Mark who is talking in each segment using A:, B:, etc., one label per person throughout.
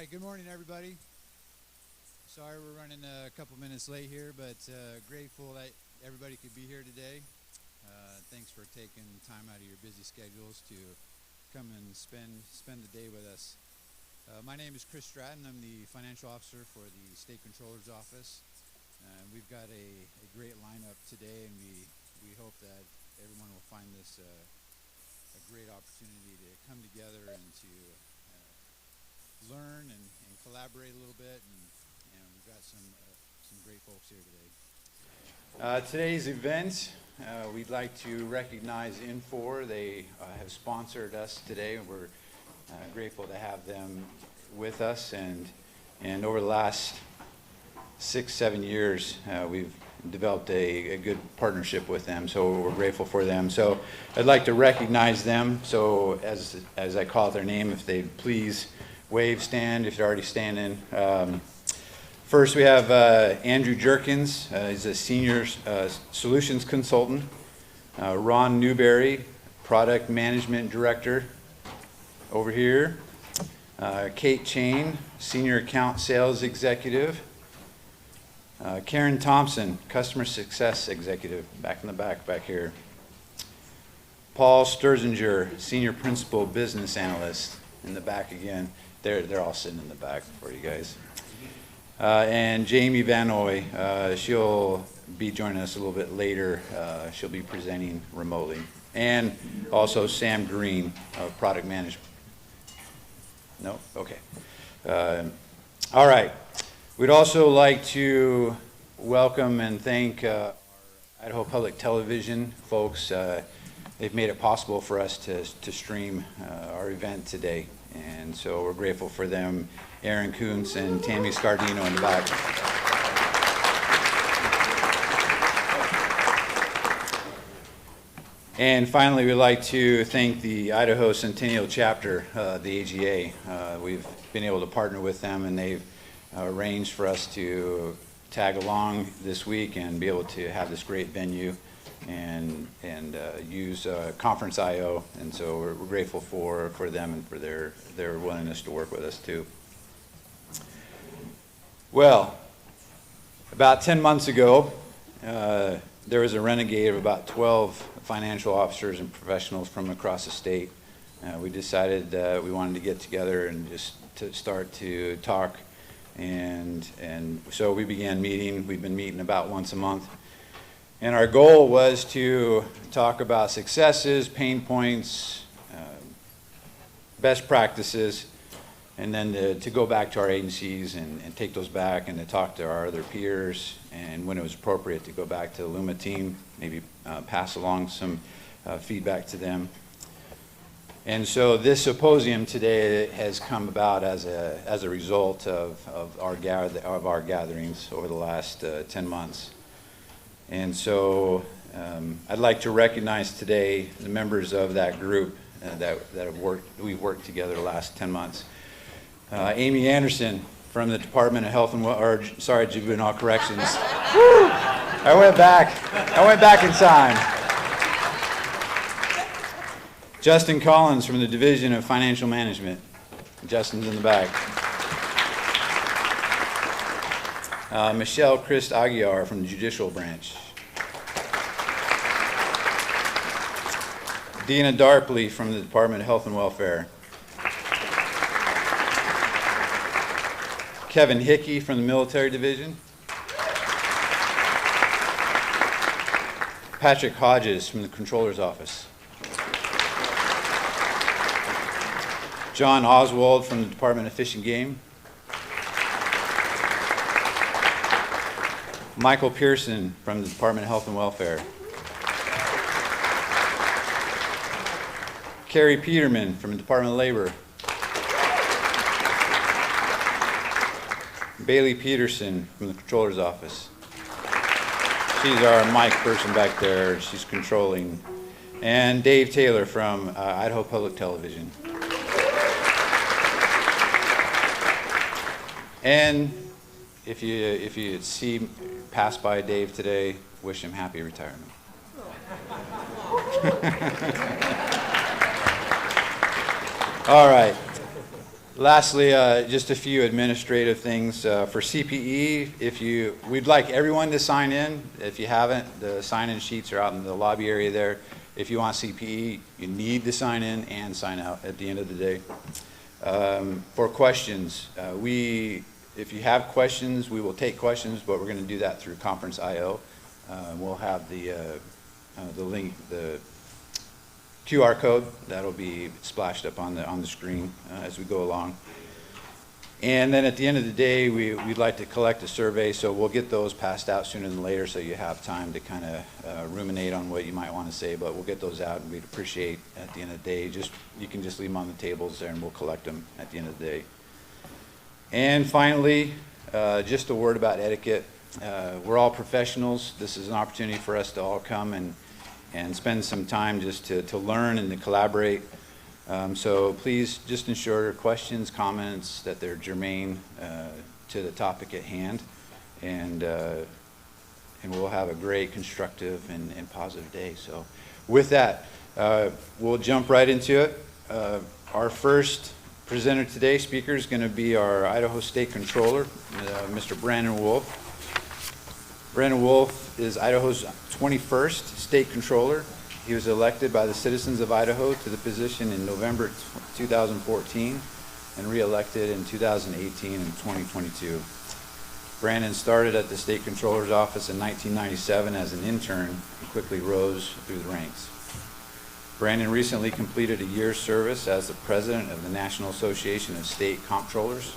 A: right, good morning, everybody. Sorry we're running a couple minutes late here, but grateful that everybody could be here today. Thanks for taking time out of your busy schedules to come and spend the day with us. My name is Chris Stratton. I'm the financial officer for the State Controller's Office. We've got a great lineup today, and we hope that everyone will find this a great opportunity to come together and to learn and collaborate a little bit, and we've got some great folks here today. Today's event, we'd like to recognize Infor. They have sponsored us today, and we're grateful to have them with us. And over the last 6-7 years, we've developed a good partnership with them, so we're grateful for them. So I'd like to recognize them. So as I call it their name, if they'd please wave, stand if you're already standing. First, we have Andrew Jerkins. He's a senior solutions consultant. Ron Newberry, product management director over here. Kate Chain, senior account sales executive. Karen Thompson, customer success executive, back in the back here. Paul Sturzinger, senior principal business analyst, in the back again. They're all sitting in the back for you guys. And Jamie Van Oy, she'll be joining us a little bit later. She'll be presenting remotely. And also Sam Green of product management. No? Okay. All right. We'd also like to welcome and thank our Idaho Public Television folks. They've made it possible for us to stream our event today. And so we're grateful for them, Aaron Kuntz and Tammy Scardino in the back. And finally, we'd like to thank the Idaho Centennial Chapter, the AGA. We've been able to partner with them, and they've arranged for us to tag along this week and be able to have this great venue and use Conference IO, and so we're grateful for them and for their willingness to work with us too. Well, about 10 months ago, there was a renegade of about 12 financial officers and professionals from across the state. We decided we wanted to get together and just to start to talk, and so we began meeting. We've been meeting about once a month. And our goal was to talk about successes, pain points, best practices, and then to go back to our agencies and take those back and to talk to our other peers, and when it was appropriate to go back to the Luma team, maybe pass along some feedback to them. And so this symposium today has come about as a result of our gatherings over the last 10 months. And so I'd like to recognize today the members of that group we've worked together the last 10 months. Amy Anderson from the Department of Health and Juvenile Corrections. Woo! I went back in time. Justin Collins from the Division of Financial Management. Justin's in the back. Michelle Christ Aguiar from the Judicial Branch. Dina Darpley from the Department of Health and Welfare. Kevin Hickey from the Military Division. Patrick Hodges from the Controller's Office. John Oswald from the Department of Fish and Game. Michael Pearson from the Department of Health and Welfare. Carrie Peterman from the Department of Labor. Bailey Peterson from the Controller's Office. She's our mic person back there. She's controlling. And Dave Taylor from Idaho Public Television. And if you pass by Dave today, wish him happy retirement. All right. Lastly, just a few administrative things for CPE. We'd like everyone to sign in. If you haven't, the sign-in sheets are out in the lobby area there. If you want CPE, you need to sign in and sign out at the end of the day. For questions, if you have questions, we will take questions, but we're going to do that through Conference IO. We'll have the link, the QR code that'll be splashed up on the screen as we go along. And then at the end of the day, we'd like to collect a survey, so we'll get those passed out sooner than later, so you have time to kind of ruminate on what you might want to say. But we'll get those out, and we'd appreciate at the end of the day, you can just leave them on the tables there, and we'll collect them at the end of the day. And finally, just a word about etiquette. We're all professionals. This is an opportunity for us to all come and spend some time just to learn and to collaborate. So please just ensure questions, comments, that they're germane to the topic at hand, and we'll have a great, constructive, and positive day. So with that, we'll jump right into it. Our first presenter today, speaker, is going to be our Idaho State Controller, Mr. Brandon Wolf. Brandon Wolf is Idaho's 21st State Controller. He was elected by the citizens of Idaho to the position in November 2014 and re-elected in 2018 and 2022. Brandon started at the State Controller's Office in 1997 as an intern and quickly rose through the ranks. Brandon recently completed a year's service as the president of the National Association of State Comptrollers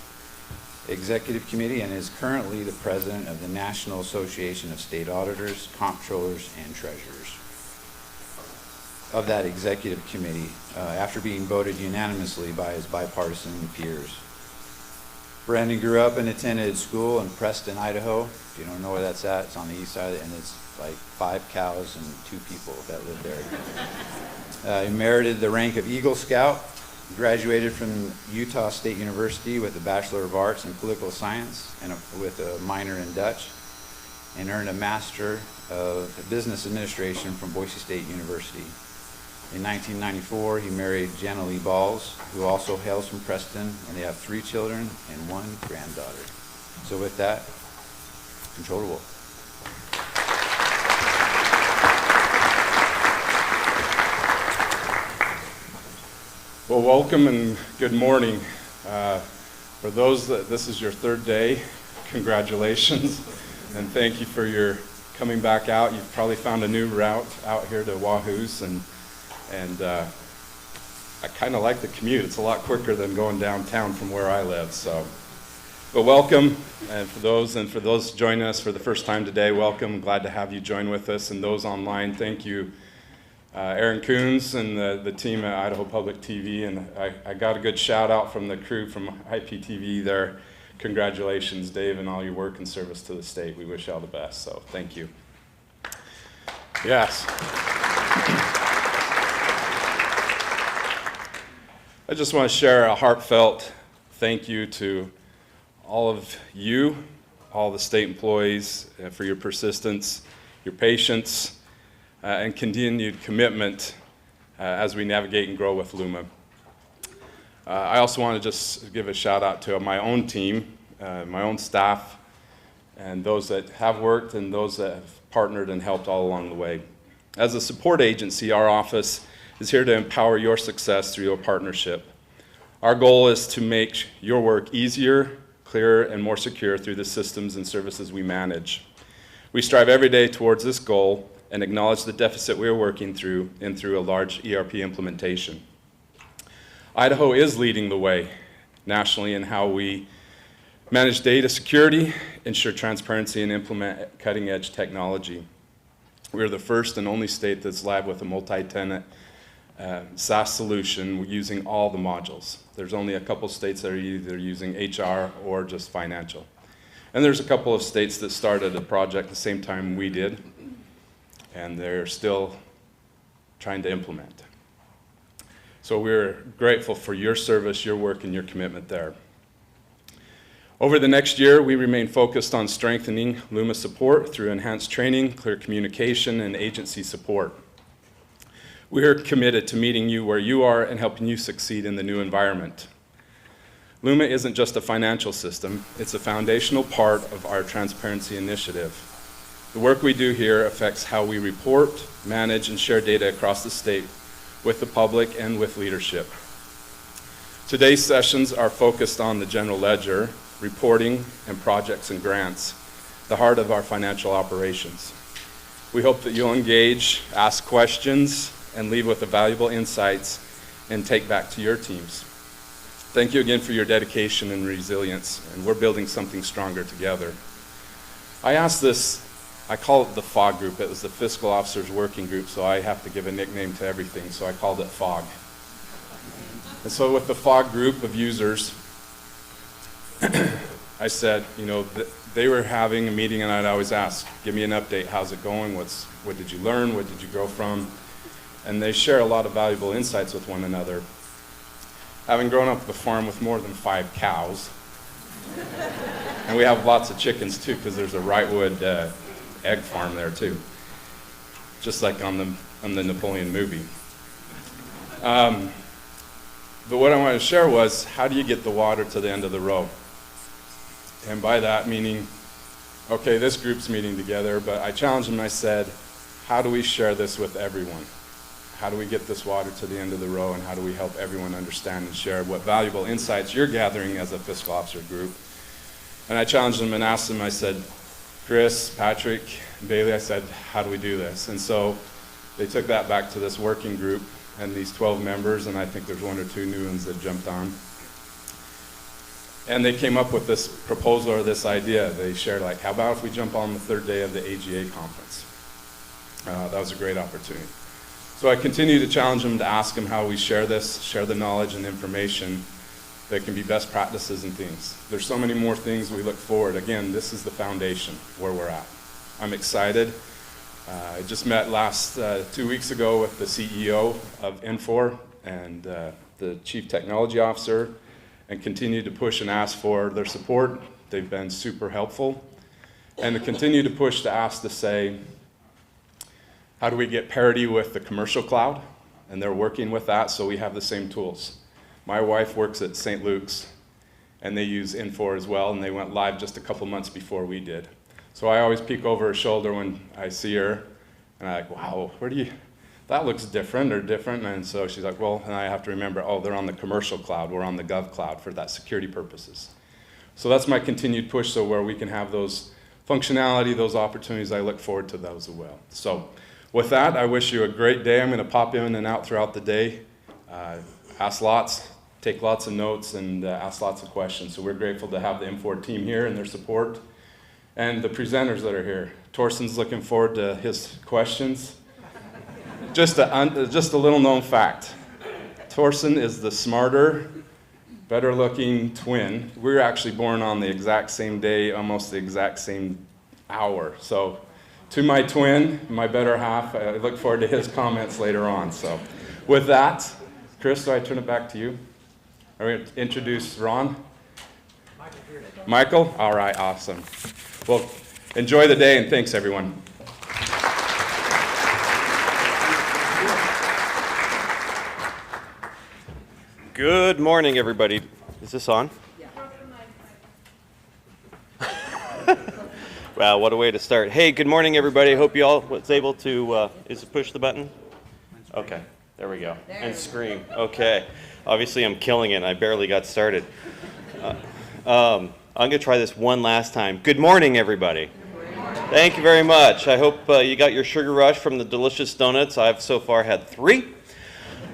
A: Executive Committee and is currently the president of the National Association of State Auditors, Comptrollers, and Treasurers of that executive committee after being voted unanimously by his bipartisan peers. Brandon grew up and attended school in Preston, Idaho. If you don't know where that's at, it's on the east side, and it's like 5 cows and 2 people that live there. He merited the rank of Eagle Scout, graduated from Utah State University with a Bachelor of Arts in Political Science and with a minor in Dutch, and earned a Master of Business Administration from Boise State University. In 1994, he married Jenna Lee Balls, who also hails from Preston, and they have 3 children and 1 granddaughter. So with that, Controller Wolf.
B: Well, welcome and good morning. For those that this is your 3rd day, congratulations, and thank you for your coming back out. You've probably found a new route out here to Wahoo's, and I kind of like the commute. It's a lot quicker than going downtown from where I live. But welcome, and for those joining us for the first time today, welcome. Glad to have you join with us, and those online, thank you. Aaron Coons and the team at Idaho Public TV, and I got a good shout out from the crew from IPTV there. Congratulations, Dave, and all your work and service to the state. We wish you all the best, so thank you. Yes. I just want to share a heartfelt thank you to all of you, all the state employees, for your persistence, your patience, and continued commitment as we navigate and grow with Luma. I also want to just give a shout out to my own team, my own staff, and those that have worked and those that have partnered and helped all along the way. As a support agency, our office is here to empower your success through your partnership. Our goal is to make your work easier, clearer, and more secure through the systems and services we manage. We strive every day towards this goal and acknowledge the deficit we are working through a large ERP implementation. Idaho is leading the way nationally in how we manage data security, ensure transparency, and implement cutting-edge technology. We are the first and only state that's live with a multi-tenant SaaS solution using all the modules. There's only a couple states that are either using HR or just financial. And there's a couple of states that started a project the same time we did, and they're still trying to implement. So we're grateful for your service, your work, and your commitment there. Over the next year, we remain focused on strengthening Luma support through enhanced training, clear communication, and agency support. We are committed to meeting you where you are and helping you succeed in the new environment. Luma isn't just a financial system, it's a foundational part of our transparency initiative. The work we do here affects how we report, manage, and share data across the state with the public and with leadership. Today's sessions are focused on the general ledger, reporting, and projects and grants, the heart of our financial operations. We hope that you'll engage, ask questions, and leave with the valuable insights and take back to your teams. Thank you again for your dedication and resilience, and we're building something stronger together. I asked this, I call it the FOG group. It was the Fiscal Officers Working Group, so I have to give a nickname to everything, so I called it FOG. And so with the FOG group of users, I said, they were having a meeting, and I'd always ask, give me an update, how's it going, what did you learn, what did you grow from? And they share a lot of valuable insights with one another. Having grown up at the farm with more than 5 cows, and we have lots of chickens too, because there's a Wrightwood egg farm there too, just like on the Napoleon movie. But what I wanted to share was, how do you get the water to the end of the row? And by that meaning, okay, this group's meeting together, but I challenged them and I said, how do we share this with everyone? How do we get this water to the end of the row, and how do we help everyone understand and share what valuable insights you're gathering as a fiscal officer group? And I challenged them and asked them, I said, Chris, Patrick, Bailey, I said, how do we do this? And so they took that back to this working group and these 12 members, and I think there's 1 or 2 new ones that jumped on. And they came up with this proposal or this idea. They shared, like, how about if we jump on the 3rd day of the AGA conference? That was a great opportunity. So I continue to challenge them to ask them how we share this, share the knowledge and information that can be best practices and things. There's so many more things we look forward. Again, this is the foundation where we're at. I'm excited. I just met 2 weeks ago with the CEO of Infor and the Chief Technology Officer, and continue to push and ask for their support. They've been super helpful. And to continue to push to ask to say, how do we get parity with the commercial cloud? And they're working with that, so we have the same tools. My wife works at St. Luke's, and they use Infor as well, and they went live just a couple months before we did. So I always peek over her shoulder when I see her, and I'm like, wow, that looks different or different. And so she's like, well, and I have to remember, oh, they're on the commercial cloud, we're on the gov cloud for that security purposes. So that's my continued push, so where we can have those functionality, those opportunities, I look forward to those as well. So with that, I wish you a great day. I'm going to pop in and out throughout the day, ask lots, take lots of notes, and ask lots of questions. So we're grateful to have the M4 team here and their support, and the presenters that are here. Torsten's looking forward to his questions. Just a little known fact. Torsten is the smarter, better looking twin. We were actually born on the exact same day, almost the exact same hour. So to my twin, my better half, I look forward to his comments later on. So with that, Chris, do I turn it back to you? Are we going to introduce Ron? Michael? All right, awesome. Well, enjoy the day, and thanks, everyone.
C: Good morning, everybody. Is this on? Yeah. Wow, what a way to start. Hey, good morning, everybody. Hope you all was able to, is it push the button? Okay, there we go. And scream. Okay. Obviously, I'm killing it. I barely got started. I'm going to try this one last time. Good morning, everybody. Thank you very much. I hope you got your sugar rush from the delicious donuts. I've so far had 3.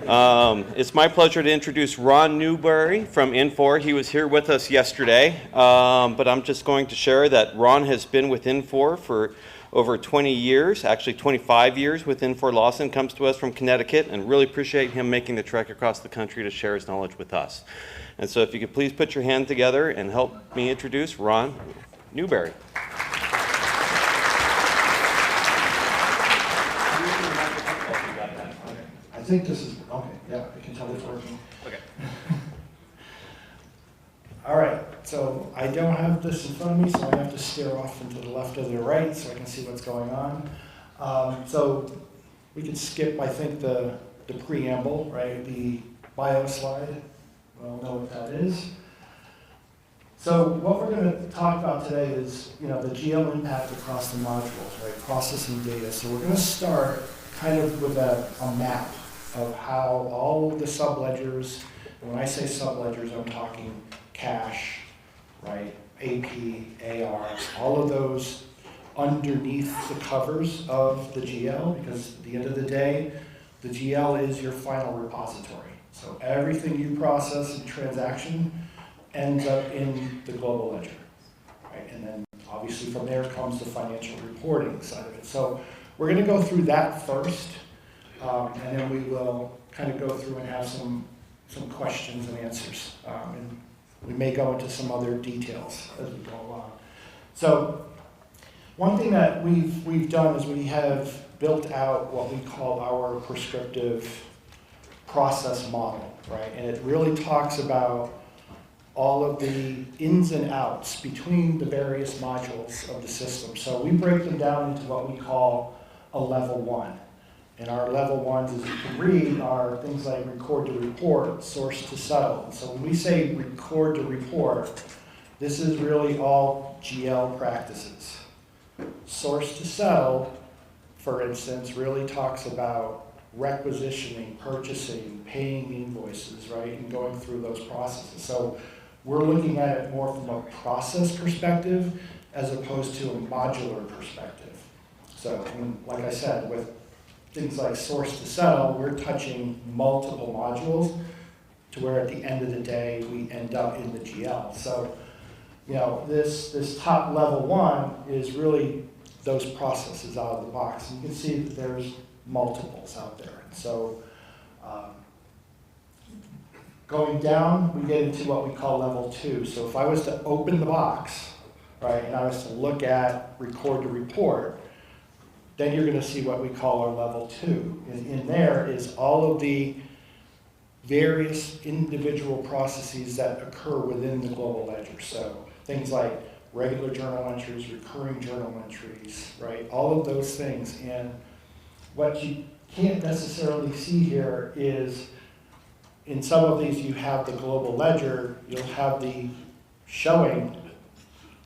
C: It's my pleasure to introduce Ron Newberry from Infor. He was here with us yesterday, but I'm just going to share that Ron has been with Infor for over 20 years, actually 25 years with Infor Lawson, comes to us from Connecticut, and really appreciate him making the trek across the country to share his knowledge with us. And so if you could please put your hand together and help me introduce Ron Newberry.
D: I think this is, okay, yeah, I can tell it's working.
C: Okay.
D: All right, so I don't have this in front of me, so I have to steer off into the left or the right so I can see what's going on. So we can skip, I think, the preamble, right, the bio slide. We all know what that is. So what we're going to talk about today is, the GL impact across the modules, right? Processing data. So we're going to start kind of with a map of how all of the subledgers, and when I say subledgers, I'm talking cash, right? AP, AR, all of those underneath the covers of the GL, because at the end of the day, the GL is your final repository. So everything you process in transaction ends up in the global ledger, right? And then obviously from there comes the financial reporting side of it. So we're going to go through that first, and then we will kind of go through and have some questions and answers. And we may go into some other details as we go along. So one thing that we've done is we have built out what we call our prescriptive process model, right? And it really talks about all of the ins and outs between the various modules of the system. So we break them down into what we call a level 1. And our level 1s, as you can read, are things like record to report, source to settle. And so when we say record to report, this is really all GL practices. Source to settle, for instance, really talks about requisitioning, purchasing, paying invoices, right, and going through those processes. So we're looking at it more from a process perspective as opposed to a modular perspective. So, like I said, with things like source to settle, we're touching multiple modules to where at the end of the day, we end up in the GL. So, this top level 1 is really those processes out of the box. And you can see that there's multiples out there. And so going down, we get into what we call level 2. So if I was to open the box, right, and I was to look at record to report, then you're going to see what we call our level 2. And in there is all of the various individual processes that occur within the global ledger. So things like regular journal entries, recurring journal entries, right? All of those things. And what you can't necessarily see here is in some of these you have the global ledger, you'll have the showing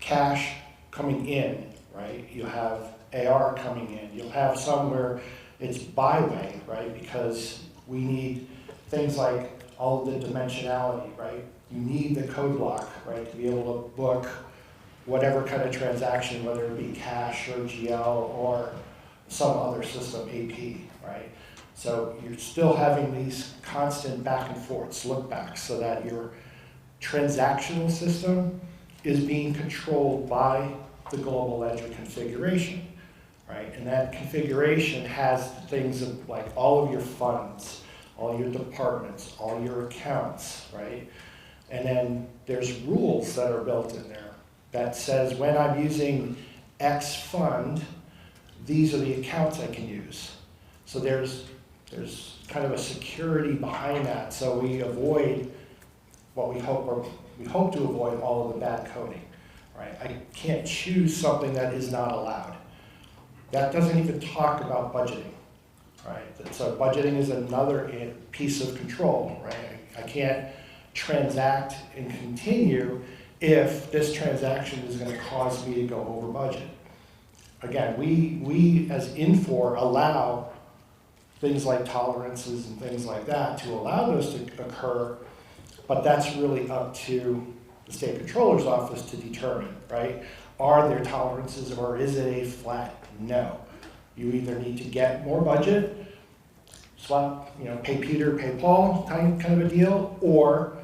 D: cash coming in, right? You have AR coming in. You'll have some where it's byway, right? Because we need things like all of the dimensionality, right? You need the code block, right, to be able to book whatever kind of transaction, whether it be cash or GL or some other system, AP, right? So you're still having these constant back and forths, look backs, so that your transactional system is being controlled by the global ledger configuration, right? And that configuration has things of like all of your funds, all your departments, all your accounts, right? And then there's rules that are built in there that says when I'm using X fund, these are the accounts I can use. So there's kind of a security behind that, so we avoid what we hope to avoid all of the bad coding, right? I can't choose something that is not allowed. That doesn't even talk about budgeting, right? So budgeting is another piece of control, right? I can't transact and continue if this transaction is going to cause me to go over budget. Again, we as Infor allow things like tolerances and things like that to allow those to occur, but that's really up to the state controller's office to determine, right? Are there tolerances or is it a flat no? You either need to get more budget, swap, pay Peter, pay Paul kind of a deal, or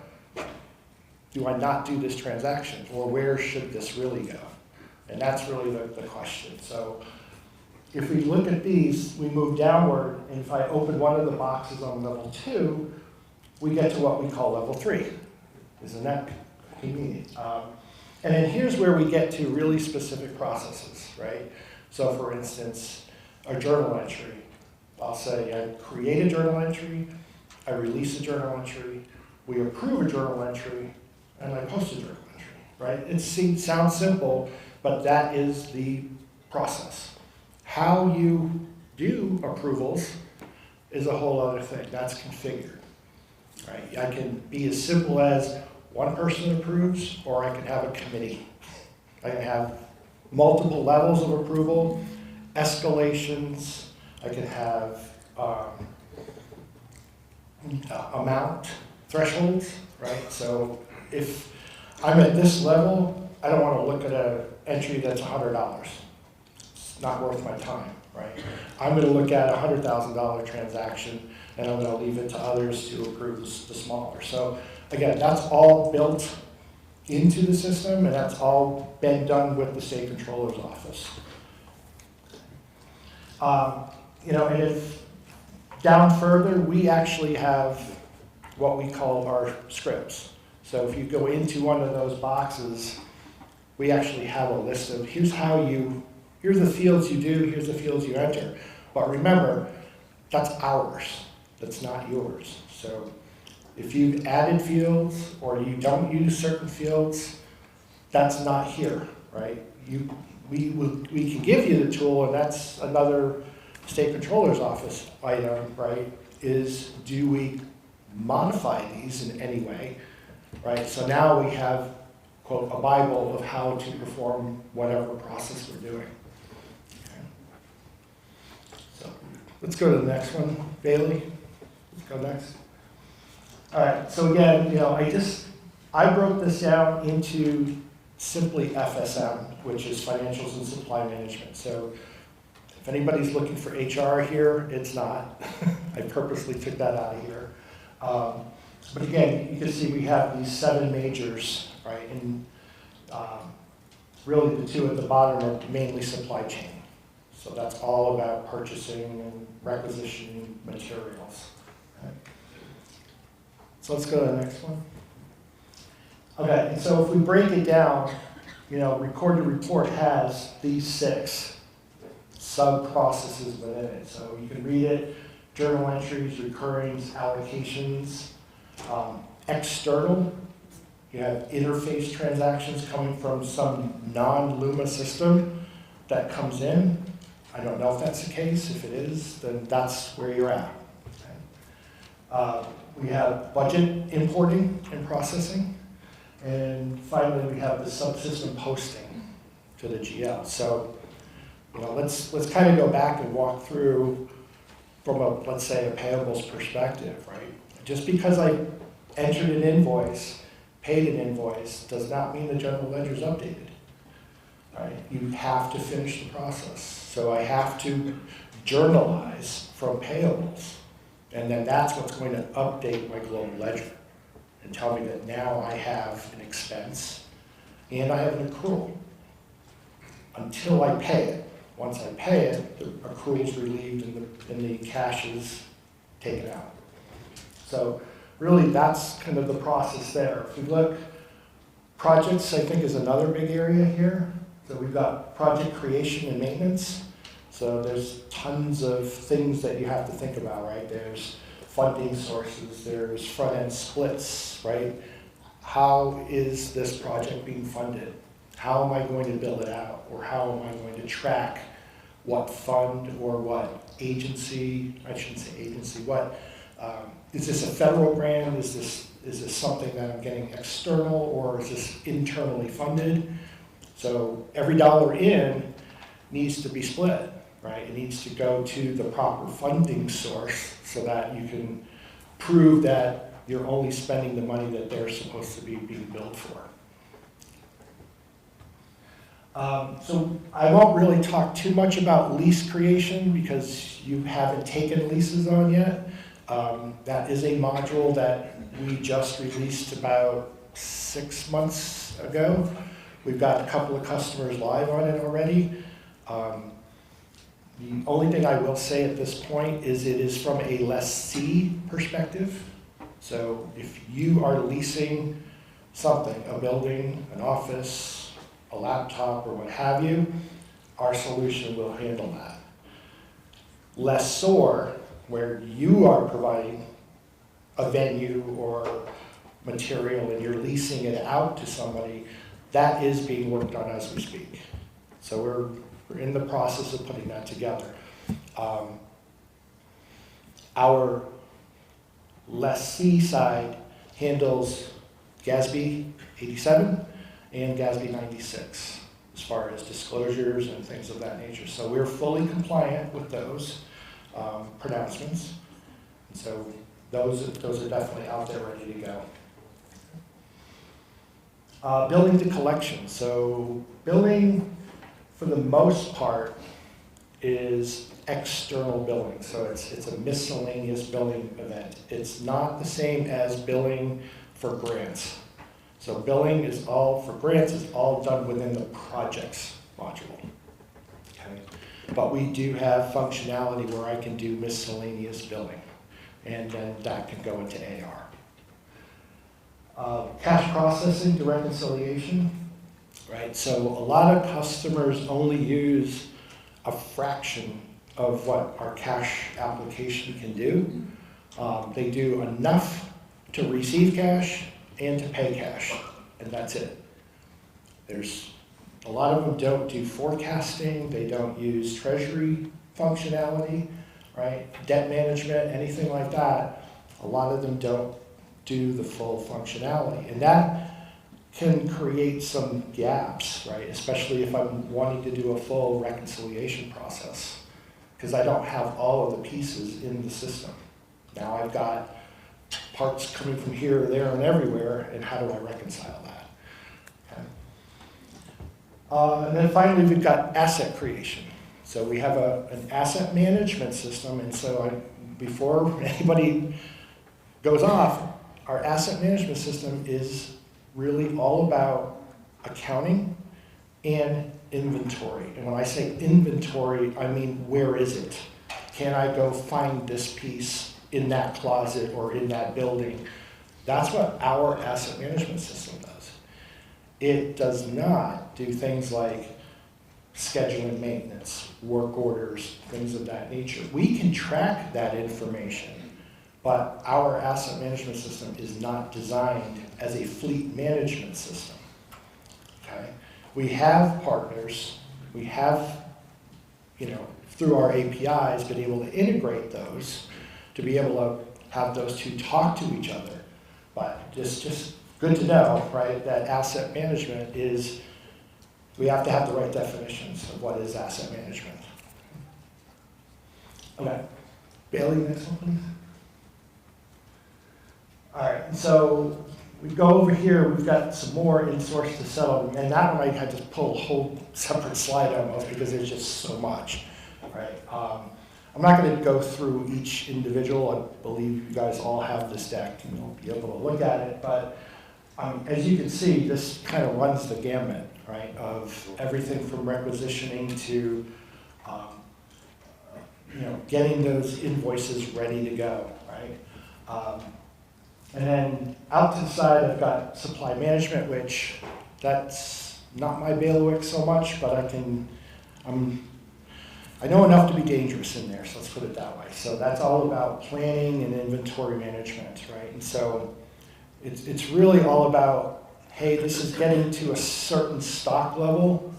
D: do I not do this transaction, or where should this really go? And that's really the question. So if we look at these, we move downward, and if I open one of the boxes on level 2, we get to what we call level 3. Isn't that convenient? And then here's where we get to really specific processes, right? So for instance, a journal entry. I'll say I create a journal entry, I release a journal entry, we approve a journal entry, and I post a journal entry, right? It sounds simple, but that is the process. How you do approvals is a whole other thing. That's configured, right? I can be as simple as one person approves, or I can have a committee. I can have multiple levels of approval, escalations, I can have amount thresholds, right? So if I'm at this level, I don't want to look at an entry that's $100. It's not worth my time, right? I'm going to look at a $100,000 transaction, and I'm going to leave it to others to approve the smaller. So again, that's all built into the system, and that's all been done with the state controller's office. And if down further, we actually have what we call our scripts. So if you go into one of those boxes, we actually have a list of here's the fields you do, here's the fields you enter. But remember, that's ours, that's not yours. So if you've added fields or you don't use certain fields, that's not here, right? We can give you the tool, and that's another state controller's office item, right? Is do we modify these in any way, right? So now we have, quote, a Bible of how to perform whatever process we're doing. Okay. So let's go to the next one, Bailey. Let's go next. All right, so again, I broke this down into simply FSM, which is financials and supply management. So if anybody's looking for HR here, it's not. I purposely took that out of here. But again, you can see we have these 7 majors, right? And really the 2 at the bottom are mainly supply chain. So that's all about purchasing and requisitioning materials. Okay. So let's go to the next one. Okay, and so if we break it down, record to report has these 6 sub-processes within it. So you can read it: journal entries, recurrings, allocations. External, you have interface transactions coming from some non-Luma system that comes in. I don't know if that's the case. If it is, then that's where you're at. Okay. We have budget importing and processing. And finally, we have the subsystem posting to the GL. So, let's kind of go back and walk through from let's say a payables perspective, right? Just because I entered an invoice, paid an invoice, does not mean the general ledger is updated, right? You have to finish the process. So I have to journalize from payables, and then that's what's going to update my global ledger and tell me that now I have an expense and I have an accrual until I pay it. Once I pay it, the accrual is relieved and the cash is taken out. So really that's kind of the process there. If we look, projects I think is another big area here. So we've got project creation and maintenance. So there's tons of things that you have to think about, right? There's funding sources, there's front-end splits, right? How is this project being funded? How am I going to build it out? Or how am I going to track what fund or what agency, I shouldn't say agency, is this a federal grant? Is this something that I'm getting external, or is this internally funded? So every dollar in needs to be split, right? It needs to go to the proper funding source so that you can prove that you're only spending the money that they're supposed to be being billed for. So I won't really talk too much about lease creation because you haven't taken leases on yet. That is a module that we just released about 6 months ago. We've got a couple of customers live on it already. The only thing I will say at this point is it is from a lessee perspective. So if you are leasing something, a building, an office, a laptop, or what have you, our solution will handle that. Lessor, where you are providing a venue or material and you're leasing it out to somebody, that is being worked on as we speak. So we're in the process of putting that together. Our lessee side handles GASB 87 and GASB 96 as far as disclosures and things of that nature. So we're fully compliant with those pronouncements. And so those are definitely out there ready to go. Billing to collection. So billing, for the most part, is external billing. So it's a miscellaneous billing event. It's not the same as billing for grants. So billing is all, for grants, is all done within the projects module. Okay? But we do have functionality where I can do miscellaneous billing, and then that can go into AR. Cash processing to reconciliation, right? So a lot of customers only use a fraction of what our cash application can do. They do enough to receive cash and to pay cash, and that's it. There's a lot of them don't do forecasting, they don't use treasury functionality, right? Debt management, anything like that. A lot of them don't do the full functionality, and that can create some gaps, right? Especially if I'm wanting to do a full reconciliation process, because I don't have all of the pieces in the system. Now I've got parts coming from here, there, and everywhere, and how do I reconcile that? Okay. And then finally, we've got asset creation. So we have an asset management system, and so before anybody goes off, our asset management system is really all about accounting and inventory. And when I say inventory, I mean, where is it? Can I go find this piece in that closet or in that building? That's what our asset management system does. It does not do things like scheduling maintenance, work orders, things of that nature. We can track that information, but our asset management system is not designed as a fleet management system. Okay? We have partners, we have, through our APIs, been able to integrate those to be able to have those two talk to each other. But just good to know, right, that asset management is, we have to have the right definitions of what is asset management. Okay, Bailey, next one, please. All right, so we go over here, we've got some more in-source to settle, and that one I had to pull a whole separate slide almost because there's just so much, right? I'm not going to go through each individual. I believe you guys all have this deck and you'll be able to look at it, but as you can see, this kind of runs the gamut, right, of everything from requisitioning to getting those invoices ready to go, right? And then out to the side, I've got supply management, which that's not my bailiwick so much, but I know enough to be dangerous in there, so let's put it that way. So that's all about planning and inventory management, right? And so it's really all about, hey, this is getting to a certain stock level,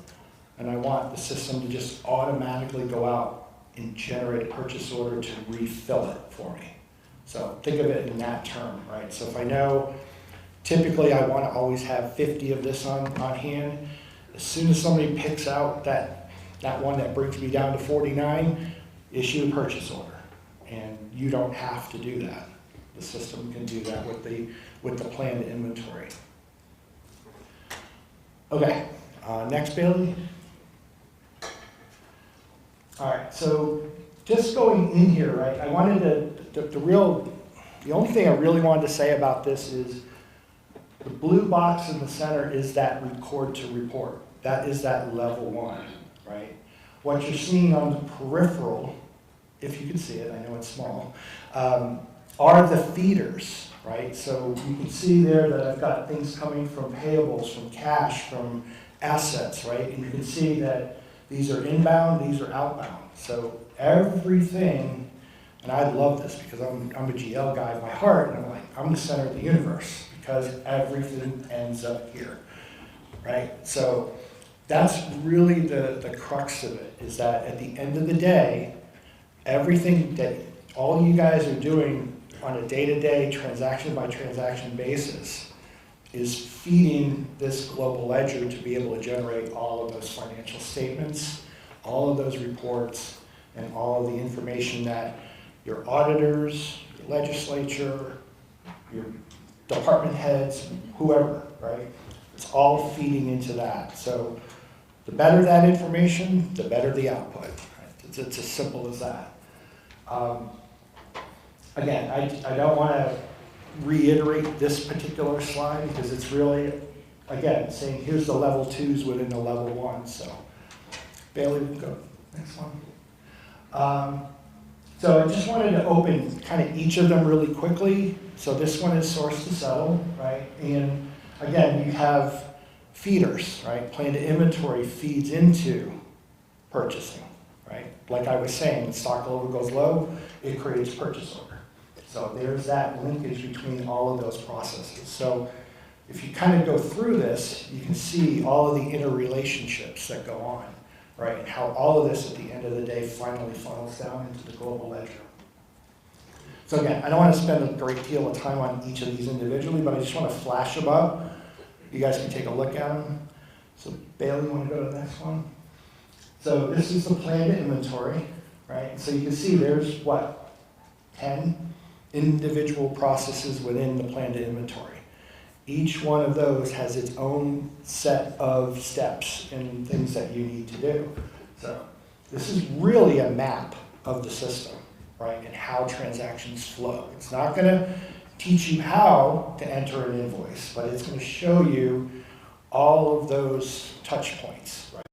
D: and I want the system to just automatically go out and generate a purchase order to refill it for me. So think of it in that term, right? So if I know, typically I want to always have 50 of this on hand, as soon as somebody picks out that one that brings me down to 49, issue a purchase order. And you don't have to do that. The system can do that with the planned inventory. Okay, next, Bailey. All right, so just going in here, right, I wanted the only thing I really wanted to say about this is the blue box in the center is that record to report. That is that level 1, right? What you're seeing on the peripheral, if you can see it, I know it's small, are the feeders, right? So you can see there that I've got things coming from payables, from cash, from assets, right? And you can see that these are inbound, these are outbound. So everything, and I love this because I'm a GL guy by heart, and I'm like, I'm the center of the universe because everything ends up here, right? So that's really the crux of it, is that at the end of the day, everything that all you guys are doing on a day-to-day, transaction by transaction basis is feeding this global ledger to be able to generate all of those financial statements, all of those reports, and all of the information that your auditors, your legislature, your department heads, whoever, right? It's all feeding into that. So the better that information, the better the output. Right? It's as simple as that. Again, I don't want to reiterate this particular slide because it's really, again, saying here's the level 2s within the level 1. So Bailey, we can go next one. So I just wanted to open kind of each of them really quickly. So this one is source to settle, right? And again, you have feeders, right? Plan to inventory feeds into purchasing, right? Like I was saying, when stock level goes low, it creates purchase order. So there's that linkage between all of those processes. So if you kind of go through this, you can see all of the interrelationships that go on, right? And how all of this at the end of the day finally funnels down into the global ledger. So again, I don't want to spend a great deal of time on each of these individually, but I just want to flash them up. You guys can take a look at them. So Bailey, you want to go to the next one? So this is the planned inventory, right? So you can see there's what, 10 individual processes within the planned inventory. Each one of those has its own set of steps and things that you need to do. So this is really a map of the system, right, and how transactions flow. It's not going to teach you how to enter an invoice, but it's going to show you all of those touch points, right,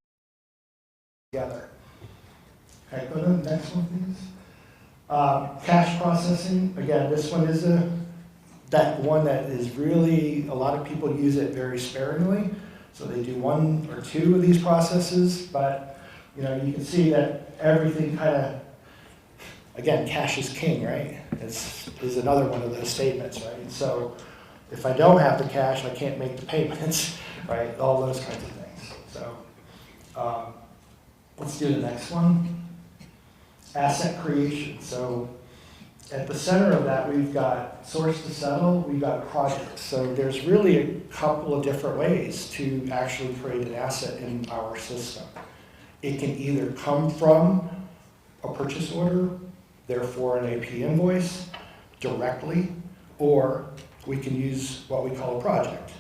D: together. Okay, go to the next one, please. Cash processing, again, this one is that one that is really, a lot of people use it very sparingly. So they do 1 or 2 of these processes, but you can see that everything kind of, again, cash is king, right? Is another one of those statements, right? So if I don't have the cash, I can't make the payments, right? All those kinds of things. So let's do the next one. Asset creation. So at the center of that, we've got source to settle, we've got projects. So there's really a couple of different ways to actually create an asset in our system. It can either come from a purchase order, therefore an AP invoice, directly, or we can use what we call a project.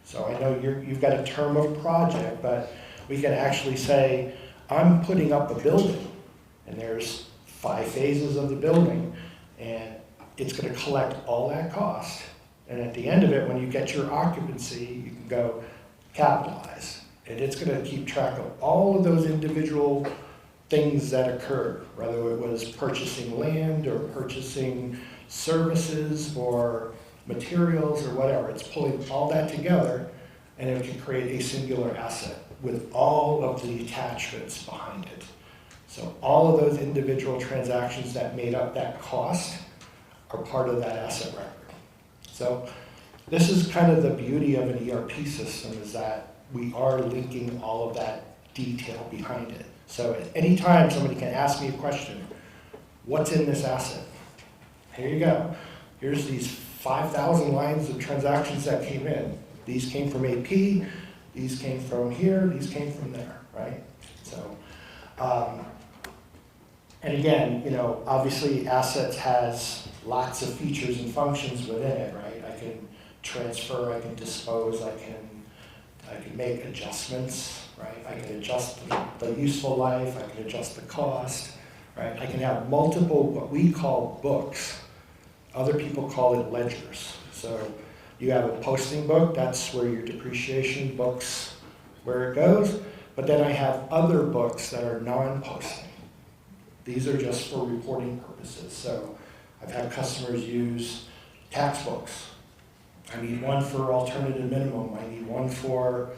D: So I know you've got a term of project, but we can actually say, I'm putting up a building, and there's 5 phases of the building, and it's going to collect all that cost. And at the end of it, when you get your occupancy, you can go capitalize. And it's going to keep track of all of those individual things that occurred, whether it was purchasing land or purchasing services or materials or whatever. It's pulling all that together, and it can create a singular asset with all of the attachments behind it. So all of those individual transactions that made up that cost are part of that asset record. So this is kind of the beauty of an ERP system, is that we are linking all of that detail behind it. So at any time somebody can ask me a question, what's in this asset? Here you go. Here's these 5,000 lines of transactions that came in. These came from AP, these came from here, these came from there, right? So, and again, obviously assets has lots of features and functions within it, right? I can transfer, I can dispose, I can make adjustments, right? I can adjust the useful life, I can adjust the cost, right? I can have multiple, what we call books. Other people call it ledgers. So you have a posting book, that's where your depreciation books, where it goes. But then I have other books that are non-posting. These are just for reporting purposes. So I've had customers use tax books. I need one for alternative minimum. I need one for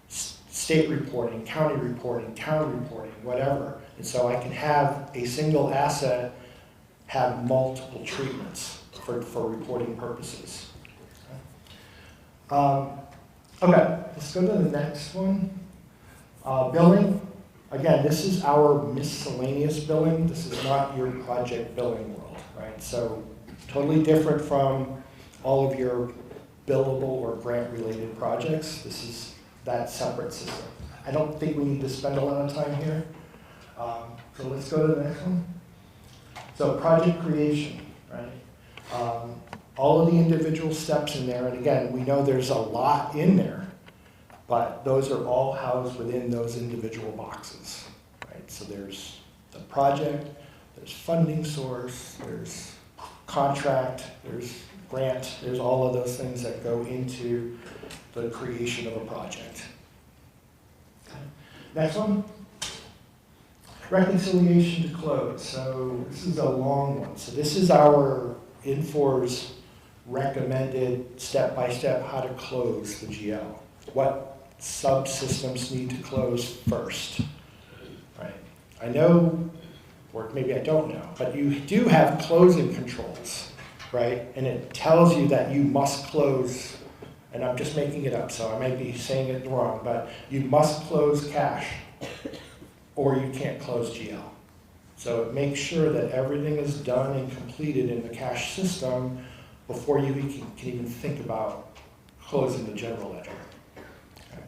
D: state reporting, county reporting, town reporting, whatever. And so I can have a single asset have multiple treatments for reporting purposes. Okay, let's go to the next one. Billing. Again, this is our miscellaneous billing. This is not your project billing world, right? So totally different from all of your billable or grant-related projects. This is that separate system. I don't think we need to spend a lot of time here. So let's go to the next one. So project creation, right? All of the individual steps in there, and again, we know there's a lot in there, but those are all housed within those individual boxes, right? So there's the project, there's funding source, there's contract, there's grant, there's all of those things that go into the creation of a project. Okay. Next one. Reconciliation to close. So this is a long one. So this is our Infor's recommended step-by-step how to close the GL. What subsystems need to close first, right? I know, or maybe I don't know, but you do have closing controls, right? And it tells you that you must close, and I'm just making it up, so I might be saying it wrong, but you must close cache or you can't close GL. So make sure that everything is done and completed in the cache system before you can even think about closing the general ledger. Okay.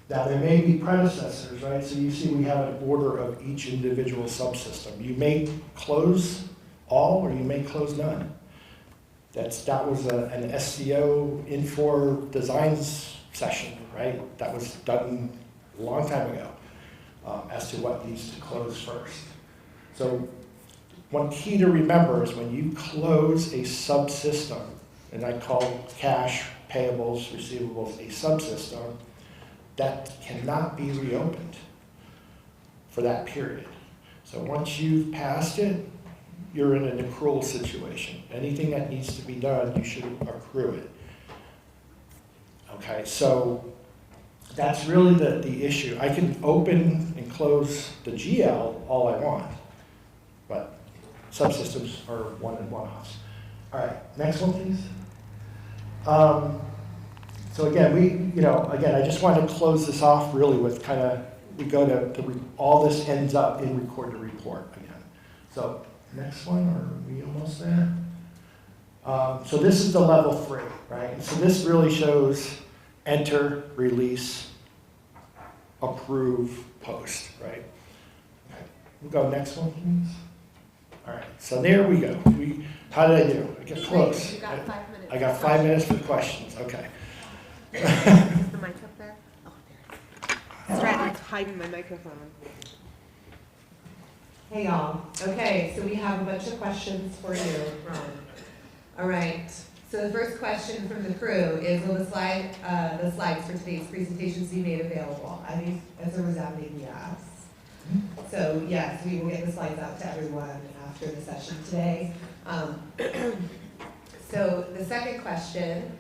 D: Now there may be predecessors, right? So you see we have an order of each individual subsystem. You may close all or you may close none. That was an SCO Infor designs session, right? That was done a long time ago as to what needs to close first. So one key to remember is when you close a subsystem, and I call cash, payables, receivables a subsystem, that cannot be reopened for that period. So once you've passed it, you're in an accrual situation. Anything that needs to be done, you should accrue it. Okay, so that's really the issue. I can open and close the GL all I want, but subsystems are one and one-offs. All right, next one, please. So again, I just wanted to close this off really with kind of, we go to all this ends up in record to report again. So next one, are we almost there? So this is the level 3, right? So this really shows enter, release, approve, post, right? Okay. We'll go next one, please. All right, so there we go. How did I do? I got close.
E: You got 5 minutes.
D: I got 5 minutes for questions, okay.
E: Is the mic up there? Oh, there. Stratton's hiding my microphone.
F: Hey y'all. Okay, so we have a bunch of questions for you, Ron. All right. So the first question from the crew is, will the slides for today's presentations be made available? I think that's a resounding yes. So yes, we will get the slides out to everyone after the session today. So the second question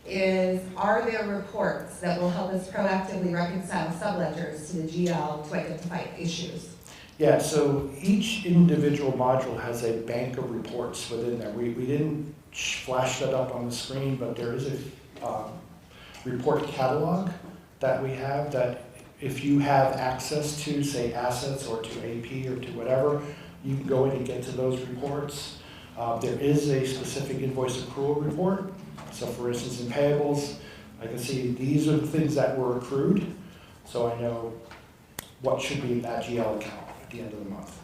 F: is, are there reports that will help us proactively reconcile subledgers to the GL to identify issues?
D: Yeah, so each individual module has a bank of reports within there. We didn't flash that up on the screen, but there is a report catalog that we have that if you have access to, say, assets or to AP or to whatever, you can go in and get to those reports. There is a specific invoice accrual report. So for instance, in payables, I can see these are the things that were accrued, so I know what should be in that GL account at the end of the month.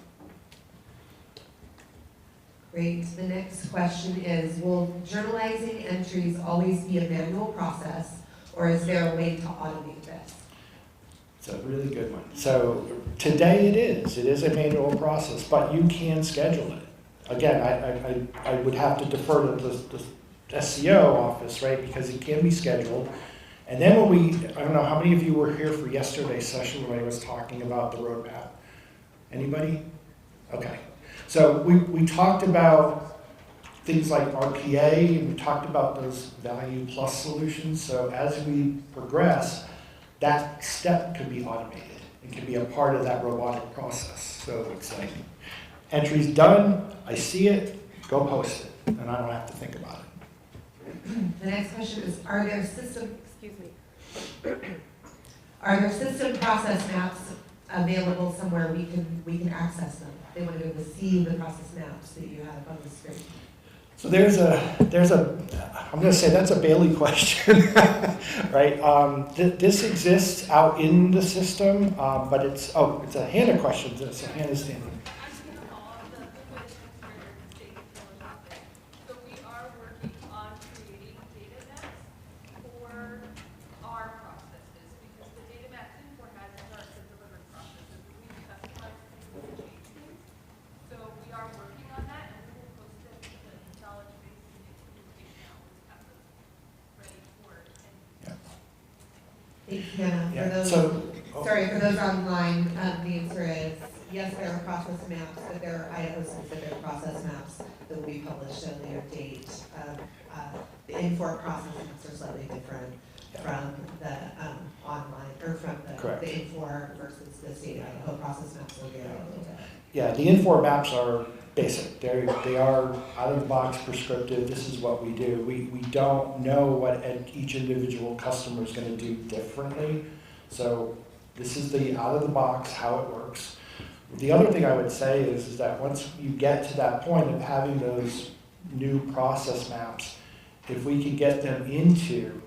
F: Great. The next question is, will journalizing entries always be a manual process, or is there a way to automate this?
D: It's a really good one. So today it is. It is a manual process, but you can schedule it. Again, I would have to defer to the SCO office, right, because it can be scheduled. And then I don't know, how many of you were here for yesterday's session when I was talking about the roadmap? Anybody? Okay. So we talked about things like RPA, and we talked about those value plus solutions. So as we progress, that step could be automated and can be a part of that robotic process. So it's like, entry's done, I see it, go post it, and I don't have to think about it.
F: The next question is, are there system process maps available somewhere we can access them? They want to be able to see the process maps that you have on the screen.
D: So there's a, I'm gonna say that's a Bailey question, right? This exists out in the system, but it's a Hannah question, so Hannah's standing.
G: So we are working on creating data maps for our processes, because the data maps Infor has are the delivered processes. We customize things and change things. So we are working on that, and we will post it to the knowledge base and implementation always have those ready for it.
D: Yeah.
F: Thank you, Hannah.
D: Yeah,
F: For those, sorry, for those online, the answer is yes, there are process maps, but there are Idaho-specific process maps that will be published at a later date. The Infor process maps are slightly different from the online, or from the
D: Correct.
F: Infor versus the state Idaho process maps will vary a little bit.
D: Yeah, the Infor maps are basic. They are out of the box prescriptive. This is what we do. We don't know what each individual customer is going to do differently. So this is the out of the box, how it works. The other thing I would say is that once you get to that point of having those new process maps, if we can get them into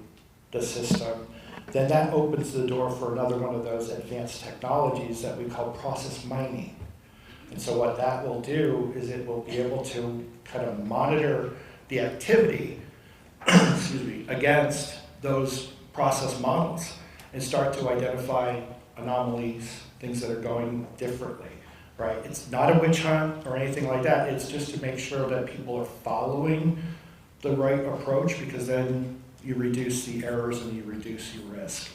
D: the system, then that opens the door for another one of those advanced technologies that we call process mining. And so what that will do is it will be able to kind of monitor the activity excuse me, against those process models and start to identify anomalies, things that are going differently, right? It's not a witch hunt or anything like that. It's just to make sure that people are following the right approach, because then you reduce the errors and you reduce your risk.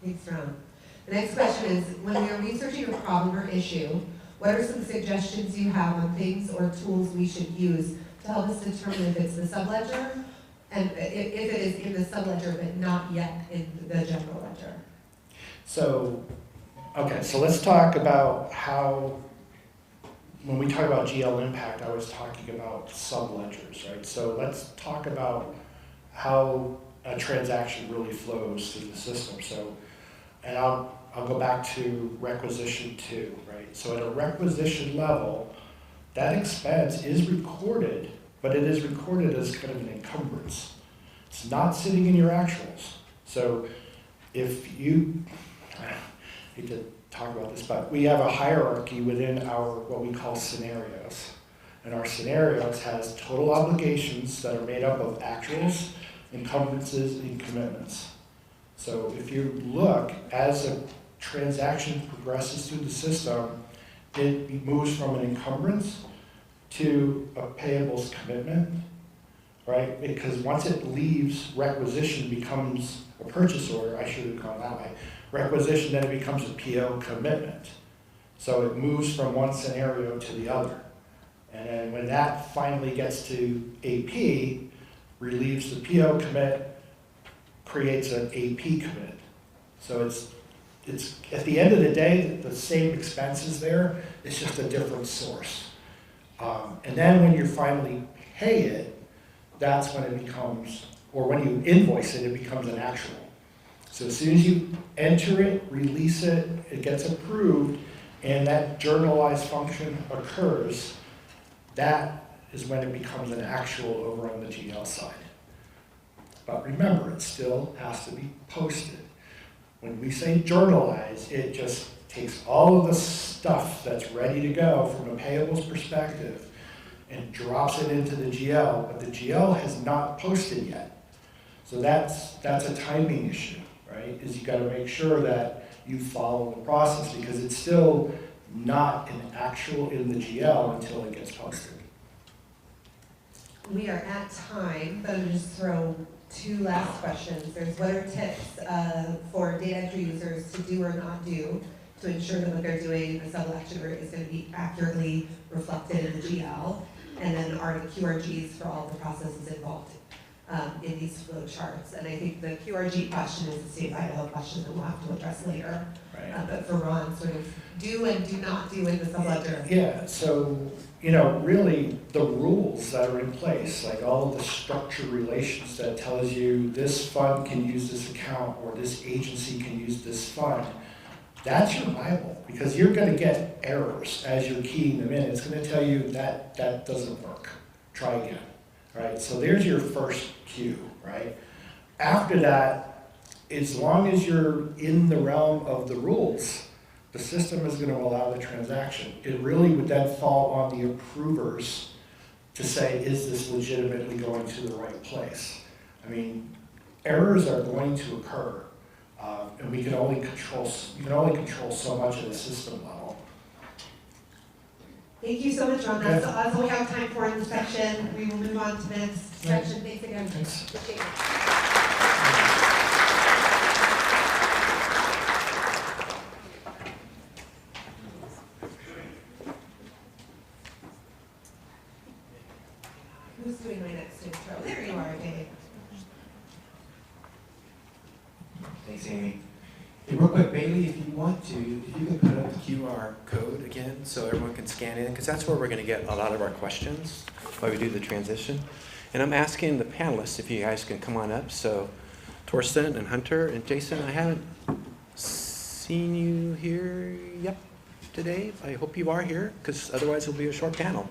F: Thanks, Ron. The next question is, when we are researching a problem or issue, what are some suggestions you have on things or tools we should use to help us determine if it's the subledger, and if it is in the subledger but not yet in the general ledger?
D: So, okay, so let's talk about how, when we talk about GL impact, I was talking about subledgers, right? So let's talk about how a transaction really flows through the system. So, and I'll go back to requisition 2, right? So at a requisition level, that expense is recorded, but it is recorded as kind of an encumbrance. It's not sitting in your actuals. So if you, I hate to talk about this, but we have a hierarchy within our, what we call scenarios. And our scenarios has total obligations that are made up of actuals, encumbrances, and commitments. So if you look, as a transaction progresses through the system, it moves from an encumbrance to a payables commitment, right? Because once it leaves requisition, becomes a purchase order, I should have gone that way. Requisition, then it becomes a PO commitment. So it moves from one scenario to the other. And then when that finally gets to AP, relieves the PO commit, creates an AP commit. So it's at the end of the day, the same expenses there, it's just a different source. And then when you finally pay it, that's when it becomes, or when you invoice it, it becomes an actual. So as soon as you enter it, release it, it gets approved, and that journalized function occurs, that is when it becomes an actual over on the GL side. But remember, it still has to be posted. When we say journalize, it just takes all of the stuff that's ready to go from a payables perspective and drops it into the GL, but the GL has not posted yet. So that's a timing issue, right? Is you got to make sure that you follow the process, because it's still not an actual in the GL until it gets posted.
F: We are at time, but I'm going to just throw 2 last questions. There's what are tips for data entry users to do or not do to ensure that what they're doing in the subledger is going to be accurately reflected in the GL? And then are the QRGs for all the processes involved in these flow charts? And I think the QRG question is the state of Idaho question that we'll have to address later.
D: Right.
F: But for Ron, sort of do and do not do in the subledger.
D: Yeah, so, really the rules that are in place, like all of the structure relations that tells you this fund can use this account or this agency can use this fund, that's your Bible, because you're going to get errors as you're keying them in. It's going to tell you that that doesn't work. Try again. right? So there's your first cue, right? After that, as long as you're in the realm of the rules, the system is going to allow the transaction. It really would then fall on the approvers to say, is this legitimately going to the right place? I mean, errors are going to occur, and you can only control so much at the system level.
F: Thank you so much, Ron. That's all we have time for in this section. We will move on to the next section. Thanks again.
D: Thanks.
F: Appreciate it. Who's doing my next intro? There you are, Dave.
H: Thanks, Amy. Hey, real quick, Bailey, if you want to, if you can put up the QR code again so everyone can scan in, because that's where we're going to get a lot of our questions while we do the transition. And I'm asking the panelists if you guys can come on up. So Torsten and Hunter and Jason, I haven't seen you here yet today. I hope you are here, because otherwise it'll be a short panel.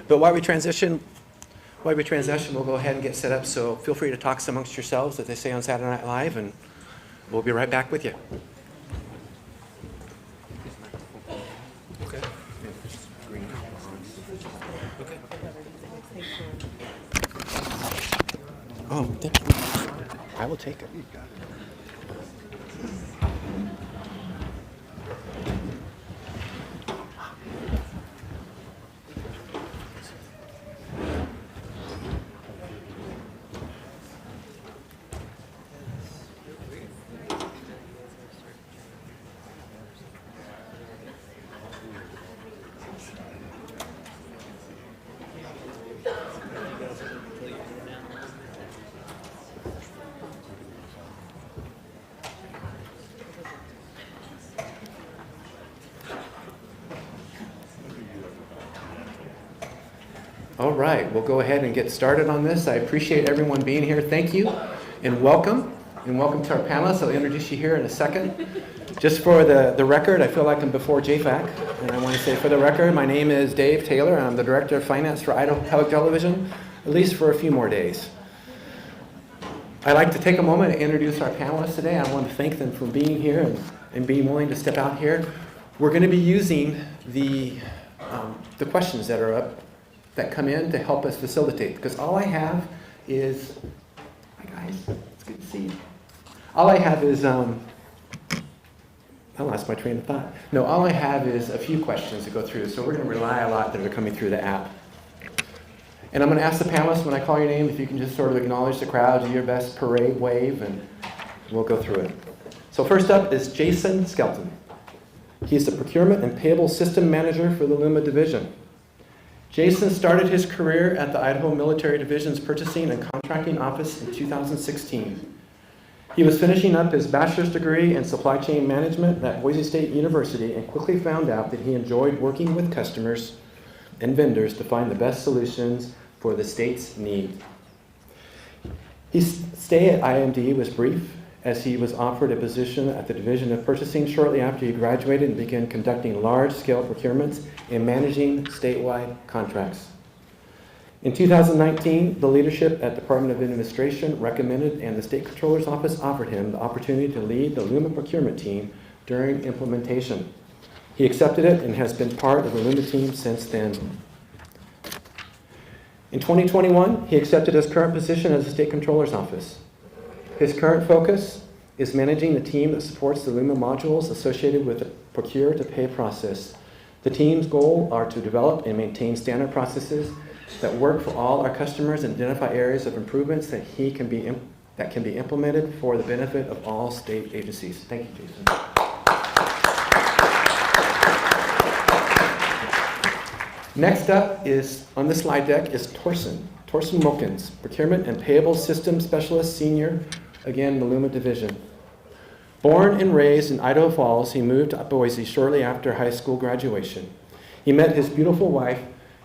H: But while we transition, we'll go ahead and get set up. So feel free to talk amongst yourselves, as they say on Saturday Night Live, and we'll be right back with you. Okay. Okay. Oh, thank you. I will take it. All right, we'll go ahead and get started on this. I appreciate everyone being here. Thank you and welcome. And welcome to our panelists. I'll introduce you here in a second. Just for the record, I feel like I'm before JFAC. And I want to say for the record, my name is Dave Taylor. I'm the Director of Finance for Idaho Public Television, at least for a few more days. I'd like to take a moment to introduce our panelists today. I want to thank them for being here and being willing to step out here. We're going to be using the questions that are up that come in to help us facilitate. Because all I have is, hi guys, it's good to see you. All I have is, I lost my train of thought. No, all I have is a few questions to go through. So we're going to rely a lot that are coming through the app. And I'm going to ask the panelists when I call your name, if you can just sort of acknowledge the crowd, do your best parade wave, and we'll go through it. So first up is Jason Skelton. He's the Procurement and Payable System Manager for the Luma Division. Jason started his career at the Idaho Military Division's Purchasing and Contracting Office in 2016. He was finishing up his bachelor's degree in supply chain management at Boise State University and quickly found out that he enjoyed working with customers and vendors to find the best solutions for the state's need. His stay at IMD was brief, as he was offered a position at the Division of Purchasing shortly after he graduated and began conducting large-scale procurements and managing statewide contracts. In 2019, the leadership at Department of Administration recommended and the State Controller's Office offered him the opportunity to lead the Luma procurement team during implementation. He accepted it and has been part of the Luma team since then. In 2021, he accepted his current position as the State Controller's Office. His current focus is managing the team that supports the Luma modules associated with the procure-to-pay process. The team's goal are to develop and maintain standard processes that work for all our customers and identify areas of improvements that can be implemented for the benefit of all state agencies. Thank you, Jason. Next up is, on the slide deck, is Torsten Wilkins, Procurement and Payable Systems Specialist, Senior, again, the Luma Division. Born and raised in Idaho Falls, he moved to Boise shortly after high school graduation. He met his beautiful wife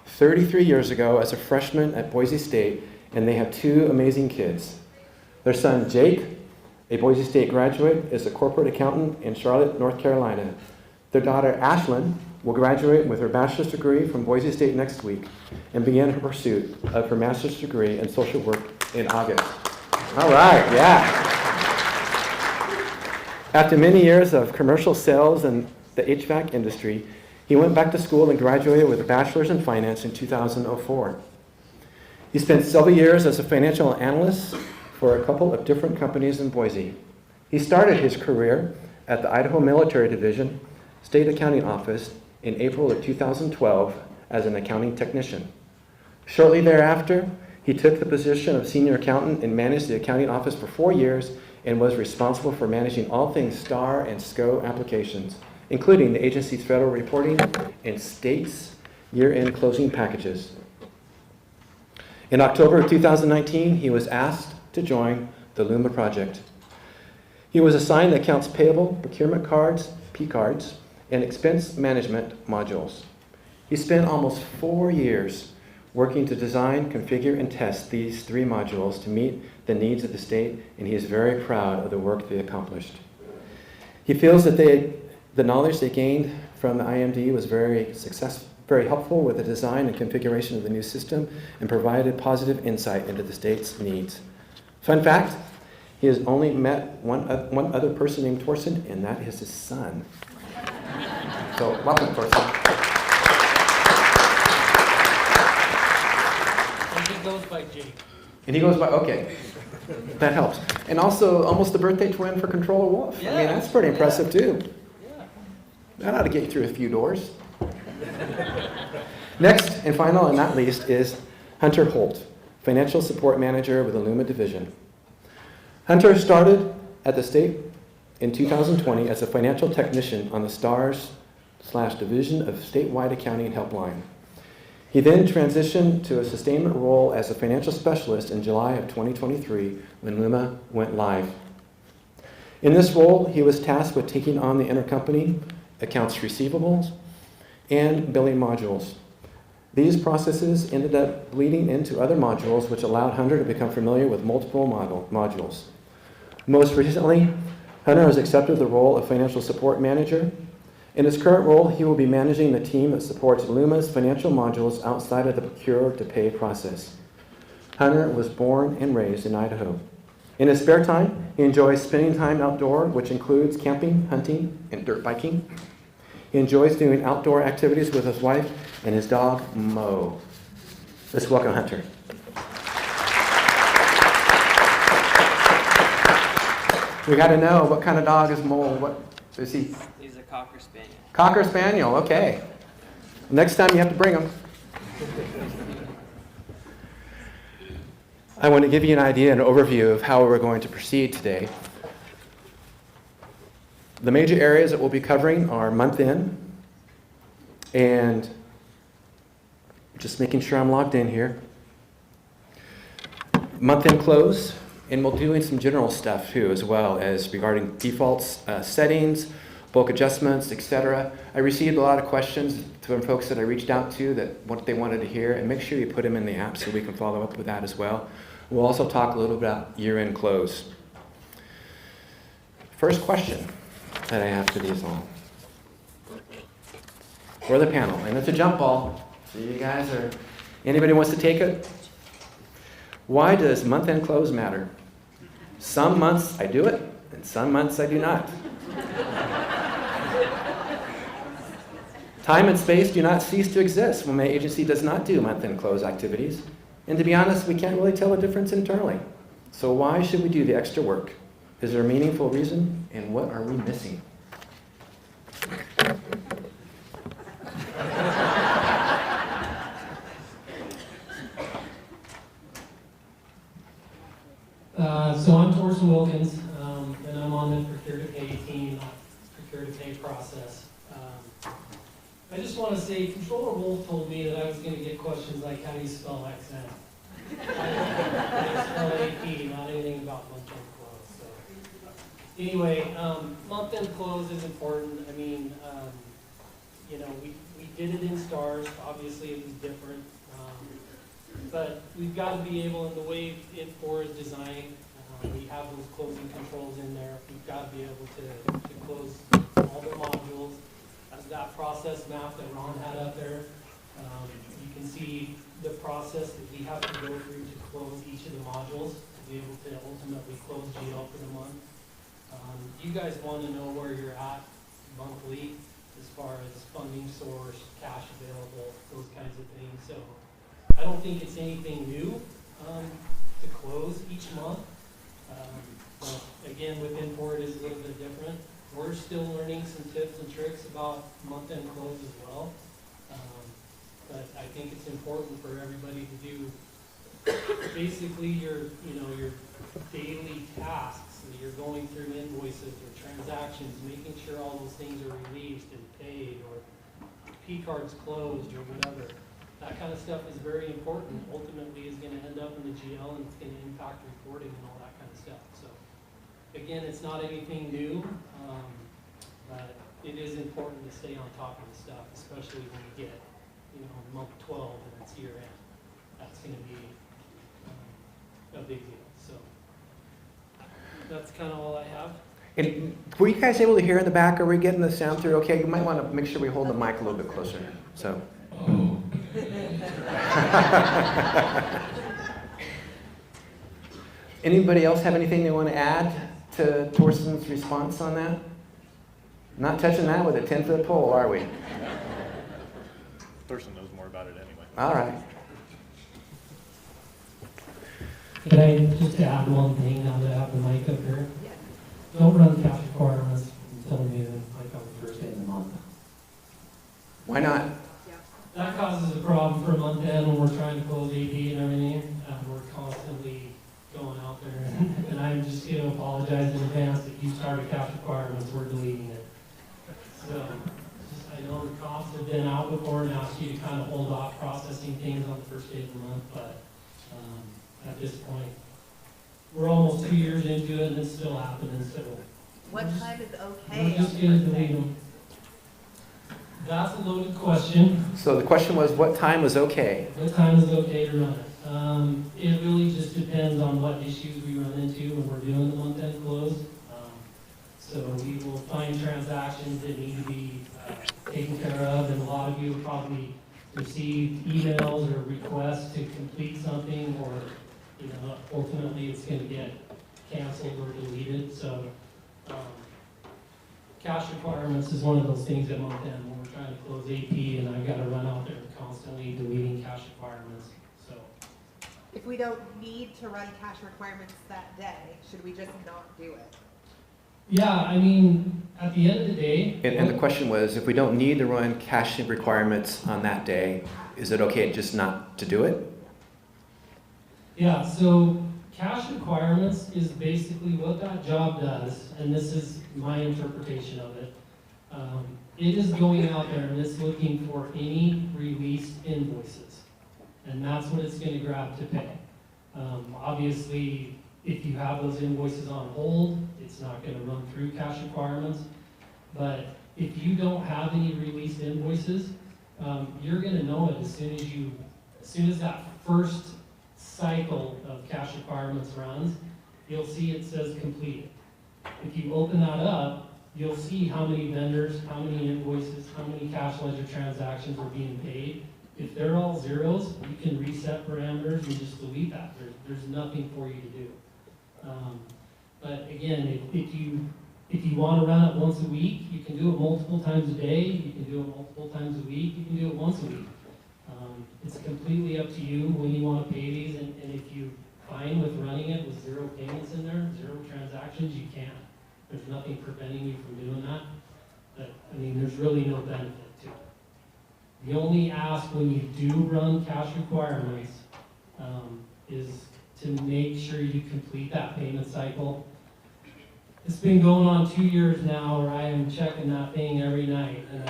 H: 33 years ago as a freshman at Boise State, and they have two amazing kids. Their son, Jake, a Boise State graduate, is a corporate accountant in Charlotte, North Carolina. Their daughter, Ashlyn, will graduate with her bachelor's degree from Boise State next week and begin her pursuit of her master's degree in social work in August. All right, yeah. After many years of commercial sales and the HVAC industry, he went back to school and graduated with a bachelor's in finance in 2004. He spent several years as a financial analyst for a couple of different companies in Boise. He started his career at the Idaho Military Division State Accounting Office in April of 2012 as an accounting technician. Shortly thereafter, he took the position of senior accountant and managed the accounting office for 4 years and was responsible for managing all things STAR and SCO applications, including the agency's federal reporting and state's year-end closing packages. In October of 2019, he was asked to join the Luma project. He was assigned the accounts payable, procurement cards, P-cards, and expense management modules. He spent almost 4 years working to design, configure, and test these 3 modules to meet the needs of the state, and he is very proud of the work they accomplished. He feels that the knowledge they gained from the IMD was very helpful with the design and configuration of the new system and provided positive insight into the state's needs. Fun fact, he has only met one other person named Torsten, and that is his son. So, welcome, Torsten.
I: And he goes by Jake.
H: And he goes by, okay, that helps. And also, almost the birthday twin for Controller Wolf.
I: Yeah.
H: I mean, that's pretty impressive, too.
I: Yeah.
H: That ought to get you through a few doors. Next, and final and not least, is Hunter Holt, Financial Support Manager with the Luma Division. Hunter started at the state in 2020 as a financial technician on the STARS/Division of Statewide Accounting Helpline. He then transitioned to a sustainment role as a financial specialist in July of 2023 when Luma went live. In this role, he was tasked with taking on the intercompany accounts receivables and billing modules. These processes ended up bleeding into other modules, which allowed Hunter to become familiar with multiple modules. Most recently, Hunter has accepted the role of Financial Support Manager. In his current role, he will be managing the team that supports Luma's financial modules outside of the procure-to-pay process. Hunter was born and raised in Idaho. In his spare time, he enjoys spending time outdoor, which includes camping, hunting, and dirt biking. He enjoys doing outdoor activities with his wife and his dog, Mo. Let's welcome Hunter. We got to know, what kind of dog is Mo? What is he?
I: He's a Cocker Spaniel.
H: Cocker Spaniel, okay. Next time you have to bring him. I want to give you an idea, an overview of how we're going to proceed today. The major areas that we'll be covering are month end, and just making sure I'm logged in here. Month end close, and we'll be doing some general stuff too, as well as regarding defaults, settings, bulk adjustments, etc. I received a lot of questions from folks that I reached out to that what they wanted to hear, and make sure you put them in the app so we can follow up with that as well. We'll also talk a little bit about year-end close. First question that I have for these all. For the panel, and it's a jump ball, so you guys are, anybody wants to take it? Why does month-end close matter? Some months I do it, and some months I do not. Time and space do not cease to exist when my agency does not do month-end close activities. And to be honest, we can't really tell a difference internally. So why should we do the extra work? Is there a meaningful reason? And what are we missing?
I: So I'm Torsten Wilkins, and I'm on the procure-to-pay team, procure-to-pay process. I just want to say, Controller Wolf told me that I was going to get questions like, how do you spell XM? I spell AP, not anything about month-end close. So. Anyway, month-end close is important. I mean, you know, we did it in STARS. Obviously, it was different. But we've got to be able, in the way Int4 is designed, we have those closing controls in there. We've got to be able to close all the modules. as that process map that Ron had up there. You can see the process that we have to go through to close each of the modules to be able to ultimately close GL for the month. You guys want to know where you're at monthly as far as funding source, cash available, those kinds of things. So I don't think it's anything new to close each month. But again, with Infor it is a little bit different. We're still learning some tips and tricks about month-end close as well. But I think it's important for everybody to do basically your daily tasks. So you're going through invoices or transactions, making sure all those things are released and paid, or P-cards closed or whatever. That kind of stuff is very important. Ultimately is going to end up in the GL and it's going to impact reporting and all that kind of stuff. So again, it's not anything new, but it is important to stay on top of the stuff, especially when you get, month 12 and it's year end. That's going to be a big deal. So that's kind of all I have.
H: And were you guys able to hear in the back? Are we getting the sound through okay? You might want to make sure we hold the mic a little bit closer. So. Anybody else have anything they want to add to Torsten's response on that? Not touching that with a 10-foot pole, are we?
J: Thorsten knows more about it anyway.
H: All right.
I: Can I just add one thing now that I have the mic up here? Don't run cash requirements until noon, like on the first day of the month.
H: Why not?
I: That causes a problem for month end when we're trying to close AP and everything. We're constantly going out there, and I'm just going to apologize in advance if you started cash requirements, we're deleting it. So, I know the costs have been out before and asked you to kind of hold off processing things on the first day of the month, but at this point, we're almost 2 years into it and it's still happening, so.
E: What time is okay?
I: We're just going to delete them. That's a loaded question.
H: So the question was, what time was okay?
I: What time is okay to run it? It really just depends on what issues we run into when we're doing the month-end close. So we will find transactions that need to be taken care of, and a lot of you have probably received emails or requests to complete something, or ultimately it's going to get canceled or deleted. So cash requirements is one of those things at month end when we're trying to close AP, and I've got to run out there constantly deleting cash requirements. So
E: If we don't need to run cash requirements that day, should we just not do it?
I: yeah, I mean, at the end of the day.
H: And the question was, if we don't need to run cash requirements on that day, is it okay just not to do it?
I: Yeah, so cash requirements is basically what that job does, and this is my interpretation of it. It is going out there and it's looking for any released invoices, and that's what it's going to grab to pay. Obviously, if you have those invoices on hold, it's not going to run through cash requirements. But if you don't have any released invoices, you're going to know it as soon as that first cycle of cash requirements runs, you'll see it says completed. If you open that up, you'll see how many vendors, how many invoices, how many cash ledger transactions are being paid. If they're all zeros, you can reset parameters and just delete that. There's nothing for you to do. But again, if you want to run it once a week, you can do it multiple times a day. You can do it multiple times a week. You can do it once a week. It's completely up to you when you want to pay these, and if you find with running it with zero payments in there, zero transactions, you can. There's nothing preventing you from doing that. But, I mean, there's really no benefit to it. The only ask when you do run cash requirements is to make sure you complete that payment cycle. It's been going on 2 years now where I am checking that thing every night, and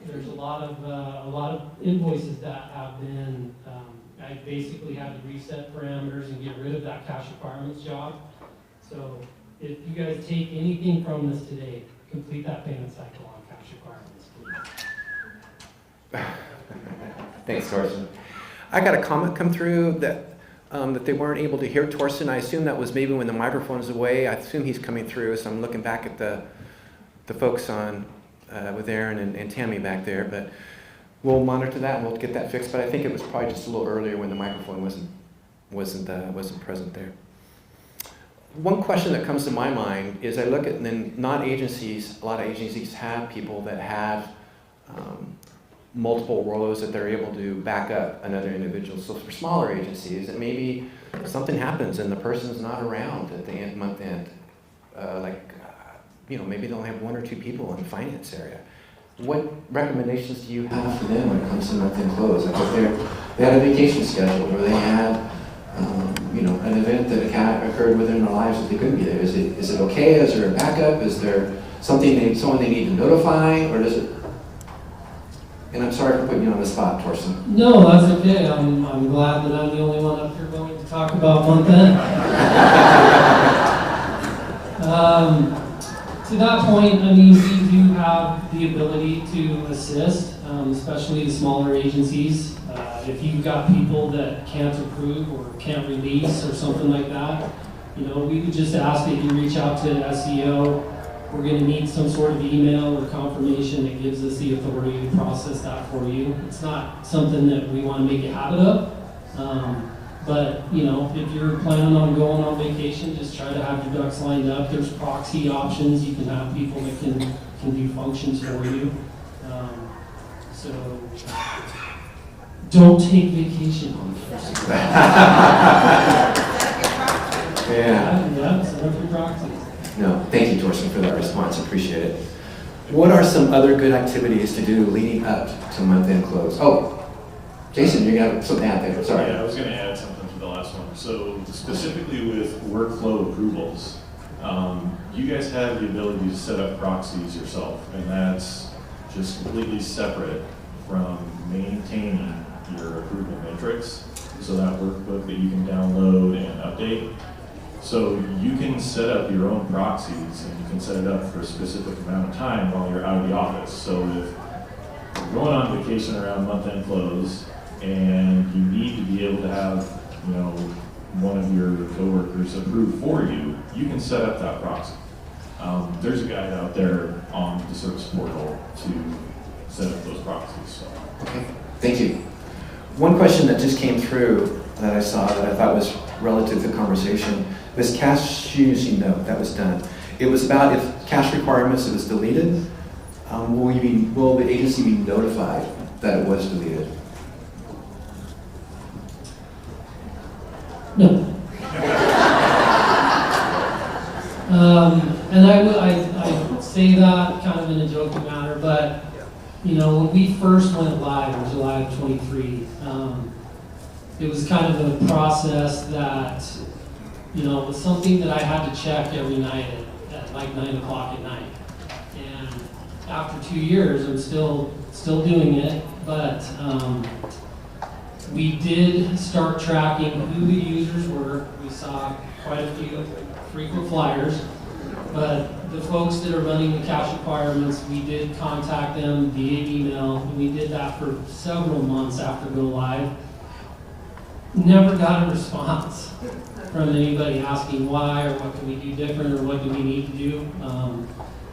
I: there's a lot of invoices that have been, I basically had to reset parameters and get rid of that cash requirements job. So if you guys take anything from this today, complete that payment cycle on cash requirements, please.
H: Thanks, Torsten. I got a comment come through that that they weren't able to hear Torsten. I assume that was maybe when the microphone is away. I assume he's coming through, so I'm looking back at the folks on with Aaron and Tammy back there, but we'll monitor that and we'll get that fixed. But I think it was probably just a little earlier when the microphone wasn't present there. One question that comes to my mind is I look at non-agencies. A lot of agencies have people that have multiple roles that they're able to back up another individual. So for smaller agencies, it maybe something happens and the person's not around at the month end. Maybe they only have 1 or 2 people in the finance area. What recommendations do you have for them when it comes to month end close? Like if they had a vacation scheduled or they had an event that occurred within their lives that they couldn't be there. Is it okay? Is there a backup? Is there someone they need to notify, or does it? And I'm sorry for putting you on the spot, Torsten.
I: No, that's okay. I'm glad that I'm the only one up here going to talk about month end. To that point, I mean, we do have the ability to assist, especially the smaller agencies. If you've got people that can't approve or can't release or something like that, we would just ask that you reach out to SEO. We're going to need some sort of email or confirmation that gives us the authority to process that for you. It's not something that we want to make a habit of. But, if you're planning on going on vacation, just try to have your ducks lined up. There's proxy options. You can have people that can do functions for you. So don't take vacation on the first. Yeah, set up your proxies.
H: No, thank you, Torsten, for that response. Appreciate it. What are some other good activities to do leading up to month-end close? Oh, Jason, you're going to have something to add there. Sorry.
J: Yeah, I was going to add something to the last one. So specifically with workflow approvals, you guys have the ability to set up proxies yourself, and that's just completely separate from maintaining your approval matrix. So that workbook that you can download and update. So you can set up your own proxies, and you can set it up for a specific amount of time while you're out of the office. So if you're going on vacation around month-end close, and you need to be able to have, one of your coworkers approve for you, you can set up that proxy. There's a guide out there on the service portal to set up those proxies. So.
H: Okay, thank you. One question that just came through that I saw that I thought was relative to the conversation was cash using note that was done. It was about if cash requirements was deleted, will the agency be notified that it was deleted?
I: No. And I say that kind of in a joking manner, but when we first went live in July of 23, it was kind of a process that was something that I had to check every night at like 9 o'clock at night. And after 2 years, I'm still doing it, but we did start tracking who the users were. We saw quite a few frequent flyers, but the folks that are running the cash requirements, we did contact them via email, and we did that for several months after go live. Never got a response from anybody asking why or what can we do different or what do we need to do.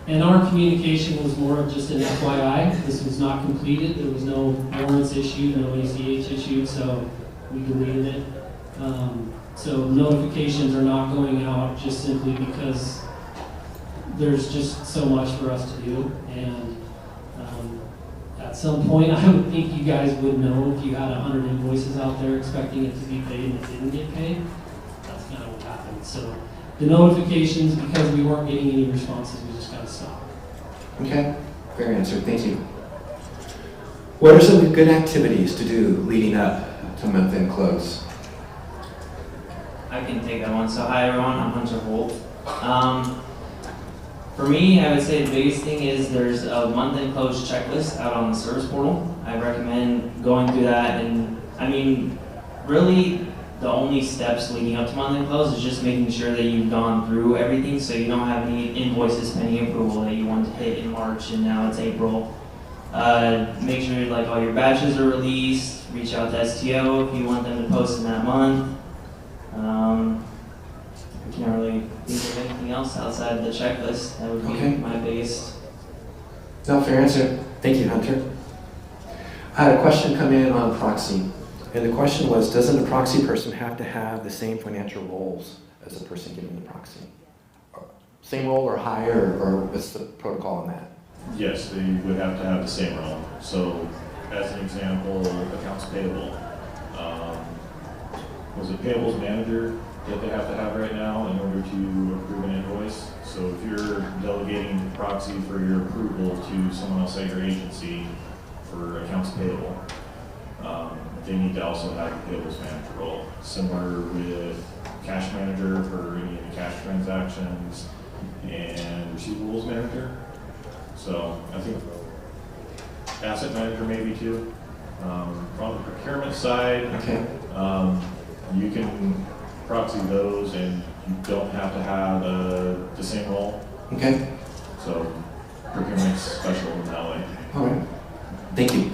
I: And our communication was more of just an FYI. This was not completed. There was no warrants issued, no ACH issued, so we deleted it. So notifications are not going out just simply because there's just so much for us to do. And at some point, I would think you guys would know if you had 100 invoices out there expecting it to be paid and it didn't get paid. That's kind of what happened. So the notifications, because we weren't getting any responses, we just got to stop.
H: Okay, fair answer. Thank you. What are some good activities to do leading up to month-end close?
K: I can take that one. So hi everyone, I'm Hunter Holt. For me, I would say the biggest thing is there's a month-end close checklist out on the service portal. I recommend going through that, and I mean, really the only steps leading up to month-end close is just making sure that you've gone through everything so you don't have any invoices pending approval that you want to hit in March and now it's April. Make sure like all your batches are released, reach out to STO if you want them to post in that month. I can't really think of anything else outside of the checklist. That would be my biggest.
H: No, fair answer. Thank you, Hunter. I had a question come in on proxy. And the question was, doesn't a proxy person have to have the same financial roles as the person giving the proxy? Same role or higher, or what's the protocol on that?
J: Yes, they would have to have the same role. So, as an example, accounts payable. Was it payables manager that they have to have right now in order to approve an invoice? So if you're delegating the proxy for your approval to someone else at your agency for accounts payable, they need to also have the payables manager role. Similar with cash manager for any of the cash transactions and receivables manager. So I think asset manager maybe too. From the procurement side,
H: Okay.
J: You can proxy those and you don't have to have the same role.
H: Okay.
J: So procurement's special in that way.
H: All right. Thank you.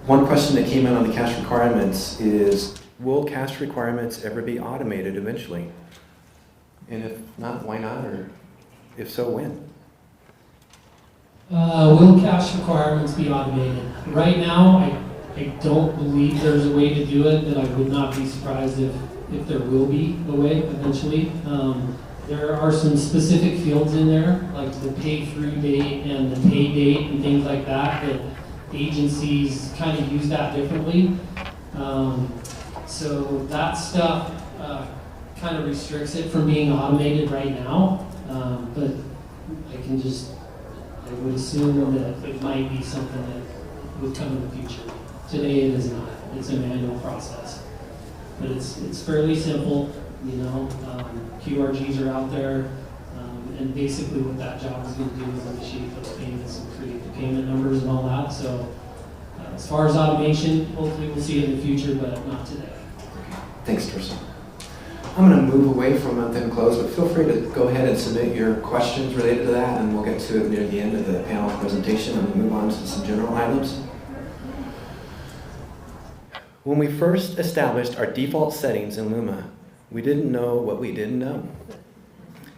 H: One question that came in on the cash requirements is, will cash requirements ever be automated eventually? And if not, why not? Or if so, when?
I: Will cash requirements be automated? Right now, I don't believe there's a way to do it, but I would not be surprised if there will be a way eventually. There are some specific fields in there, like the pay through date and the pay date and things like that, that agencies kind of use that differently. So that stuff kind of restricts it from being automated right now, but I would assume that it might be something that would come in the future. Today it is not. It's a manual process, but it's fairly simple. You know, QRGs are out there, and basically what that job is going to do is initiate those payments and create the payment numbers and all that. So as far as automation, hopefully we'll see it in the future, but not today.
H: Thanks, Teresa. I'm going to move away from month-end close, but feel free to go ahead and submit your questions related to that, and we'll get to it near the end of the panel presentation and move on to some general items. When we first established our default settings in Luma, we didn't know what we didn't know.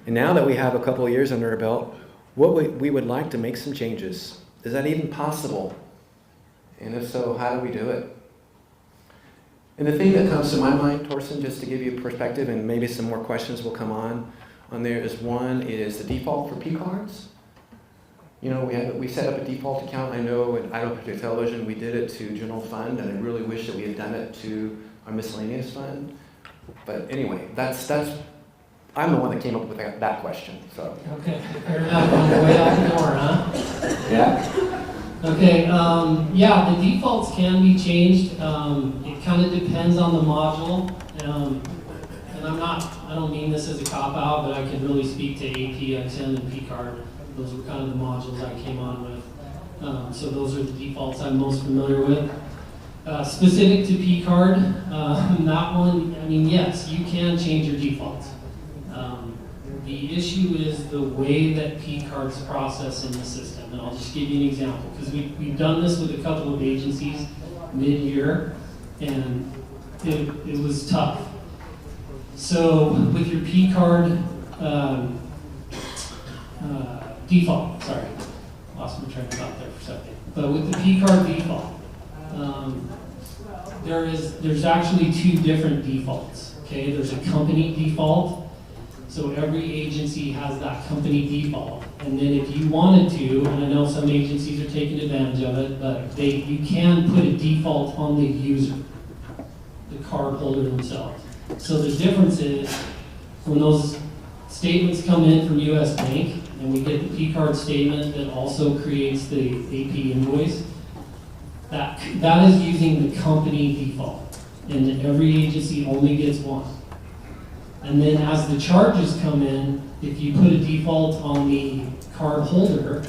H: And now that we have a couple of years under our belt, we would like to make some changes. Is that even possible? And if so, how do we do it? And the thing that comes to my mind, Torsten, just to give you perspective, and maybe some more questions will come on there, is one is the default for P cards. You know, we set up a default account. I know at Idaho Public Television we did it to general fund, and I really wish that we had done it to our miscellaneous fund. But anyway, I'm the one that came up with that question. So.
I: Okay, fair enough. On the way out the door, huh?
H: Yeah.
I: Okay, yeah, the defaults can be changed. It kind of depends on the module. And I don't mean this as a cop-out, but I can really speak to AP, XN, and PCard. Those were kind of the modules I came on with. So those are the defaults I'm most familiar with. Specific to PCard, that one, I mean, yes, you can change your defaults. The issue is the way that PCard's process in the system. And I'll just give you an example, because we've done this with a couple of agencies mid-year, and it was tough. So with your PCard default, sorry, lost my train of thought there for a second. But with the PCard default, there's actually two different defaults. Okay, there's a company default. So every agency has that company default. And then if you wanted to, and I know some agencies are taking advantage of it, but you can put a default on the user, the card holder themselves. So the difference is when those statements come in from US Bank and we get the PCard statement that also creates the AP invoice, that is using the company default. And every agency only gets one. And then as the charges come in, if you put a default on the card holder,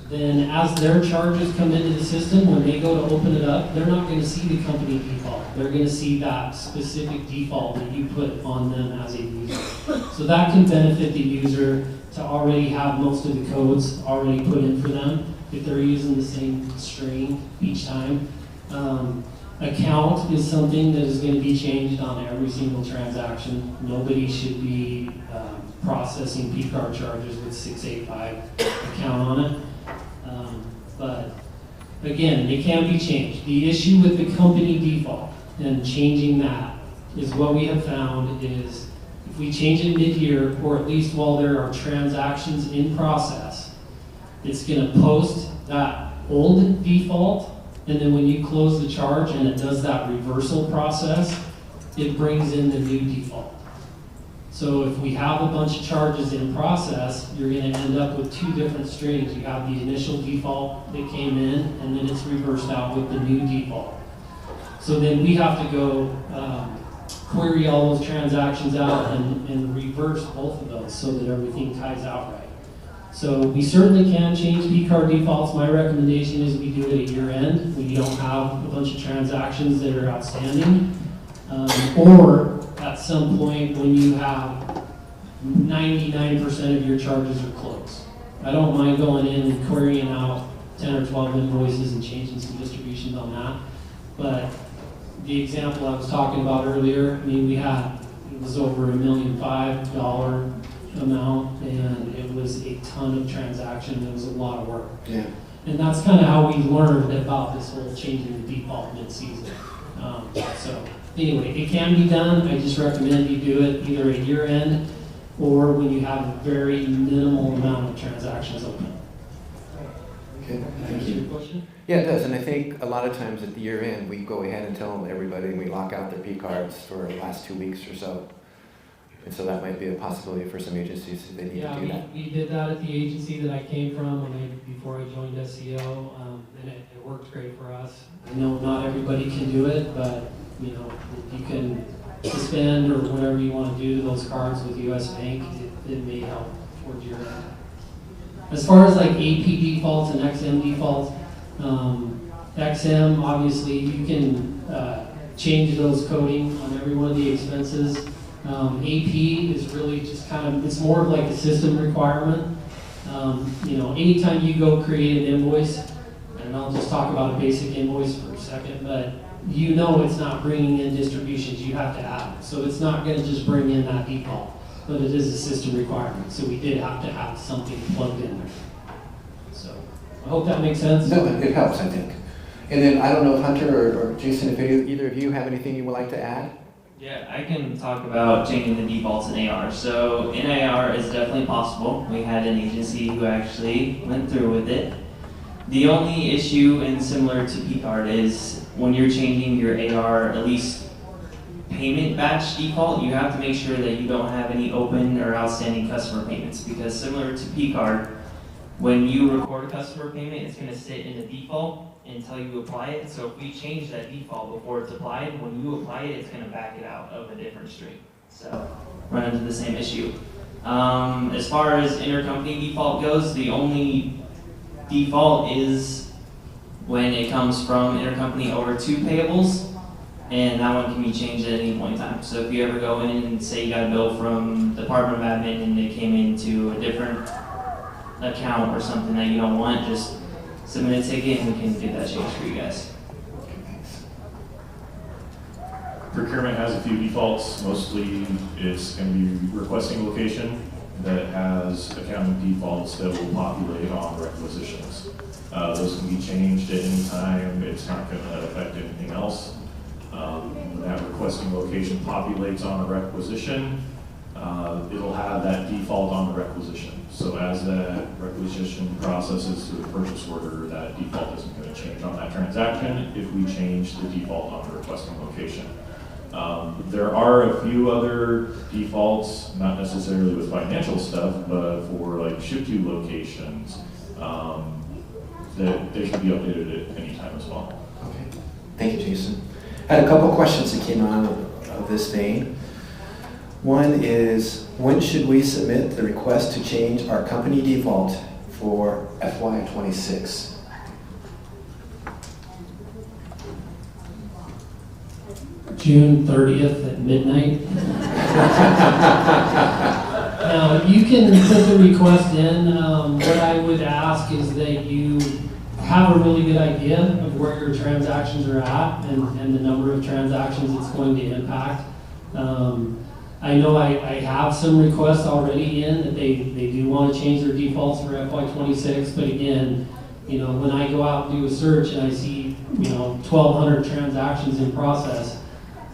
I: then as their charges come into the system, when they go to open it up, they're not going to see the company default. They're going to see that specific default that you put on them as a user. So that can benefit the user to already have most of the codes already put in for them if they're using the same string each time. account is something that is going to be changed on every single transaction. Nobody should be processing P-card charges with 685 account on it. But again, they can be changed. The issue with the company default and changing that is what we have found is if we change it mid-year, or at least while there are transactions in process, it's going to post that old default, and then when you close the charge and it does that reversal process, it brings in the new default. So if we have a bunch of charges in process, you're going to end up with two different strings. You have the initial default that came in, and then it's reversed out with the new default. So then we have to go query all those transactions out and reverse both of those so that everything ties out right. So we certainly can change P-card defaults. My recommendation is we do it at year end when you don't have a bunch of transactions that are outstanding, or at some point when you have 99% of your charges are closed. I don't mind going in and querying out 10 or 12 invoices and changing some distributions on that. But the example I was talking about earlier, I mean, it was over $1.5 million amount, and it was a ton of transaction. It was a lot of work.
H: Yeah.
I: And that's kind of how we learned about this whole changing the default mid-season. So anyway, it can be done. I just recommend you do it either at year end or when you have a very minimal amount of transactions open.
H: Okay, thank you. Yeah, it does, and I think a lot of times at the year end, we go ahead and tell everybody, and we lock out their P-cards for the last 2 weeks or so. And so that might be a possibility for some agencies if they need to do that.
I: We did that at the agency that I came from before I joined SEO, and it worked great for us. I know not everybody can do it, but you know, if you can suspend or whatever you want to do to those cards with US Bank, it may help towards your end. As far as like AP defaults and XM defaults, XM, obviously you can change those coding on every one of the expenses. AP is really just kind of, it's more of like a system requirement. You know, anytime you go create an invoice, and I'll just talk about a basic invoice for a second, but you know it's not bringing in distributions, you have to add it. So it's not going to just bring in that default, but it is a system requirement. So we did have to have something plugged in there. So I hope that makes sense.
H: No, it helps, I think. And then I don't know if Hunter or Jason, if either of you have anything you would like to add?
K: Yeah, I can talk about changing the defaults in AR. So in AR is definitely possible. We had an agency who actually went through with it. The only issue, and similar to P-card, is when you're changing your AR, at least payment batch default, you have to make sure that you don't have any open or outstanding customer payments, because similar to P-card, when you record a customer payment, it's going to sit in the default until you apply it. So if we change that default before it's applied, when you apply it, it's going to back it out of a different stream. So run into the same issue. As far as intercompany default goes, the only default is when it comes from intercompany over to payables, and that one can be changed at any point in time. So if you ever go in and say you got a bill from Department of Admin and it came into a different account or something that you don't want, just submit a ticket and we can do that change for you guys.
J: Procurement has a few defaults. Mostly it's going to be requesting location that has accounting defaults that will populate on requisitions. Those can be changed at any time. It's not going to affect anything else. When that requesting location populates on a requisition, it'll have that default on the requisition. So as that requisition processes to the purchase order, that default isn't going to change on that transaction if we change the default on the requesting location. There are a few other defaults, not necessarily with financial stuff, but for like ship-to locations, that they should be updated at any time as well.
H: Okay, thank you, Jason. I had a couple questions that came on of this vein. One is, when should we submit the request to change our company default for FY26?
I: June 30th at midnight. Now, you can put the request in. What I would ask is that you have a really good idea of where your transactions are at and the number of transactions it's going to impact. I know I have some requests already in that they do want to change their defaults for FY26, but again, when I go out and do a search and I see, 1,200 transactions in process,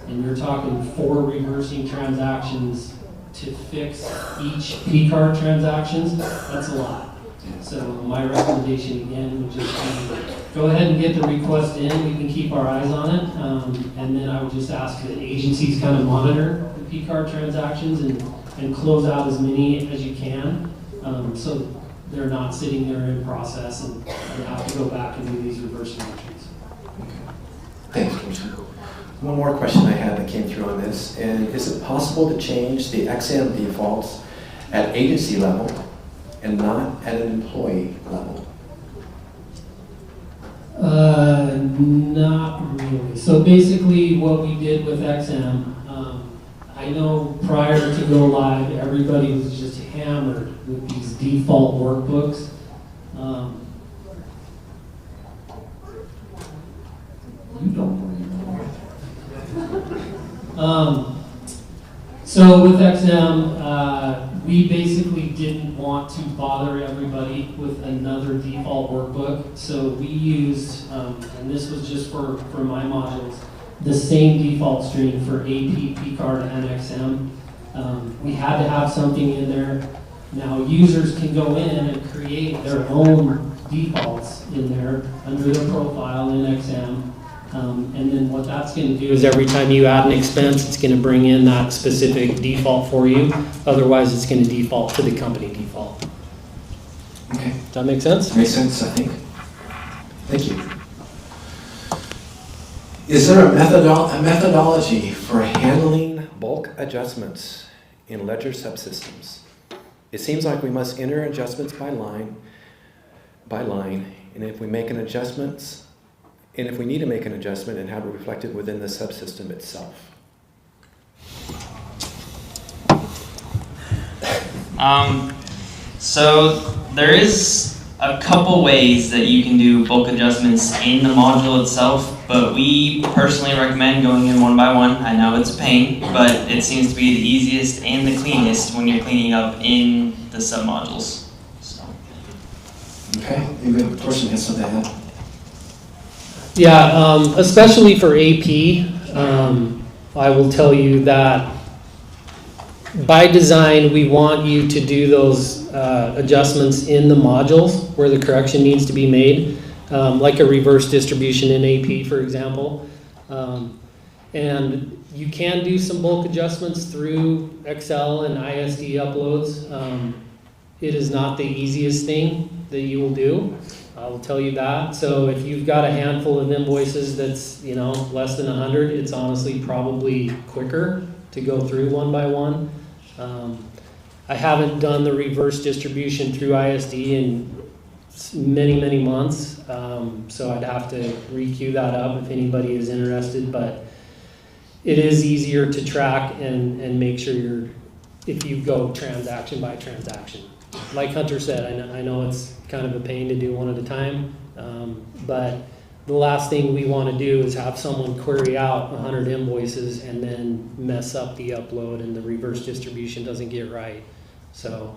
I: and you're talking 4 reversing transactions to fix each P-card transactions, that's a lot. So my recommendation again would just be, go ahead and get the request in, we can keep our eyes on it, and then I would just ask that agencies kind of monitor the P-card transactions and close out as many as you can, so they're not sitting there in process and have to go back and do these reversing actions.
H: Thanks, Commissioner. One more question I had that came through on this, and is it possible to change the XM defaults at agency level and not at an employee level?
I: Not really. So basically what we did with XM, I know prior to go live, everybody was just hammered with these default workbooks. You don't So with XM, we basically didn't want to bother everybody with another default workbook. So we used, and this was just for my modules, the same default stream for AP, P-card, and XM. We had to have something in there. Now users can go in and create their own defaults in there under their profile in XM. And then what that's going to do is every time you add an expense, it's going to bring in that specific default for you. Otherwise, it's going to default to the company default.
H: Okay.
I: Does that make sense?
H: Makes sense, I think. Thank you. Is there a methodology for handling bulk adjustments in ledger subsystems? It seems like we must enter adjustments by line, and if we make an adjustment, and if we need to make an adjustment, and have it reflected within the subsystem itself.
K: So there is a couple ways that you can do bulk adjustments in the module itself, but we personally recommend going in one by one. I know it's a pain, but it seems to be the easiest and the cleanest when you're cleaning up in the submodules. So.
H: Okay, maybe the person has something to add.
I: Yeah, especially for AP, I will tell you that by design, we want you to do those adjustments in the modules where the correction needs to be made, like a reverse distribution in AP, for example. And you can do some bulk adjustments through Excel and ISD uploads. It is not the easiest thing that you will do. I will tell you that. So if you've got a handful of invoices that's, less than 100, it's honestly probably quicker to go through one by one. I haven't done the reverse distribution through ISD in many, many months, so I'd have to re-queue that up if anybody is interested, but it is easier to track and make sure if you go transaction by transaction. Like Hunter said, I know it's kind of a pain to do one at a time, but the last thing we want to do is have someone query out 100 invoices and then mess up the upload and the reverse distribution doesn't get right. So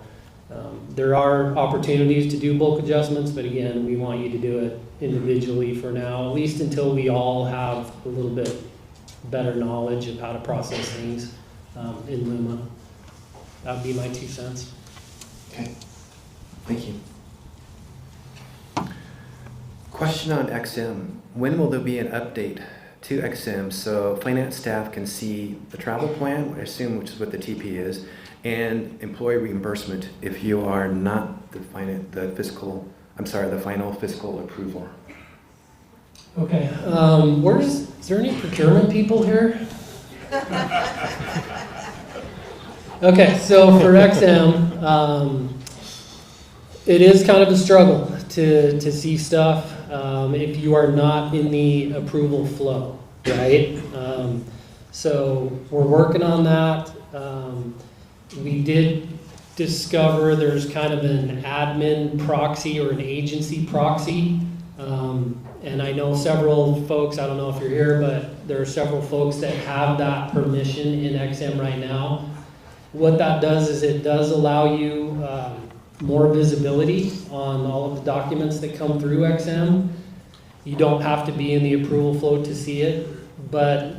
I: there are opportunities to do bulk adjustments, but again, we want you to do it individually for now, at least until we all have a little bit better knowledge of how to process things in Luma. That would be my 2 cents.
H: Okay, thank you. Question on XM. When will there be an update to XM so finance staff can see the travel plan, I assume, which is what the TP is, and employee reimbursement if you are not the final fiscal approval?
I: Okay, is there any procurement people here? Okay, so for XM, it is kind of a struggle to see stuff if you are not in the approval flow, right? So we're working on that. We did discover there's kind of an admin proxy or an agency proxy And I know several folks, I don't know if you're here, but there are several folks that have that permission in XM right now. What that does is it does allow you more visibility on all of the documents that come through XM. You don't have to be in the approval flow to see it, but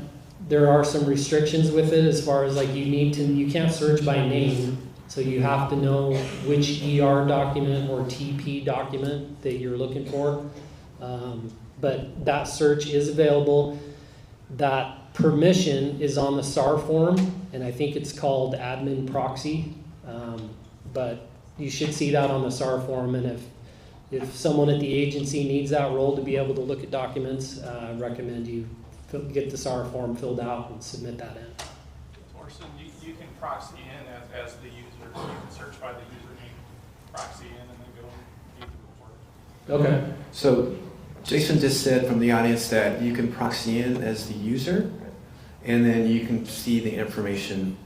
I: there are some restrictions with it as far as like you can't search by name, so you have to know which ER document or TP document that you're looking for. But that search is available. That permission is on the SAR form, and I think it's called admin proxy. But you should see that on the SAR form, and if someone at the agency needs that role to be able to look at documents, I recommend you get the SAR form filled out and submit that in.
L: Orson, you can proxy in as the user, so you can search by the username, proxy in, and then go and view the report.
I: Okay.
H: So Jason just said from the audience that you can proxy in as the user, and then you can see the information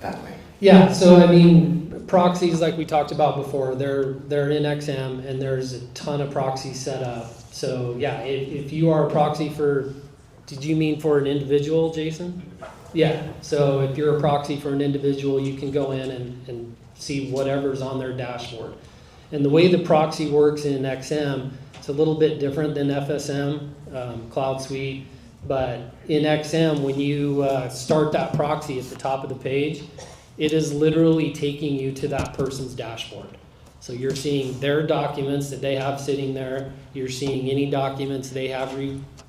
H: that way.
I: Yeah, so I mean, proxies like we talked about before, they're in XM, and there's a ton of proxies set up. So yeah, if you are a proxy for, did you mean for an individual, Jason? Yeah, so if you're a proxy for an individual, you can go in and see whatever's on their dashboard. And the way the proxy works in XM, it's a little bit different than FSM, Cloud Suite, but in XM, when you start that proxy at the top of the page, it is literally taking you to that person's dashboard. So you're seeing their documents that they have sitting there, you're seeing any documents they have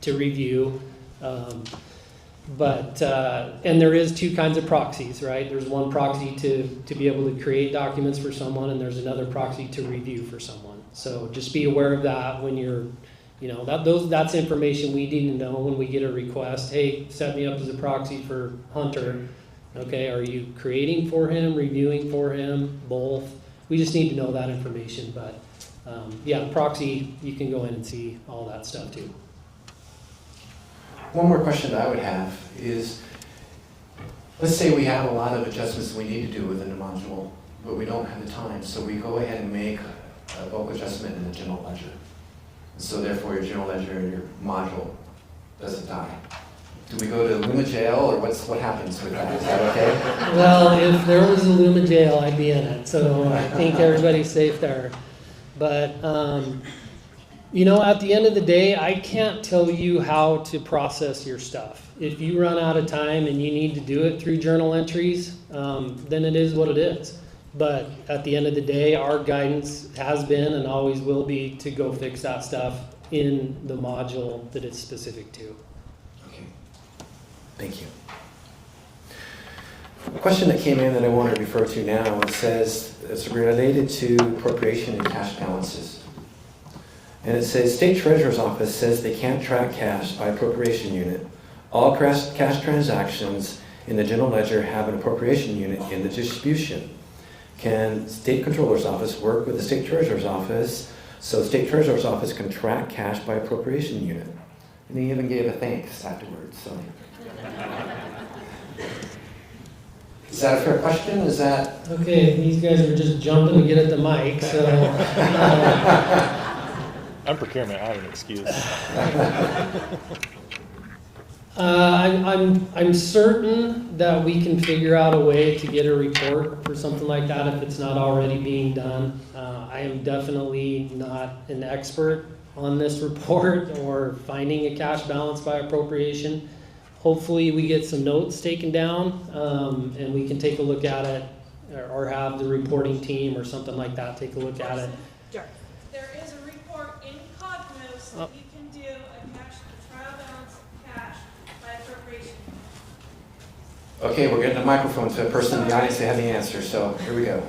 I: to review, and there is two kinds of proxies, right? There's one proxy to be able to create documents for someone, and there's another proxy to review for someone. So just be aware of that when you're, that's information we need to know when we get a request. Hey, set me up as a proxy for Hunter. Okay, are you creating for him, reviewing for him, both? We just need to know that information, but yeah, proxy, you can go in and see all that stuff too.
H: One more question that I would have is, let's say we have a lot of adjustments we need to do within the module, but we don't have the time, so we go ahead and make a bulk adjustment in the general ledger. So therefore your general ledger and your module doesn't die. Do we go to Luma jail, or what happens with that? Is that okay?
I: Well, if there was a Luma jail, I'd be in it, so I think everybody's safe there. But at the end of the day, I can't tell you how to process your stuff. If you run out of time and you need to do it through journal entries, then it is what it is. But at the end of the day, our guidance has been and always will be to go fix that stuff in the module that it's specific to.
H: Okay. Thank you. A question that came in that I want to refer to now, it says it's related to appropriation and cash balances. And it says, State Treasurer's Office says they can't track cash by appropriation unit. All cash transactions in the general ledger have an appropriation unit in the distribution. Can State Controller's Office work with the State Treasurer's Office so State Treasurer's Office can track cash by appropriation unit? And he even gave a thanks afterwards. So, is that a fair question? Is that
I: okay? These guys are just jumping to get at the mic, so.
L: I'm procurement. I have an excuse.
I: I'm certain that we can figure out a way to get a report for something like that if it's not already being done. I am definitely not an expert on this report or finding a cash balance by appropriation. Hopefully we get some notes taken down and we can take a look at it, or have the reporting team or something like that take a look at it.
G: There is a report in Cognos that you can do a trial balance cash by appropriation.
H: okay? We're getting a microphone to a person in the audience that have the answer. So here we go.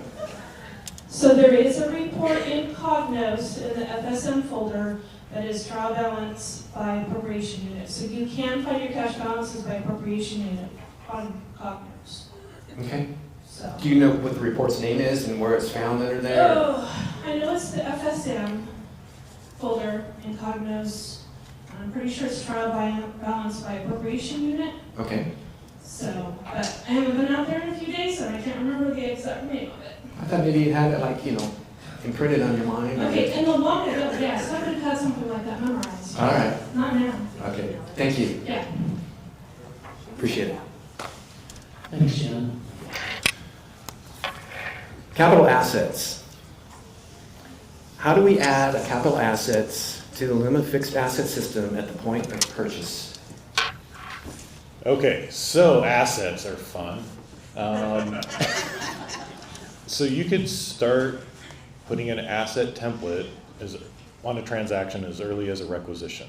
G: So there is a report in Cognos in the FSM folder that is trial balance by appropriation unit. So you can find your cash balances by appropriation unit on Cognos.
H: Okay.
G: So.
H: Do you know what the report's name is and where it's found under there?
G: Oh, I know it's the FSM folder in Cognos. I'm pretty sure it's trial balance by appropriation unit.
H: Okay.
G: So, but I haven't been out there in a few days, so I can't remember the exact name of it.
H: I thought maybe you had it imprinted on your mind?
M: Okay, in the long ago, yes, I would have had something like that memorized.
H: All right.
M: Not now.
H: Okay, thank you.
M: Yeah.
H: Appreciate it.
I: Thanks, Jen.
H: Capital assets. How do we add capital assets to the Luma fixed asset system at the point of purchase?
J: Okay, so assets are fun. So you could start putting an asset template on a transaction as early as a requisition.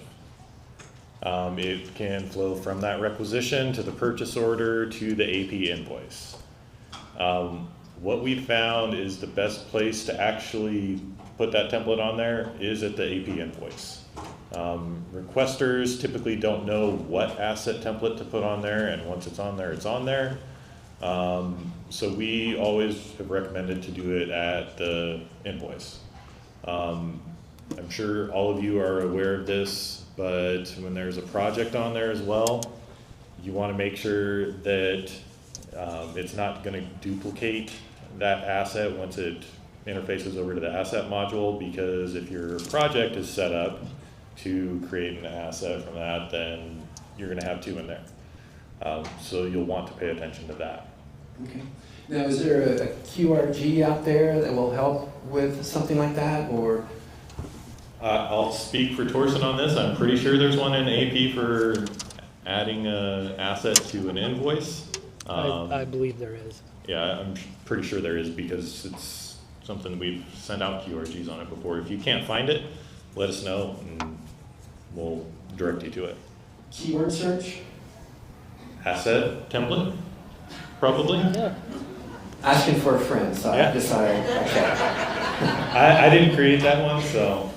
J: It can flow from that requisition to the purchase order to the AP invoice. What we found is the best place to actually put that template on there is at the AP invoice. Requesters typically don't know what asset template to put on there, and once it's on there, it's on there. So we always have recommended to do it at the invoice. I'm sure all of you are aware of this, but when there's a project on there as well, you want to make sure that it's not going to duplicate that asset once it interfaces over to the asset module, because if your project is set up to create an asset from that, then you're going to have two in there. So you'll want to pay attention to that.
H: Okay. Now, is there a QRG out there that will help with something like that, or?
J: I'll speak for Torsten on this. I'm pretty sure there's one in AP for adding an asset to an invoice.
N: I believe there is.
J: Yeah, I'm pretty sure there is, because it's something we've sent out QRGs on it before. If you can't find it, let us know and we'll direct you to it.
H: Keyword search?
J: Asset template, probably.
N: Yeah.
H: Asking for a friend, so
J: Yeah.
H: I decided, okay.
J: I didn't create that one, so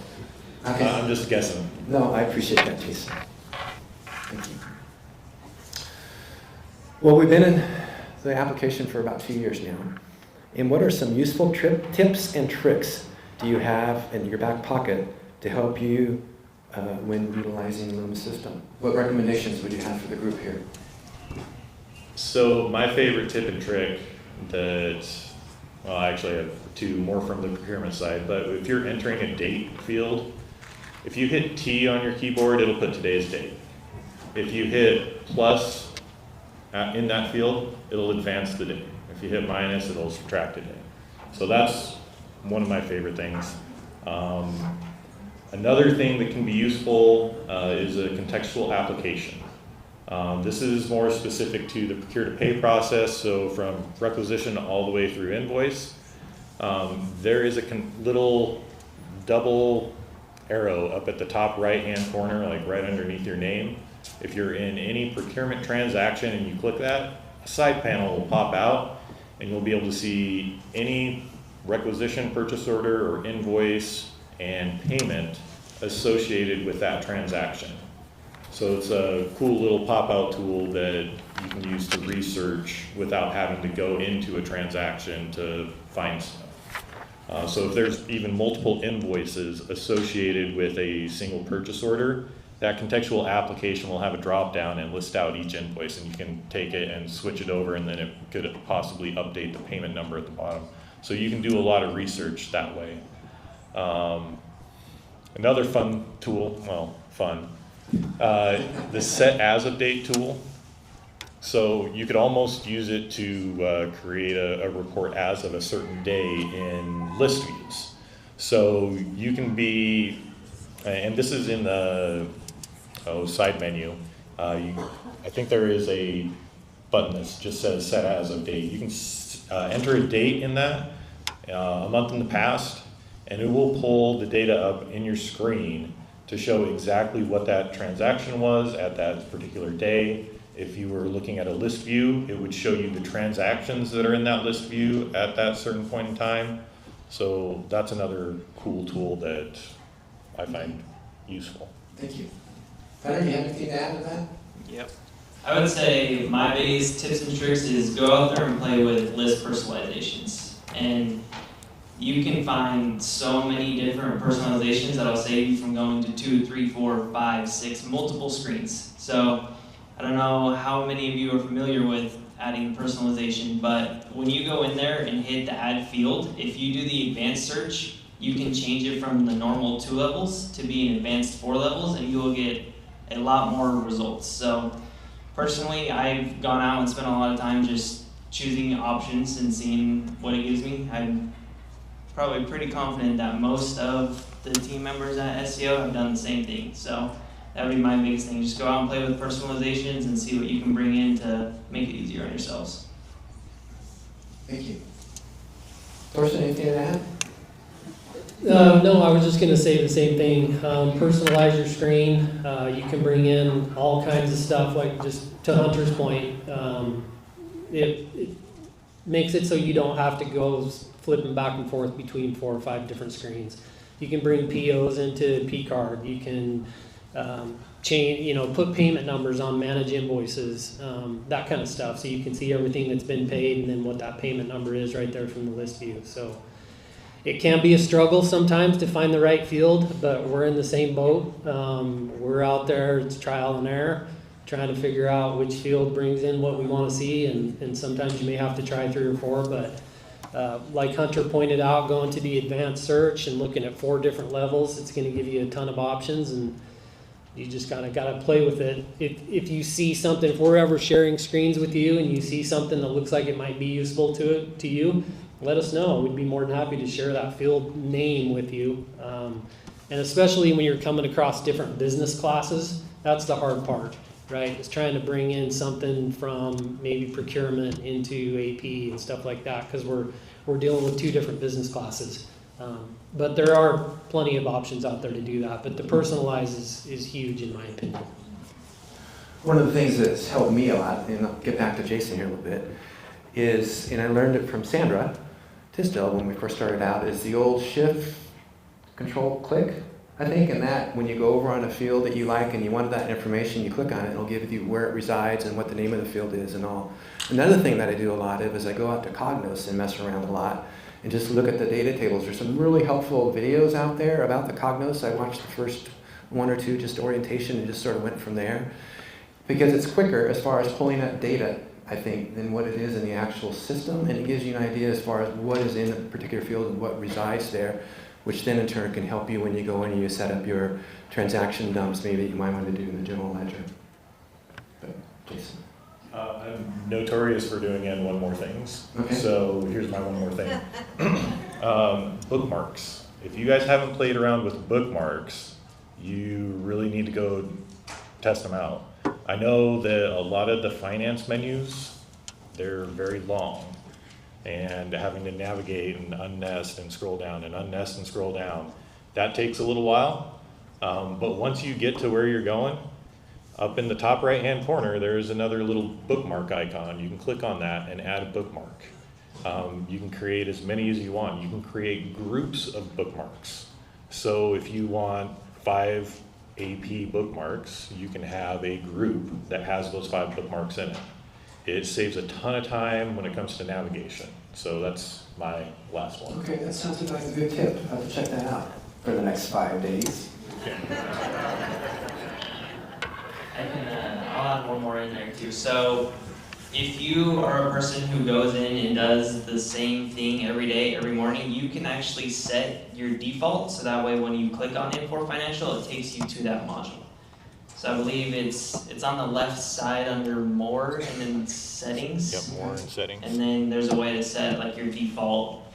H: Okay.
J: I'm just guessing.
H: No, I appreciate that, Jason. Thank you. Well, we've been in the application for about 2 years now. And what are some useful tips and tricks do you have in your back pocket to help you when utilizing the Luma system? What recommendations would you have for the group here?
J: So my favorite tip and trick that, well, I actually have two more from the procurement side, but if you're entering a date field, if you hit T on your keyboard, it'll put today's date. If you hit plus in that field, it'll advance the date. If you hit minus, it'll subtract a day. So that's one of my favorite things. Another thing that can be useful is a contextual application. This is more specific to the procure-to-pay process, so from requisition all the way through invoice. There is a little double arrow up at the top right-hand corner, like right underneath your name. If you're in any procurement transaction and you click that, a side panel will pop out, and you'll be able to see any requisition, purchase order, or invoice and payment associated with that transaction. So it's a cool little pop-out tool that you can use to research without having to go into a transaction to find stuff. So if there's even multiple invoices associated with a single purchase order, that contextual application will have a drop-down and list out each invoice, and you can take it and switch it over, and then it could possibly update the payment number at the bottom. So you can do a lot of research that way. Another fun tool, well, fun, the set as of date tool. So you could almost use it to create a report as of a certain day in list views. So you can be, and this is in the side menu. I think there is a button that just says set as of date. You can enter a date in that, a month in the past, and it will pull the data up in your screen to show exactly what that transaction was at that particular day. If you were looking at a list view, it would show you the transactions that are in that list view at that certain point in time. So that's another cool tool that I find useful.
H: Thank you. Hunter, you have anything to add to that?
K: Yep. I would say my biggest tips and tricks is go out there and play with list personalizations. And you can find so many different personalizations that'll save you from going to 2, 3, 4, 5, 6, multiple screens. So I don't know how many of you are familiar with adding personalization, but when you go in there and hit the add field, if you do the advanced search, you can change it from the normal 2 levels to be an advanced 4 levels, and you will get a lot more results. So personally, I've gone out and spent a lot of time just choosing options and seeing what it gives me. I'm probably pretty confident that most of the team members at SEO have done the same thing. So that would be my biggest thing. Just go out and play with personalizations and see what you can bring in to make it easier on yourselves.
H: Thank you. Thorsten, anything to add?
N: No, I was just going to say the same thing. Personalize your screen. You can bring in all kinds of stuff, like just to Hunter's point. It makes it so you don't have to go flipping back and forth between 4 or 5 different screens. You can bring POs into P-card. You can change, put payment numbers on manage invoices, that kind of stuff. So you can see everything that's been paid and then what that payment number is right there from the list view. So it can be a struggle sometimes to find the right field, but we're in the same boat. We're out there, it's trial and error, trying to figure out which field brings in what we want to see, and sometimes you may have to try 3 or 4, but like Hunter pointed out, going to the advanced search and looking at 4 different levels, it's going to give you a ton of options, and you just kind of got to play with it. If you see something, if we're ever sharing screens with you and you see something that looks like it might be useful to you, let us know. We'd be more than happy to share that field name with you. And especially when you're coming across different business classes, that's the hard part, right? It's trying to bring in something from maybe procurement into AP and stuff like that, because we're dealing with 2 different business classes. But there are plenty of options out there to do that. But the personalize is huge in my opinion.
H: One of the things that's helped me a lot, and I'll get back to Jason here a little bit, is, and I learned it from Sandra Tisdale when we first started out, is the old shift, control, click, I think, and that when you go over on a field that you like and you want that information, you click on it, it'll give you where it resides and what the name of the field is and all. Another thing that I do a lot of is I go out to Cognos and mess around a lot and just look at the data tables. There's some really helpful videos out there about the Cognos. I watched the first 1 or 2, just orientation, and just sort of went from there. Because it's quicker as far as pulling up data, I think, than what it is in the actual system, and it gives you an idea as far as what is in a particular field and what resides there, which then in turn can help you when you go in and you set up your transaction dumps maybe that you might want to do in the general ledger. But Jason.
J: I'm notorious for doing and one more things.
H: Okay.
J: So here's my one more thing. Bookmarks. If you guys haven't played around with bookmarks, you really need to go test them out. I know that a lot of the finance menus, they're very long, and having to navigate and unnest and scroll down and unnest and scroll down, that takes a little while. But once you get to where you're going, up in the top right-hand corner, there's another little bookmark icon. You can click on that and add a bookmark. You can create as many as you want. You can create groups of bookmarks. So if you want 5 AP bookmarks, you can have a group that has those 5 bookmarks in it. It saves a ton of time when it comes to navigation. So that's my last one.
H: Okay, that sounds like a good tip. I'll have to check that out for the next 5 days.
K: I'll add one more in there too. So if you are a person who goes in and does the same thing every day, every morning, you can actually set your default, so that way when you click on Import Financial, it takes you to that module. So I believe it's on the left side under More and then Settings.
J: Yep, More and Settings.
K: And then there's a way to set like your default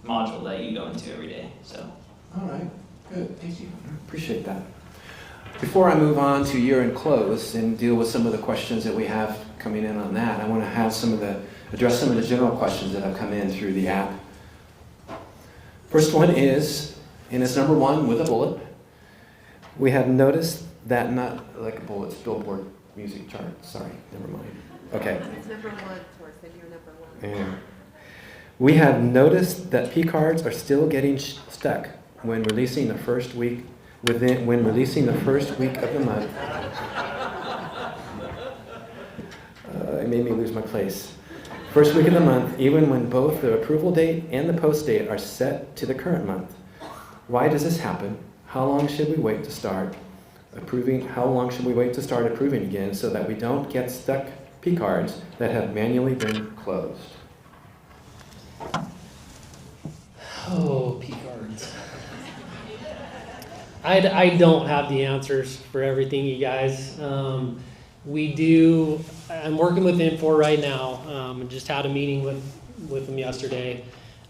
K: module that you go into every day. So.
H: All right, good, thank you. Appreciate that. Before I move on to year-end close and deal with some of the questions that we have coming in on that, I want to have address some of the general questions that have come in through the app. First one is, and it's number 1 with a bullet. We have noticed that not like a bullet's Billboard music chart. Sorry, never mind. Okay.
E: It's number 1, Thorsten, you're number 1.
H: Yeah. We have noticed that P cards are still getting stuck when releasing the first week of the month. It made me lose my place. First week of the month, even when both the approval date and the post date are set to the current month. Why does this happen? How long should we wait to start approving? How long should we wait to start approving again so that we don't get stuck P cards that have manually been closed?
N: Oh, P cards. concerns. I don't have the answers for everything, you guys. I'm working with Infor right now, and just had a meeting with them yesterday.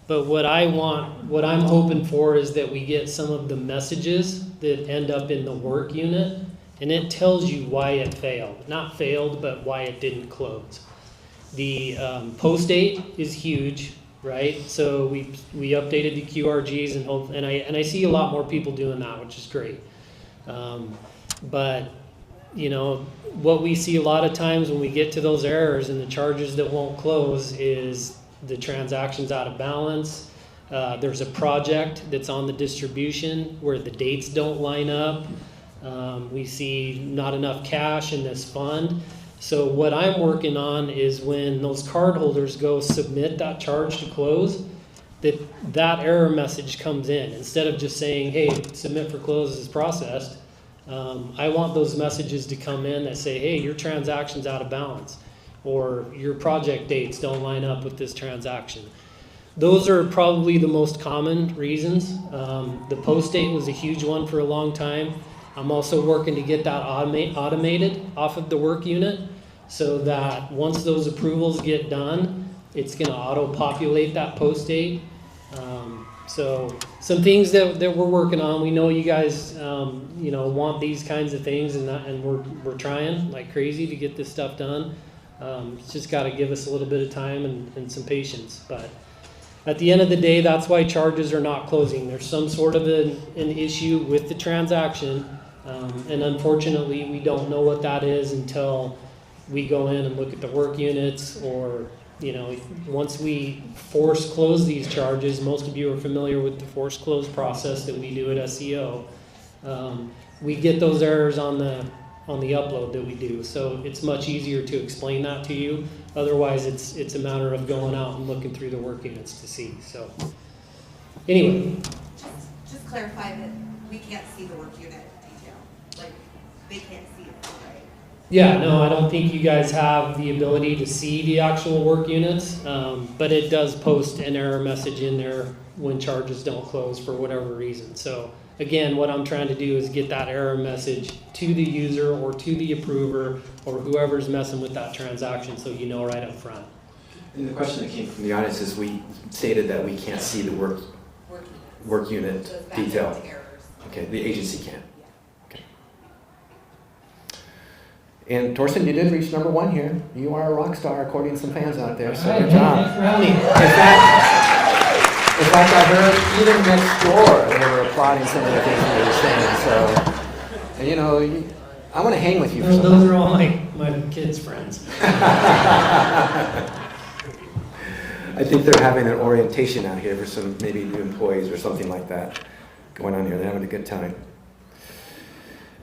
N: But what I'm hoping for is that we get some of the messages that end up in the work unit, and it tells you why it failed. Not failed, but why it didn't close. The post date is huge, right? So we updated the QRGs and I see a lot more people doing that, which is great. But you know, what we see a lot of times when we get to those errors and the charges that won't close is the transaction's out of balance. There's a project that's on the distribution where the dates don't line up. We see not enough cash in this fund. So what I'm working on is when those card holders go submit that charge to close, that error message comes in. Instead of just saying, hey, submit for close is processed, I want those messages to come in that say, hey, your transaction's out of balance, or your project dates don't line up with this transaction. Those are probably the most common reasons. The post date was a huge one for a long time. I'm also working to get that automated off of the work unit so that once those approvals get done, it's going to auto-populate that post date. So some things that we're working on. We know you guys want these kinds of things, and we're trying like crazy to get this stuff done. It's just got to give us a little bit of time and some patience. But at the end of the day, that's why charges are not closing. There's some sort of an issue with the transaction, and unfortunately, we don't know what that is until we go in and look at the work units, or once we force close these charges. Most of you are familiar with the force close process that we do at SEO. We get those errors on the upload that we do, so it's much easier to explain that to you. Otherwise, it's a matter of going out and looking through the work units to see. So anyway,
F: Just clarify that we can't see the work unit detail. Like, they can't see it, right?
N: yeah, no, I don't think you guys have the ability to see the actual work units, but it does post an error message in there when charges don't close for whatever reason. So again, what I'm trying to do is get that error message to the user or to the approver or whoever's messing with that transaction, so you know right up front.
H: And the question that came from the audience is, we stated that we can't see the work unit detail. Okay, the agency can. Okay. And Torsten, you did reach number 1 here. You are a rock star, according to some fans out there. So good job. In fact, I heard even next door they were applauding some of the things you were saying. So, I want to hang with you. For
N: Those are all my kids' friends.
H: I think they're having an orientation out here for some maybe new employees or something like that going on here. They're having a good time.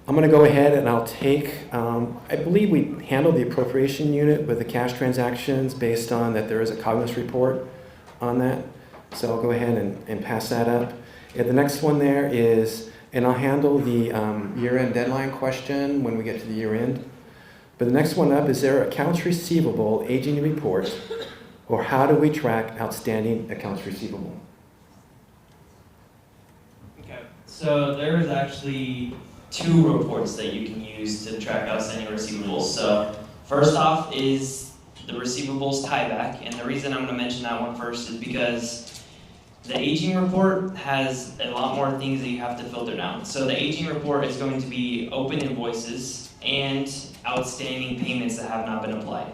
H: I'm going to go ahead and I'll take, I believe we handled the appropriation unit with the cash transactions based on that there is a Cognos report on that. So I'll go ahead and pass that up. And the next one there is, and I'll handle the year-end deadline question when we get to the year-end. But the next one up is, there accounts receivable aging report, or how do we track outstanding accounts receivable?
K: Okay, so there's actually 2 reports that you can use to track outstanding receivables. So first off is the receivables tieback, and the reason I'm going to mention that one first is because the aging report has a lot more things that you have to filter down. So the aging report is going to be open invoices and outstanding payments that have not been applied.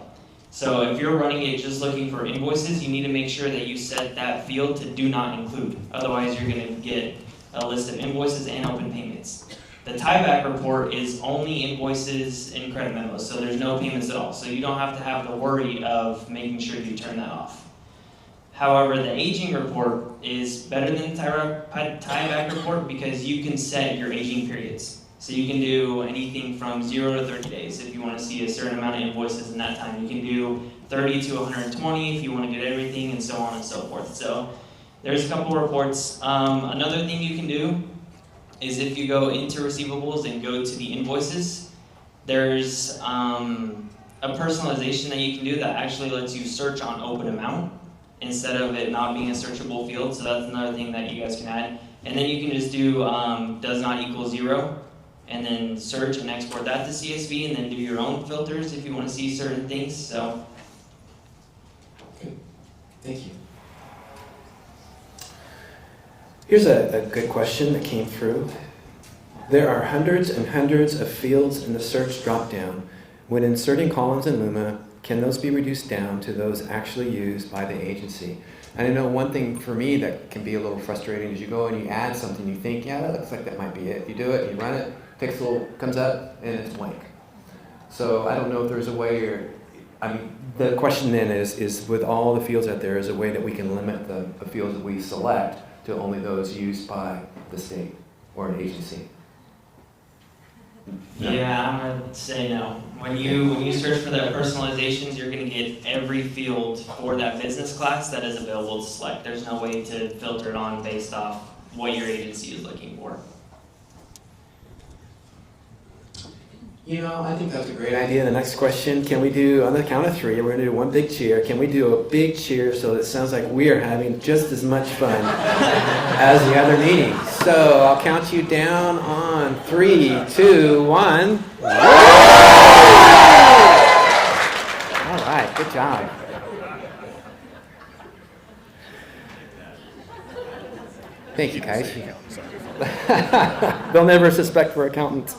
K: So if you're running it just looking for invoices, you need to make sure that you set that field to do not include. Otherwise, you're going to get a list of invoices and open payments. The tieback report is only invoices and credit memos, so there's no payments at all. So you don't have to have the worry of making sure you turn that off. However, the aging report is better than the tieback report because you can set your aging periods. So you can do anything from 0 to 30 days if you want to see a certain amount of invoices in that time. You can do 30 to 120 if you want to get everything, and so on and so forth. So there's a couple reports. Another thing you can do is if you go into receivables and go to the invoices, there's a personalization that you can do that actually lets you search on open amount instead of it not being a searchable field. So that's another thing that you guys can add. And then you can just do does not equal 0, and then search and export that to CSV, and then do your own filters if you want to see certain things. So,
H: Good. Thank you. Here's a good question that came through. There are hundreds and hundreds of fields in the search dropdown. When inserting columns in Luma, can those be reduced down to those actually used by the agency? And I know one thing for me that can be a little frustrating is you go and you add something, you think, yeah, that looks like that might be it. You do it, you run it, pixel comes up, and it's blank. So I don't know if there's a way, or the question then is with all the fields out there, is a way that we can limit the fields that we select to only those used by the state or an agency?
K: yeah, I'm gonna say no. When you search for the personalizations, you're gonna get every field for that business class that is available to select. There's no way to filter it on based off what your agency is looking for.
H: You know, I think that's a great idea. The next question, can we do, on the count of 3, we're going to do one big cheer. Can we do a big cheer so that it sounds like we are having just as much fun as the other meetings? So I'll count you down on 3, 2, 1. All right, good job. Thank you, guys. They'll never suspect we're accountants.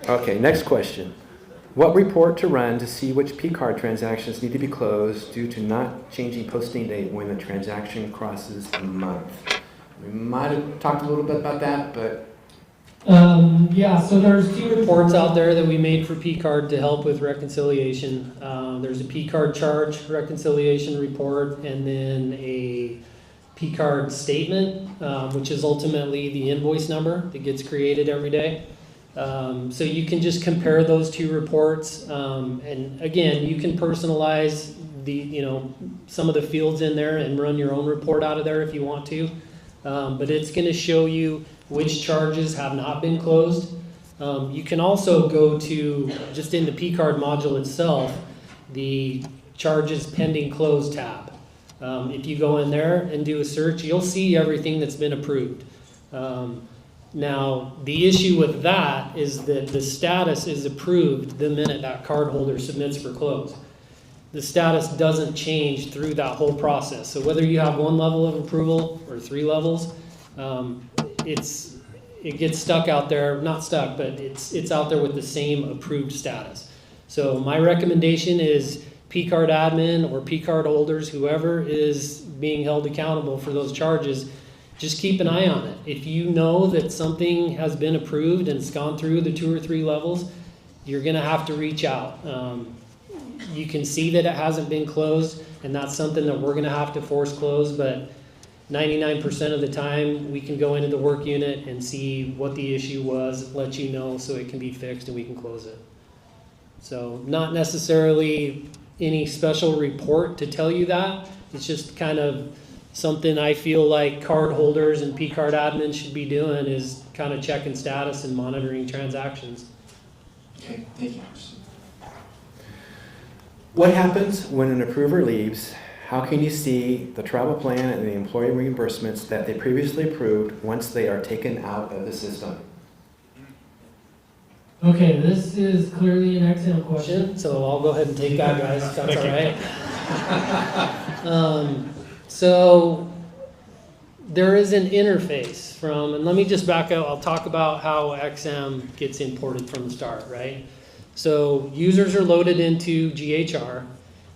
H: Okay, next question. What report to run to see which P-card transactions need to be closed due to not changing posting date when the transaction crosses a month? We might have talked a little bit about that, but...
N: Yeah, so there's 2 reports out there that we made for P-card to help with reconciliation. There's a P-card charge reconciliation report, and then a P-card statement, which is ultimately the invoice number that gets created every day. So you can just compare those 2 reports, and again, you can personalize some of the fields in there and run your own report out of there if you want to. But it's going to show you which charges have not been closed. You can also go to, just in the P-card module itself, the charges pending close tab. If you go in there and do a search, you'll see everything that's been approved. Now, the issue with that is that the status is approved the minute that cardholder submits for close. The status doesn't change through that whole process. So whether you have 1 level of approval or 3 levels, it gets stuck out there, not stuck, but it's out there with the same approved status. So my recommendation is P-card admin or P-card holders, whoever is being held accountable for those charges, just keep an eye on it. If you know that something has been approved and it's gone through the 2 or 3 levels, you're going to have to reach out. You can see that it hasn't been closed, and that's something that we're going to have to force close, but 99% of the time we can go into the work unit and see what the issue was, let you know so it can be fixed and we can close it. So not necessarily any special report to tell you that. It's just kind of something I feel like card holders and P-card admins should be doing, is kind of checking status and monitoring transactions.
H: Okay, thank you. What happens when an approver leaves? How can you see the travel plan and the employee reimbursements that they previously approved once they are taken out of the system?
N: Okay, this is clearly an excellent question, so I'll go ahead and take that, guys, if that's all right. So there is an interface from, and let me just back up, I'll talk about how XM gets imported from the start, right? So users are loaded into GHR.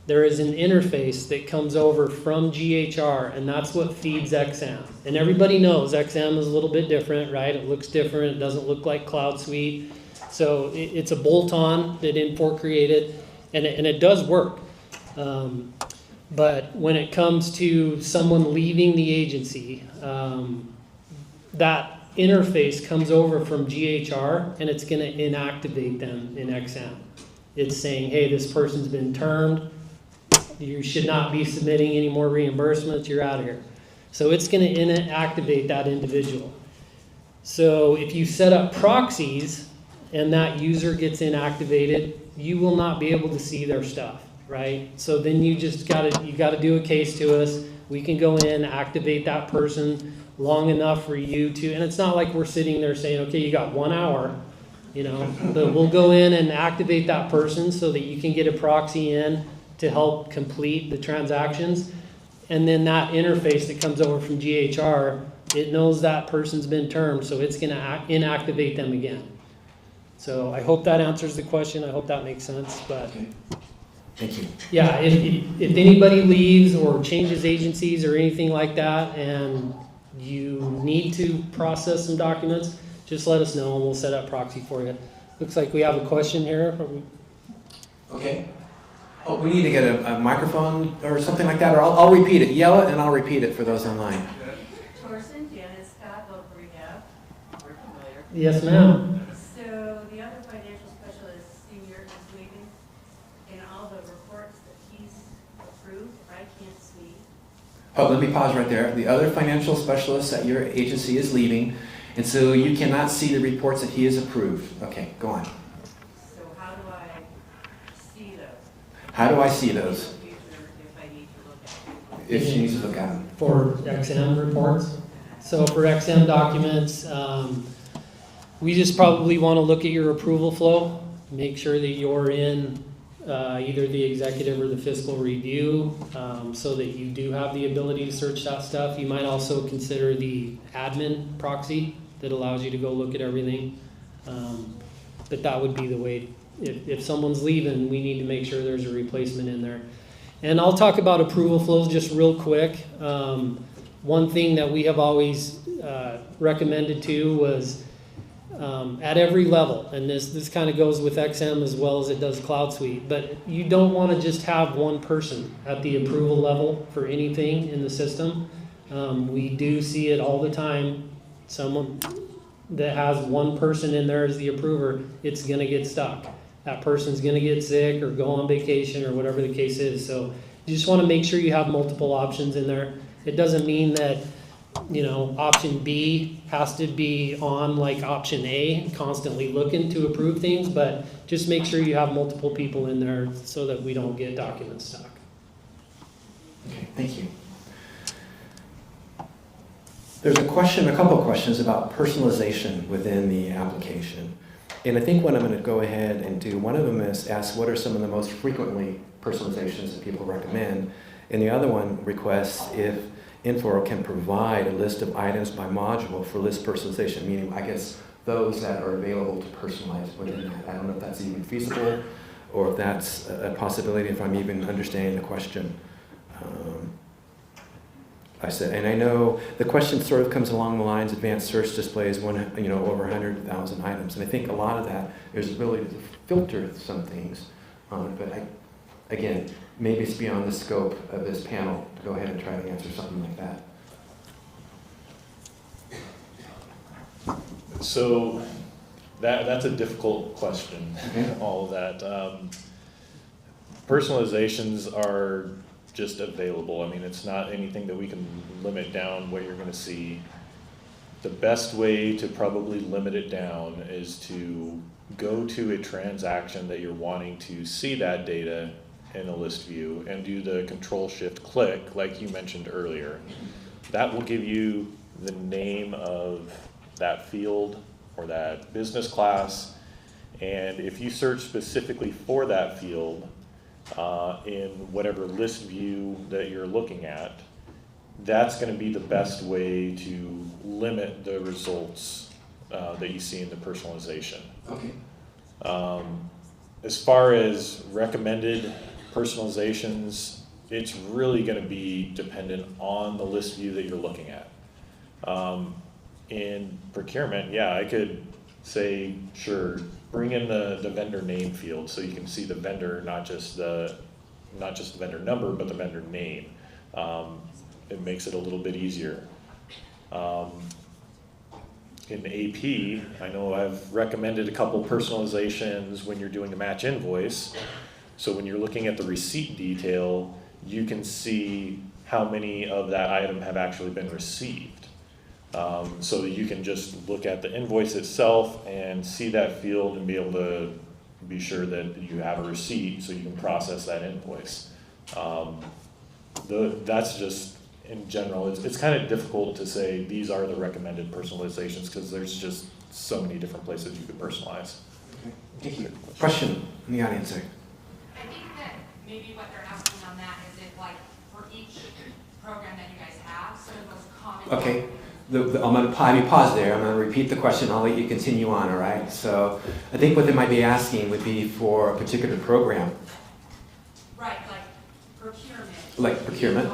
N: There is an interface that comes over from GHR, and that's what feeds XM. And everybody knows XM is a little bit different, right? It looks different. It doesn't look like Cloud Suite. So it's a bolt-on that Infor created, and it does work. But when it comes to someone leaving the agency, that interface comes over from GHR, and it's going to inactivate them in XM. It's saying, hey, this person's been termed. You should not be submitting any more reimbursements. You're out of here. So it's going to inactivate that individual. So if you set up proxies and that user gets inactivated, you will not be able to see their stuff, right? So then you just got to do a case to us. we can go in, activate that person long enough for you to, and it's not like we're sitting there saying, okay, you got 1 hour, but we'll go in and activate that person so that you can get a proxy in to help complete the transactions. And then that interface that comes over from GHR, it knows that person's been termed, so it's gonna inactivate them again. So I hope that answers the question. I hope that makes sense, but.
H: Okay. Thank you.
N: Yeah, if anybody leaves or changes agencies or anything like that, and you need to process some documents, just let us know and we'll set up proxy for you. Looks like we have a question here.
H: Okay. Oh, we need to get a microphone or something like that, or I'll repeat it. Yell it and I'll repeat it for those online.
O: Torsen, Janice Scott, local rehab. We're familiar.
N: Yes, ma'am.
O: So the other financial specialist, senior, is waiting, and all the reports that he's approved, I can't see.
H: Oh, let me pause right there. The other financial specialist at your agency is leaving, and so you cannot see the reports that he has approved. Okay, go on.
O: So how do I see those?
H: How do I see those?
O: In the future, if I need to look at them?
H: If she needs to look at them.
N: For XM reports. So for XM documents, we just probably want to look at your approval flow, make sure that you're in either the executive or the fiscal review, so that you do have the ability to search that stuff. You might also consider the admin proxy that allows you to go look at everything. But that would be the way, if someone's leaving, we need to make sure there's a replacement in there. And I'll talk about approval flows just real quick. One thing that we have always recommended to was at every level, and this kind of goes with XM as well as it does Cloud Suite, but you don't want to just have one person at the approval level for anything in the system. We do see it all the time. Someone that has one person in there as the approver, it's going to get stuck. That person's going to get sick or go on vacation or whatever the case is. So you just want to make sure you have multiple options in there. It doesn't mean that option B has to be on like option A, constantly looking to approve things, but just make sure you have multiple people in there so that we don't get documents stuck.
H: Okay, thank you. There's a couple of questions about personalization within the application. And I think what I'm going to go ahead and do, one of them is ask what are some of the most frequently personalizations that people recommend, and the other one requests if Info can provide a list of items by module for list personalization, meaning I guess those that are available to personalize within that. I don't know if that's even feasible or if that's a possibility, if I'm even understanding the question. I said, and I know the question sort of comes along the lines, advanced search displays over 100,000 items. And I think a lot of that is really to filter some things on it, but again, maybe it's beyond the scope of this panel to go ahead and try to answer something like that.
J: So that's a difficult question, all of that. Personalizations are just available. I mean, it's not anything that we can limit down what you're going to see. The best way to probably limit it down is to go to a transaction that you're wanting to see that data in a list view and do the Control-Shift-Click like you mentioned earlier. That will give you the name of that field or that business class, and if you search specifically for that field in whatever list view that you're looking at, that's going to be the best way to limit the results that you see in the personalization.
H: Okay.
J: As far as recommended personalizations, it's really going to be dependent on the list view that you're looking at. In procurement, yeah, I could say, sure, bring in the vendor name field so you can see the vendor, not just the vendor number, but the vendor name. It makes it a little bit easier. In AP, I know I've recommended a couple personalizations when you're doing a match invoice. So when you're looking at the receipt detail, you can see how many of that item have actually been received. So that you can just look at the invoice itself and see that field and be able to be sure that you have a receipt so you can process that invoice. That's just in general, it's kind of difficult to say these are the recommended personalizations because there's just so many different places you could personalize.
H: Thank you. Question in the audience there.
P: I think that maybe what they're asking on that is if, like, for each program that you guys have, so the most common.
H: Okay. I'm going to pause there. I'm going to repeat the question. I'll let you continue on, all right? So I think what they might be asking would be for a particular program.
P: Right, like procurement.
H: Like procurement?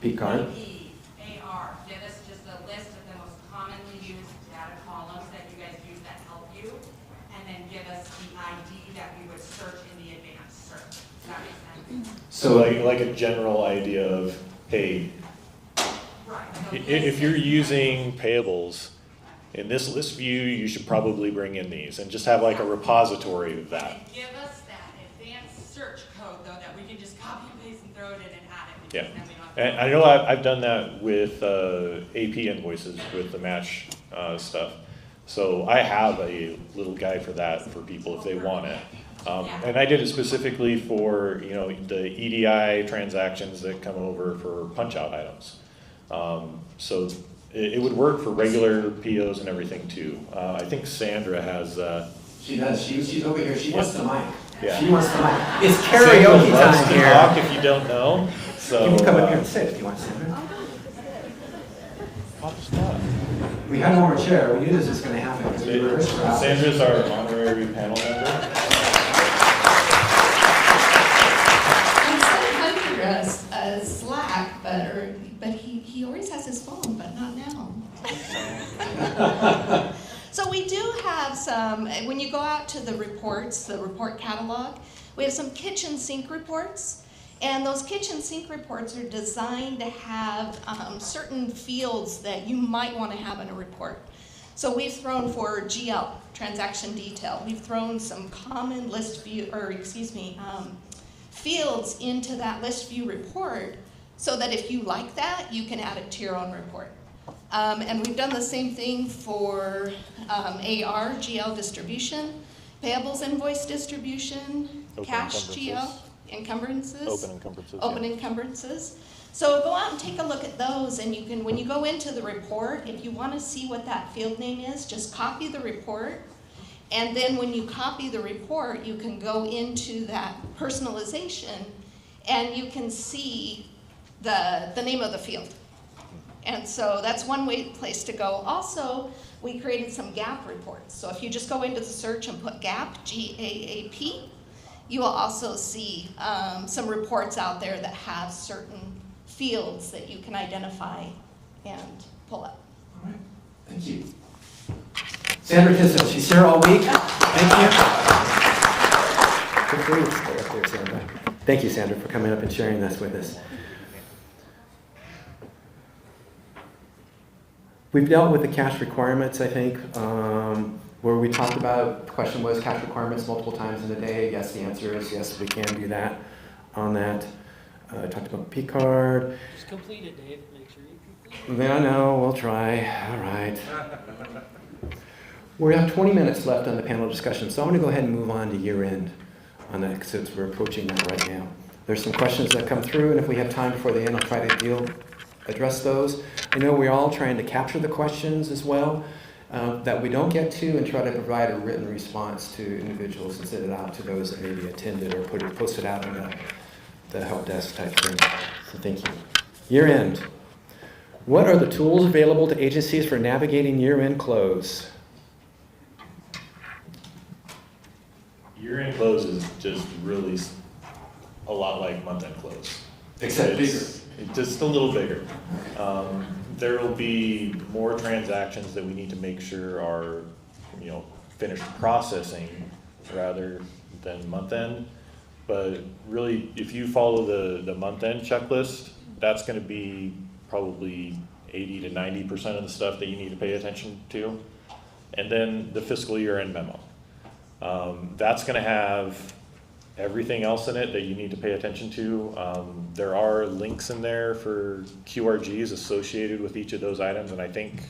H: P-card.
P: AP, AR. Give us just a list of the most commonly used data columns that you guys use that help you, and then give us the ID that we would search in the advanced search. Does that make sense?
J: So like a general idea of, hey, if you're using payables, in this list view, you should probably bring in these, and just have like a repository of that.
P: And give us that advanced search code, though, that we can just copy, paste, and throw it in and add it.
J: Yeah,
P: Then we don't have
J: and I know I've done that with AP invoices with the match stuff. So I have a little guide for that for people if they want it. And I did it specifically for, you know, the EDI transactions that come over for punch-out items. So it would work for regular POs and everything too. I think Sandra has.
H: She does. She's over here. She wants the mic.
J: Yeah.
H: She wants the mic. It's karaoke time here.
J: Talk if you don't know. So
H: you can come up here and sit if you want, Sandra. We had one more chair. We knew this was going to happen.
J: Sandra's our honorary panel member.
Q: Slack, but he always has his phone, but not now. So we do have some, when you go out to the reports, the report catalog, we have some kitchen sink reports. And those kitchen sink reports are designed to have certain fields that you might want to have in a report. So we've thrown for GL, transaction detail, we've thrown some common list view, fields into that list view report so that if you like that, you can add it to your own report. And we've done the same thing for AR, GL distribution, payables invoice distribution, cash GL, encumbrances.
J: Open encumbrances.
Q: Open encumbrances. So go out and take a look at those, and you can, when you go into the report, if you want to see what that field name is, just copy the report. And then when you copy the report, you can go into that personalization and you can see the name of the field. And so that's one place to go. Also, we created some gap reports. So if you just go into the search and put gap, G-A-A-P, you will also see some reports out there that have certain fields that you can identify and pull up.
H: All right, thank you. Sandra Tisdale, she's here all week. Thank you. Good for you. Stay up there, Sandra. Thank you, Sandra, for coming up and sharing this with us. We've dealt with the cash requirements, I think, where we talked about, the question was cash requirements multiple times in a day. Yes, the answer is yes, we can do that on that. I talked about P-card.
I: Just complete it, Dave. Make sure you complete it.
H: Yeah, I know, we'll try. All right. We have 20 minutes left on the panel discussion, so I'm going to go ahead and move on to year end on that since we're approaching that right now. There's some questions that come through, and if we have time before the end, I'll try to address those. I know we're all trying to capture the questions as well that we don't get to and try to provide a written response to individuals and send it out to those that maybe attended or post it out on the help desk type thing. So thank you. Year end. What are the tools available to agencies for navigating year-end close?
J: Year-end close is just really a lot like month-end close.
H: Except bigger.
J: Just a little bigger. There will be more transactions that we need to make sure are, finished processing rather than month-end. But really, if you follow the month-end checklist, that's going to be probably 80 to 90% of the stuff that you need to pay attention to. And then the fiscal year-end memo. That's going to have everything else in it that you need to pay attention to. There are links in there for QRGs associated with each of those items, and I think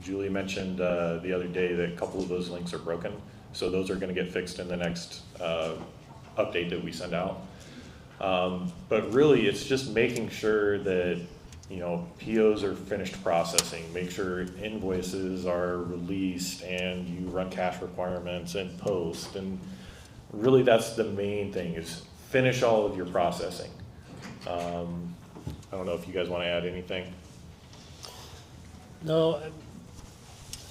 J: Julie mentioned the other day that a couple of those links are broken, so those are going to get fixed in the next update that we send out. But really, it's just making sure that you know, POs are finished processing, make sure invoices are released and you run cash requirements and post, and really that's the main thing, is finish all of your processing. I don't know if you guys want to add anything.
N: No,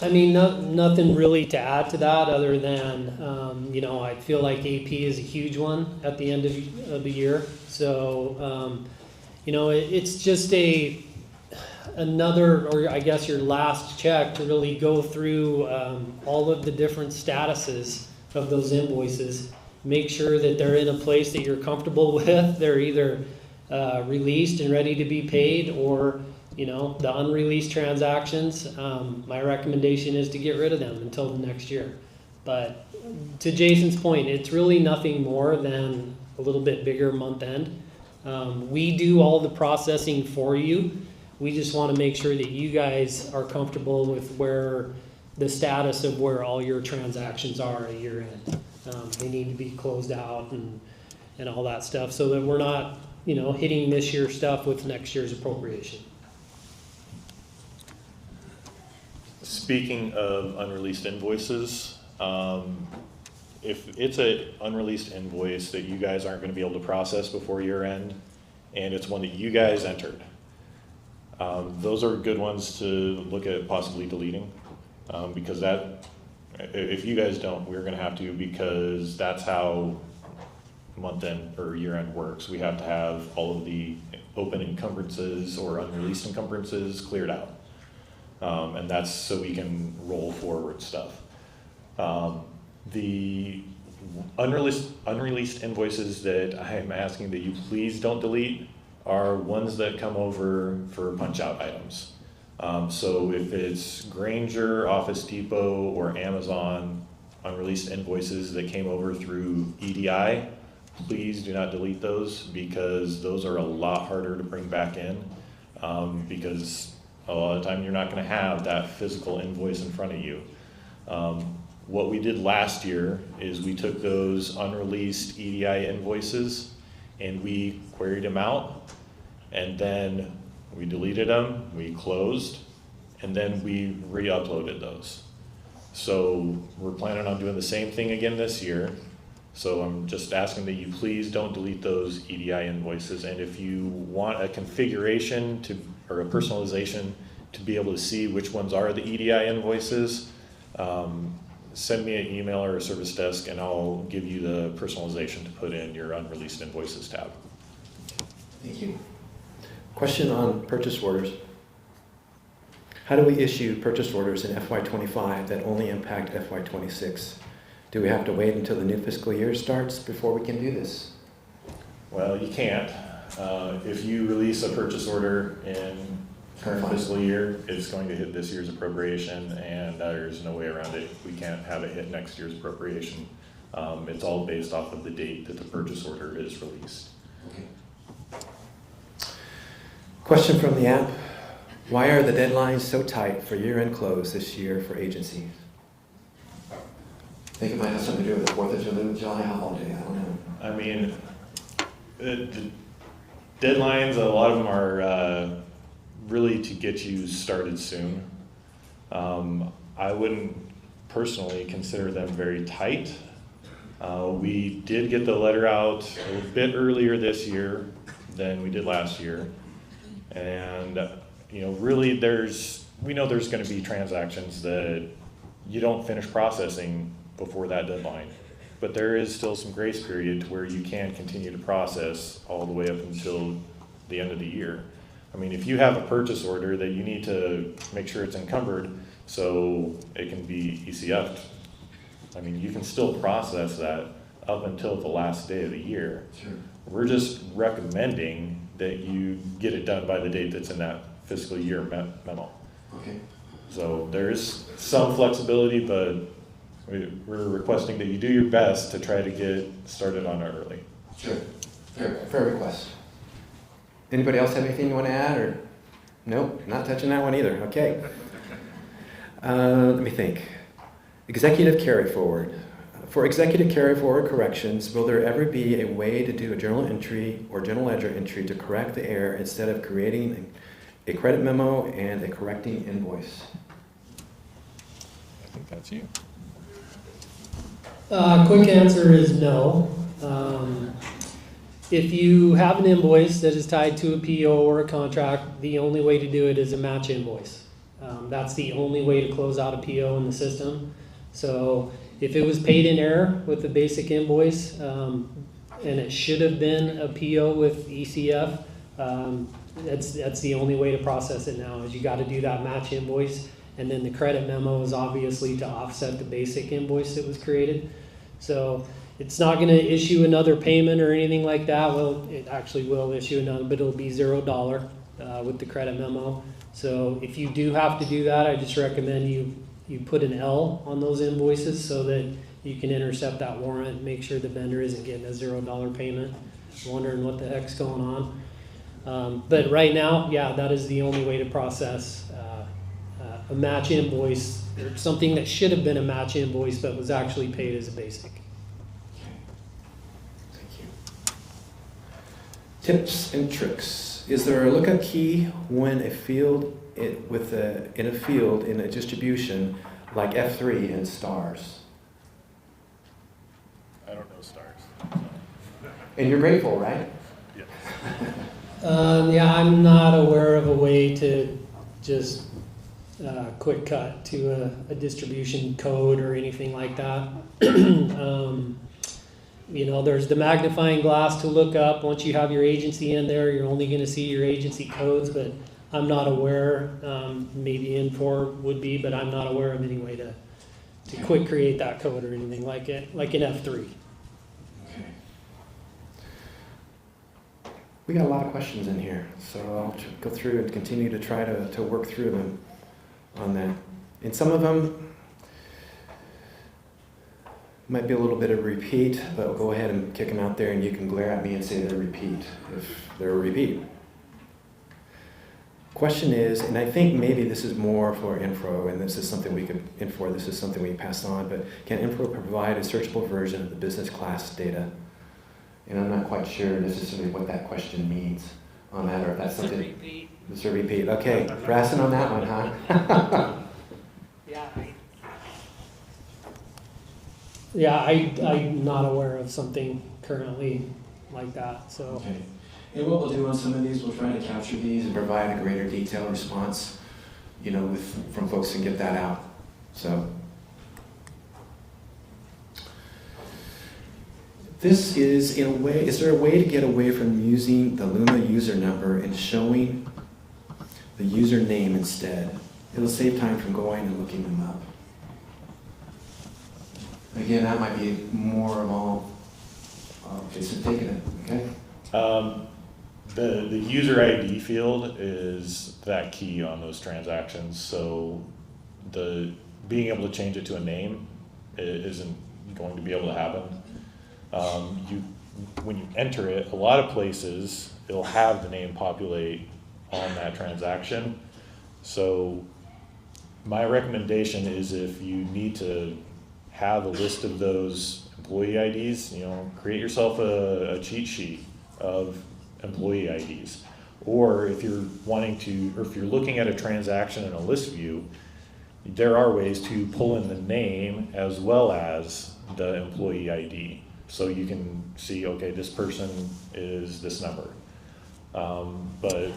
N: I mean, nothing really to add to that other than, you know, I feel like AP is a huge one at the end of the year. So, you know, it's just another, or I guess your last check to really go through all of the different statuses of those invoices. Make sure that they're in a place that you're comfortable with. They're either released and ready to be paid, or you know, the unreleased transactions, my recommendation is to get rid of them until the next year. But to Jason's point, it's really nothing more than a little bit bigger month end. We do all the processing for you. We just want to make sure that you guys are comfortable with where the status of where all your transactions are at year end. They need to be closed out and all that stuff, so that we're not, you know, hitting this year's stuff with next year's appropriation.
J: Speaking of unreleased invoices, if it's an unreleased invoice that you guys aren't going to be able to process before year end, and it's one that you guys entered, those are good ones to look at possibly deleting, because that, if you guys don't, we're going to have to, because that's how month end or year end works. We have to have all of the open encumbrances or unreleased encumbrances cleared out. And that's so we can roll forward stuff. The unreleased invoices that I am asking that you please don't delete are ones that come over for punch out items. So if it's Grainger, Office Depot, or Amazon unreleased invoices that came over through EDI, please do not delete those, because those are a lot harder to bring back in, because a lot of the time you're not going to have that physical invoice in front of you. What we did last year is we took those unreleased EDI invoices and we queried them out, and then we deleted them, we closed, and then we re-uploaded those. So we're planning on doing the same thing again this year. So I'm just asking that you please don't delete those EDI invoices, and if you want a configuration to, or a personalization to be able to see which ones are the EDI invoices, send me an email or a service desk and I'll give you the personalization to put in your unreleased invoices tab.
H: Thank you. Question on purchase orders. How do we issue purchase orders in FY25 that only impact FY26? Do we have to wait until the new fiscal year starts before we can do this?
J: Well, you can't. If you release a purchase order in current fiscal year, it's going to hit this year's appropriation, and there's no way around it. We can't have it hit next year's appropriation. It's all based off of the date that the purchase order is released.
H: Okay. Question from the app. Why are the deadlines so tight for year-end close this year for agencies? I think it might have something to do with the 4th of July holiday. I don't know.
J: I mean, the deadlines, a lot of them are really to get you started soon. I wouldn't personally consider them very tight. We did get the letter out a bit earlier this year than we did last year. And, you know, really we know there's going to be transactions that you don't finish processing before that deadline. But there is still some grace period to where you can continue to process all the way up until the end of the year. I mean, if you have a purchase order that you need to make sure it's encumbered so it can be ECF'd, I mean, you can still process that up until the last day of the year.
H: Sure.
J: We're just recommending that you get it done by the date that's in that fiscal year memo.
H: Okay.
J: So there is some flexibility, but we're requesting that you do your best to try to get started on it early.
H: Sure. Fair request. Anybody else have anything you want to add, or? Nope, not touching that one either. Okay. Let me think. Executive carry forward. For executive carry forward corrections, will there ever be a way to do a journal entry or general ledger entry to correct the error instead of creating a credit memo, and a correcting invoice.
J: I think that's you.
N: Quick answer is no. If you have an invoice that is tied to a PO or a contract, the only way to do it is a match invoice. That's the only way to close out a PO in the system. So if it was paid in error with the basic invoice, and it should have been a PO with ECF, that's the only way to process it now, is you got to do that match invoice, and then the credit memo is obviously to offset the basic invoice that was created. So it's not going to issue another payment or anything like that. Well, it actually will issue another, but it'll be $0 with the credit memo. So if you do have to do that, I just recommend you put an L on those invoices so that you can intercept that warrant, make sure the vendor isn't getting a $0 payment, wondering what the heck's going on. But right now, yeah, that is the only way to process a match invoice, or something that should have been a match invoice but was actually paid as a basic.
H: Thank you. Tips and tricks. Is there a lookup key when a field in a field in a distribution like F3 and stars?
J: I don't know stars.
H: And you're grateful, right?
J: Yeah.
N: Yeah, I'm not aware of a way to just quick cut to a distribution code or anything like that. You know, there's the magnifying glass to look up. Once you have your agency in there, you're only going to see your agency codes, but I'm not aware, maybe N4 would be, but I'm not aware of any way to quick create that code or anything like it, like in F3.
H: Okay. We got a lot of questions in here, so I'll go through and continue to try to work through them on that. And some of them might be a little bit of repeat, but we'll go ahead and kick them out there and you can glare at me and say they're repeat if they're a repeat. Question is, and I think maybe this is more for Info, and this is something we could, this is something we pass on, but can Info provide a searchable version of the business class data? And I'm not quite sure necessarily what that question means on that, or if that's something. Repeat. It's a repeat. Okay, Brassen on that one, huh?
N: Yeah, I'm not aware of something currently like that, so.
H: Okay. And what we'll do on some of these, we'll try to capture these and provide a greater detailed response, you know, from folks and get that out. So. This is, in a way, is there a way to get away from using the Luma user number and showing the username instead? It'll save time from going and looking them up. Again, that might be more of all, Jason taking it, okay?
J: The user ID field is that key on those transactions, so being able to change it to a name isn't going to be able to happen. When you enter it, a lot of places, it'll have the name populate on that transaction. So my recommendation is, if you need to have a list of those employee IDs, you know, create yourself a cheat sheet of employee IDs. Or if you're wanting to, or if you're looking at a transaction in a list view, there are ways to pull in the name as well as the employee ID. So you can see, okay, this person is this number. But,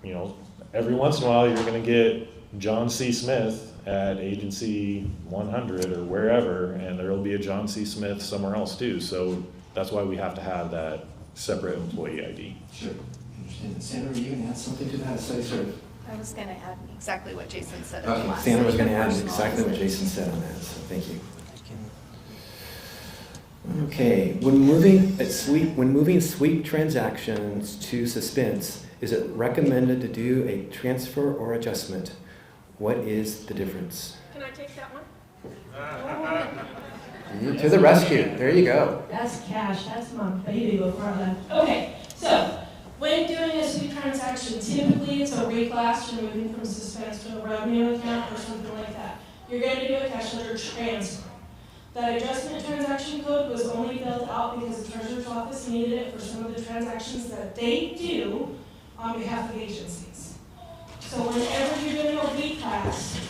J: you know, every once in a while you're going to get John C. Smith at agency 100 or wherever, and there'll be a John C. Smith somewhere else too. So that's why we have to have that separate employee ID.
H: Sure. Understand. Sandra, are you going to add something to that? Sort of.
Q: I was going to add exactly what Jason said.
H: Okay, Sandra was going to add exactly what Jason said on that, so thank you. Okay, when moving sweep transactions to suspense, is it recommended to do a transfer or adjustment? What is the difference?
O: Can I take that one?
H: To the rescue. There you go.
M: That's cash, that's my baby before I left. Okay, so when doing a sweep transaction, typically it's a reclass, you're moving from suspense to a revenue account or something like that. You're going to do a cash ledger transfer. That adjustment transaction code was only built out because the Treasurer's Office needed it for some of the transactions that they do on behalf of agencies. So whenever you're doing a reclass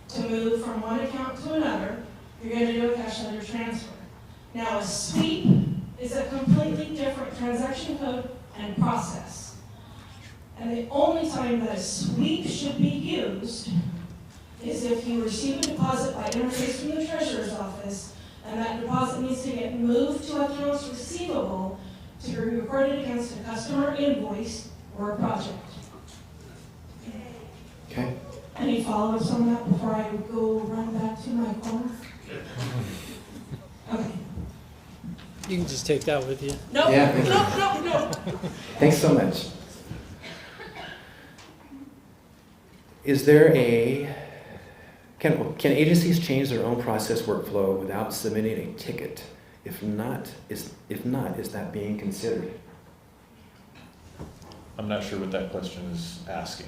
M: to move from one account to another, you're going to do a cash ledger transfer. Now a sweep is a completely different transaction code and process. And the only time that a sweep should be used is if you receive a deposit by interface from the treasurer's office, and that deposit needs to get moved to accounts receivable to be recorded against a customer invoice or a project.
H: Okay.
M: Any follow-ups on that before I go run back to my corner? Okay.
N: You can just take that with you.
M: No,
H: Yeah.
M: no.
H: Thanks so much. Is there can agencies change their own process workflow without submitting a ticket? If not, is that being considered?
J: I'm not sure what that question is asking.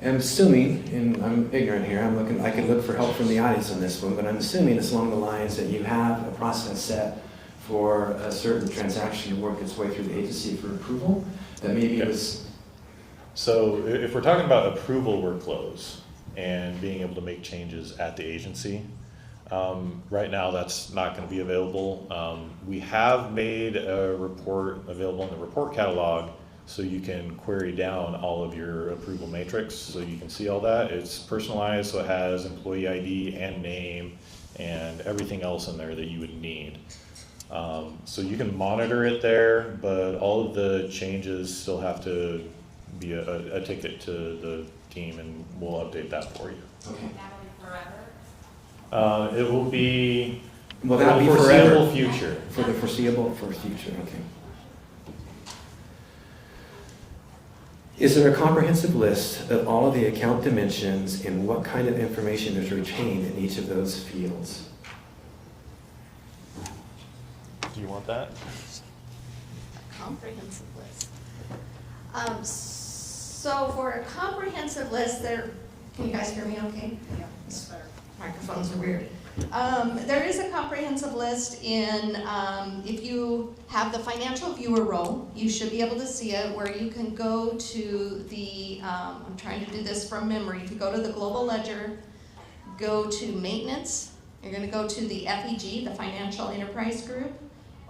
H: I'm assuming, and I'm ignorant here, I could look for help from the audience on this one, but I'm assuming it's along the lines that you have a process set for a certain transaction to work its way through the agency for approval, that maybe it was...
J: So if we're talking about approval workflows and being able to make changes at the agency, right now that's not going to be available. We have made a report available in the report catalog so you can query down all of your approval matrix so you can see all that. It's personalized, so it has employee ID and name and everything else in there that you would need. So you can monitor it there, but all of the changes still have to be a ticket to the team, and we'll update that for you.
H: Okay.
J: It will be
H: Will that be
J: for the foreseeable
H: forever?
J: future.
H: For the foreseeable future, okay. Is there a comprehensive list of all of the account dimensions and what kind of information is retained in each of those fields?
J: Do you want that?
Q: Comprehensive list. So for a comprehensive list, can you guys hear me okay? Yeah. Microphones are weird. There is a comprehensive list in, if you have the financial viewer role, you should be able to see it, where you can go to the, I'm trying to do this from memory, if you go to the global ledger, go to maintenance, you're going to go to the FEG, the Financial Enterprise Group,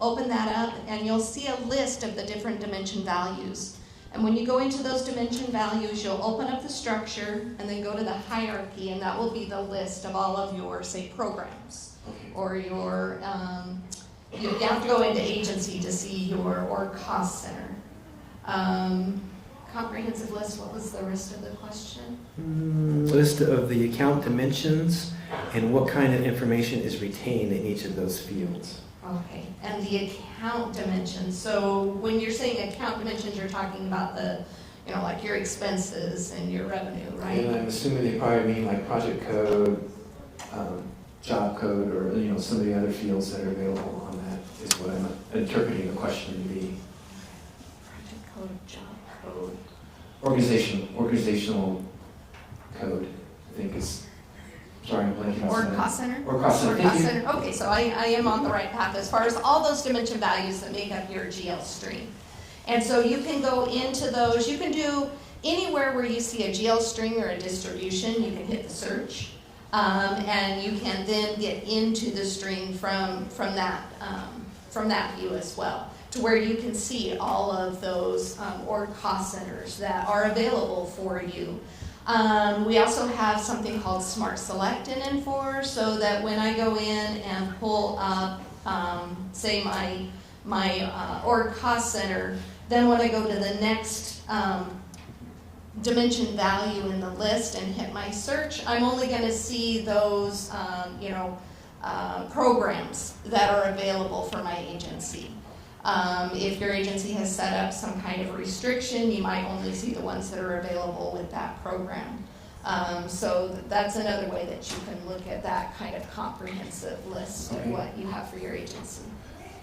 Q: open that up, and you'll see a list of the different dimension values. And when you go into those dimension values, you'll open up the structure and then go to the hierarchy, and that will be the list of all of your, say, programs. Or your, you have to go into agency to see your, or cost center. Comprehensive list, what was the rest of the question?
H: List of the account dimensions and what kind of information is retained in each of those fields.
Q: Okay, and the account dimensions. So when you're saying account dimensions, you're talking about the, like your expenses and your revenue, right?
H: And I'm assuming they probably mean like project code, job code, or some of the other fields that are available on that is what I'm interpreting the question to be.
Q: Project code, job code.
H: Organizational code, I think is. Sorry, I'm blanking.
Q: Or cost center?
H: Or cost center.
Q: Or cost center. Okay, so I am on the right path as far as all those dimension values that make up your GL string. And so you can go into those. You can do anywhere where you see a GL string or a distribution, you can hit the search. And you can then get into the string from that view as well, to where you can see all of those org cost centers that are available for you. We also have something called Smart Select in Infor, so that when I go in and pull up, say my org cost center, then when I go to the next dimension value in the list and hit my search, I'm only going to see those programs that are available for my agency. If your agency has set up some kind of restriction, you might only see the ones that are available with that program. So that's another way that you can look at that kind of comprehensive list of what you have for your agency.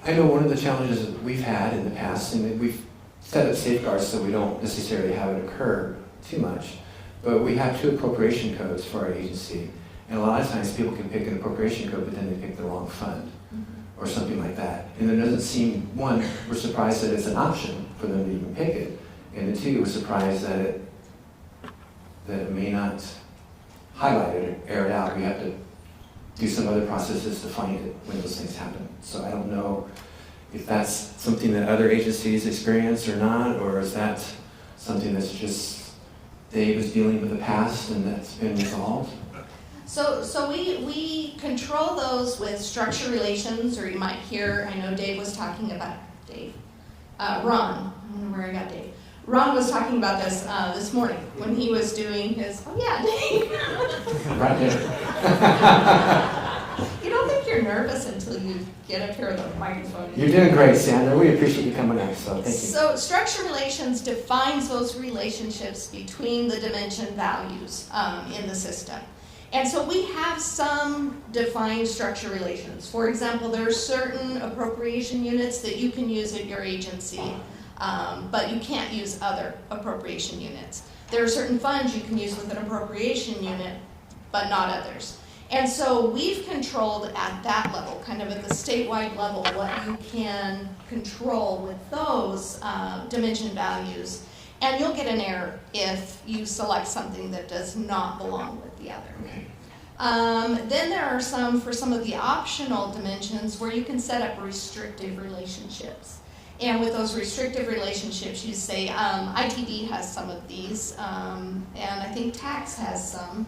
H: I know one of the challenges that we've had in the past, and we've set up safeguards so we don't necessarily have it occur too much, but we have 2 appropriation codes for our agency. And a lot of times people can pick an appropriation code, but then they pick the wrong fund. Or something like that. And there doesn't seem, 1, we're surprised that it's an option for them to even pick it. And 2, we're surprised that that may not highlight it or air it out. We have to do some other processes to find it when those things happen. So I don't know if that's something that other agencies experience or not, or is that something that's just Dave is dealing with the past and that's been resolved?
Q: So we control those with structure relations, or you might hear, I know Dave was talking about, Ron, I don't know where I got Dave. Ron was talking about this this morning when he was doing his, oh yeah, Dave.
H: Right there.
Q: You don't think you're nervous until you get up here with the microphone.
H: You're doing great, Sandra. We appreciate you coming out, so thank you.
Q: So structure relations defines those relationships between the dimension values in the system. And so we have some defined structure relations. For example, there are certain appropriation units that you can use at your agency, but you can't use other appropriation units. There are certain funds you can use with an appropriation unit, but not others. And so we've controlled at that level, kind of at the statewide level, what you can control with those dimension values. And you'll get an error if you select something that does not belong with the other. Then there are some, for some of the optional dimensions, where you can set up restrictive relationships. And with those restrictive relationships, you say, ITD has some of these, and I think tax has some,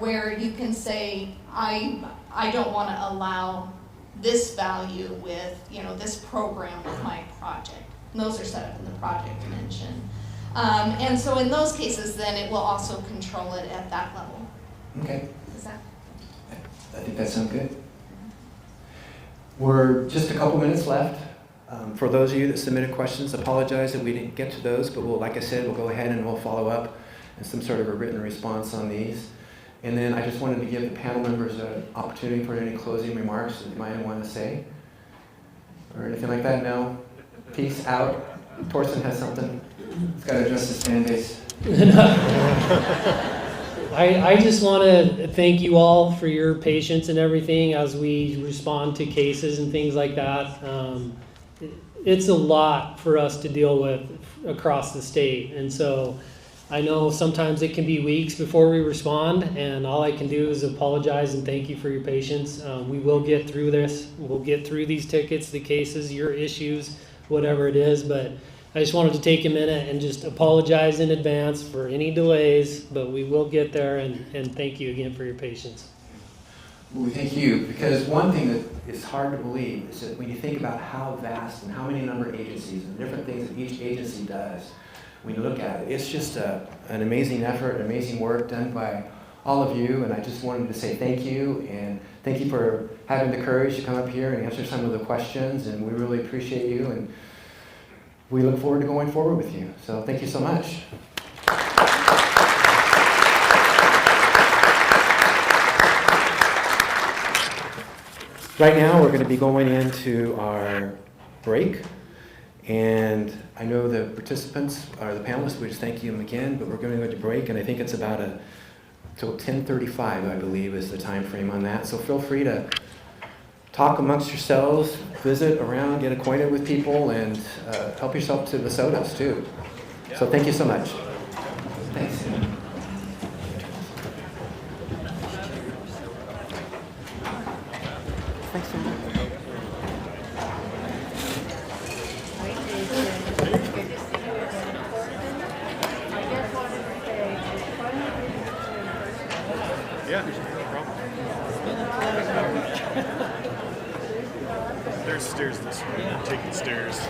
Q: where you can say, I don't want to allow this value with, this program with my project. And those are set up in the project dimension. And so in those cases, then it will also control it at that level.
H: Okay.
Q: Is that?
H: I think that sounds good. We're just a couple minutes left. For those of you that submitted questions, apologize that we didn't get to those, but like I said, we'll go ahead and we'll follow up in some sort of a written response on these. And then I just wanted to give the panel members an opportunity for any closing remarks that you might want to say. Or anything like that? No? Peace out. Torsten has something. He's got to address his fan base.
N: I just want to thank you all for your patience and everything as we respond to cases and things like that. It's a lot for us to deal with across the state, and so I know sometimes it can be weeks before we respond, and all I can do is apologize and thank you for your patience. We will get through this. We'll get through these tickets, the cases, your issues, whatever it is, but I just wanted to take a minute and just apologize in advance for any delays, but we will get there, and thank you again for your patience.
H: Well, thank you, because one thing that is hard to believe is that when you think about how vast and how many number of agencies and different things that each agency does, when you look at it, it's just an amazing effort, an amazing work done by all of you, and I just wanted to say thank you, and thank you for having the courage to come up here and answer some of the questions, and we really appreciate you, and we look forward to going forward with you. So thank you so much. Right now, we're going to be going into our break, and I know the participants, or the panelists, we just thank you again, but we're going to go to break, and I think it's about till 10:35, I believe, is the time frame on that. So feel free to talk amongst yourselves, visit around, get acquainted with people, and help yourself to the sodas, too. So thank you so much. Thanks.
R: Yeah, no problem. There's stairs this way. I'm taking stairs.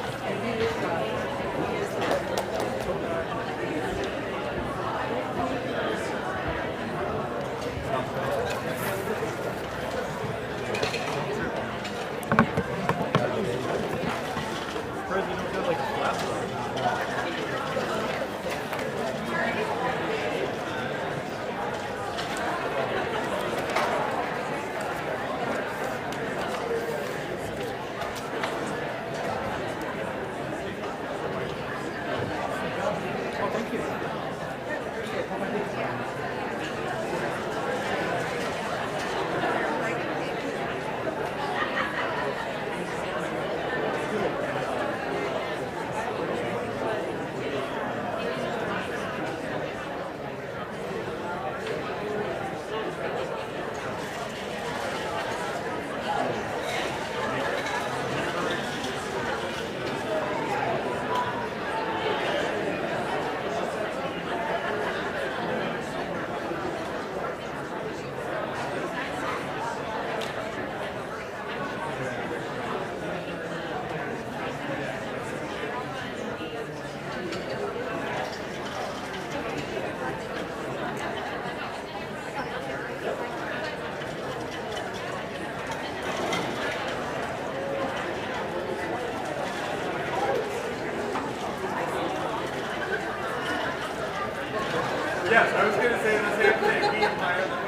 R: I was going to say the same thing. Me and my other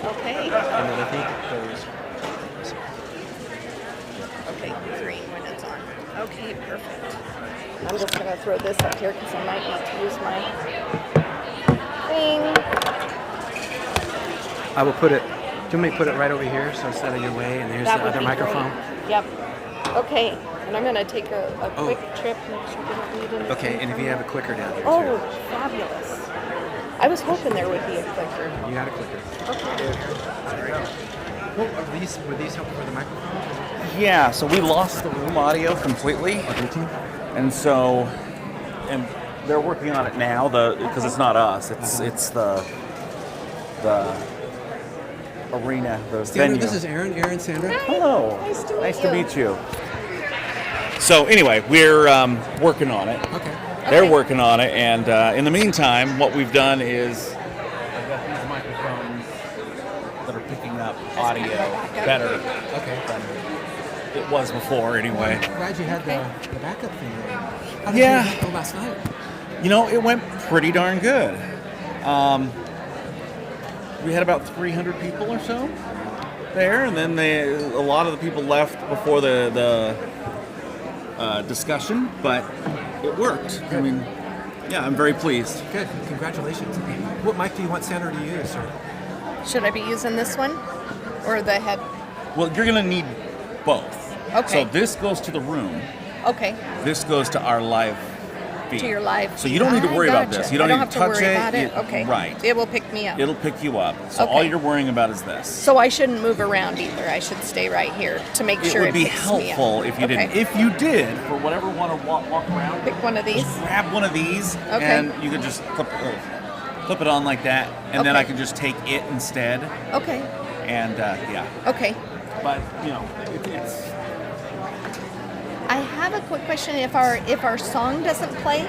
Q: Okay.
H: And then I think those.
Q: Okay, green when it's on. Okay, perfect. I'm just gonna throw this up here because I might need to use my thing.
H: I will put it. Do you want me to put it right over here so instead of your way? And there's
Q: That
H: the
Q: would
H: other
Q: be
H: microphone.
Q: great. Yep. Okay, and I'm gonna take a
H: Oh.
Q: quick trip. Make sure we don't need anything.
H: Okay, and if you have a clicker down here
Q: Oh,
H: too.
Q: fabulous. I was hoping there would be a clicker.
H: You got a clicker.
Q: Okay.
H: Well, were these helpful for the microphone?
S: Yeah, so we lost the room audio completely. And so, and they're working on it now, because it's not us, it's the arena, the
H: Sandra,
S: venue.
H: this is Aaron. Aaron, Sandra.
S: Hello.
Q: Nice to meet you.
S: So anyway, we're working on it.
H: Okay.
S: They're working on it, and in the meantime, what we've done is I've got these microphones that are picking up audio better than it was before, anyway.
H: I'm glad you had the backup thing there. How did
S: Yeah.
H: you go last night?
S: You know, it went pretty darn good. We had about 300 people or so there, and then a lot of the people left before the discussion, but it worked. I mean, yeah, I'm very pleased.
H: Good. Congratulations. What mic do you want Sandra to use, sir?
Q: Should I be using this one or the head?
S: Well, you're going to need both.
Q: Okay.
S: So this goes to the room.
Q: Okay.
S: This goes to our live feed.
Q: To your live.
S: So you don't need to worry about
Q: Gotcha.
S: this. You don't
Q: I
S: need
Q: have
S: to touch
Q: worry
S: it.
Q: about it. Okay.
S: Right.
Q: It will pick me up.
S: It'll pick you up. So all
Q: Okay.
S: you're worrying about is this.
Q: So I shouldn't move around either. I should stay right here to make sure
S: It would be
Q: picks me up.
S: helpful if you
Q: Okay.
S: didn't. If you did, for whatever want to walk around,
Q: Pick one of these.
S: just grab one of these,
Q: Okay.
S: and you can just clip it on like that, and then
Q: Okay.
S: I can just take it instead.
Q: Okay.
S: And yeah.
Q: Okay.
S: But you know, it's.
Q: I have a quick question. If our song doesn't play,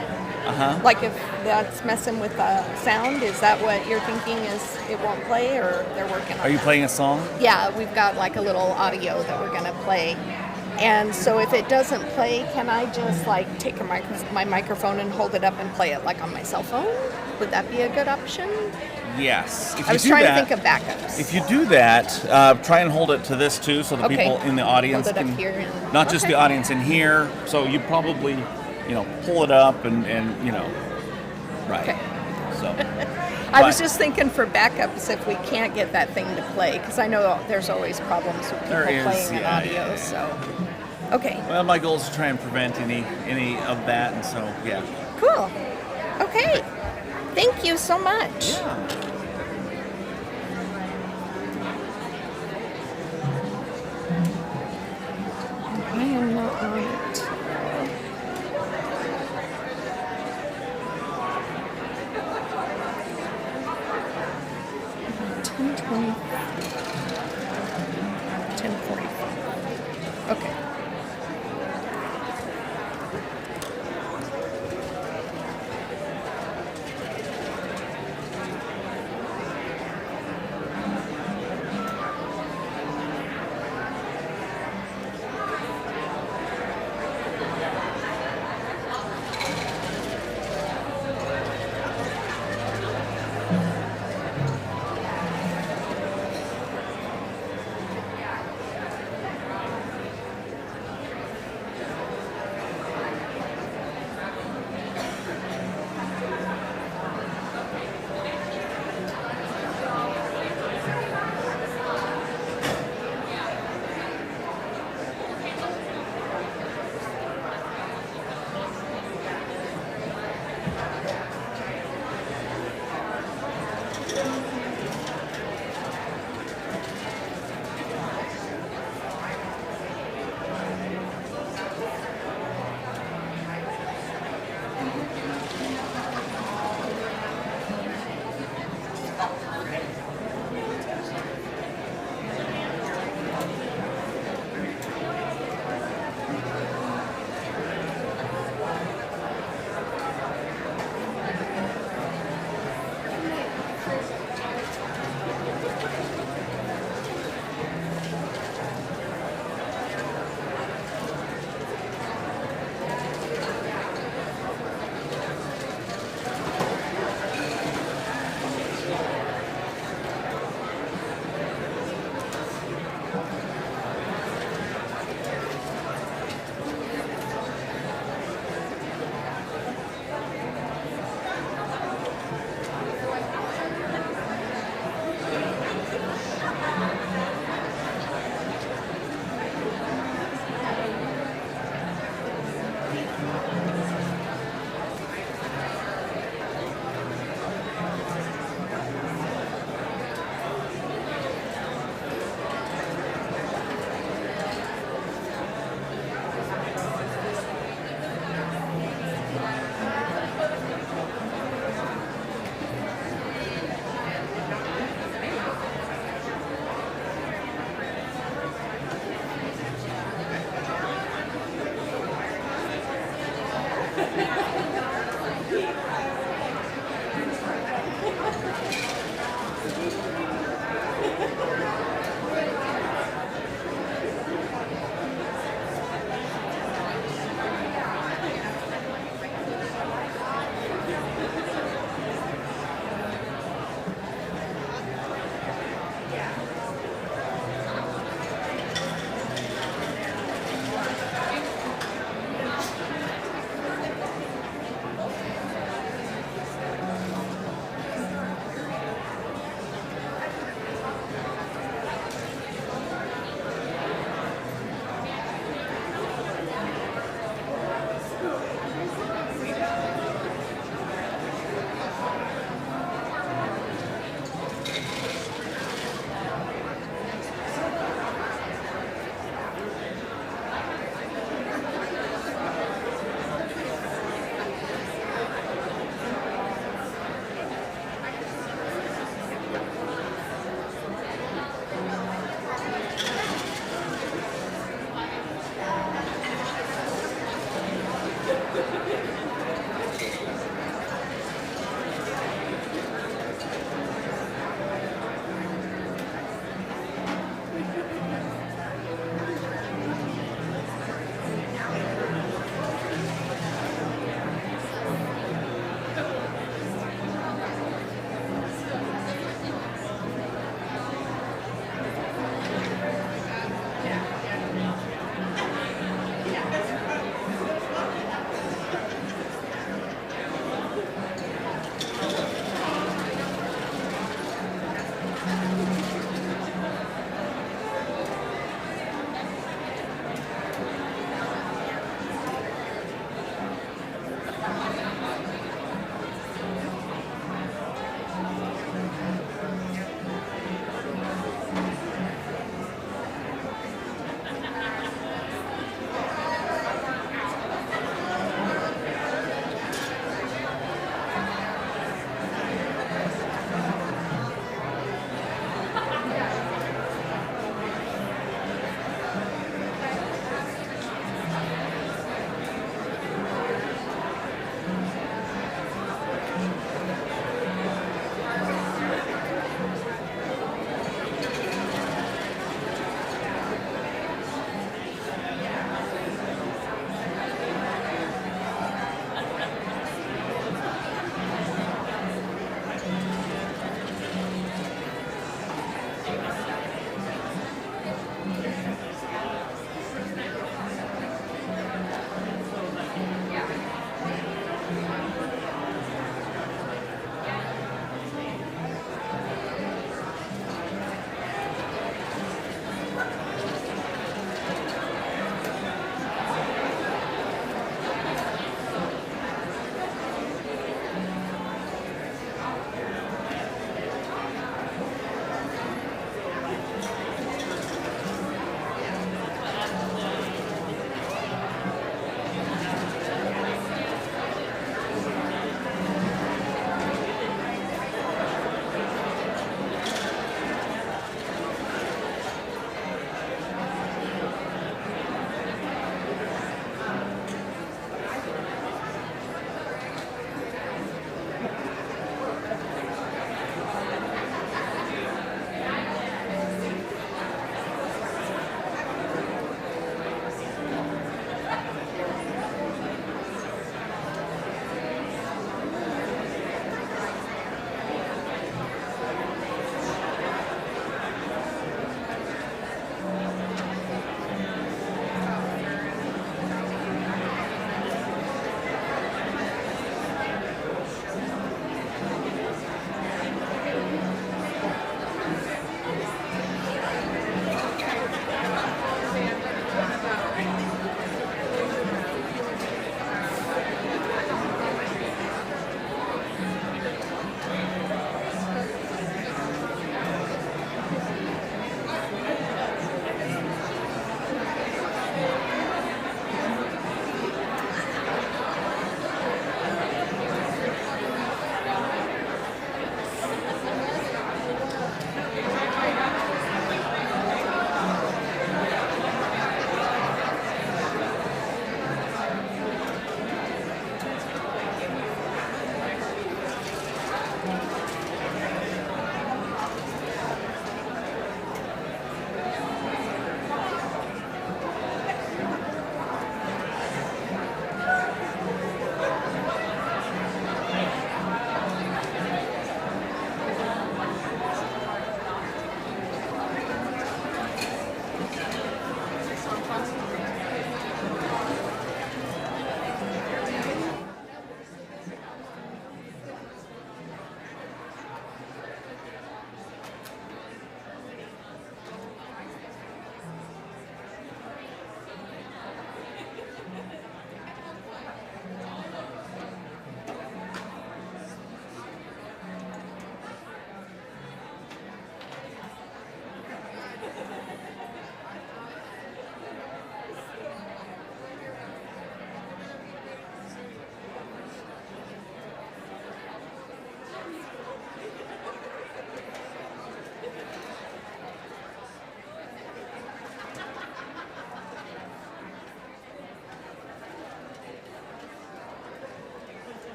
Q: like if that's messing with the sound, is that what you're thinking? Is it won't play, or they're working on?
S: Are you playing a song?
Q: Yeah, we've got like a little audio that we're gonna play. And so if it doesn't play, can I just like take my microphone and hold it up and play it like on my cell phone? Would that be a good option?
S: Yes. If
Q: I
S: you
Q: was
S: do
Q: trying
S: that,
Q: to think of backups.
S: If you do that, try and hold it to this too, so the
Q: Okay.
S: people in the audience
Q: Hold it up
S: can,
Q: here and-
S: not just
Q: okay.
S: the audience in here. So you probably, pull it up and right.
Q: Okay.
S: So.
Q: I was
S: but
Q: just thinking for backups if we can't get that thing to play, because I know there's always problems with people
S: There is,
Q: playing in
S: yeah,
Q: audio.
S: yeah, yeah.
Q: So, okay,
S: Well, my goal is to try and prevent any of that, and so yeah.
Q: cool. Okay, thank you so much.
S: Yeah.
Q: I am not on it. 10:20. 10:45. Okay.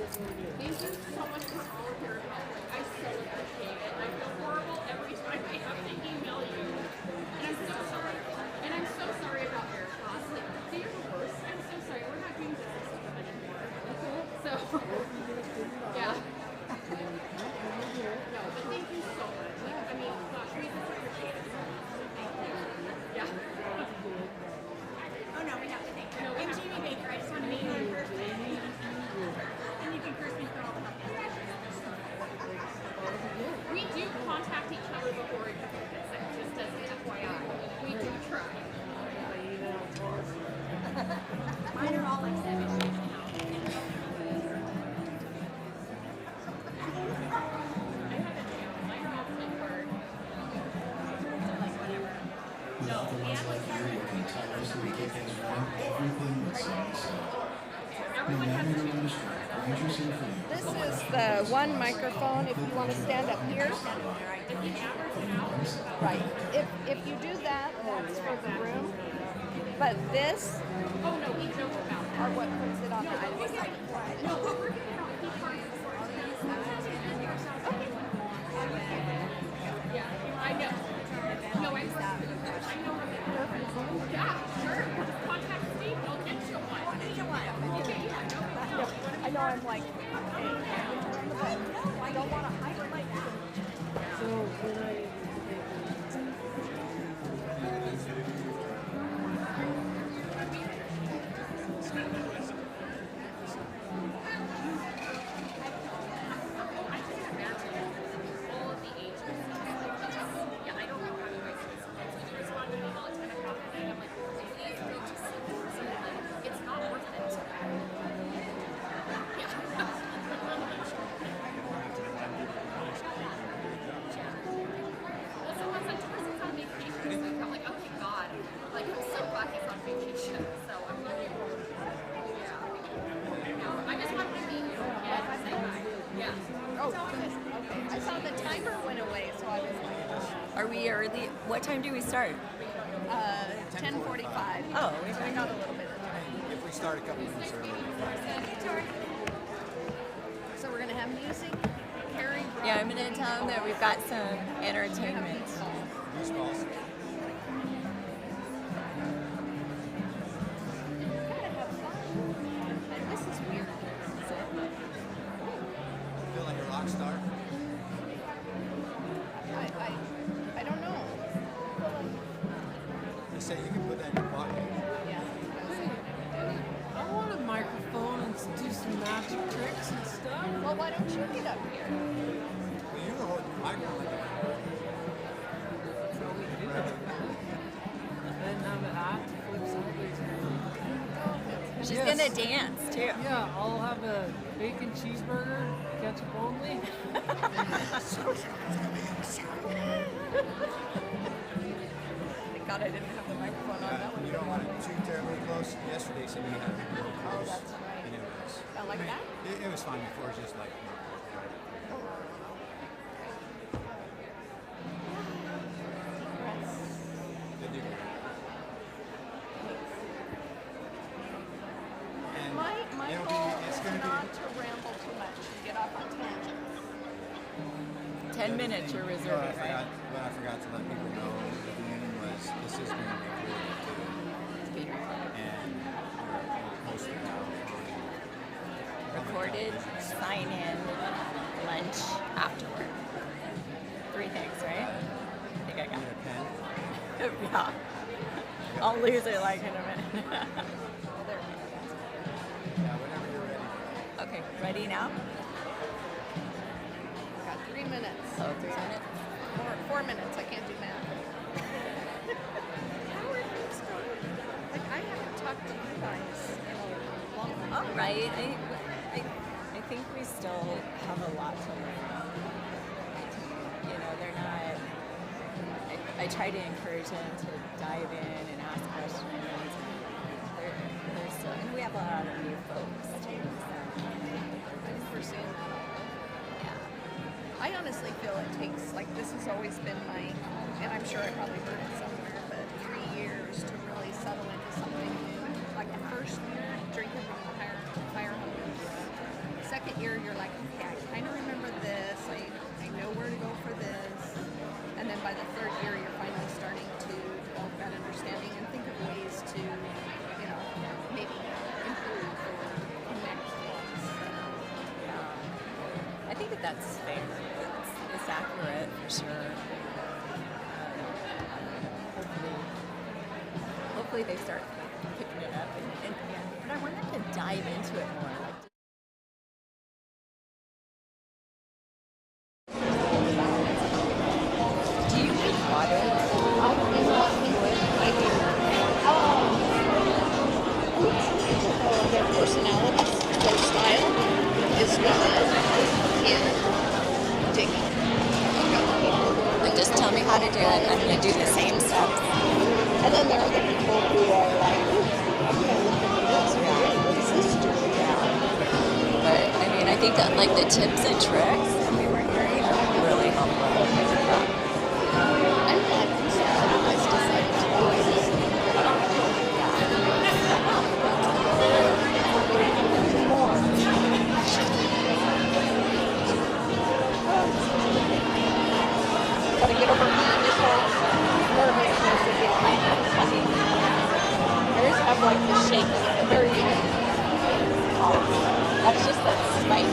G: Thank you so much for all of your help. Like, I so appreciate it. I feel horrible every time I have to email you. And I'm so sorry. And I'm so sorry about Air Cost. Like, they are the worst. I'm so sorry. We're not doing business with them anymore. So, yeah. No, but thank you so much. Like, I mean, gosh, we just appreciate it so much. So thank you. Yeah.
O: Oh, no, we have to thank you. I'm Jamie Baker. I just want to meet you in person. And you can curse me for all the help.
G: We do contact each other before it gets sick, just as an FYI. We do try.
O: Mine are all like 7 years now.
T: This is the one microphone. If you want to stand up here, right. If you do that, that's for the room. But this are what puts it on the Idaho side.
G: Yeah, I know. No, I'm sorry. I know. Yeah, sure. Just contact Steve. He'll get you one. Okay, yeah, no big deal.
T: I know I'm like, I don't want to highlight that.
G: All of the agencies. Yeah, I don't know how you guys do it. Sometimes when you respond to me all at 10 o'clock at night, I'm like, please go to sleep. It's not worth it. Well, someone said Torsten's on vacation this week. I'm like, oh my god. Like, I'm so glad he's on vacation. So I'm looking forward to it. Yeah. No, I just wanted to meet you and say hi. Yeah.
T: Oh, goodness. Okay. I saw the timer went away, so I was like,
U: Are we early? What time do we start?
T: 10:45.
U: Oh,
T: so we got a little bit of time.
A: If we start a couple minutes early.
T: So we're gonna have music. Carrie.
U: Yeah, I'm gonna tell them that we've got some entertainment.
T: This is weird.
A: Feel like a rock star?
T: I don't know.
A: They say you can put that in your pocket.
V: I want a microphone and do some magic tricks and stuff.
T: Well, why don't you get up here?
A: Well, you're holding the microphone.
V: That's how we do it. Then have an act flips over.
U: She's gonna dance too.
V: Yeah, I'll have a bacon cheeseburger, ketchup only.
T: Thank God I didn't have the microphone on. That
A: You don't want it too terribly close. Yesterday, somebody had it real close.
T: that's right.
A: And it was.
T: Like that?
A: It was fine before, just like. They do. And
T: My
A: it'll
T: goal
A: be, it's
T: is
A: gonna
T: not
A: be,
T: to ramble too much and get off on tangents.
U: 10 minutes you're reserving, right?
A: What I forgot to let people know at the beginning was this is being recorded too. And we'll post it out on
U: Recorded, sign in, lunch, afterward. 3 things, right? I think I got
A: a pen.
U: Yeah. I'll lose it like in a minute.
A: Yeah, whenever you're ready.
U: Okay, ready now?
T: Got 3 minutes.
U: Oh, 3 minutes?
T: 4 minutes. I can't do math. How are things going? Like, I haven't talked to you guys in a long time.
U: All right. I think we still have a lot to learn. You know, they're not. I try to encourage them to dive in and ask questions. They're still, and we have a lot of new folks too.
T: I'm foreseeing that all. Yeah. I honestly feel it takes, like, this has always been my, and I'm sure I probably heard it somewhere, but 3 years to really settle into something new. Like the first year, drinking from the fire hose. Second second year, you're like, okay, I kind of remember this, I know where to go for this. And then by the third year, you're finally starting to develop that understanding and think of ways to, maybe improve or connect things.
B: I think that's fair. It's accurate for sure. Hopefully they start picking it up. But I wanted to dive into it more. Do you use water?
Q: I do. Their personalities, their style is needed in digging.
B: Like, just tell me how to do it. I'm going to do the same steps.
Q: And then there are the people who are like, I'm going to look into this. What does this do?
B: But I mean, I think that like the tips and tricks that we were hearing are really helpful.
Q: I'm glad you guys decided to do this. Gotta get over the initial nervousness of getting hers have like the shape at the very end. That's just that spike.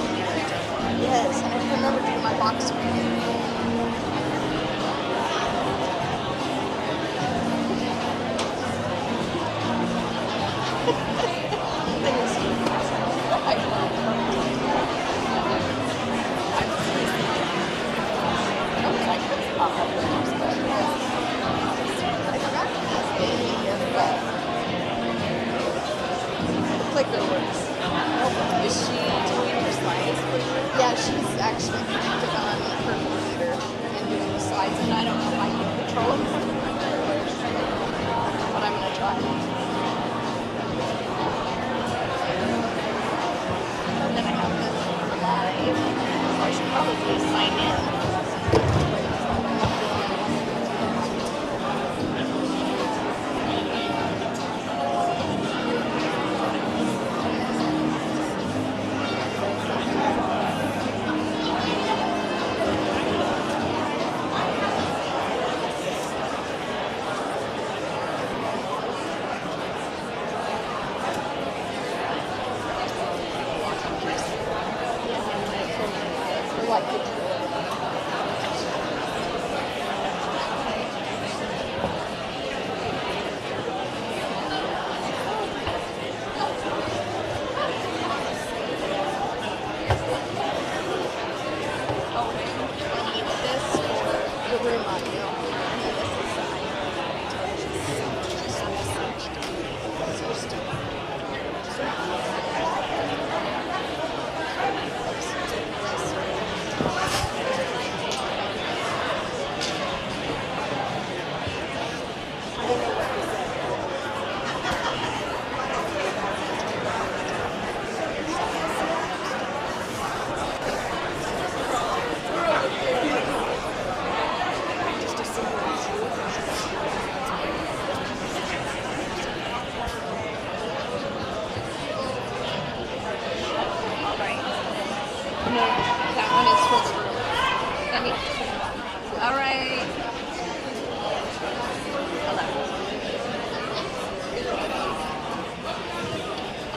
Q: Yes, I have to remember to do my box clicker works.
B: Is she doing her slides?
Q: Yeah, she's actually connected on her computer and doing the slides, and I don't know if I can control them from the computer, but I'm going to try. And then I have the live, so I should probably sign in.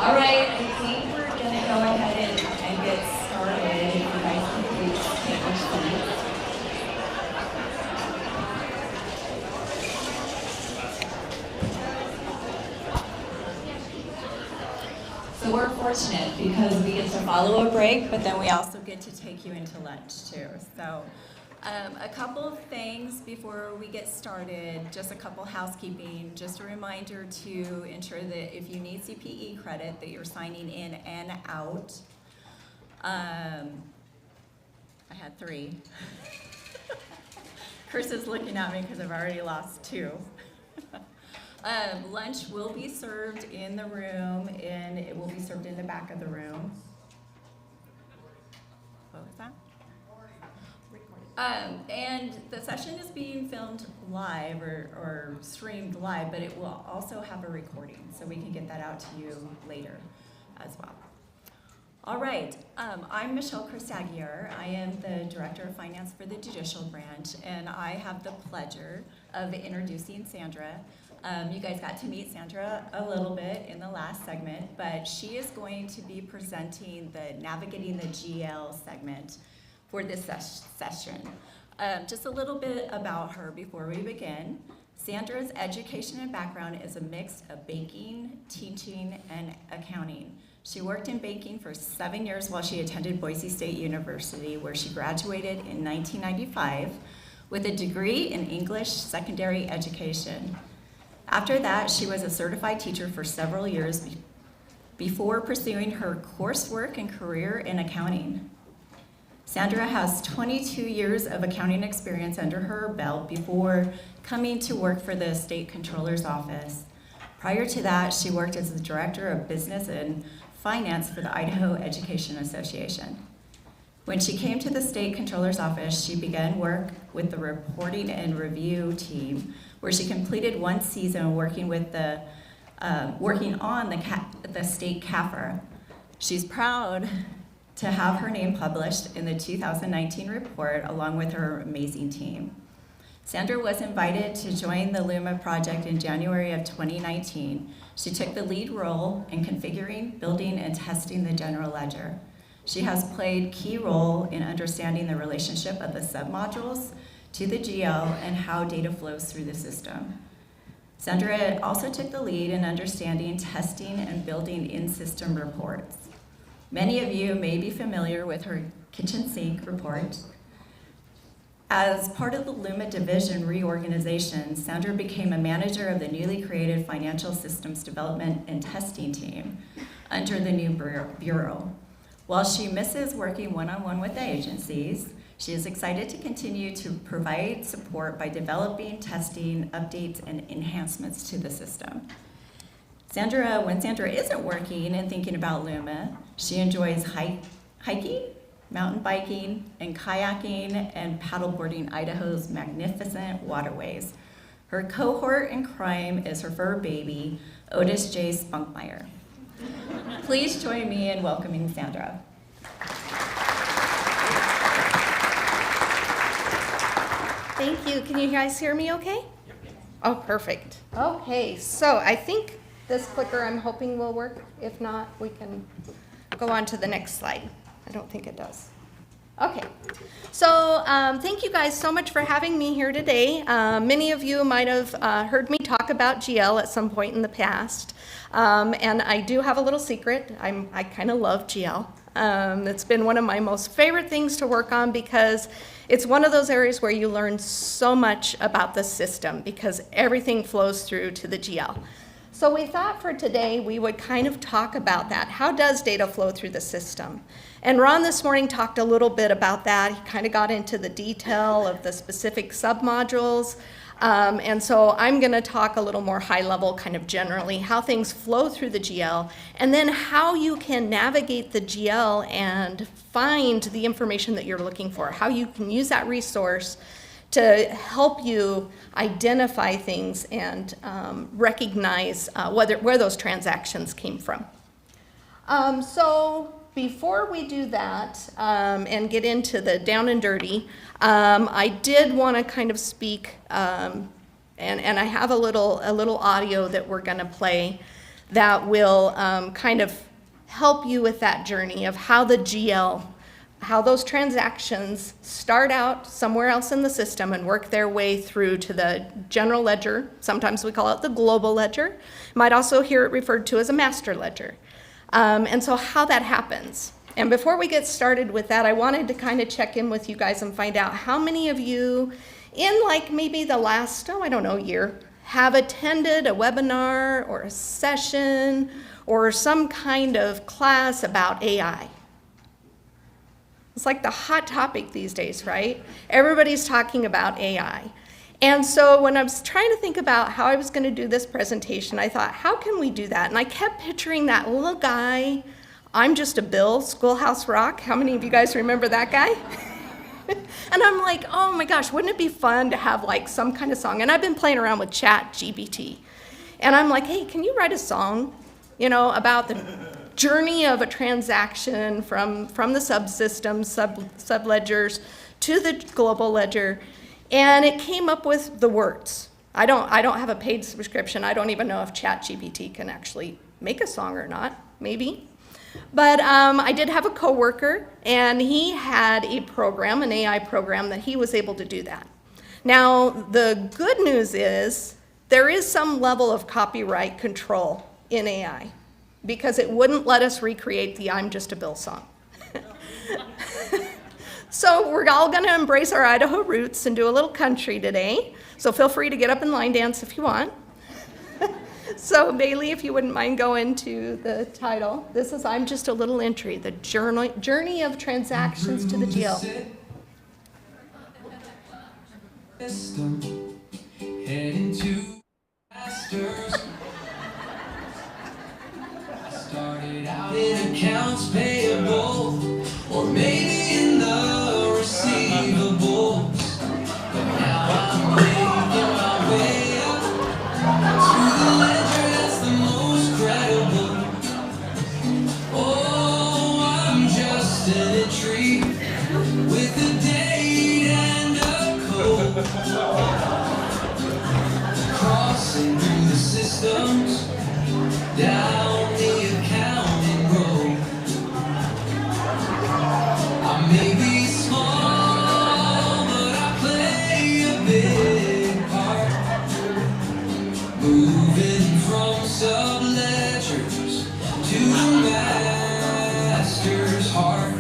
C: All right, I think we're going to go ahead and get started. If you guys can please take your seats.
B: So we're fortunate because we get to follow a break, but then we also get to take you into lunch too. So a couple of things before we get started, just a couple housekeeping. Just a reminder to ensure that if you need CPE credit that you're signing in and out. I had 3. Chris is looking at me because I've already lost 2. Lunch will be served in the room, and it will be served in the back of the room. What was that? And the session is being filmed live or streamed live, but it will also have a recording, so we can get that out to you later as well. All right, I'm Michelle Christagier. I am the Director of Finance for the Judicial Branch, and I have the pleasure of introducing Sandra. You guys got to meet Sandra a little bit in the last segment, but she is going to be presenting the Navigating the GL segment for this session. Just a little bit about her before we begin. Sandra's education and background is a mix of banking, teaching, and accounting. She worked in banking for 7 years while she attended Boise State University, where she graduated in 1995 with a degree in English secondary education. After that, she was a certified teacher for several years before pursuing her coursework and career in accounting. Sandra has 22 years of accounting experience under her belt before coming to work for the State Controller's Office. Prior to that, she worked as the Director of Business and Finance for the Idaho Education Association. When she came to the State Controller's Office, she began work with the reporting and review team, where she completed 1 season working on the state CAFR. She's proud to have her name published in the 2019 report along with her amazing team. Sandra was invited to join the Luma project in January of 2019. She took the lead role in configuring, building, and testing the general ledger. She has played a key role in understanding the relationship of the submodules to the GL and how data flows through the system. Sandra also took the lead in understanding, testing, and building in-system reports. Many of you may be familiar with her kitchen sink report. As part of the Luma division reorganization, Sandra became a manager of the newly created Financial Systems Development and Testing team under the new bureau. While she misses working one-on-one with the agencies, she is excited to continue to provide support by developing, testing, updates, and enhancements to the system. When Sandra isn't working and thinking about Luma, she enjoys hiking, mountain biking, and kayaking, and paddleboarding Idaho's magnificent waterways. Her cohort in crime is her fur baby, Otis J. Spunkmeyer. Please join me in welcoming Sandra.
Q: Thank you. Can you guys hear me okay? Oh, perfect. Okay, so I think this clicker I'm hoping will work. If not, we can go on to the next slide. I don't think it does. Okay, so thank you guys so much for having me here today. Many of you might have heard me talk about GL at some point in the past. And I do have a little secret. I kind of love GL. It's been one of my most favorite things to work on because it's one of those areas where you learn so much about the system because everything flows through to the GL. So we thought for today we would kind of talk about that. How does data flow through the system? And Ron this morning talked a little bit about that. He kind of got into the detail of the specific submodules. And so I'm going to talk a little more high level, kind of generally, how things flow through the GL, and then how you can navigate the GL and find the information that you're looking for, how you can use that resource to help you identify things and recognize where those transactions came from. So before we do that and get into the down and dirty, I did want to kind of speak, and I have a little audio that we're going to play that will kind of help you with that journey of how the GL, how those transactions start out somewhere else in the system and work their way through to the general ledger. Sometimes we call it the global ledger. You might also hear it referred to as a master ledger. And so how that happens. And before we get started with that, I wanted to kind of check in with you guys and find out how many of you in like maybe the last, year, have attended a webinar or a session or some kind of class about AI. It's like the hot topic these days, right? Everybody's talking about AI. And so when I was trying to think about how I was going to do this presentation, I thought, how can we do that? And I kept picturing that little guy, I'm Just a Bill, Schoolhouse Rock. How many of you guys remember that guy? And I'm like, oh my gosh, wouldn't it be fun to have like some kind of song? And I've been playing around with ChatGPT. And I'm like, hey, can you write a song, about the journey of a transaction from the subsystems, subledgers, to the global ledger, and it came up with the words. I don't have a paid subscription. I don't even know if ChatGPT can actually make a song or not, maybe. But I did have a coworker, and he had a program, an AI program, that he was able to do that. Now, the good news is there is some level of copyright control in AI, because it wouldn't let us recreate the I'm Just a Bill song. So we're all going to embrace our Idaho roots and do a little country today. So feel free to get up and line dance if you want. So Bailey, if you wouldn't mind going to the title. This is I'm Just a Little Entry, the journey of transactions to the GL.
D: Heading to masters. I started out in accounts payable, or maybe in the receivables, but now I'm making my way up to the ledger that's the most credible. Oh, I'm just an entry with a date and a code, crossing through the systems, down the accounting road. I may be small, but I play a big part, moving from subledgers to the master's heart.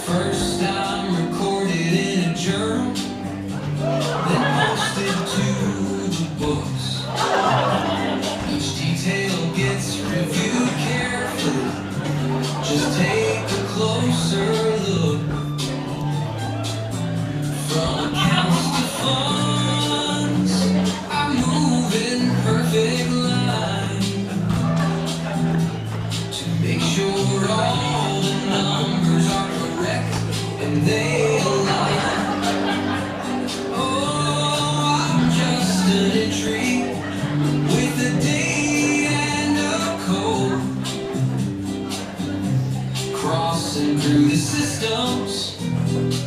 D: First I'm recorded in a journal, then posted to the books. Each detail gets reviewed carefully. Just take a closer look. From accounts to funds, I move in perfect line to make sure all the numbers are correct and they align. Oh, I'm just an entry with a date and a code, crossing through the systems,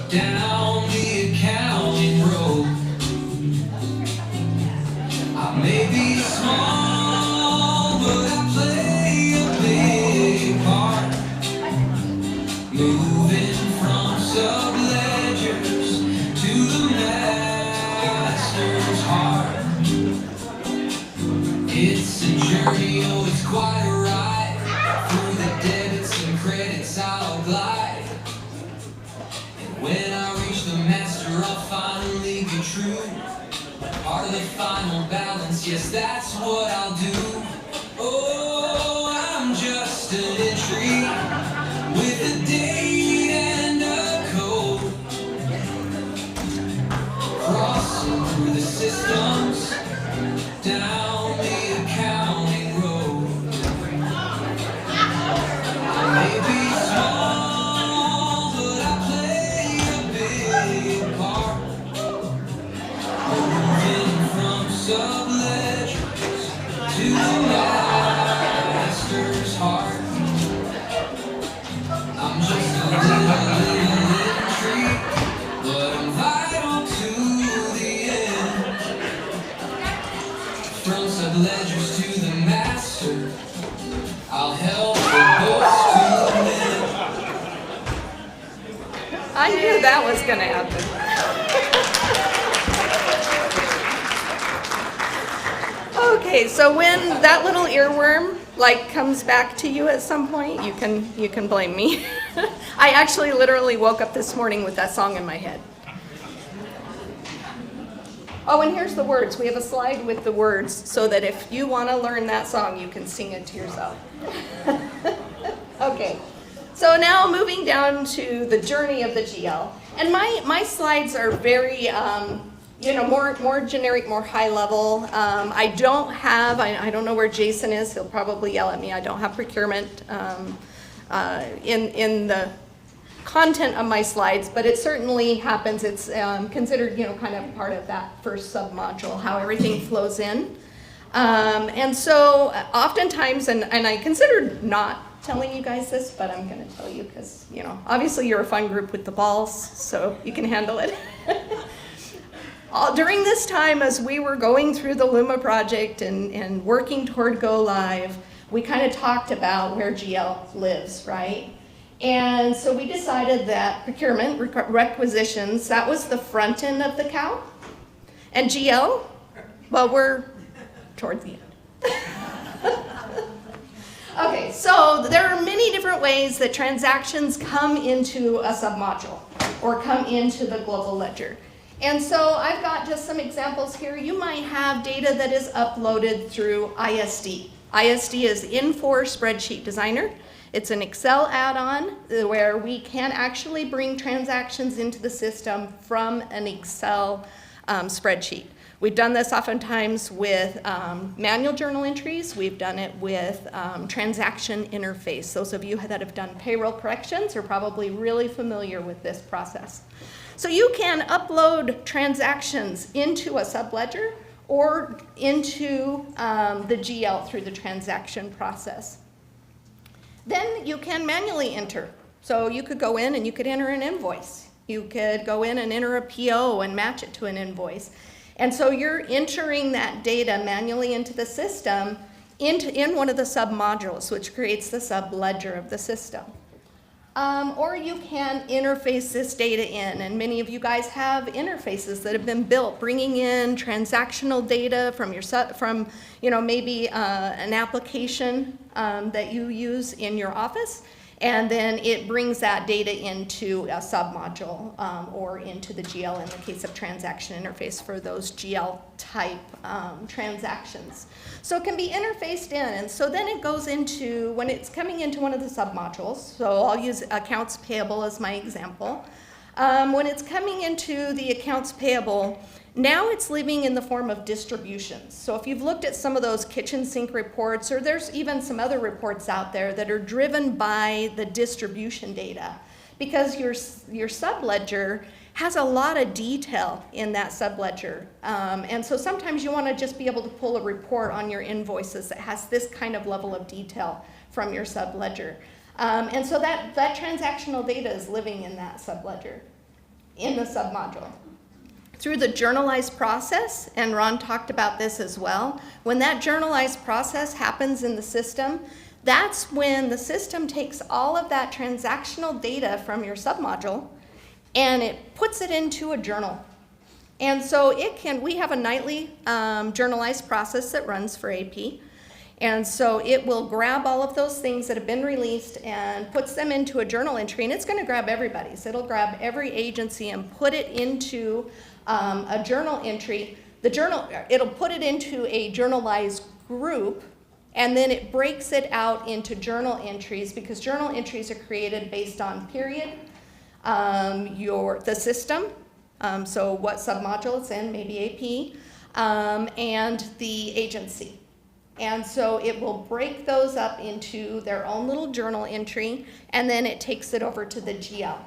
D: down the accounting road. I may be small, but I play a big part, moving from subledgers to the master's heart. It's a journey, oh, it's quite a ride. Through the debits and credits I'll glide. And when I reach the master, I'll finally be true. Part of the final balance, yes, that's what I'll do. Oh, I'm just an entry with a date and a code, crossing through the systems, down the accounting road. I may be small, but I play a big part, moving from subledgers to the master's heart. I'm just a little entry, but I'm vital to the end. From subledgers to the master, I'll help the books to the men.
Q: I knew that was going to happen. Okay, so when that little earworm comes back to you at some point, you can blame me. I actually literally woke up this morning with that song in my head. Oh, and here's the words. We have a slide with the words so that if you want to learn that song, you can sing it to yourself. Okay, so now moving down to the journey of the GL. And my slides are very, more generic, more high level. I don't know where Jason is. He'll probably yell at me. I don't have procurement in the content of my slides, but it certainly happens. It's considered, kind of part of that first sub-module, how everything flows in. And so oftentimes, and I considered not telling you guys this, but I'm going to tell you because, you know, obviously you're a fun group with the balls, so you can handle it. During this time, as we were going through the Luma project and working toward go live, we kind of talked about where GL lives, right? And so we decided that procurement, requisitions, that was the front end of the cow. And GL, well, we're toward the end. Okay, so there are many different ways that transactions come into a submodule or come into the global ledger. And so I've got just some examples here. You might have data that is uploaded through ISD. ISD is Infor Spreadsheet Designer. It's an Excel add-on where we can actually bring transactions into the system from an Excel spreadsheet. We've done this oftentimes with manual journal entries. We've done it with transaction interface. Those of you that have done payroll corrections are probably really familiar with this process. So you can upload transactions into a subledger or into the GL through the transaction process. Then you can manually enter. So you could go in and you could enter an invoice. You could go in and enter a PO and match it to an invoice. And so you're entering that data manually into the system in one of the submodules, which creates the subledger of the system. Or you can interface this data in, and many of you guys have interfaces that have been built, bringing in transactional data from maybe an application that you use in your office, and then it brings that data into a submodule or into the GL in the case of transaction interface for those GL type transactions. So it can be interfaced in, and so then it goes into, when it's coming into one of the submodules, so I'll use accounts payable as my example. When it's coming into the accounts payable, now it's living in the form of distributions. So if you've looked at some of those kitchen sink reports, or there's even some other reports out there that are driven by the distribution data, because your subledger has a lot of detail in that subledger. And so sometimes you want to just be able to pull a report on your invoices that has this kind of level of detail from your subledger. And so that transactional data is living in that subledger, in the submodule. Through the journalized process, and Ron talked about this as well, when that journalized process happens in the system, that's when the system takes all of that transactional data from your submodule and it puts it into a journal. And so we have a nightly journalized process that runs for AP. And so it will grab all of those things that have been released and puts them into a journal entry, and it's going to grab everybody's. It'll grab every agency and put it into a journal entry. It'll put it into a journalized group, and then it breaks it out into journal entries, because journal entries are created based on period, the system, so what submodule it's in, maybe AP, and the agency. And so it will break those up into their own little journal entry, and then it takes it over to the GL.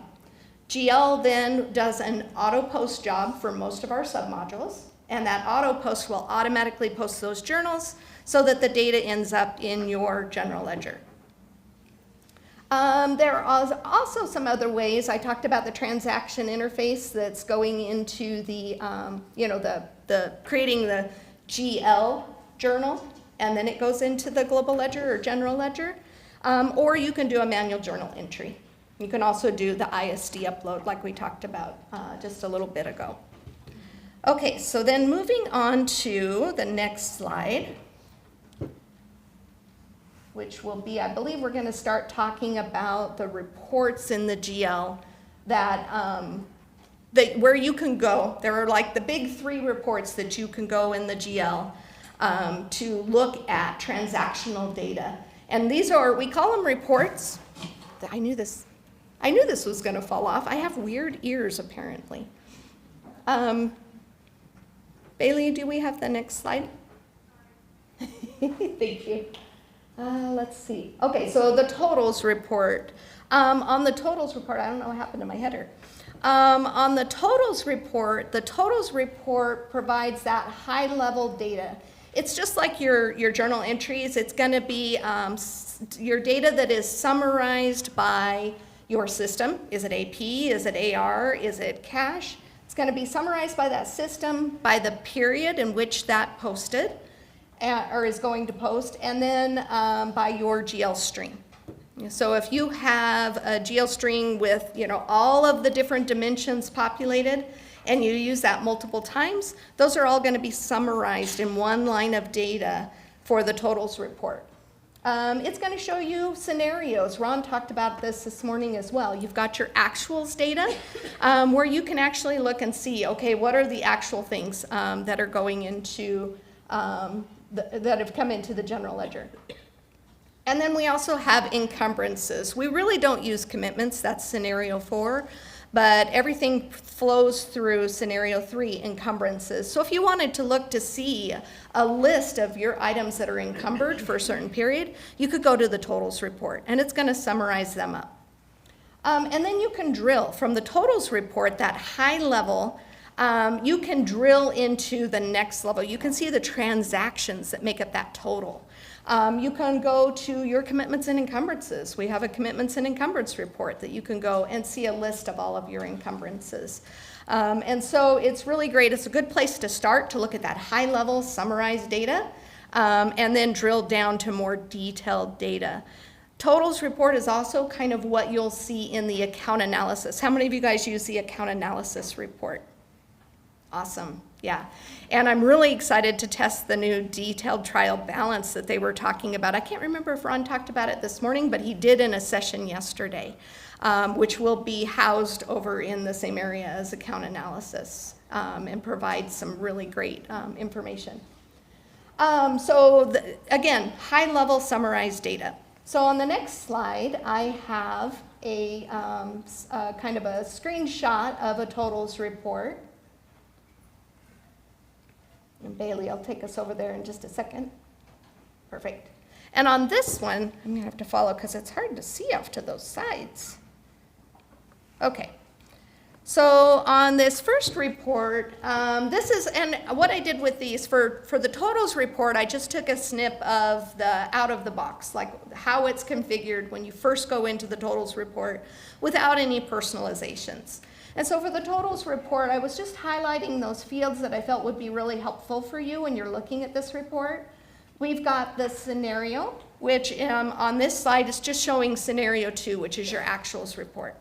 Q: GL then does an auto post job for most of our submodules, and that auto post will automatically post those journals so that the data ends up in your general ledger. There are also some other ways. I talked about the transaction interface that's going into the, creating the GL journal, and then it goes into the global ledger or general ledger. Or you can do a manual journal entry. You can also do the ISD upload like we talked about just a little bit ago. Okay, so then moving on to the next slide, which will be, I believe we're going to start talking about the reports in the GL where you can go. There are like the big 3 reports that you can go in the GL to look at transactional data. And these are, we call them reports. I knew this was going to fall off. I have weird ears, apparently. Bailey, do we have the next slide? Thank you. Let's see. Okay, so the totals report. On the totals report, I don't know what happened to my header. On the totals report provides that high-level data. it's just like your journal entries. It's going to be your data that is summarized by your system. Is it AP? Is it AR? Is it cash? It's going to be summarized by that system, by the period in which that posted or is going to post, and then by your GL string. So if you have a GL string with, all of the different dimensions populated, and you use that multiple times, those are all going to be summarized in one line of data for the totals report. It's going to show you scenarios. Ron talked about this morning as well. You've got your actuals data where you can actually look and see, okay, what are the actual things that are going into, that have come into the general ledger. And then we also have encumbrances. We really don't use commitments, that's scenario 4, but everything flows through scenario 3, encumbrances. So if you wanted to look to see a list of your items that are encumbered for a certain period, you could go to the totals report, and it's going to summarize them up. And then you can drill from the totals report, that high level, you can drill into the next level. You can see the transactions that make up that total. You can go to your commitments and encumbrances. We have a commitments and encumbrance report that you can go and see a list of all of your encumbrances. And so it's really great. It's a good place to start to look at that high level summarized data and then drill down to more detailed data. Totals report is also kind of what you'll see in the account analysis. How many of you guys use the account analysis report? Awesome, yeah. And I'm really excited to test the new detailed trial balance that they were talking about. I can't remember if Ron talked about it this morning, but he did in a session yesterday, which will be housed over in the same area as account analysis and provide some really great information. Again, high-level summarized data. So on the next slide, I have a kind of a screenshot of a totals report. And Bailey, will take us over there in just a second. Perfect. And on this one, I'm going to have to follow because it's hard to see off to those sides. Okay. So on this first report, and what I did with these, for the totals report, I just took a snip of the out of the box, like how it's configured when you first go into the totals report without any personalizations. And so for the totals report, I was just highlighting those fields that I felt would be really helpful for you when you're looking at this report. We've got the scenario, which on this slide is just showing scenario 2, which is your actuals report.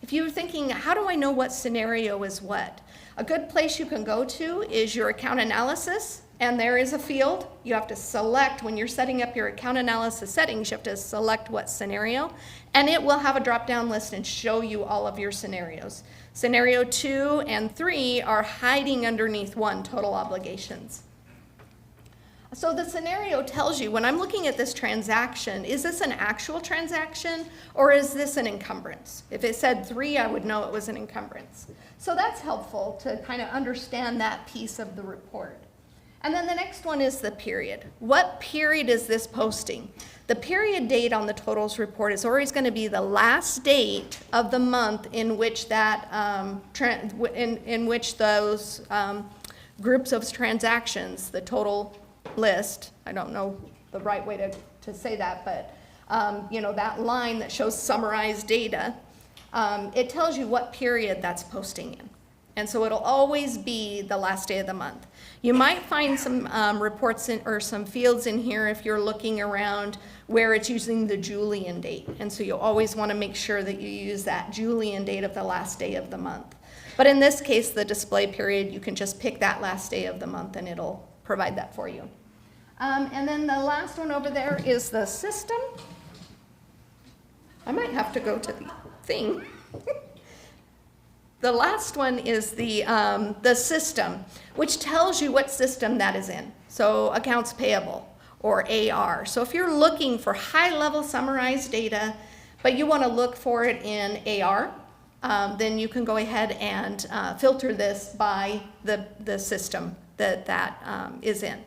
Q: If you're thinking, how do I know what scenario is what? A good place you can go to is your account analysis, and there is a field. You have to select, when you're setting up your account analysis settings, you have to select what scenario, and it will have a drop-down list and show you all of your scenarios. Scenario 2 and 3 are hiding underneath 1, total obligations. So the scenario tells you, when I'm looking at this transaction, is this an actual transaction or is this an encumbrance? If it said 3, I would know it was an encumbrance. So that's helpful to kind of understand that piece of the report. And then the next one is the period. What period is this posting? The period date on the totals report is always going to be the last date of the month in which that in which those groups of transactions, the total list, I don't know the right way to say that, but that line that shows summarized data, it tells you what period that's posting in. And so it'll always be the last day of the month. You might find some reports or some fields in here if you're looking around where it's using the Julian date. And so you always want to make sure that you use that Julian date of the last day of the month. But in this case, the display period, you can just pick that last day of the month and it'll provide that for you. And then the last one over there is the system. I might have to go to the thing. The last one is the system, which tells you what system that is in. So accounts payable or AR. So if you're looking for high-level summarized data, but you want to look for it in AR, then you can go ahead and filter this by the system that is in.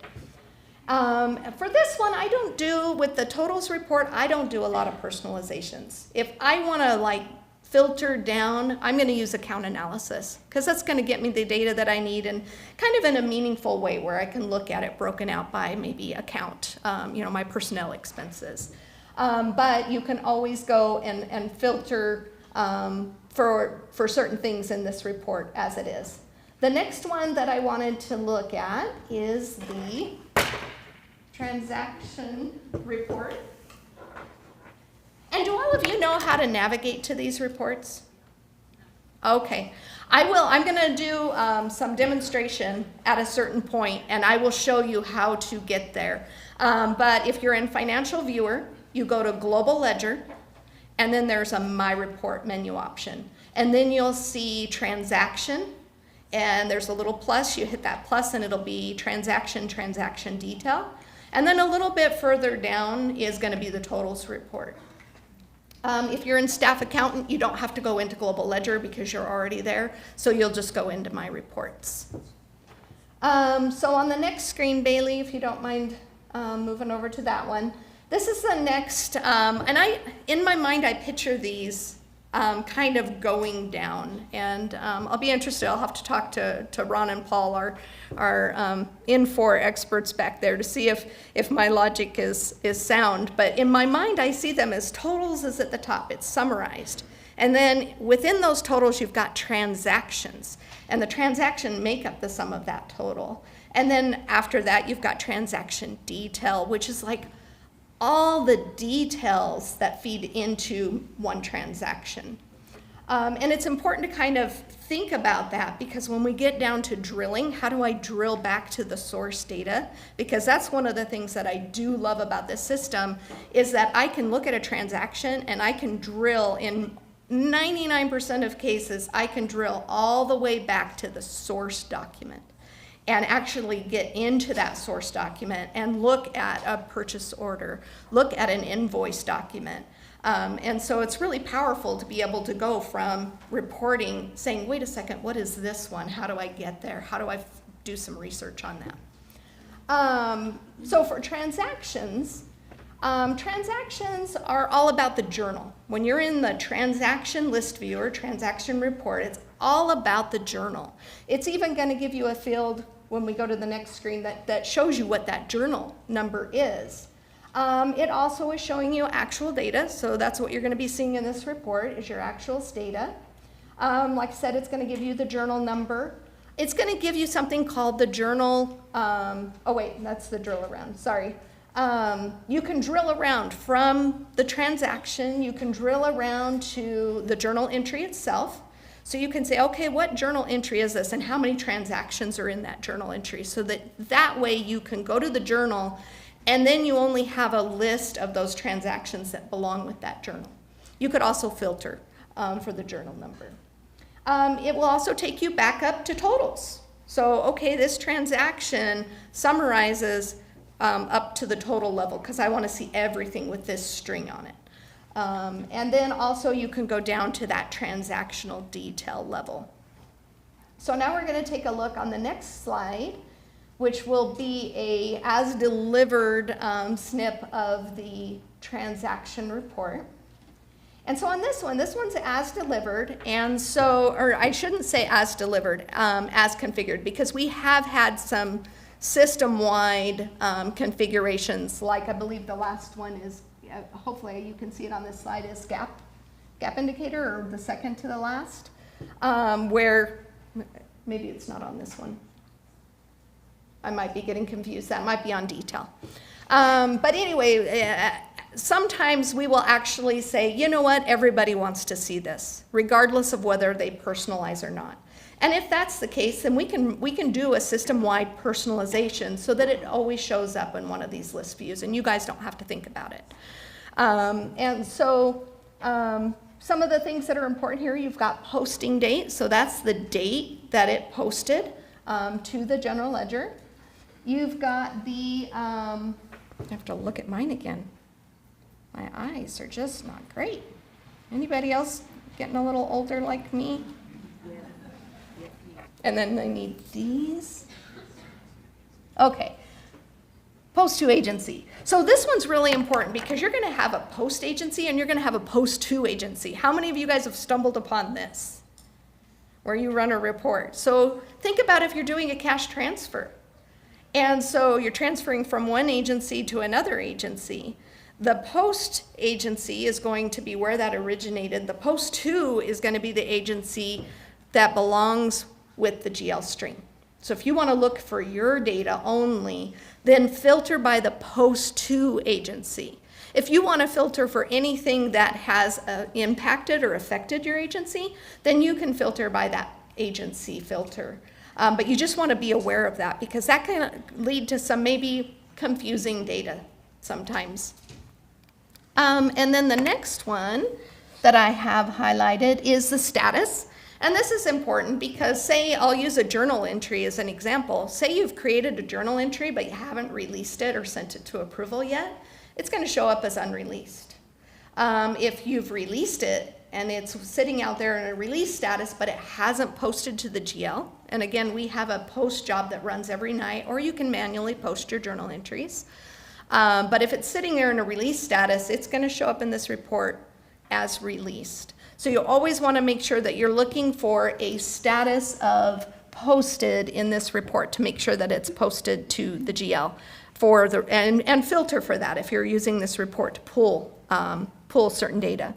Q: For this one, I don't do, with the totals report, I don't do a lot of personalizations. If I want to filter down. I'm going to use account analysis because that's going to get me the data that I need and kind of in a meaningful way where I can look at it broken out by maybe account, my personnel expenses. But you can always go and filter for certain things in this report as it is. The next one that I wanted to look at is the transaction report. And do all of you know how to navigate to these reports? Okay, I will. I'm going to do some demonstration at a certain point, and I will show you how to get there. But if you're in Financial Viewer, you go to Global Ledger, and then there's a My Report menu option. And then you'll see Transaction, and there's a little plus. You hit that plus, and it'll be Transaction Detail. And then a little bit further down is going to be the Totals Report. If you're in Staff Accountant, you don't have to go into Global Ledger because you're already there, so you'll just go into My Reports. So on the next screen, Bailey, if you don't mind moving over to that one, this is the next, and in my mind, I picture these kind of going down, and I'll be interested. I'll have to talk to Ron and Paul, our Infor experts back there, to see if my logic is sound. But in my mind, I see them as totals is at the top. It's summarized. And then within those totals, you've got transactions, and the transaction make up the sum of that total. And then after that, you've got transaction detail, which is like all the details that feed into one transaction. And it's important to kind of think about that, because when we get down to drilling, how do I drill back to the source data? Because that's one of the things that I do love about this system, is that I can look at a transaction and I can drill, in 99% of cases, I can drill all the way back to the source document and actually get into that source document and look at a purchase order, look at an invoice document. And so it's really powerful to be able to go from reporting, saying, wait a second, what is this one? How do I get there? How do I do some research on that? So for transactions, transactions are all about the journal. When you're in the transaction list viewer, transaction report, it's all about the journal. It's even going to give you a field when we go to the next screen that shows you what that journal number is. It also is showing you actual data, so that's what you're going to be seeing in this report is your actuals data. Like I said, it's going to give you the journal number. It's going to give you something called the journal, oh wait, that's the drill around, sorry. You can drill around from the transaction, you can drill around to the journal entry itself. So you can say, okay, what journal entry is this and how many transactions are in that journal entry? So that way you can go to the journal and then you only have a list of those transactions that belong with that journal. You could also filter for the journal number. It will also take you back up to totals. So, okay, this transaction summarizes up to the total level because I want to see everything with this string on it. And then also you can go down to that transactional detail level. So now we're going to take a look on the next slide, which will be a as delivered snip of the transaction report. And so on this one's as delivered, and so, or I shouldn't say as delivered, as configured, because we have had some system-wide configurations, like I believe the last one is, hopefully you can see it on this slide, is gap indicator, or the second to the last, where, maybe it's not on this one. I might be getting confused, that might be on detail. But anyway, sometimes we will actually say, you know what, everybody wants to see this, regardless of whether they personalize or not. And if that's the case, then we can do a system-wide personalization so that it always shows up in one of these list views, and you guys don't have to think about it. And so some of the things that are important here, you've got posting date, so that's the date that it posted to the general ledger. You've got the, I have to look at mine again. My eyes are just not great. Anybody else getting a little older like me? And then I need these. Okay. Post to agency. So this one's really important because you're going to have a post agency and you're going to have a post to agency. How many of you guys have stumbled upon this? Where you run a report. So think about if you're doing a cash transfer. And so you're transferring from one agency to another agency. The post agency is going to be where that originated. The post to is going to be the agency that belongs with the GL stream. So if you want to look for your data only, then filter by the post to agency. If you want to filter for anything that has impacted or affected your agency, then you can filter by that agency filter. But you just want to be aware of that because that can lead to some maybe confusing data sometimes. And then the next one that I have highlighted is the status. And this is important because say, I'll use a journal entry as an example. Say you've created a journal entry, but you haven't released it or sent it to approval yet. It's going to show up as unreleased. If you've released it and it's sitting out there in a release status, but it hasn't posted to the GL, and again, we have a post job that runs every night, or you can manually post your journal entries. But if it's sitting there in a release status, it's going to show up in this report as released. So you always want to make sure that you're looking for a status of posted in this report to make sure that it's posted to the GL for the, and filter for that if you're using this report to pull certain data.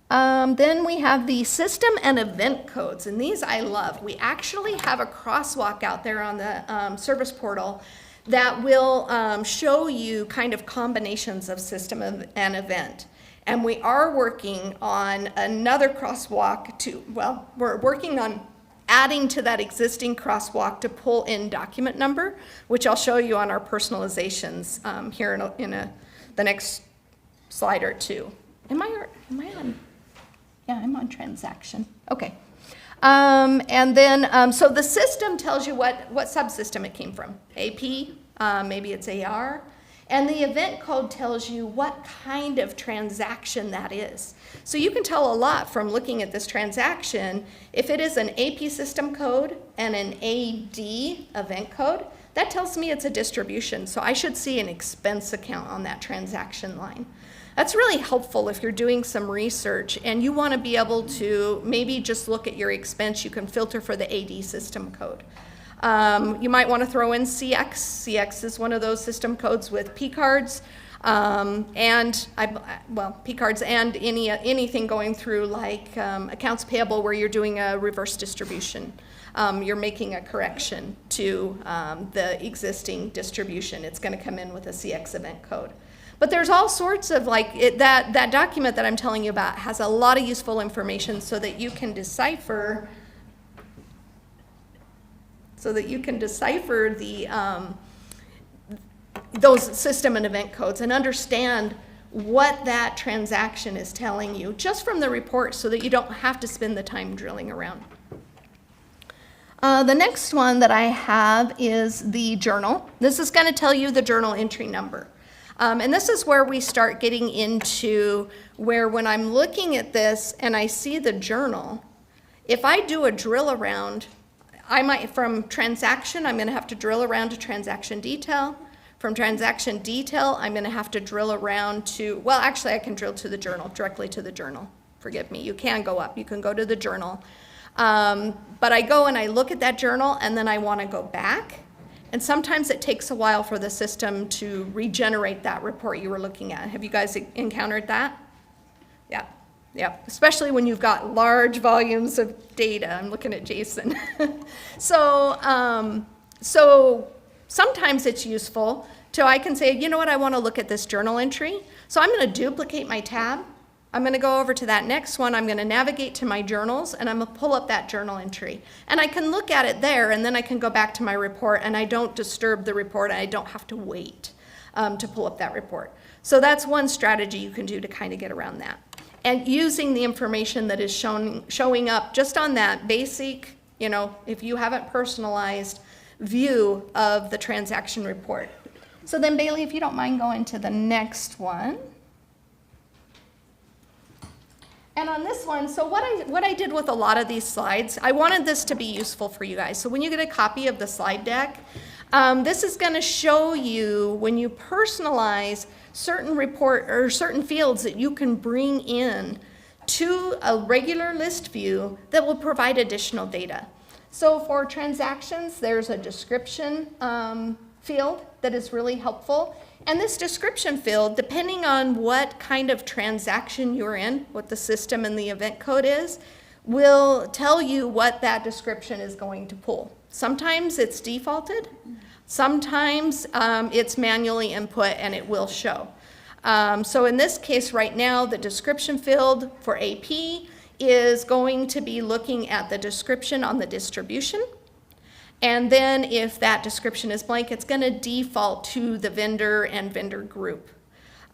Q: Then we have the system and event codes, and these I love. We actually have a crosswalk out there on the service portal that will show you kind of combinations of system and event. And we are working on another crosswalk to, well, we're working on adding to that existing crosswalk to pull in document number, which I'll show you on our personalizations here in the next slide or two. Am I on? Yeah, I'm on transaction. Okay. And then, so the system tells you what subsystem it came from. AP, maybe it's AR. And the event code tells you what kind of transaction that is. So you can tell a lot from looking at this transaction. If it is an AP system code and an AD event code, that tells me it's a distribution. So I should see an expense account on that transaction line. That's really helpful if you're doing some research and you want to be able to maybe just look at your expense. You can filter for the AD system code. You might want to throw in CX. CX is one of those system codes with P cards, P cards and anything going through like accounts payable where you're doing a reverse distribution. You're making a correction to the existing distribution. It's going to come in with a CX event code. But there's all sorts of that document that I'm telling you about has a lot of useful information so that you can decipher those system and event codes and understand what that transaction is telling you just from the report so that you don't have to spend the time drilling around. The next one that I have is the journal. This is going to tell you the journal entry number. And this is where we start getting into where when I'm looking at this and I see the journal, if I do a drill around, I might, from transaction, I'm going to have to drill around to transaction detail. From transaction detail, I'm going to have to drill around to, well, actually, I can drill to the journal, directly to the journal. Forgive me. You can go up. You can go to the journal. But I go and I look at that journal, and then I want to go back. And sometimes it takes a while for the system to regenerate that report you were looking at. Have you guys encountered that? Yeah. Yeah, especially when you've got large volumes of data. I'm looking at Jason. So sometimes it's useful to, I can say, you know what, I want to look at this journal entry. So I'm going to duplicate my tab. I'm going to go over to that next one. I'm going to navigate to my journals, and I'm going to pull up that journal entry. And I can look at it there, and then I can go back to my report, and I don't disturb the report, and I don't have to wait to pull up that report. So that's one strategy you can do to kind of get around that. And using the information that is showing up just on that basic, if you haven't personalized view of the transaction report. So then Bailey, if you don't mind going to the next one. And on this one, so what I did with a lot of these slides, I wanted this to be useful for you guys. So when you get a copy of the slide deck, This is going to show you when you personalize certain report or certain fields that you can bring in to a regular list view that will provide additional data. So for transactions, there's a description field that is really helpful. And this description field, depending on what kind of transaction you're in, what the system and the event code is, will tell you what that description is going to pull. Sometimes it's defaulted. Sometimes it's manually input and it will show. So in this case right now, the description field for AP is going to be looking at the description on the distribution. And then if that description is blank, it's going to default to the vendor and vendor group.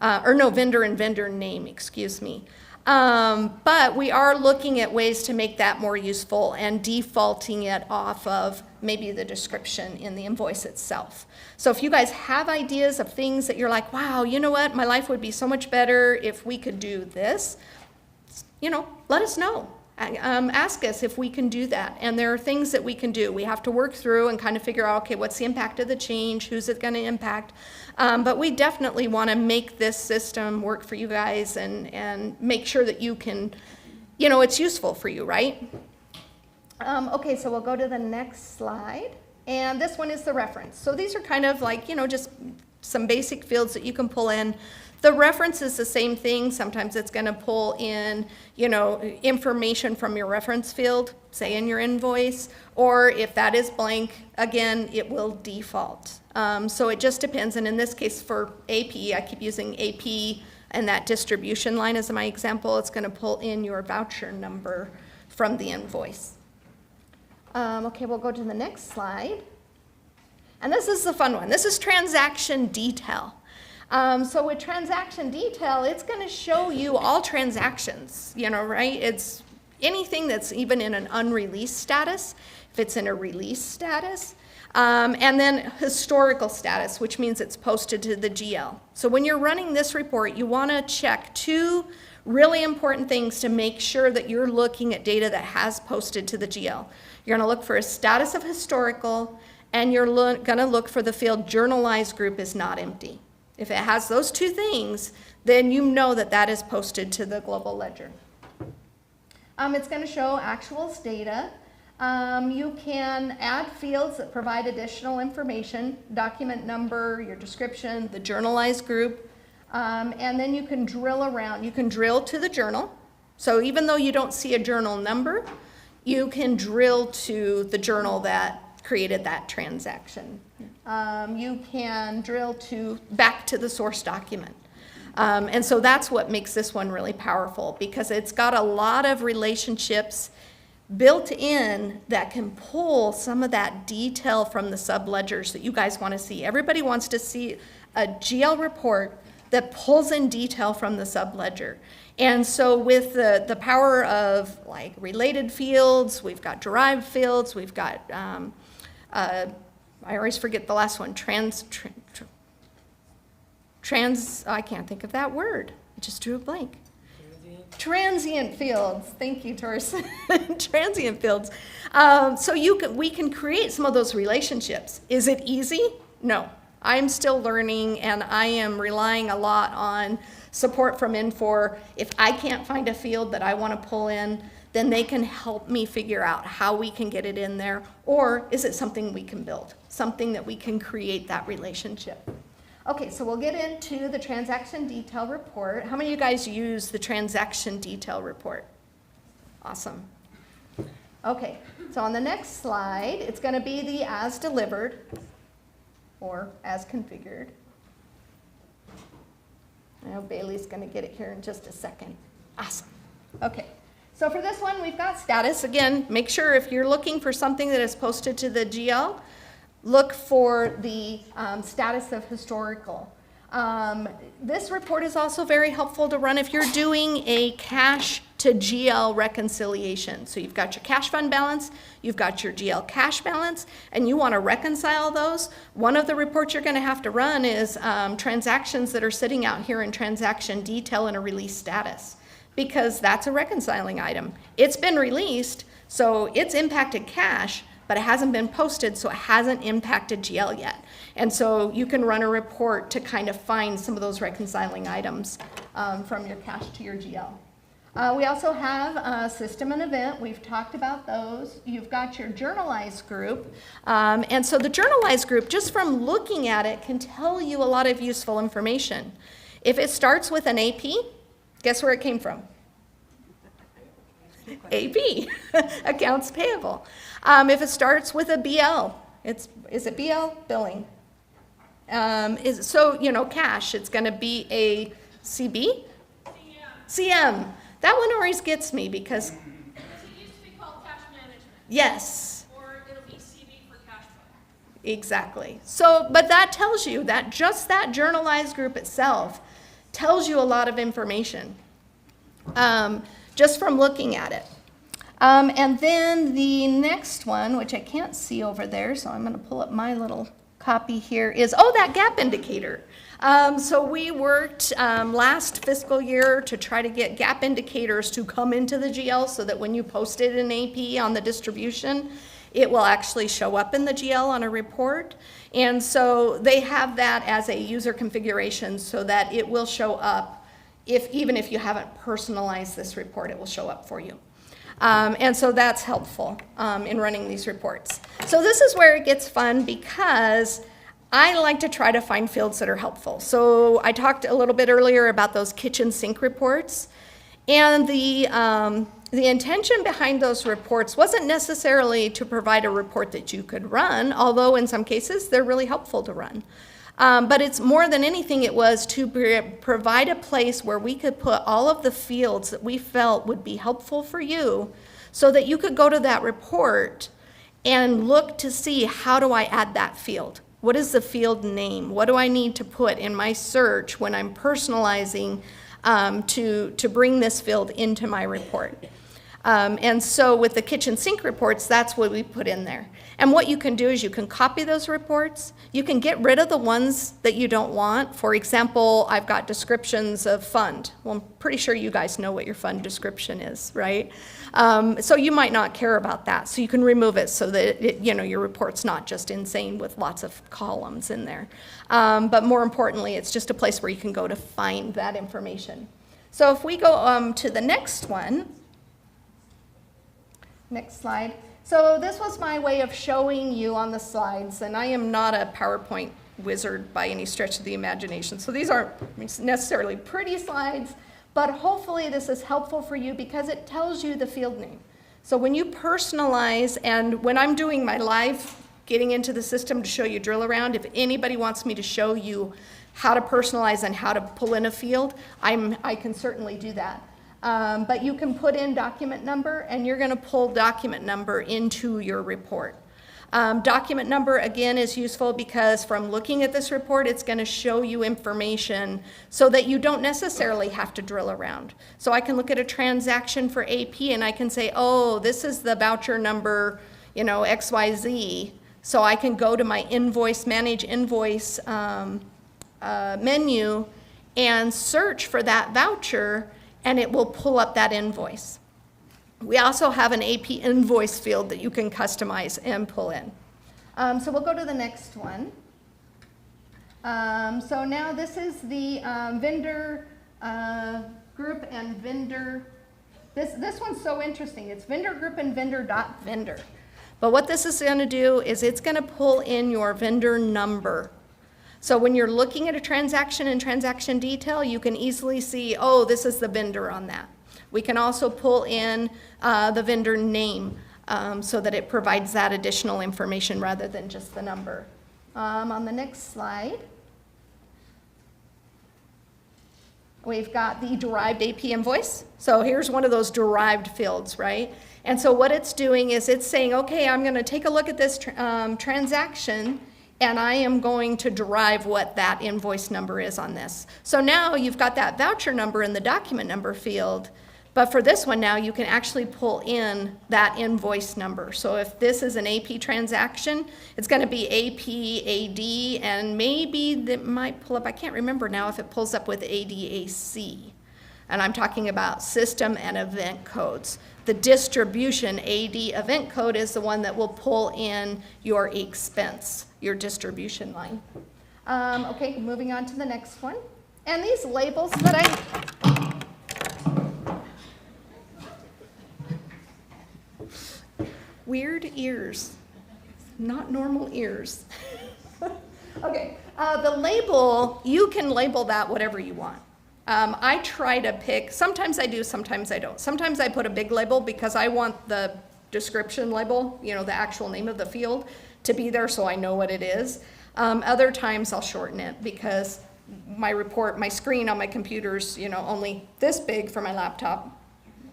Q: Vendor and vendor name, excuse me. But we are looking at ways to make that more useful and defaulting it off of maybe the description in the invoice itself. So if you guys have ideas of things that you're like, wow, you know what, my life would be so much better if we could do this, let us know. Ask us if we can do that. And there are things that we can do. We have to work through and kind of figure out, okay, what's the impact of the change? Who's it going to impact? But we definitely want to make this system work for you guys and make sure that you can, it's useful for you, right? Okay, so we'll go to the next slide. And this one is the reference. So these are kind of like, just some basic fields that you can pull in. The reference is the same thing. Sometimes it's going to pull in, information from your reference field, say in your invoice, or if that is blank, again, it will default. So it just depends. And in this case for AP, I keep using AP and that distribution line as my example. It's going to pull in your voucher number from the invoice. Okay, we'll go to the next slide. And this is the fun one. This is transaction detail. So with transaction detail, it's going to show you all transactions, right? It's anything that's even in an unreleased status, if it's in a release status, and then historical status, which means it's posted to the GL. So when you're running this report, you want to check two really important things to make sure that you're looking at data that has posted to the GL. You're going to look for a status of historical, and you're going to look for the field journalized group is not empty. If it has those two things, then you know that that is posted to the global ledger. It's going to show actuals data. You can add fields that provide additional information, document number, your description, the journalized group, and then you can drill around. You can drill to the journal. So even though you don't see a journal number, you can drill to the journal that created that transaction. You can drill back to the source document. And so that's what makes this one really powerful, because it's got a lot of relationships built in that can pull some of that detail from the subledgers that you guys want to see. Everybody wants to see a GL report that pulls in detail from the subledger. And so with the power of like related fields, we've got derived fields, we've got I always forget the last one, I can't think of that word. I just drew a blank. Transient fields. Thank you, Torsten. Transient fields. So we can create some of those relationships. Is it easy? No. I'm still learning, and I am relying a lot on support from Infor. If I can't find a field that I want to pull in, then they can help me figure out how we can get it in there, or is it something we can build, something that we can create that relationship. Okay, so we'll get into the transaction detail report. How many of you guys use the transaction detail report? Awesome. Okay, so on the next slide, it's going to be the as delivered or as configured. I know Bailey's going to get it here in just a second. Awesome. Okay. So for this one, we've got status. Again, make sure if you're looking for something that is posted to the GL, look for the status of historical. This report is also very helpful to run if you're doing a cash to GL reconciliation. So you've got your cash fund balance, you've got your GL cash balance, and you want to reconcile those. One of the reports you're going to have to run is transactions that are sitting out here in transaction detail in a release status, because that's a reconciling item. It's been released, so it's impacted cash, but it hasn't been posted, so it hasn't impacted GL yet. And so you can run a report to kind of find some of those reconciling items from your cash to your GL. We also have system and event. We've talked about those. You've got your journalized group. And so the journalized group, just from looking at it, can tell you a lot of useful information. If it starts with an AP, guess where it came from? AP, accounts payable. If it starts with a BL, is it BL? Billing. Cash, it's going to be a CB? CM. That one always gets me because.
M: It used to be called cash management.
Q: Yes.
M: Or it'll be CB for cash flow.
Q: Exactly. So, but that tells you that just that journalized group itself tells you a lot of information just from looking at it. And then the next one, which I can't see over there, so I'm going to pull up my little copy here, is, that gap indicator. So we worked last fiscal year to try to get gap indicators to come into the GL so that when you posted an AP on the distribution, it will actually show up in the GL on a report. And so they have that as a user configuration so that it will show up even if you haven't personalized this report, it will show up for you. And so that's helpful in running these reports. So this is where it gets fun because I like to try to find fields that are helpful. So I talked a little bit earlier about those kitchen sink reports. And the intention behind those reports wasn't necessarily to provide a report that you could run, although in some cases they're really helpful to run. But it's more than anything, it was to provide a place where we could put all of the fields that we felt would be helpful for you so that you could go to that report and look to see, how do I add that field? What is the field name? What do I need to put in my search when I'm personalizing to bring this field into my report? And so with the kitchen sink reports, that's what we put in there. And what you can do is you can copy those reports. You can get rid of the ones that you don't want. For example, I've got descriptions of fund. Well, I'm pretty sure you guys know what your fund description is, right? So you might not care about that. So you can remove it so that your report's not just insane with lots of columns in there. But more importantly, it's just a place where you can go to find that information. So if we go to the next one, next slide. So this was my way of showing you on the slides, and I am not a PowerPoint wizard by any stretch of the imagination. So these aren't necessarily pretty slides, but hopefully this is helpful for you because it tells you the field name. So when you personalize, and when I'm doing my live getting into the system to show you drill around, if anybody wants me to show you how to personalize and how to pull in a field, I can certainly do that. But you can put in document number, and you're going to pull document number into your report. Document number, again, is useful because from looking at this report, it's going to show you information so that you don't necessarily have to drill around. So I can look at a transaction for AP, and I can say, oh, this is the voucher number, XYZ. So I can go to my invoice, manage invoice menu and search for that voucher, and it will pull up that invoice. We also have an AP invoice field that you can customize and pull in. So we'll go to the next one. So now this is the vendor group and vendor. This one's so interesting. It's vendor group and vendor.vendor. But what this is going to do is it's going to pull in your vendor number. So when you're looking at a transaction and transaction detail, you can easily see, oh, this is the vendor on that. We can also pull in the vendor name so that it provides that additional information rather than just the number. On the next slide, we've got the derived AP invoice. So here's one of those derived fields, right? And so what it's doing is it's saying, okay, I'm going to take a look at this transaction, and I am going to derive what that invoice number is on this. So now you've got that voucher number in the document number field, but for this one now you can actually pull in that invoice number. So if this is an AP transaction, it's going to be AP, AD, and maybe that might pull up, I can't remember now if it pulls up with ADAC. And I'm talking about system and event codes. The distribution AD event code is the one that will pull in your expense, your distribution line. Okay, moving on to the next one. And these labels that weird ears, not normal ears. Okay, the label, you can label that whatever you want. I try to pick, sometimes I do, sometimes I don't. Sometimes I put a big label because I want the description label, you know, the actual name of the field, to be there so I know what it is. Other times I'll shorten it because my report, my screen on my computer's, you know, only this big for my laptop.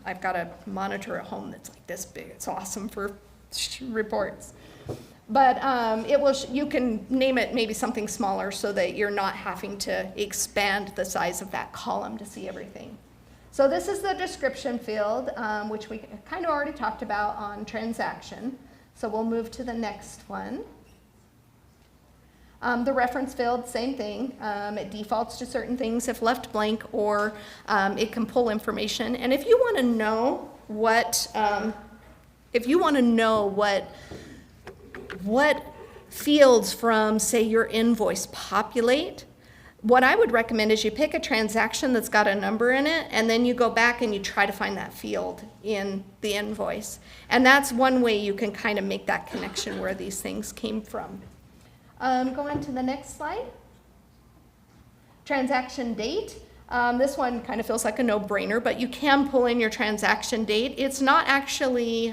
Q: I've got a monitor at home that's like this big. It's awesome for reports. But you can name it maybe something smaller so that you're not having to expand the size of that column to see everything. So this is the description field, which we kind of already talked about on transaction. So we'll move to the next one. The reference field, same thing. It defaults to certain things if left blank, or it can pull information. And if you want to know what fields from, say, your invoice populate, what I would recommend is you pick a transaction that's got a number in it, and then you go back and you try to find that field in the invoice. And that's one way you can kind of make that connection where these things came from. Go on to the next slide. Transaction date. This one kind of feels like a no-brainer, but you can pull in your transaction date. It's not actually,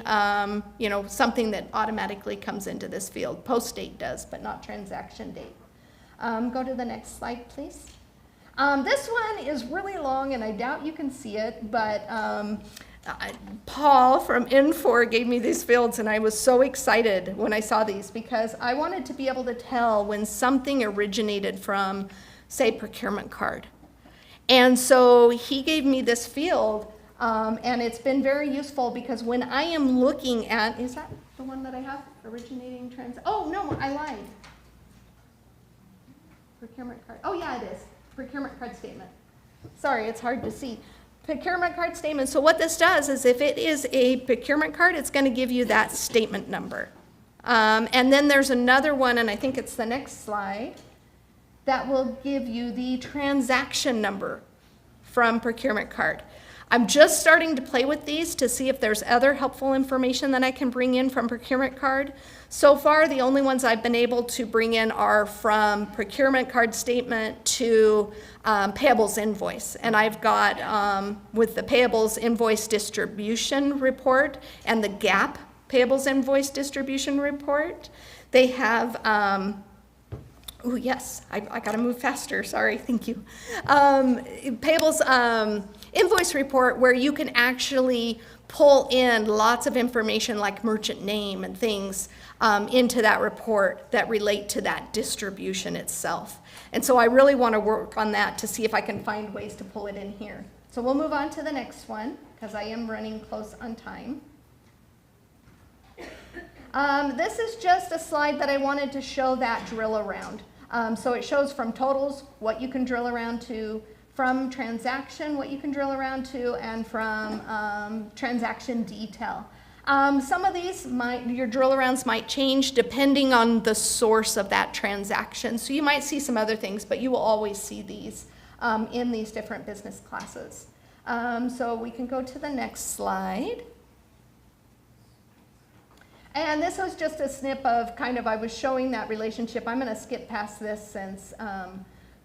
Q: something that automatically comes into this field. Post date does, but not transaction date. Go to the next slide, please. This one is really long, and I doubt you can see it, but Paul from Infor gave me these fields, and I was so excited when I saw these because I wanted to be able to tell when something originated from, say, procurement card. And so he gave me this field, and it's been very useful because when I am looking at, is that the one that I have? Originating oh, no, I lied. Procurement card. Oh, yeah, it is. Procurement card statement. Sorry, it's hard to see. Procurement card statement. So what this does is if it is a procurement card, it's going to give you that statement number. And then there's another one, and I think it's the next slide, that will give you the transaction number from procurement card. I'm just starting to play with these to see if there's other helpful information that I can bring in from procurement card. So far, the only ones I've been able to bring in are from procurement card statement to payables invoice. And I've got, with the payables invoice distribution report and the GAAP payables invoice distribution report, they have, oh, yes, I got to move faster. Sorry, thank you. Payables invoice report where you can actually pull in lots of information like merchant name and things into that report that relate to that distribution itself. And so I really want to work on that to see if I can find ways to pull it in here. So we'll move on to the next one because I am running close on time. This is just a slide that I wanted to show that drill around. So it shows from totals what you can drill around to, from transaction what you can drill around to, and from transaction detail. Some of these, your drill arounds might change depending on the source of that transaction. So you might see some other things, but you will always see these in these different business classes. So we can go to the next slide. And this was just a snip of kind of, I was showing that relationship. I'm going to skip past this since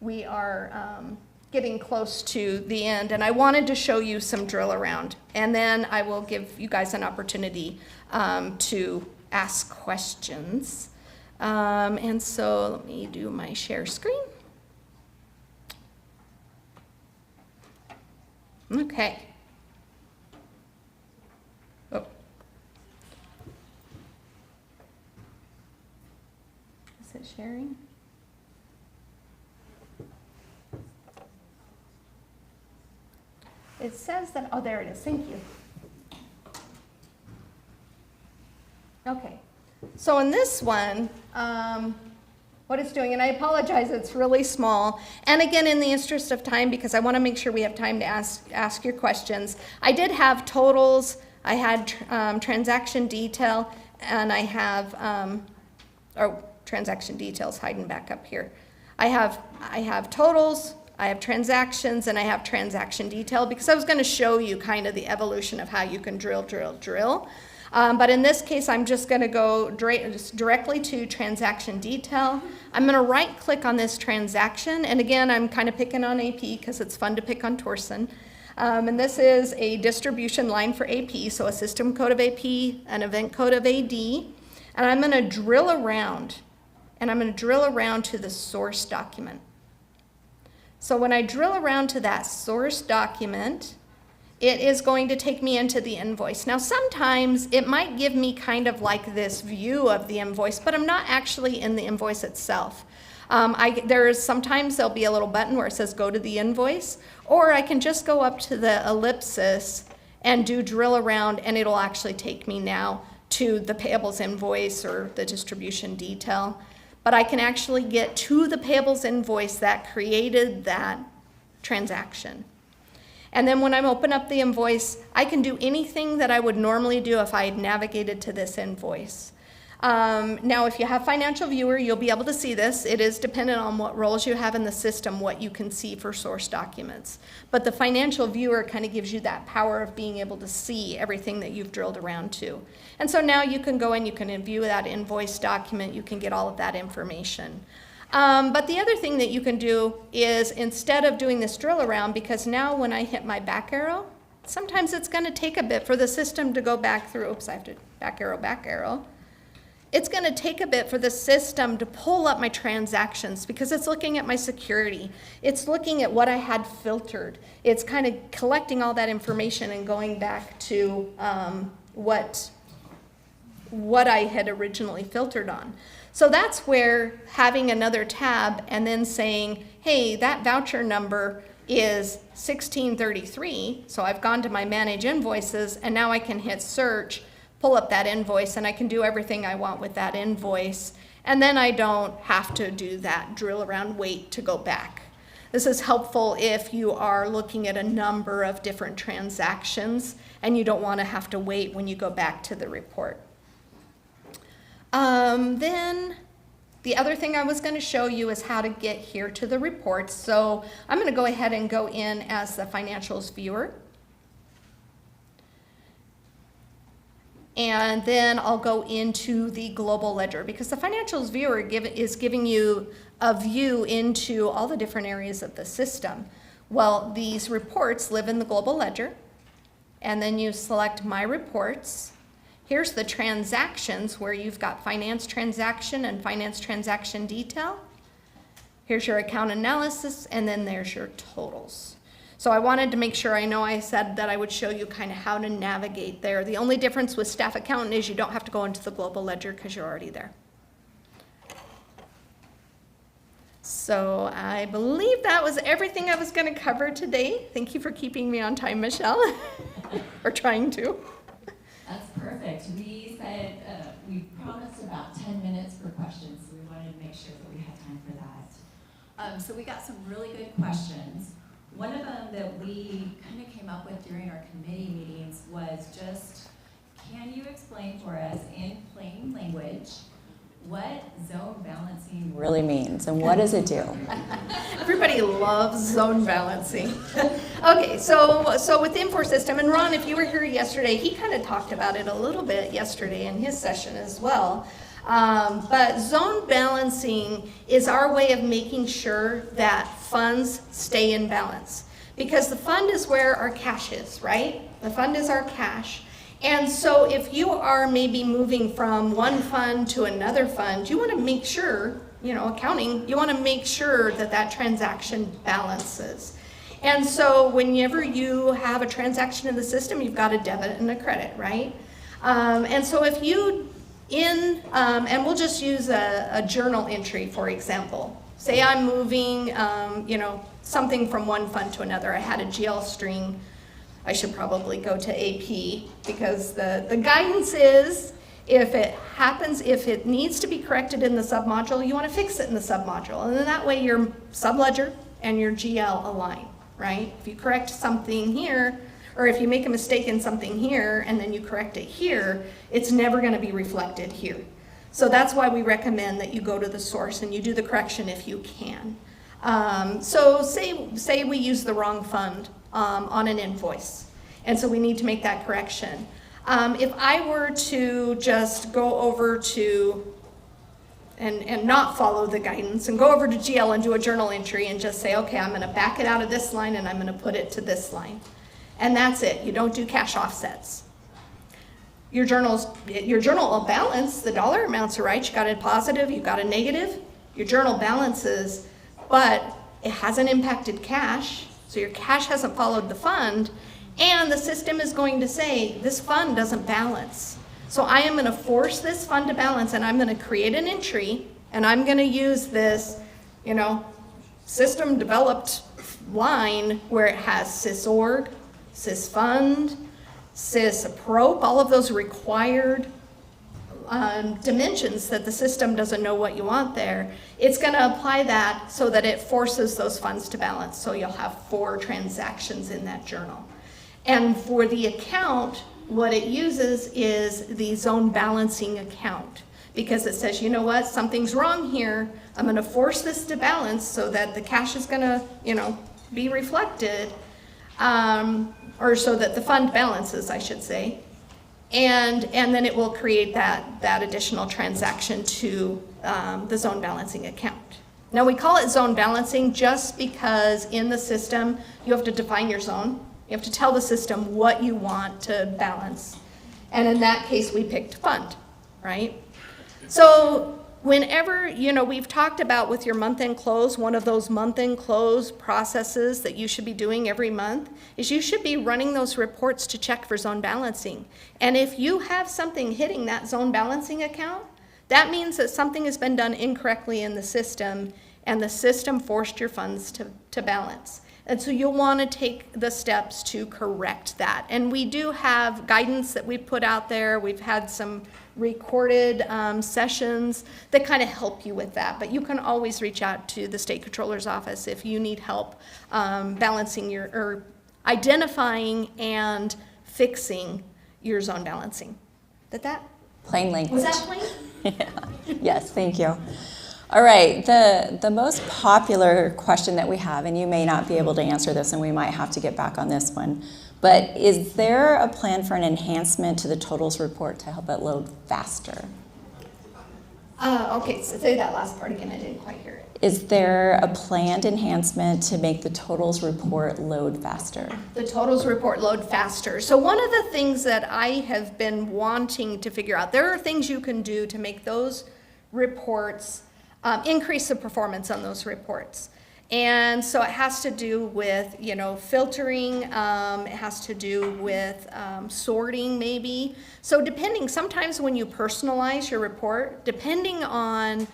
Q: we are getting close to the end. And I wanted to show you some drill around. And then I will give you guys an opportunity to ask questions. And so let me do my share screen. Okay. Oh. Is it sharing? It says that, oh, there it is. Thank you. Okay. So in this one, what it's doing. And I apologize, it's really small. And again, in the interest of time, because I want to make sure we have time to ask your questions, I did have totals, I had transaction detail, and I have, transaction details hiding back up here. I have totals, I have transactions, and I have transaction detail, because I was going to show you kind of the evolution of how you can drill. But in this case, I'm just going to go directly to transaction detail. I'm going to right click on this transaction. And again, I'm kind of picking on AP because it's fun to pick on Torsen. And this is a distribution line for AP, so a system code of AP, an event code of AD. And I'm going to drill around, and I'm going to drill around to the source document. So when I drill around to that source document, it is going to take me into the invoice. Now sometimes it might give me kind of like this view of the invoice, but I'm not actually in the invoice itself. Sometimes there'll be a little button where it says go to the invoice, or I can just go up to the ellipsis and do drill around, and it'll actually take me now to the payables invoice or the distribution detail. But I can actually get to the payables invoice that created that transaction. And then when I open up the invoice, I can do anything that I would normally do if I had navigated to this invoice. Now, if you have Financial Viewer, you'll be able to see this. It is dependent on what roles you have in the system, what you can see for source documents. But the Financial Viewer kind of gives you that power of being able to see everything that you've drilled around to. And so now you can go in, you can view that invoice document, you can get all of that information. But the other thing that you can do is, instead of doing this drill around, because now when I hit my back arrow, sometimes it's going to take a bit for the system to go back through. Oops, I have to back arrow. It's going to take a bit for the system to pull up my transactions, because it's looking at my security. It's looking at what I had filtered. It's kind of collecting all that information and going back to what I had originally filtered on. So that's where having another tab and then saying, hey, that voucher number is 1633. So I've gone to my manage invoices, and now I can hit search, pull up that invoice, and I can do everything I want with that invoice. And then I don't have to do that drill around wait to go back. This is helpful if you are looking at a number of different transactions and you don't want to have to wait when you go back to the report. Then the other thing I was going to show you is how to get here to the reports. So I'm going to go ahead and go in as the financials viewer. And then I'll go into the global ledger, because the financials viewer is giving you a view into all the different areas of the system. Well, these reports live in the global ledger, and then you select my reports. Here's the transactions where you've got finance transaction and finance transaction detail. Here's your account analysis, and then there's your totals. So I wanted to make sure, I know I said that I would show you kind of how to navigate there. The only difference with staff accountant is you don't have to go into the global ledger because you're already there. So I believe that was everything I was going to cover today. Thank you for keeping me on time, Michelle, or trying to.
B: That's perfect. We said we promised about 10 minutes for questions, so we wanted to make sure that we had time for that. So we got some really good questions. One of them that we kind of came up with during our committee meetings was just, can you explain for us in plain language what zone balancing really means and what does it do?
Q: Everybody loves zone balancing. Okay, so with the Infor system, and Ron, if you were here yesterday, he kind of talked about it a little bit yesterday in his session as well. But zone balancing is our way of making sure that funds stay in balance. Because the fund is where our cash is, right? The fund is our cash. And so if you are maybe moving from one fund to another fund, you want to make sure, accounting, you want to make sure that that transaction balances. And so whenever you have a transaction in the system, you've got a debit and a credit, right? And so if you and we'll just use a journal entry, for example. Say I'm moving, something from one fund to another. I had a GL string. I should probably go to AP because the guidance is If it happens, if it needs to be corrected in the submodule, you want to fix it in the submodule. And then that way your subledger and your GL align, right? If you correct something here, or if you make a mistake in something here and then you correct it here, it's never going to be reflected here. So that's why we recommend that you go to the source and you do the correction if you can. So say we use the wrong fund on an invoice, and so we need to make that correction. If I were to just go over to, and not follow the guidance, and go over to GL and do a journal entry and just say, okay, I'm going to back it out of this line and I'm going to put it to this line. And that's it. You don't do cash offsets. Your journal will balance, the dollar amounts are right. You got a positive, you got a negative. Your journal balances, but it hasn't impacted cash, so your cash hasn't followed the fund, and the system is going to say, this fund doesn't balance. So I am going to force this fund to balance, and I'm going to create an entry, and I'm going to use this, system developed line where it has sysorg, sysfund, sysapprope, all of those required dimensions that the system doesn't know what you want there. It's going to apply that so that it forces those funds to balance. So you'll have 4 transactions in that journal. And for the account, what it uses is the zone balancing account, because it says, you know what, something's wrong here. I'm going to force this to balance so that the cash is going to, be reflected, or so that the fund balances, I should say. And then it will create that additional transaction to the zone balancing account. Now we call it zone balancing just because in the system you have to define your zone. You have to tell the system what you want to balance. And in that case we picked fund, right? So whenever, we've talked about with your month-end close, one of those month-end close processes that you should be doing every month is you should be running those reports to check for zone balancing. And if you have something hitting that zone balancing account, that means that something has been done incorrectly in the system and the system forced your funds to balance. And so you'll want to take the steps to correct that. And we do have guidance that we put out there. We've had some recorded sessions that kind of help you with that. But you can always reach out to the state controller's office if you need help balancing or identifying and fixing your zone balancing. Did that?
B: Plain language.
Q: Was that plain?
B: Yeah. Yes, thank you. All right, the most popular question that we have, and you may not be able to answer this and we might have to get back on this one, but is there a plan for an enhancement to the totals report to help it load faster?
Q: Okay, so say that last part again, I didn't quite hear it.
B: Is there a planned enhancement to make the totals report load faster?
Q: The totals report load faster. So one of the things that I have been wanting to figure out, there are things you can do to make those reports increase the performance on those reports. And so it has to do with, filtering, it has to do with sorting maybe. So sometimes when you personalize your report, depending on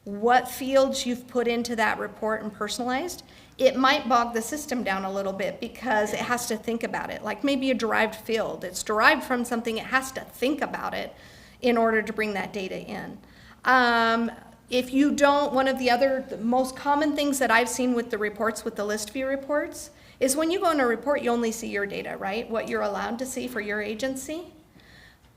Q: what fields you've put into that report and personalized, it might bog the system down a little bit because it has to think about it. Like maybe a derived field, it's derived from something, it has to think about it in order to bring that data in. If you don't, one of the most common things that I've seen with the reports, with the list view reports, is when you go in a report, you only see your data, right? What you're allowed to see for your agency.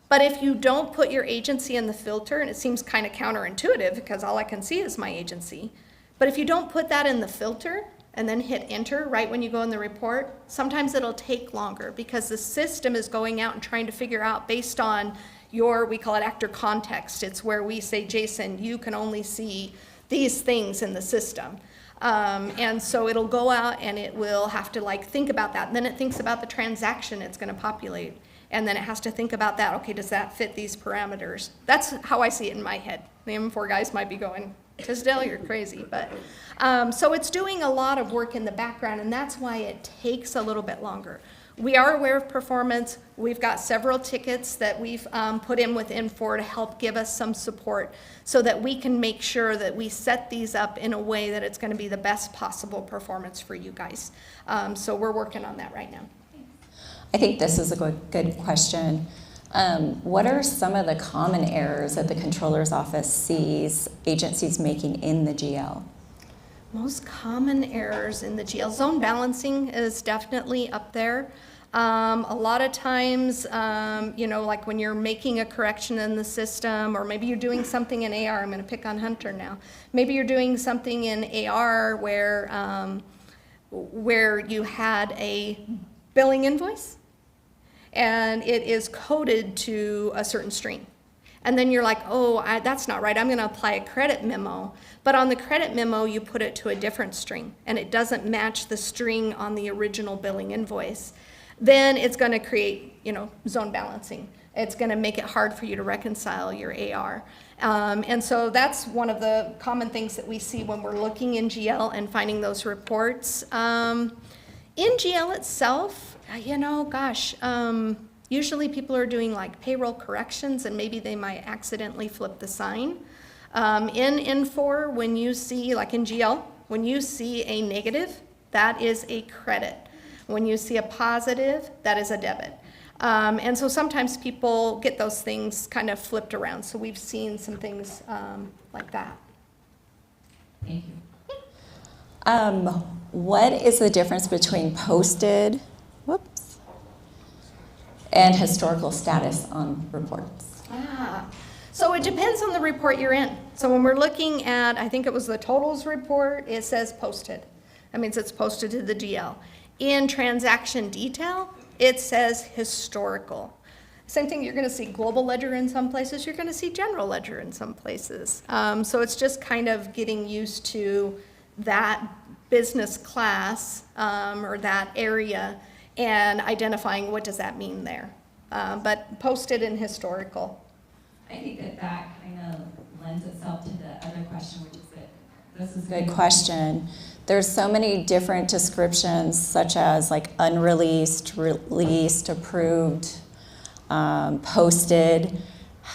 Q: But if you don't put your agency in the filter, and it seems kind of counterintuitive because all I can see is my agency, but if you don't put that in the filter and then hit enter right when you go in the report, sometimes it'll take longer because the system is going out and trying to figure out based on we call it actor context. It's where we say, Jason, you can only see these things in the system. And so it'll go out and it will have to think about that. And then it thinks about the transaction it's going to populate. And then it has to think about that. Okay, does that fit these parameters? That's how I see it in my head. The M4 guys might be going, Tisdale, you're crazy. But so it's doing a lot of work in the background, and that's why it takes a little bit longer. We are aware of performance. We've got several tickets that we've put in with N4 to help give us some support so that we can make sure that we set these up in a way that it's going to be the best possible performance for you guys. So we're working on that right now.
B: I think this is a good question. What are some of the common errors that the controller's office sees agencies making in the GL?
Q: Most common errors in the GL, zone balancing is definitely up there. A lot of times, like when you're making a correction in the system, or maybe you're doing something in AR, I'm gonna pick on Hunter now. Maybe you're doing something in AR where you had a billing invoice, and it is coded to a certain string. And then you're like, oh, that's not right, I'm gonna apply a credit memo. But on the credit memo, you put it to a different string, and it doesn't match the string on the original billing invoice. Then it's gonna create, zone balancing. It's gonna make it hard for you to reconcile your AR. And so that's one of the common things that we see when we're looking in GL and finding those reports. In GL itself, usually people are doing like payroll corrections, and maybe they might accidentally flip the sign. In Infor, when you see, like in GL, when you see a negative, that is a credit. When you see a positive, that is a debit. And so sometimes people get those things kind of flipped around. So we've seen some things like that.
B: Thank you. What is the difference between posted, and historical status on reports?
Q: So it depends on the report you're in. So when we're looking at, I think it was the totals report, it says posted. That means it's posted to the GL. In transaction detail, it says historical. Same thing, you're gonna see global ledger in some places, you're gonna see general ledger in some places. So it's just kind of getting used to that business class or that area and identifying what does that mean there. But posted and historical.
B: I think that kind of lends itself to the other question, which is that this is a good question. There's so many different descriptions, such as like unreleased, released, approved, posted,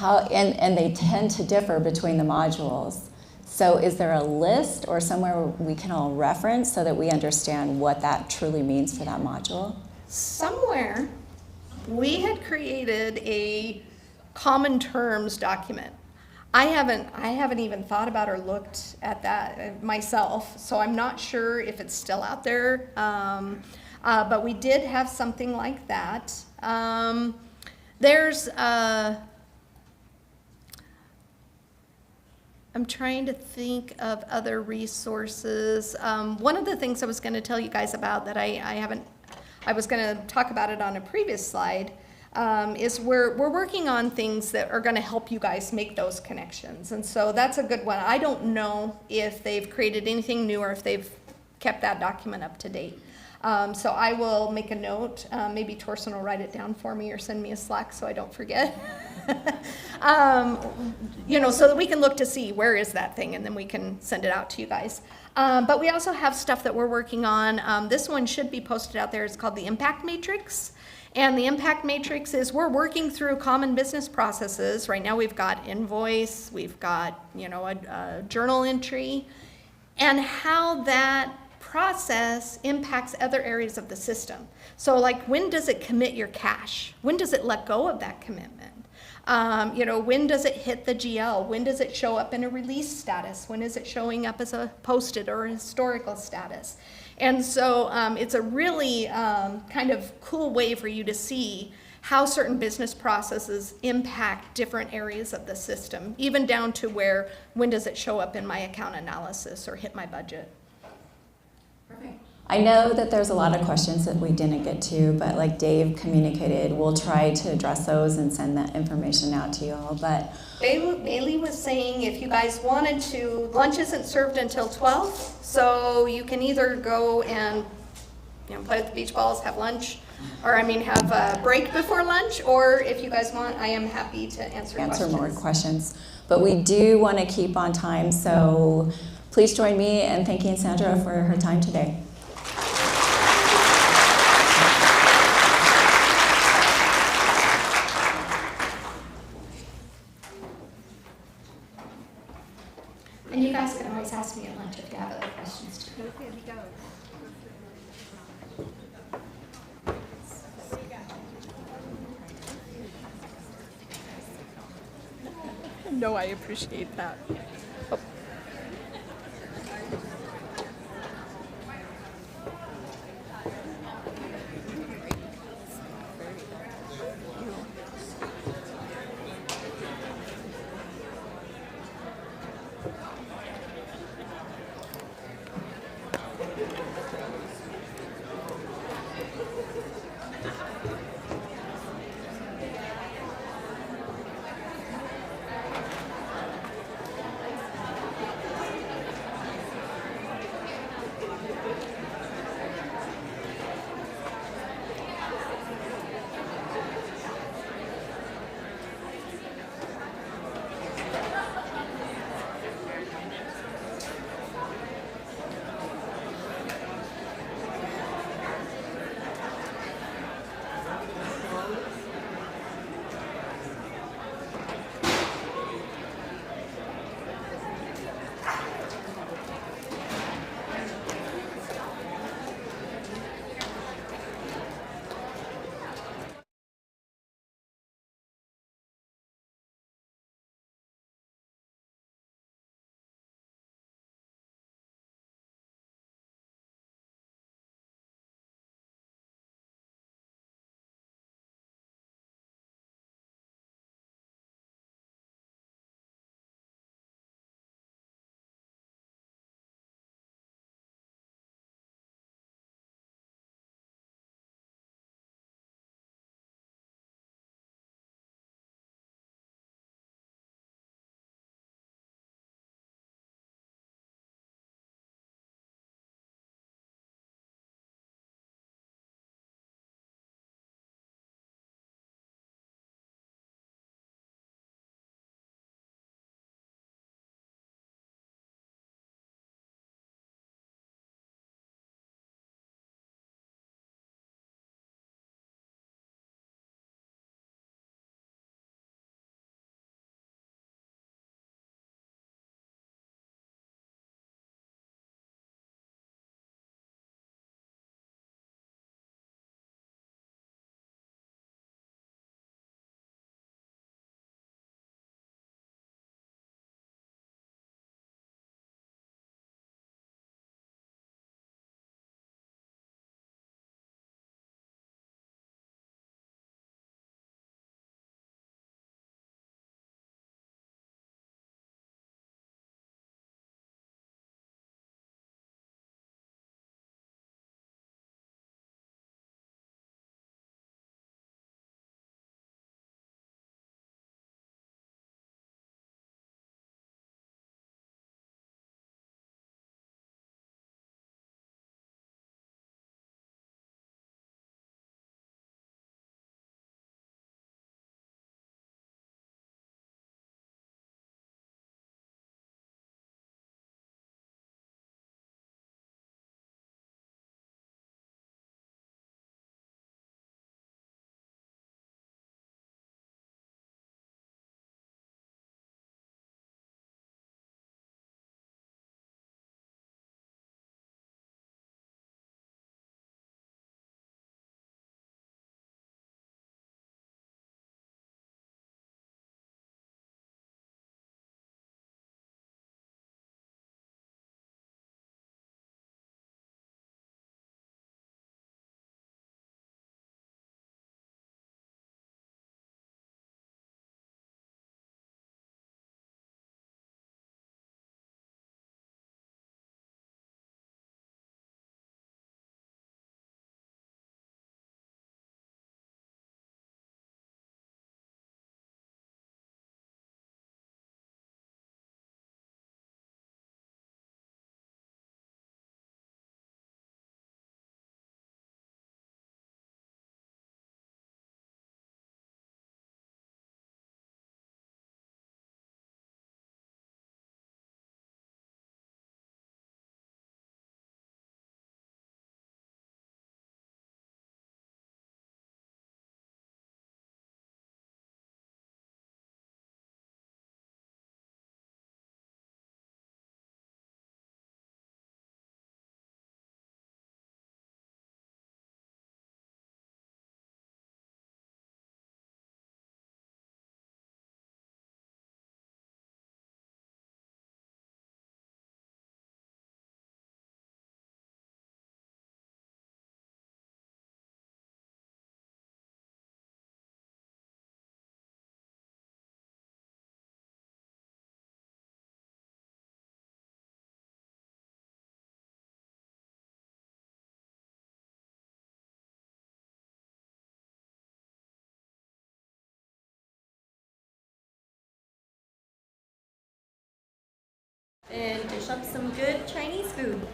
B: and they tend to differ between the modules. So is there a list or somewhere we can all reference so that we understand what that truly means for that module?
Q: Somewhere we had created a common terms document. I haven't even thought about or looked at that myself, so I'm not sure if it's still out there. But we did have something like that. I'm trying to think of other resources. One of the things I was going to tell you guys about that I was going to talk about it on a previous slide, is we're working on things that are going to help you guys make those connections. And so that's a good one. I don't know if they've created anything new or if they've kept that document up to date. So I will make a note. Maybe Torsten will write it down for me or send me a Slack so I don't forget. So that we can look to see where is that thing, and then we can send it out to you guys. But we also have stuff that we're working on. This one should be posted out there. It's called the Impact Matrix. And the Impact Matrix is we're working through common business processes. Right now we've got invoice, we've got a journal entry, and how that process impacts other areas of the system. So like, when does it commit your cash? When does it let go of that commitment? When does it hit the GL? When does it show up in a release status? When is it showing up as a posted or a historical status? And so it's a really kind of cool way for you to see how certain business processes impact different areas of the system, even down to when does it show up in my account analysis or hit my budget.
B: I know that there's a lot of questions that we didn't get to, but like Dave communicated, we'll try to address those and send that information out to you all. But
Q: Bailey was saying if you guys wanted to, lunch isn't served until 12, so you can either go and play with the beach balls, have lunch, or have a break before lunch, or if you guys want, I am happy to answer questions.
B: More questions. But we do want to keep on time, so please join me in thanking Sandra for her time today.
Q: And you guys can always ask me at lunch if you have other questions too.
T: No, I appreciate that.
E: and dish up some good Chinese food.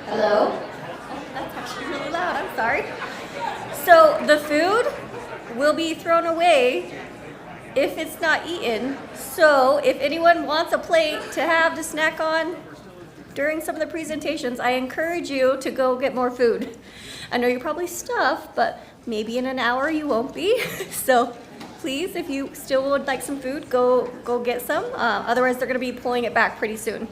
E: Hello? That's actually really loud, I'm sorry. So the food will be thrown away if it's not eaten. So if anyone wants a plate to have to snack on during some of the presentations, I encourage you to go get more food. I know you're probably stuffed, but maybe in an hour you won't be. So please, if you still would like some food, go get some. Otherwise, they're going to be pulling it back pretty soon.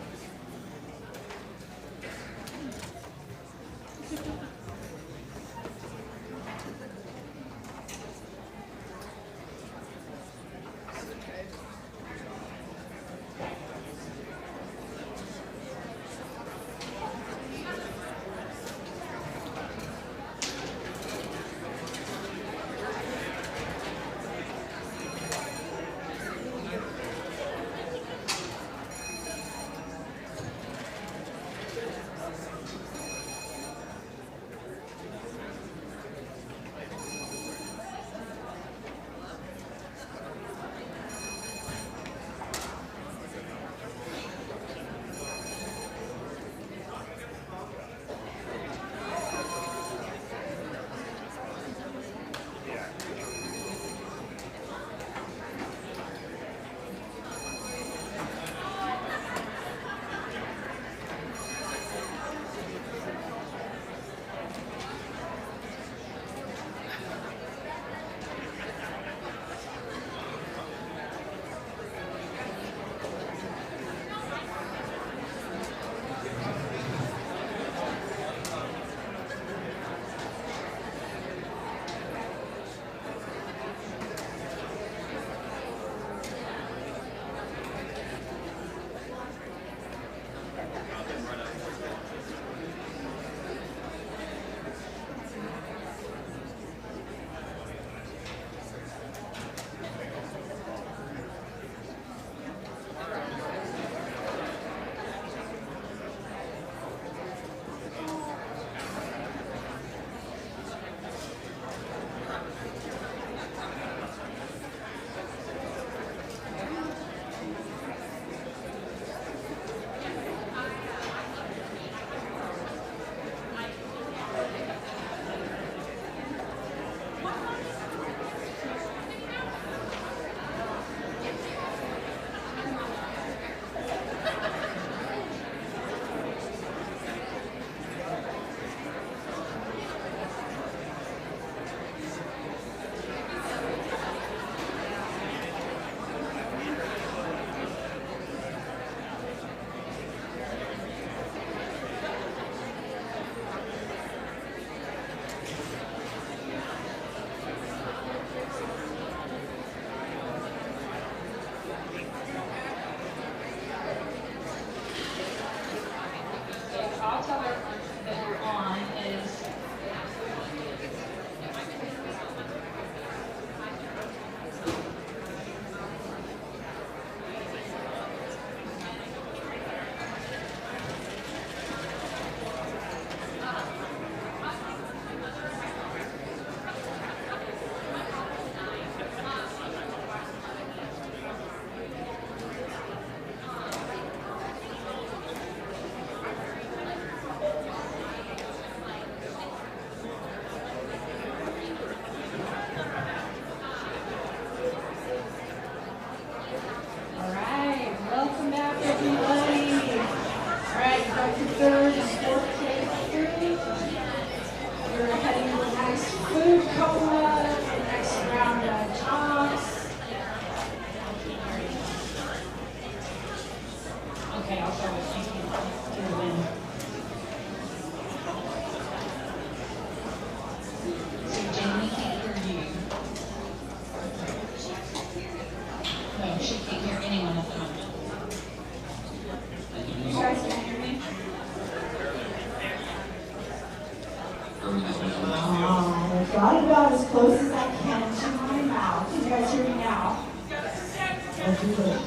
F: Got about as close as I can to my mouth. Can you guys hear me now? Let's do it.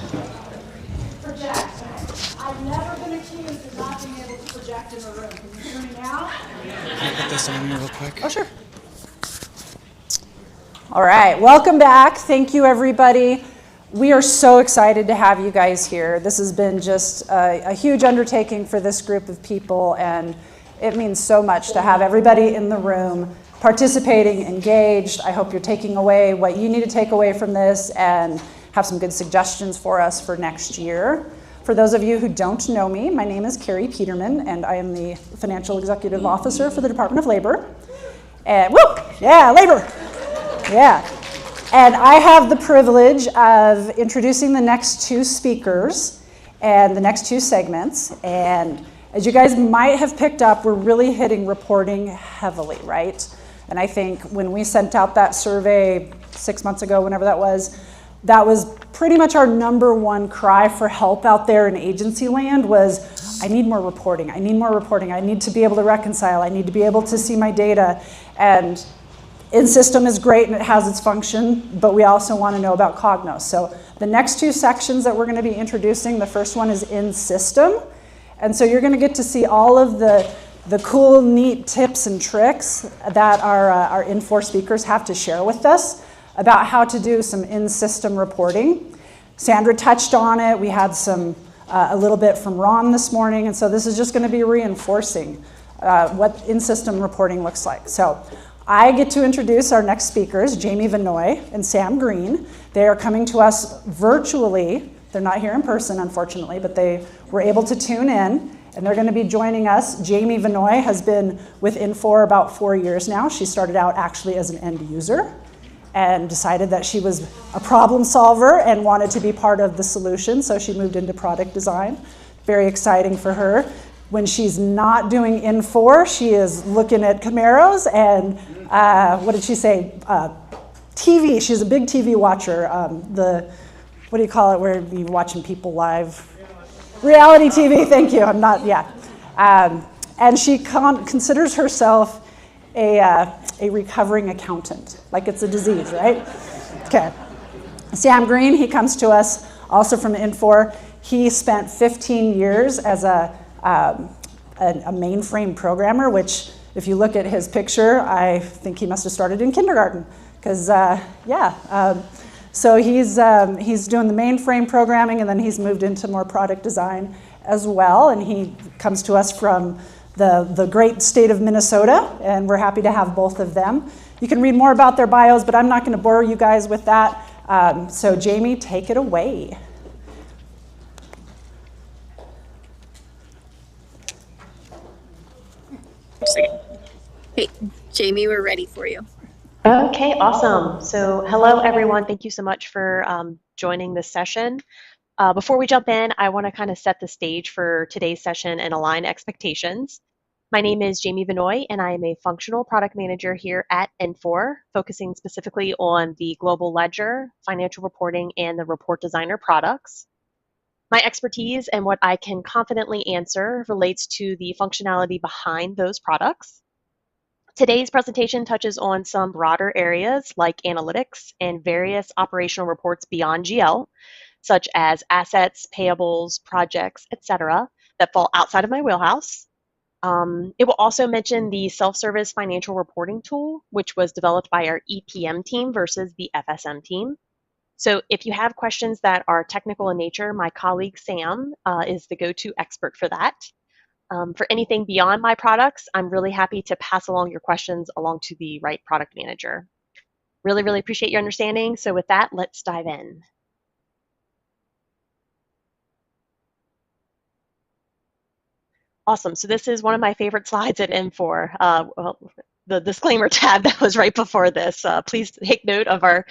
F: Project. I've never been accused of not being able to project in a room. Can you hear me now?
L: Can I put this on here real quick?
F: Oh, sure.
W: All right, welcome back. Thank you, everybody. We are so excited to have you guys here. This has been just a huge undertaking for this group of people, and It means so much to have everybody in the room participating, engaged. I hope you're taking away what you need to take away from this and have some good suggestions for us for next year. For those of you who don't know me, my name is Carrie Peterman, and I am the Financial Executive Officer for the Department of Labor. And woo, yeah, labor, yeah. And I have the privilege of introducing the next two speakers and the next two segments. And as you guys might have picked up, we're really hitting reporting heavily, right? And I think when we sent out that survey 6 months ago, whenever that was pretty much our number one cry for help out there in agency land was, I need more reporting, I need more reporting, I need to be able to reconcile, I need to be able to see my data. And in-system is great and it has its function, but we also want to know about Cognos. So the next two sections that we're going to be introducing, the first one is in-system. And so you're going to get to see all of the cool, neat tips and tricks that our Infor speakers have to share with us about how to do some in-system reporting. Sandra touched on it. We had a little bit from Ron this morning, and so this is just going to be reinforcing what in-system reporting looks like. So I get to introduce our next speakers, Jamie Vinoy and Sam Green. They are coming to us virtually. They're not here in person, unfortunately, but they were able to tune in, and they're going to be joining us. Jamie Vinoy has been with Infor about 4 years now. She started out actually as an end user and decided that she was a problem solver and wanted to be part of the solution, so she moved into product design. Very exciting for her. When she's not doing Infor, she is looking at Camaros and, what did she say? TV, she's a big TV watcher. What do you call it, where you're watching people live? Reality TV, thank you, I'm not, yeah. And she considers herself a recovering accountant, like it's a disease, right? Okay. Sam Green, he comes to us also from Infor. He spent 15 years as a mainframe programmer, which if you look at his picture, I think he must have started in kindergarten, because so he's doing the mainframe programming, and then he's moved into more product design as well, and he comes to us from the great state of Minnesota, and we're happy to have both of them. You can read more about their bios, but I'm not going to bore you guys with that. So Jamie, take it away.
I: Hey, Jamie, we're ready for you.
K: Okay, awesome. So hello, everyone. Thank you so much for joining this session. Before we jump in, I want to kind of set the stage for today's session and align expectations. My name is Jamie Vinoy, and I am a functional product manager here at Infor, focusing specifically on the global ledger, financial reporting, and the report designer products. My expertise and what I can confidently answer relates to the functionality behind those products. Today's presentation touches on some broader areas like analytics and various operational reports beyond GL, such as assets, payables, projects, etc., that fall outside of my wheelhouse. It will also mention the self-service financial reporting tool, which was developed by our EPM team versus the FSM team. So if you have questions that are technical in nature, my colleague Sam is the go-to expert for that. For anything beyond my products, I'm really happy to pass along your questions along to the right product manager. Really, really appreciate your understanding. So with that, let's dive in. Awesome. So this is one of my favorite slides at Infor. Well, the disclaimer tab that was right before this. Please take note of our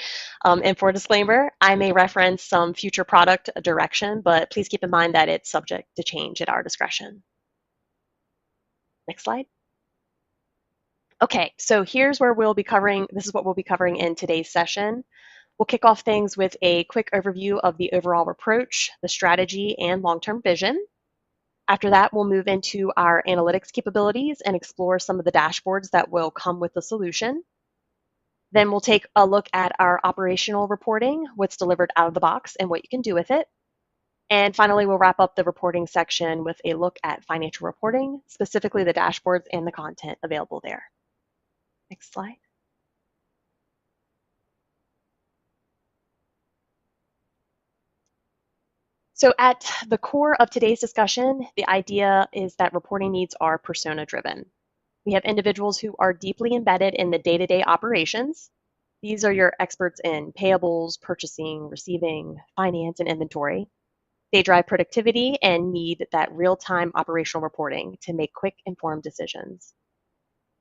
K: Infor disclaimer. I may reference some future product direction, but please keep in mind that it's subject to change at our discretion. Next slide. Okay, so here's where we'll be covering, this is what we'll be covering in today's session. We'll kick off things with a quick overview of the overall approach, the strategy, and long-term vision. After that, we'll move into our analytics capabilities and explore some of the dashboards that will come with the solution. Then we'll take a look at our operational reporting, what's delivered out of the box and what you can do with it. And finally, we'll wrap up the reporting section with a look at financial reporting, specifically the dashboards and the content available there. Next slide. So at the core of today's discussion, the idea is that reporting needs are persona driven. We have individuals who are deeply embedded in the day-to-day operations. These are your experts in payables, purchasing, receiving, finance, and inventory. They drive productivity and need that real-time operational reporting to make quick, informed decisions.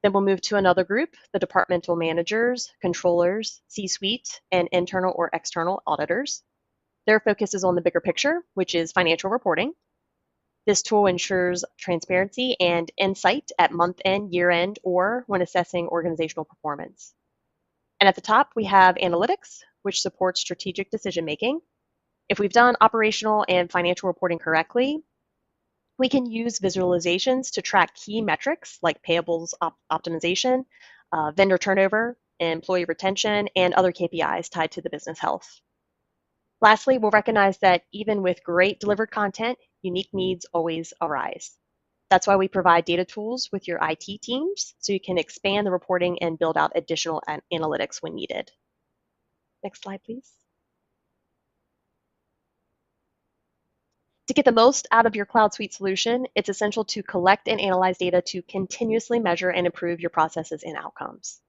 K: Then we'll move to another group, the departmental managers, controllers, C-suite, and internal or external auditors. Their focus is on the bigger picture, which is financial reporting. This tool ensures transparency and insight at month-end, year-end, or when assessing organizational performance. And at the top, we have analytics, which supports strategic decision-making. If we've done operational and financial reporting correctly, we can use visualizations to track key metrics like payables optimization, vendor turnover, employee retention, and other KPIs tied to the business health. Lastly, we'll recognize that even with great delivered content, unique needs always arise. That's why we provide data tools with your IT teams so you can expand the reporting and build out additional analytics when needed. Next slide, please. To get the most out of your Cloud Suite solution, it's essential to collect and analyze data to continuously measure and improve your processes and outcomes.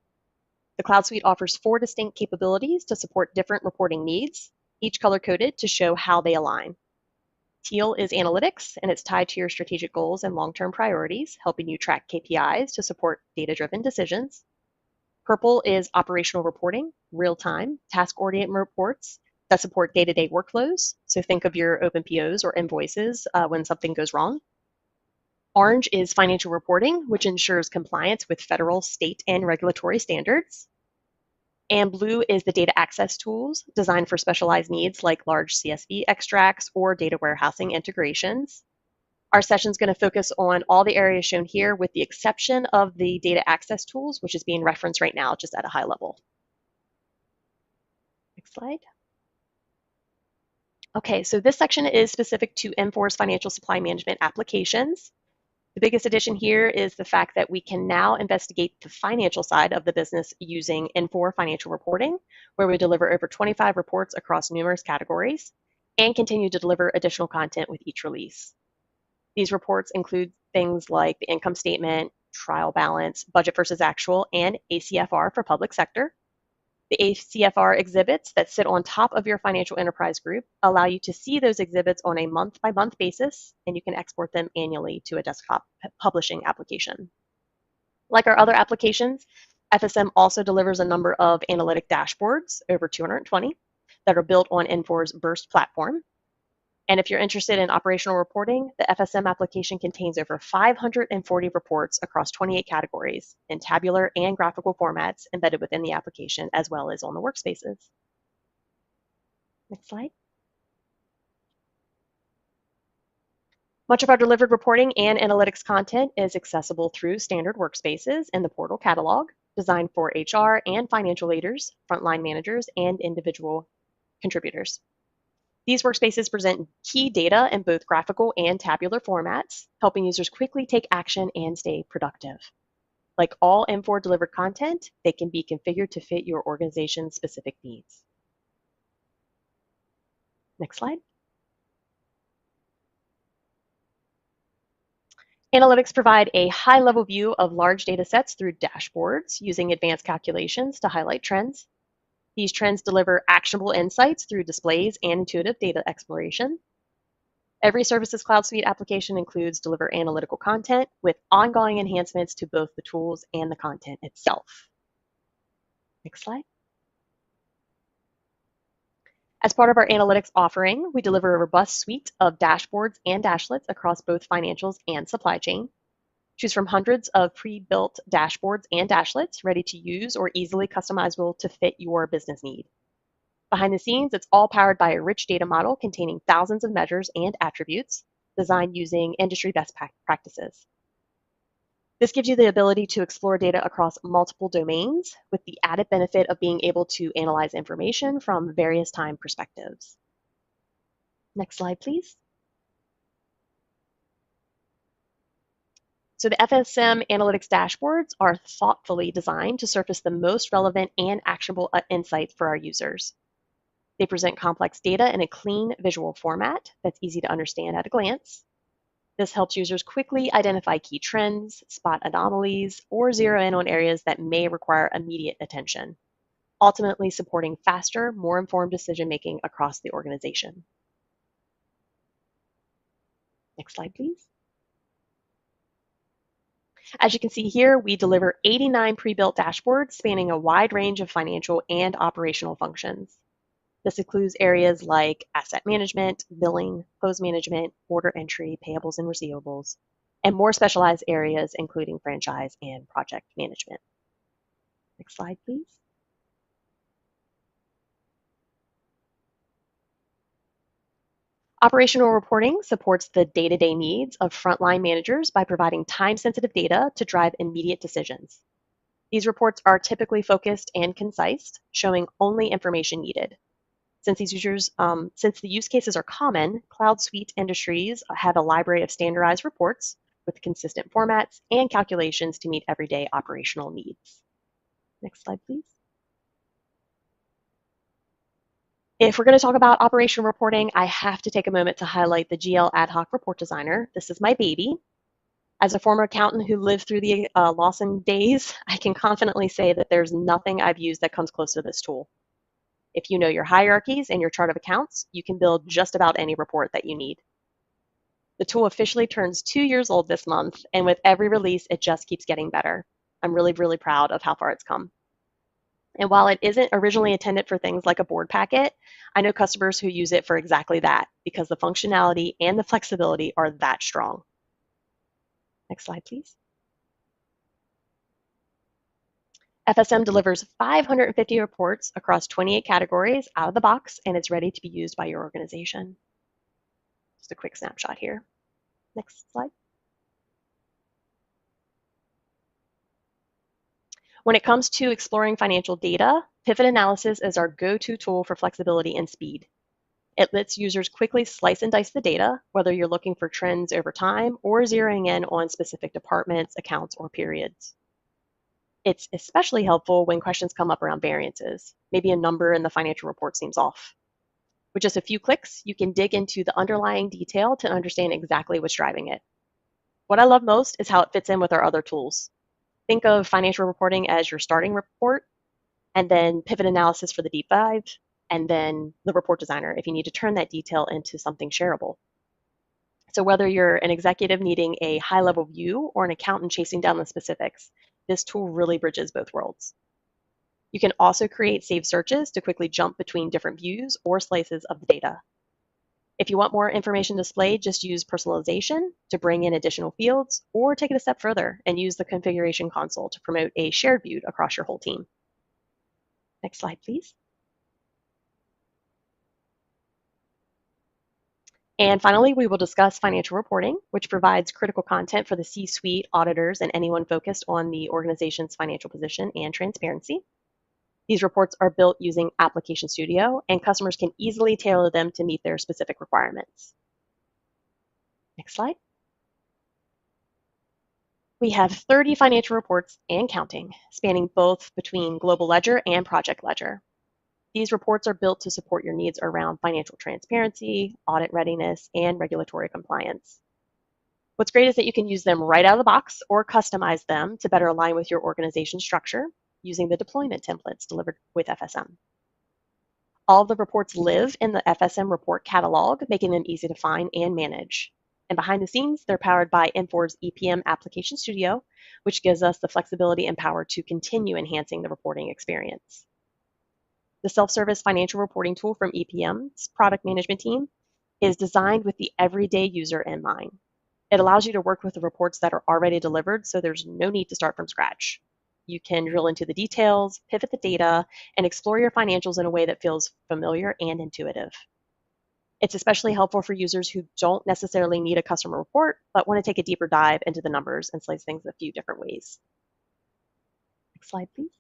K: The Cloud Suite offers 4 distinct capabilities to support different reporting needs, each color-coded to show how they align. Teal is analytics, and it's tied to your strategic goals and long-term priorities, helping you track KPIs to support data-driven decisions. Purple is operational reporting, real-time, task-oriented reports that support day-to-day workflows. So think of your open POs or invoices when something goes wrong. Orange is financial reporting, which ensures compliance with federal, state, and regulatory standards. And blue is the data access tools designed for specialized needs like large CSV extracts or data warehousing integrations. Our session is going to focus on all the areas shown here with the exception of the data access tools, which is being referenced right now just at a high level. Next slide. Okay, so this section is specific to M4's financial supply management applications. The biggest addition here is the fact that we can now investigate the financial side of the business using N4 financial reporting, where we deliver over 25 reports across numerous categories and continue to deliver additional content with each release. These reports include things like the income statement, trial balance, budget versus actual, and ACFR for public sector. The ACFR exhibits that sit on top of your financial enterprise group allow you to see those exhibits on a month-by-month basis, and you can export them annually to a desktop publishing application. Like our other applications, FSM also delivers a number of analytic dashboards, over 220, that are built on N4's Burst platform. And if you're interested in operational reporting, the FSM application contains over 540 reports across 28 categories in tabular and graphical formats embedded within the application, as well as on the workspaces. Next slide. Much of our delivered reporting and analytics content is accessible through standard workspaces in the portal catalog, designed for HR and financial leaders, frontline managers, and individual contributors. These workspaces present key data in both graphical and tabular formats, helping users quickly take action and stay productive. Like all M4 delivered content, they can be configured to fit your organization's specific needs. Next slide. Analytics provide a high-level view of large data sets through dashboards using advanced calculations to highlight trends. These trends deliver actionable insights through displays and intuitive data exploration. Every Services Cloud Suite application includes deliver analytical content with ongoing enhancements to both the tools and the content itself. Next slide. As part of our analytics offering, we deliver a robust suite of dashboards and dashlets across both financials and supply chain. Choose from hundreds of pre-built dashboards and dashlets ready to use or easily customizable to fit your business need. Behind the scenes, it's all powered by a rich data model containing thousands of measures and attributes designed using industry best practices. This gives you the ability to explore data across multiple domains with the added benefit of being able to analyze information from various time perspectives. Next slide, please. So the FSM analytics dashboards are thoughtfully designed to surface the most relevant and actionable insights for our users. They present complex data in a clean visual format that's easy to understand at a glance. This helps users quickly identify key trends, spot anomalies, or zero in on areas that may require immediate attention, ultimately supporting faster, more informed decision-making across the organization. Next slide, please. As you can see here, we deliver 89 pre-built dashboards spanning a wide range of financial and operational functions. This includes areas like asset management, billing, close management, order entry, payables and receivables, and more specialized areas including franchise and project management. Next slide, please. Operational reporting supports the day-to-day needs of frontline managers by providing time-sensitive data to drive immediate decisions. These reports are typically focused and concise, showing only information needed. Since the use cases are common, Cloud Suite industries have a library of standardized reports with consistent formats and calculations to meet everyday operational needs. Next slide, please. If we're going to talk about operational reporting, I have to take a moment to highlight the GL Ad Hoc Report Designer. This is my baby. As a former accountant who lived through the Lawson days, I can confidently say that there's nothing I've used that comes close to this tool. If you know your hierarchies and your chart of accounts, you can build just about any report that you need. The tool officially turns 2 years old this month, and with every release, it just keeps getting better. I'm really, really proud of how far it's come. And while it isn't originally intended for things like a board packet, I know customers who use it for exactly that because the functionality and the flexibility are that strong. Next slide, please. FSM delivers 550 reports across 28 categories out of the box, and it's ready to be used by your organization. Just a quick snapshot here. Next slide. When it comes to exploring financial data, Pivot Analysis is our go-to tool for flexibility and speed. It lets users quickly slice and dice the data, whether you're looking for trends over time or zeroing in on specific departments, accounts, or periods. It's especially helpful when questions come up around variances. Maybe a number in the financial report seems off. With just a few clicks, you can dig into the underlying detail to understand exactly what's driving it. What I love most is how it fits in with our other tools. Think of financial reporting as your starting report, and then Pivot Analysis for the deep dive, and then the Report Designer if you need to turn that detail into something shareable. So whether you're an executive needing a high-level view or an accountant chasing down the specifics, this tool really bridges both worlds. You can also create saved searches to quickly jump between different views or slices of the data. If you want more information displayed, just use personalization to bring in additional fields, or take it a step further and use the configuration console to promote a shared view across your whole team. Next slide, please. And finally, we will discuss financial reporting, which provides critical content for the C-suite, auditors, and anyone focused on the organization's financial position and transparency. These reports are built using Application Studio, and customers can easily tailor them to meet their specific requirements. Next slide. We have 30 financial reports and counting, spanning both between Global Ledger and Project Ledger. These reports are built to support your needs around financial transparency, audit readiness, and regulatory compliance. What's great is that you can use them right out of the box or customize them to better align with your organization structure using the deployment templates delivered with FSM. All of the reports live in the FSM report catalog, making them easy to find and manage. And behind the scenes, they're powered by Infor EPM Application Studio, which gives us the flexibility and power to continue enhancing the reporting experience. The self-service financial reporting tool from EPM's product management team is designed with the everyday user in mind. It allows you to work with the reports that are already delivered, so there's no need to start from scratch. You can drill into the details, pivot the data, and explore your financials in a way that feels familiar and intuitive. It's especially helpful for users who don't necessarily need a customer report, but want to take a deeper dive into the numbers and slice things a few different ways. Next slide, please.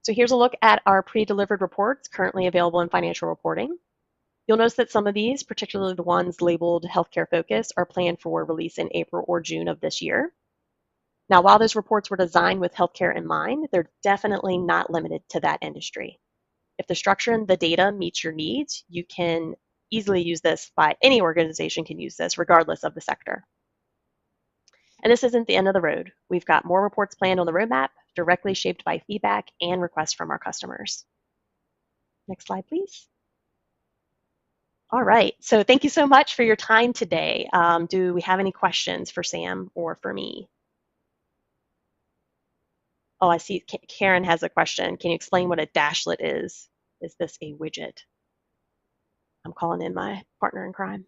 K: So here's a look at our pre-delivered reports currently available in financial reporting. You'll notice that some of these, particularly the ones labeled healthcare focused, are planned for release in April or June of this year. Now, while those reports were designed with healthcare in mind, they're definitely not limited to that industry. If the structure and the data meets your needs, you can easily use this any organization can use this regardless of the sector. And this isn't the end of the road. We've got more reports planned on the roadmap, directly shaped by feedback and requests from our customers. Next slide, please. All right, so thank you so much for your time today. Do we have any questions for Sam or for me? Oh, I see Karen has a question. Can you explain what a dashlet is? Is this a widget? I'm calling in my partner in crime.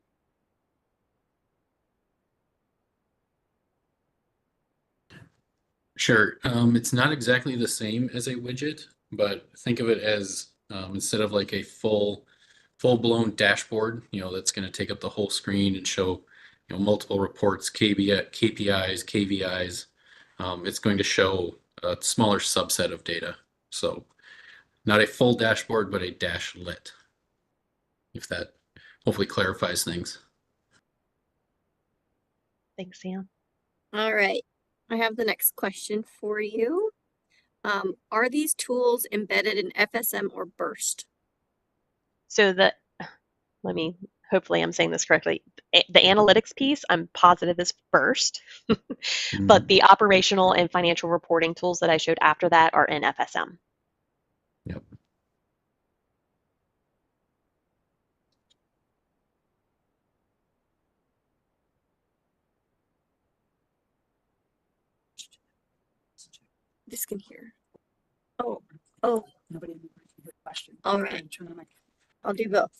J: Sure. It's not exactly the same as a widget, but think of it as instead of like a full-blown dashboard, that's going to take up the whole screen and show, multiple reports, KPIs, KVIs. It's going to show a smaller subset of data. So not a full dashboard, but a dashlet, if that hopefully clarifies things.
K: Thanks, Sam.
I: All right. I have the next question for you. Are these tools embedded in FSM or Burst?
K: So hopefully I'm saying this correctly. The analytics piece, I'm positive is Burst, but the operational and financial reporting tools that I showed after that are in FSM.
J: Yep.
I: This can hear. Oh.
W: Nobody can hear the question.
I: All right. I'll do both.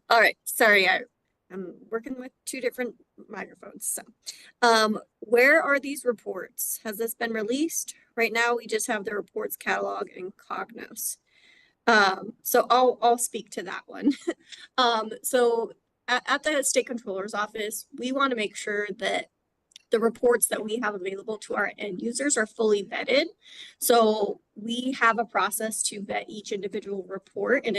I: All right. Sorry, I'm working with two different microphones. So, where are these reports? Has this been released? Right now, we just have the reports catalog in Cognos. So I'll speak to that one. So at the state controller's office, we want to make sure that the reports that we have available to our end users are fully vetted. So we have a process to vet each individual report, and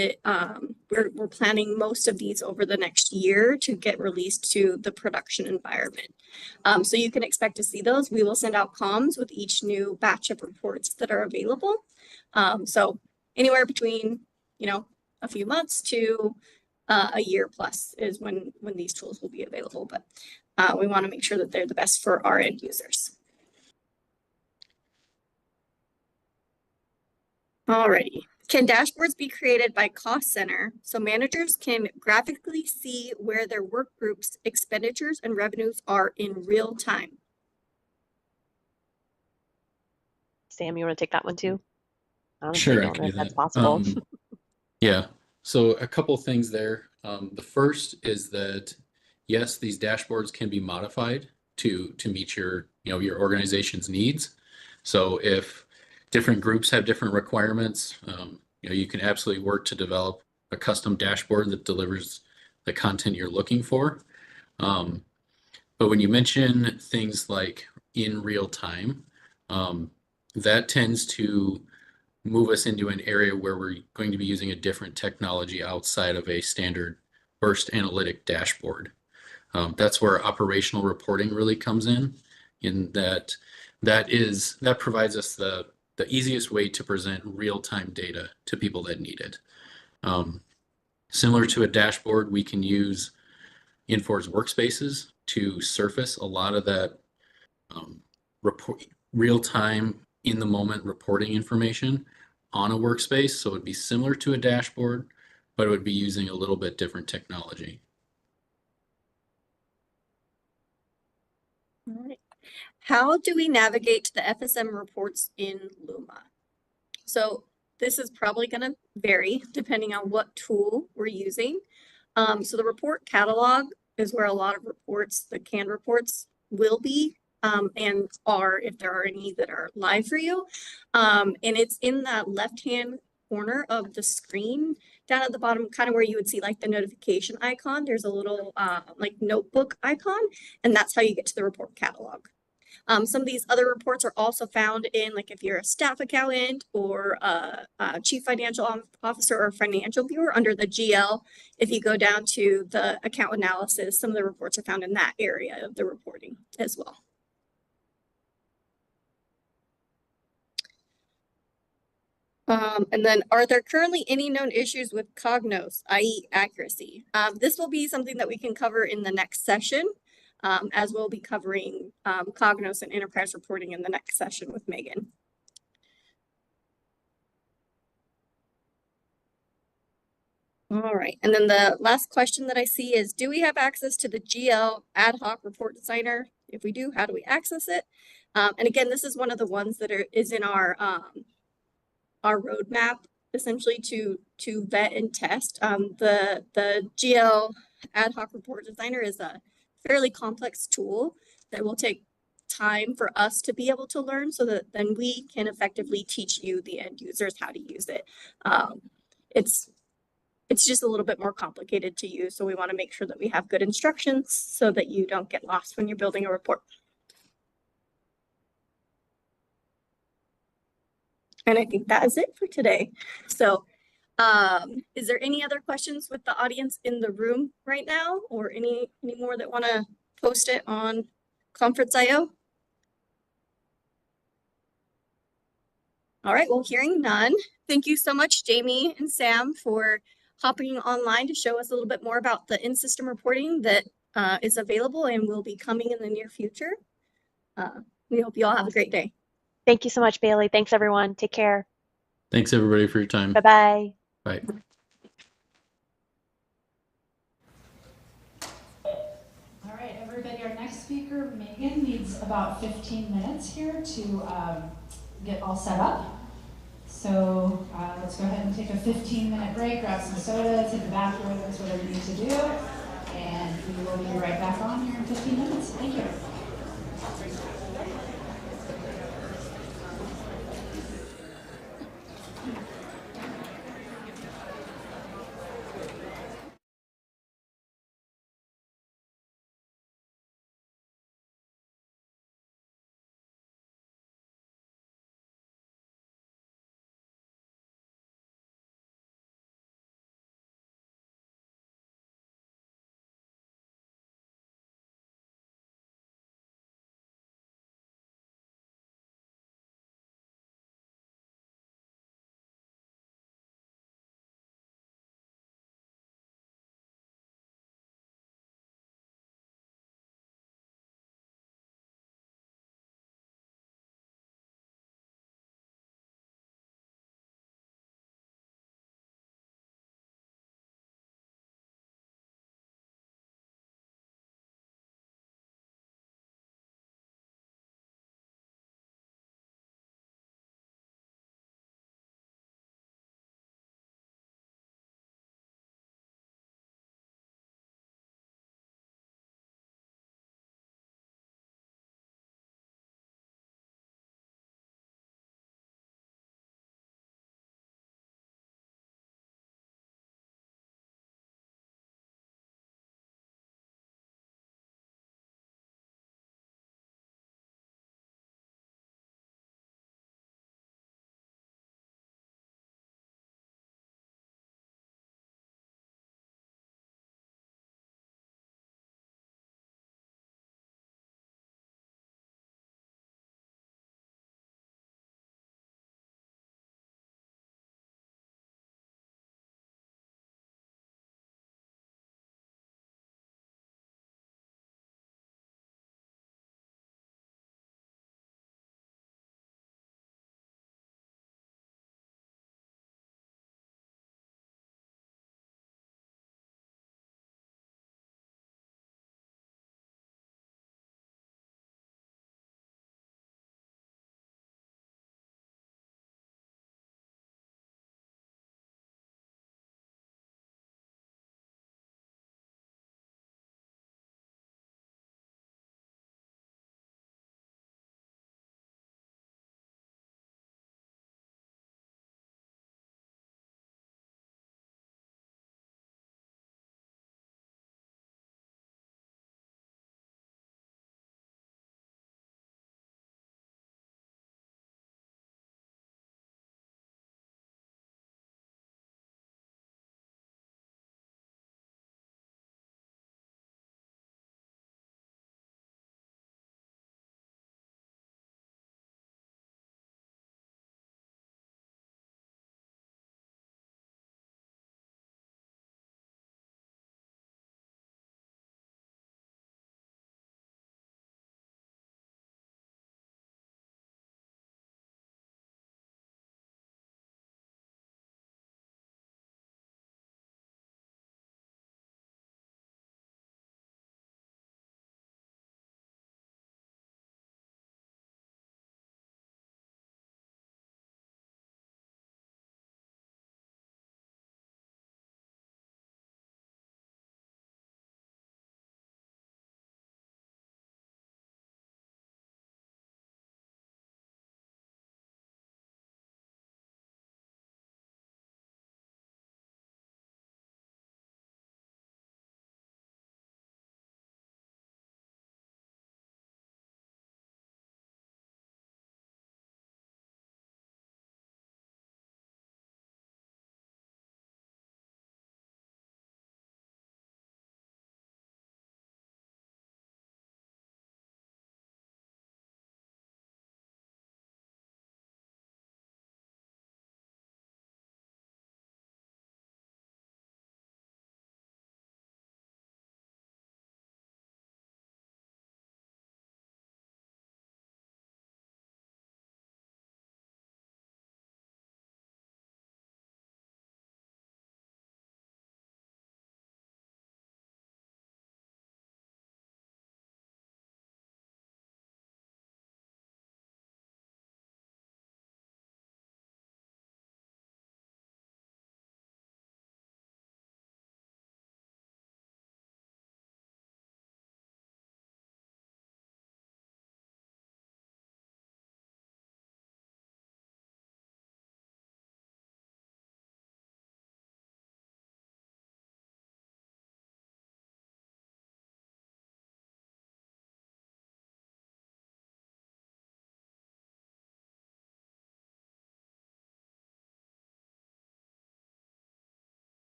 I: we're planning most of these over the next year to get released to the production environment. So you can expect to see those. We will send out comms with each new batch of reports that are available. So anywhere between, a few months to a year plus is when these tools will be available. But we want to make sure that they're the best for our end users. Alrighty. Can dashboards be created by cost center so managers can graphically see where their work groups, expenditures, and revenues are in real time?
K: Sam, you want to take that one too?
J: Sure, I
K: don't
J: can
K: know
J: do
K: if that's
J: that.
K: possible.
J: Yeah, so a couple things there. The first is that yes, these dashboards can be modified to meet your organization's needs. So if different groups have different requirements, you can absolutely work to develop a custom dashboard that delivers the content you're looking for. But when you mention things like in real time, that tends to move us into an area where we're going to be using a different technology outside of a standard burst analytic dashboard. That's where operational reporting really comes in that provides us the easiest way to present real-time data to people that need it. Similar to a dashboard, we can use Infor workspaces to surface a lot of that real-time, in-the-moment reporting information on a workspace. So it'd be similar to a dashboard, but it would be using a little bit different technology.
I: All right. How do we navigate to the FSM reports in Luma? So this is probably going to vary depending on what tool we're using. So the report catalog is where a lot of reports, the canned reports, will be and are, if there are any that are live for you. And it's in that left-hand corner of the screen down at the bottom, kind of where you would see like the notification icon. There's a little like notebook icon, and that's how you get to the report catalog. Some of these other reports are also found in, like if you're a staff accountant or a chief financial officer or financial viewer under the GL. If you go down to the account analysis, some of the reports are found in that area of the reporting as well. And then, are there currently any known issues with Cognos, i.e. accuracy? This will be something that we can cover in the next session, as we'll be covering Cognos and enterprise reporting in the next session with Megan. All right, and then the last question that I see is, do we have access to the GL ad hoc report designer? If we do, how do we access it? And again, this is one of the ones that is in our roadmap, essentially to vet and test. The GL ad hoc report designer is a fairly complex tool that will take time for us to be able to learn, so that then we can effectively teach you, the end users, how to use it. It's just a little bit more complicated to use, so we want to make sure that we have good instructions so that you don't get lost when you're building a report. And I think that is it for today. So is there any other questions with the audience in the room right now, or any more that want to post it on Conference.io? All right, well, hearing none, thank you so much, Jamie and Sam, for hopping online to show us a little bit more about the in-system reporting that is available and will be coming in the near future. We hope you all have a great day.
K: Thank you so much, Bailey. Thanks, everyone. Take care.
J: Thanks everybody for your time.
K: Bye-bye.
J: Bye.
W: All right, everybody, our next speaker, Megan, needs about 15 minutes here to get all set up. So let's go ahead and take a 15-minute break, grab some soda, take a bathroom, whatever you need to do, and we will be right back on here in 15 minutes. Thank you.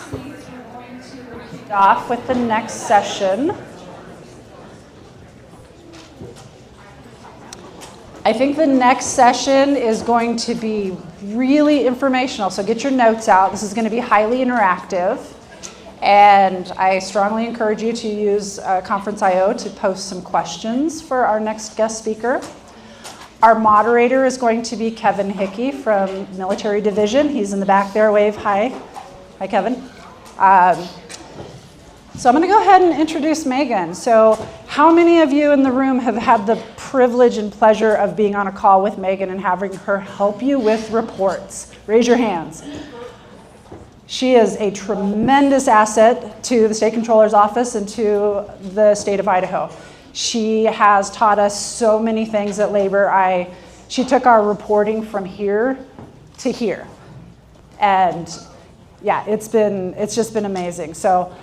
W: seats, we're going to kick off with the next session. I think the next session is going to be really informational, so get your notes out. This is going to be highly interactive, and I strongly encourage you to use Conference.io to post some questions for our next guest speaker. Our moderator is going to be Kevin Hickey from Military Division. He's in the back there. Wave hi. Hi, Kevin. So I'm going to go ahead and introduce Megan. So how many of you in the room have had the privilege and pleasure of being on a call with Megan and having her help you with reports? Raise your hands. She is a tremendous asset to the State Controller's Office and to the state of Idaho. She has taught us so many things at Labor. She took our reporting from here to here. And yeah, it's just been amazing. So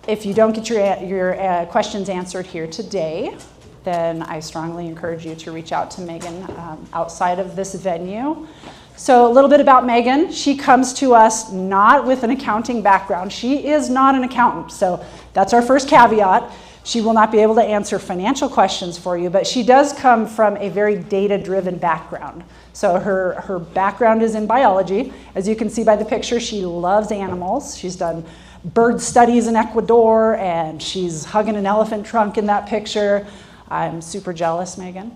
W: if you don't get your questions answered here today, then I strongly encourage you to reach out to Megan outside of this venue. So a little bit about Megan. She comes to us not with an accounting background. She is not an accountant, so that's our first caveat. She will not be able to answer financial questions for you, but she does come from a very data-driven background. So her background is in biology. As you can see by the picture, she loves animals. She's done bird studies in Ecuador, and she's hugging an elephant trunk in that picture. I'm super jealous, Megan.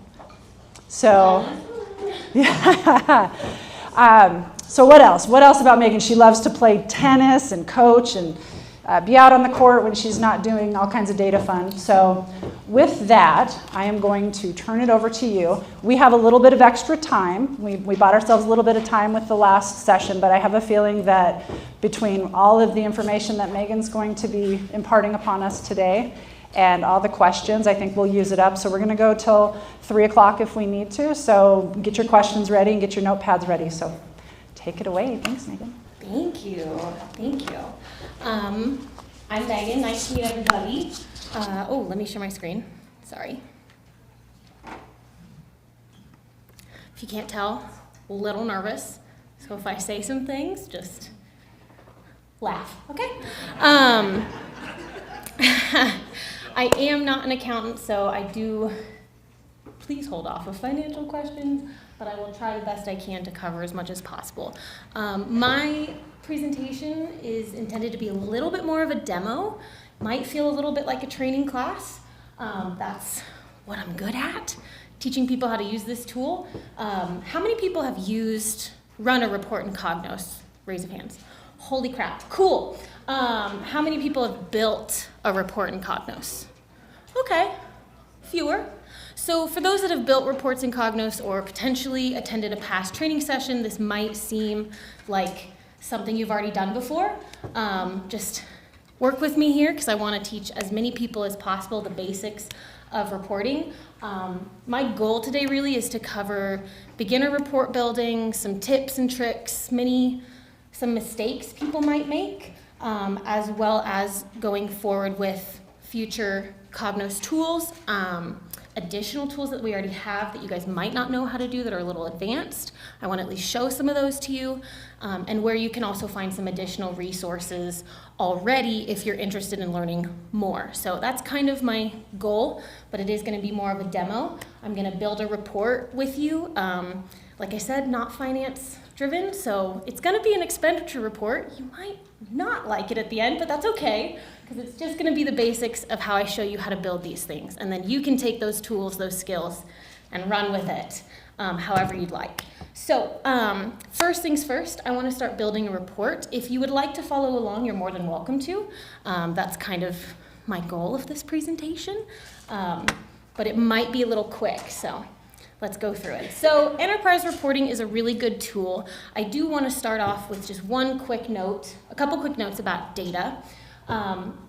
W: So, yeah. So what else? What else about Megan? She loves to play tennis and coach and be out on the court when she's not doing all kinds of data fun. So with that, I am going to turn it over to you. We have a little bit of extra time. We bought ourselves a little bit of time with the last session, but I have a feeling that between all of the information that Megan's going to be imparting upon us today and all the questions, I think we'll use it up. So we're going to go till 3 o'clock if we need to. So get your questions ready and get your notepads ready. So take it away. Thanks, Megan.
E: Thank you. Thank you. I'm Megan. Nice to meet everybody. Let me share my screen. Sorry. If you can't tell, a little nervous. So if I say some things, just laugh, okay? I am not an accountant, so I do, please hold off of financial questions, but I will try the best I can to cover as much as possible. My presentation is intended to be a little bit more of a demo. Might feel a little bit like a training class. That's what I'm good at, teaching people how to use this tool. How many people have run a report in Cognos? Raise of hands. Holy crap, cool. How many people have built a report in Cognos? Okay, fewer. So for those that have built reports in Cognos or potentially attended a past training session, this might seem like something you've already done before. Just work with me here because I want to teach as many people as possible the basics of reporting. My goal today really is to cover beginner report building, some tips and tricks, some mistakes people might make, as well as going forward with future Cognos tools, additional tools that we already have that you guys might not know how to do that are a little advanced. I want to at least show some of those to you, and where you can also find some additional resources already if you're interested in learning more. So that's kind of my goal, but it is going to be more of a demo. I'm going to build a report with you. Like I said, not finance driven, so it's going to be an expenditure report. You might not like it at the end, but that's okay, because it's just going to be the basics of how I show you how to build these things, and then you can take those tools, those skills, and run with it however you'd like. So first things first, I want to start building a report. If you would like to follow along, you're more than welcome to. That's kind of my goal of this presentation, but it might be a little quick, so let's go through it. So enterprise reporting is a really good tool. I do want to start off with just a couple quick notes about data.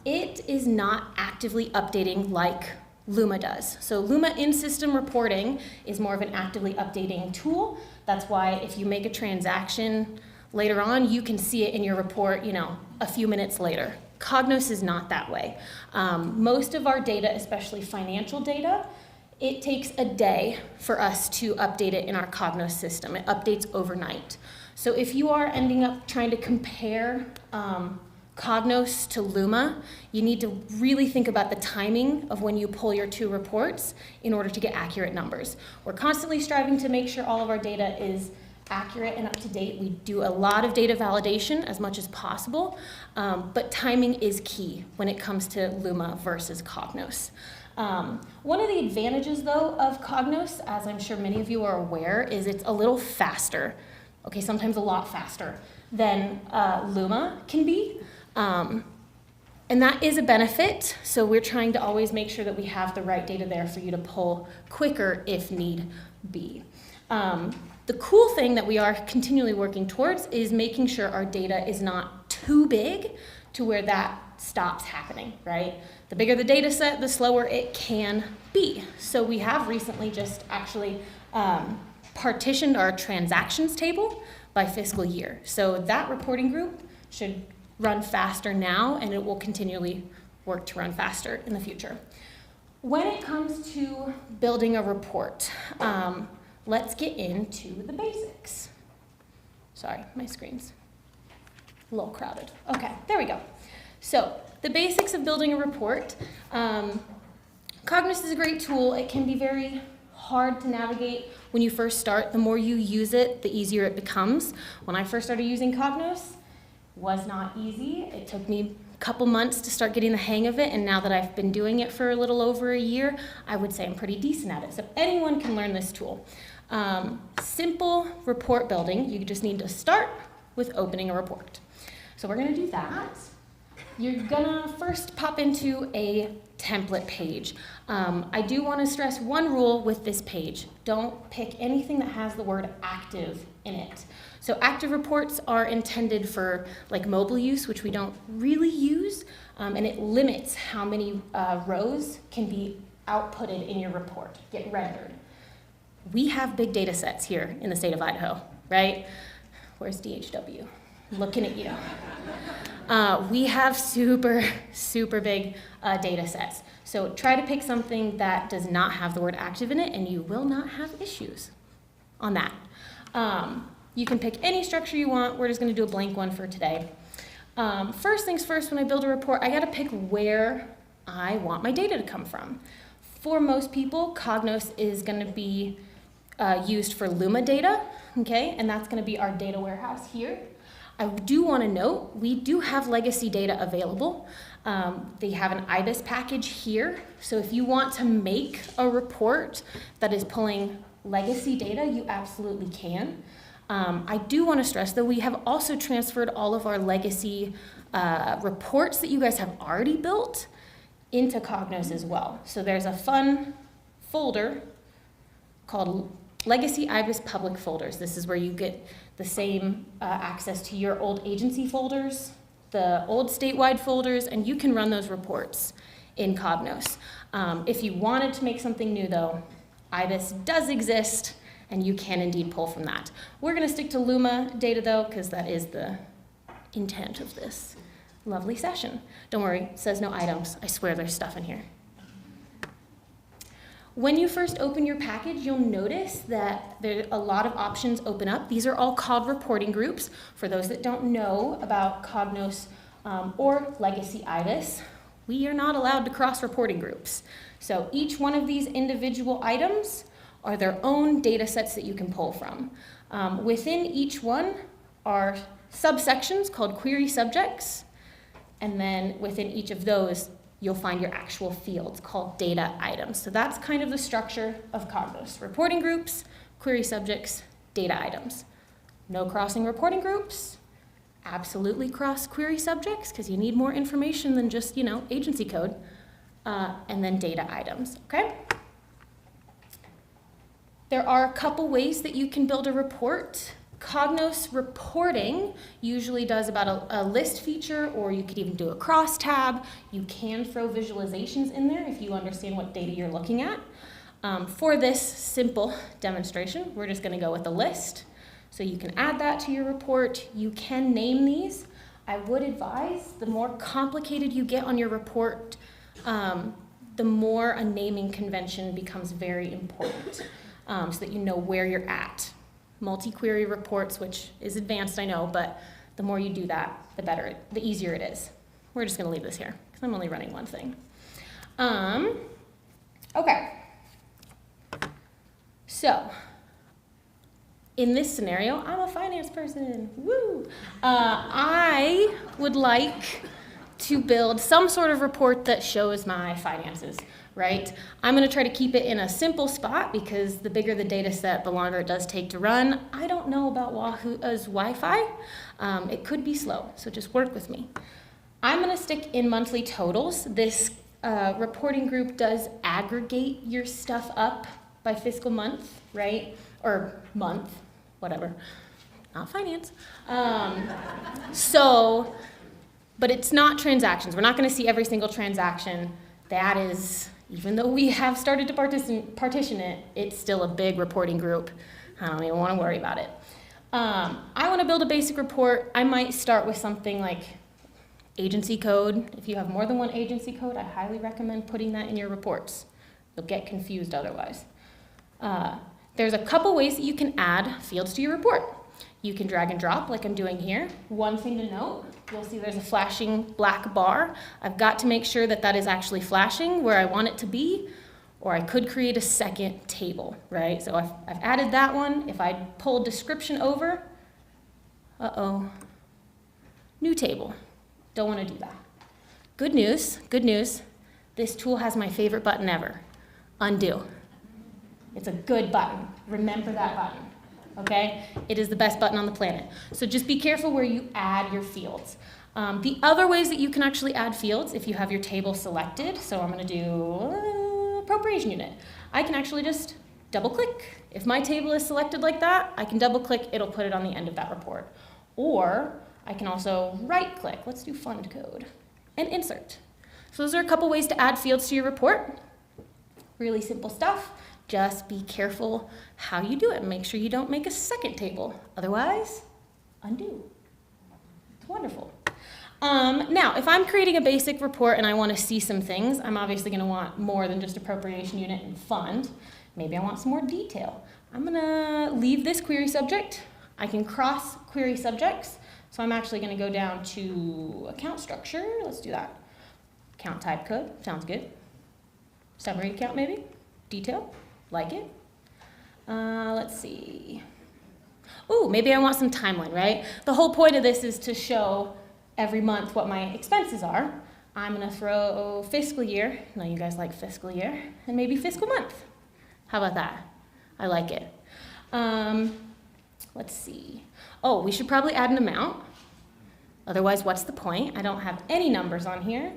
E: It is not actively updating like Luma does. So Luma in-system reporting is more of an actively updating tool. That's why if you make a transaction later on, you can see it in your report, a few minutes later. Cognos is not that way. Most of our data, especially financial data, it takes a day for us to update it in our Cognos system. It updates overnight.
M: So if you are ending up trying to compare Cognos to Luma, you need to really think about the timing of when you pull your two reports in order to get accurate numbers. We're constantly striving to make sure all of our data is accurate and up to date. We do a lot of data validation as much as possible, but timing is key when it comes to Luma versus Cognos. One of the advantages, though, of Cognos, as I'm sure many of you are aware, is it's a little faster, okay, sometimes a lot faster than Luma can be. And that is a benefit, so we're trying to always make sure that we have the right data there for you to pull quicker if need be. The cool thing that we are continually working towards is making sure our data is not too big to where that stops happening, right? The bigger the data set, the slower it can be. So we have recently just actually partitioned our transactions table by fiscal year. So that reporting group should run faster now, and it will continually work to run faster in the future. When it comes to building a report, let's get into the basics. Sorry, my screen's a little crowded. Okay, there we go. So the basics of building a report. Cognos is a great tool. It can be very hard to navigate when you first start. The more you use it, the easier it becomes. When I first started using Cognos, was not easy. It took me a couple months to start getting the hang of it, and now that I've been doing it for a little over a year, I would say I'm pretty decent at it. So anyone can learn this tool. Simple report building, you just need to start with opening a report. So we're gonna do that. You're gonna first pop into a template page. I do wanna stress one rule with this page. Don't pick anything that has the word active in it. So active reports are intended for like mobile use, which we don't really use, and it limits how many rows can be outputted in your report, get rendered. We have big data sets here in the state of Idaho, right? Where's DHW? Looking at you. We have super, super big data sets. So try to pick something that does not have the word active in it, and you will not have issues on that. You can pick any structure you want. We're just gonna do a blank one for today. First things first, when I build a report, I gotta pick where I want my data to come from. For most people, Cognos is gonna be used for Luma data, okay? And that's gonna be our data warehouse here. I do wanna note, we do have legacy data available. They have an IBIS package here. So if you want to make a report that is pulling legacy data, you absolutely can. I do want to stress that we have also transferred all of our legacy reports that you guys have already built into Cognos as well. So there's a fun folder called Legacy IBIS Public Folders. This is where you get the same access to your old agency folders, the old statewide folders, and you can run those reports in Cognos. If you wanted to make something new though, IBIS does exist, and you can indeed pull from that. We're gonna stick to Luma data though, because that is the intent of this lovely session. Don't worry, it says no items. I swear there's stuff in here. When you first open your package, you'll notice that there a lot of options open up. These are all called reporting groups. For those that don't know about Cognos or Legacy IBIS, we are not allowed to cross reporting groups. So each one of these individual items are their own data sets that you can pull from. Within each one are subsections called query subjects, and then within each of those, you'll find your actual fields called data items. So that's kind of the structure of Cognos. Reporting groups, query subjects, data items. No crossing reporting groups, absolutely cross query subjects, because you need more information than just, agency code, and then data items, okay? There are a couple ways that you can build a report. Cognos reporting usually does about a list feature, or you could even do a cross tab. You can throw visualizations in there if you understand what data you're looking at. For this simple demonstration, we're just gonna go with a list. So you can add that to your report. You can name these. I would advise the more complicated you get on your report, the more a naming convention becomes very important. So that you know where you're at.
E: multi-query reports, which is advanced, I know, but the more you do that, the better, the easier it is. We're just gonna leave this here, because I'm only running one thing. Okay. So, in this scenario, I'm a finance person, woo! I would like to build some sort of report that shows my finances, right? I'm gonna try to keep it in a simple spot because the bigger the data set, the longer it does take to run. I don't know about Wahoo's Wi-Fi. It could be slow, so just work with me. I'm gonna stick in monthly totals. This reporting group does aggregate your stuff up by fiscal month, right? Or month, whatever, not finance. But it's not transactions. We're not gonna see every single transaction. That is, even though we have started to partition it, it's still a big reporting group. I don't even wanna worry about it. I wanna build a basic report. I might start with something like agency code. If you have more than one agency code, I highly recommend putting that in your reports. You'll get confused otherwise. There's a couple ways that you can add fields to your report. You can drag and drop like I'm doing here. One thing to note, you'll see there's a flashing black bar. I've got to make sure that that is actually flashing where I want it to be, or I could create a second table, right? So I've added that one. If I pull description over, new table. Don't want to do that. Good news, this tool has my favorite button ever, undo. It's a good button. Remember that button, okay? It is the best button on the planet. So just be careful where you add your fields. The other ways that you can actually add fields, if you have your table selected, so I'm gonna do appropriation unit. I can actually just double click. If my table is selected like that, I can double click, it'll put it on the end of that report. Or I can also right click, let's do fund code, and insert. So those are a couple ways to add fields to your report. Really simple stuff. Just be careful how you do it. Make sure you don't make a second table. Otherwise, undo. It's wonderful. Now, if I'm creating a basic report and I want to see some things, I'm obviously going to want more than just appropriation unit and fund. Maybe I want some more detail. I'm going to leave this query subject. I can cross query subjects. So I'm actually going to go down to account structure. Let's do that. Account type code. Sounds good. Summary account maybe. Detail. Like it. Let's see. Ooh, maybe I want some timeline, right? The whole point of this is to show every month what my expenses are. I'm gonna throw fiscal year. I know you guys like fiscal year. And maybe fiscal month. How about that? I like it. Let's see. Oh, we should probably add an amount. Otherwise, what's the point? I don't have any numbers on here.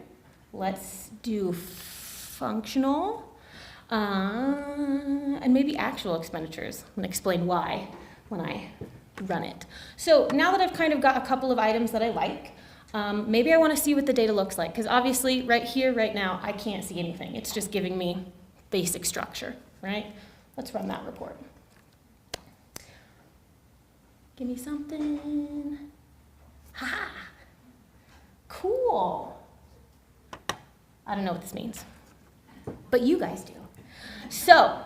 E: Let's do functional. And maybe actual expenditures. I'm gonna explain why when I run it. So now that I've kind of got a couple of items that I like, maybe I wanna see what the data looks like, because obviously right here, right now, I can't see anything. It's just giving me basic structure, right? Let's run that report. Give me something. Ha-ha! Cool. I don't know what this means, but you guys do. So,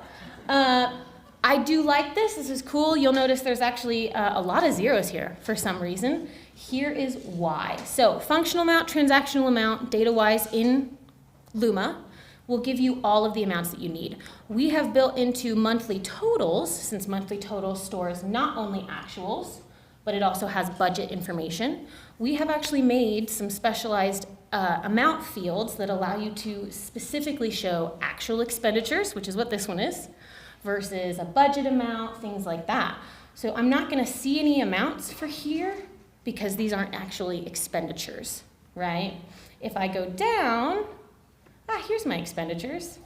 E: I do like this. This is cool. You'll notice there's actually a lot of zeros here for some reason. Here is why. So, functional amount, transactional amount, data-wise in Luma will give you all of the amounts that you need. We have built into monthly totals, since monthly totals stores not only actuals, but it also has budget information. We have actually made some specialized amount fields that allow you to specifically show actual expenditures, which is what this one is, versus a budget amount, things like that. So I'm not gonna see any amounts for here because these aren't actually expenditures, right? If I go down, here's my expenditures.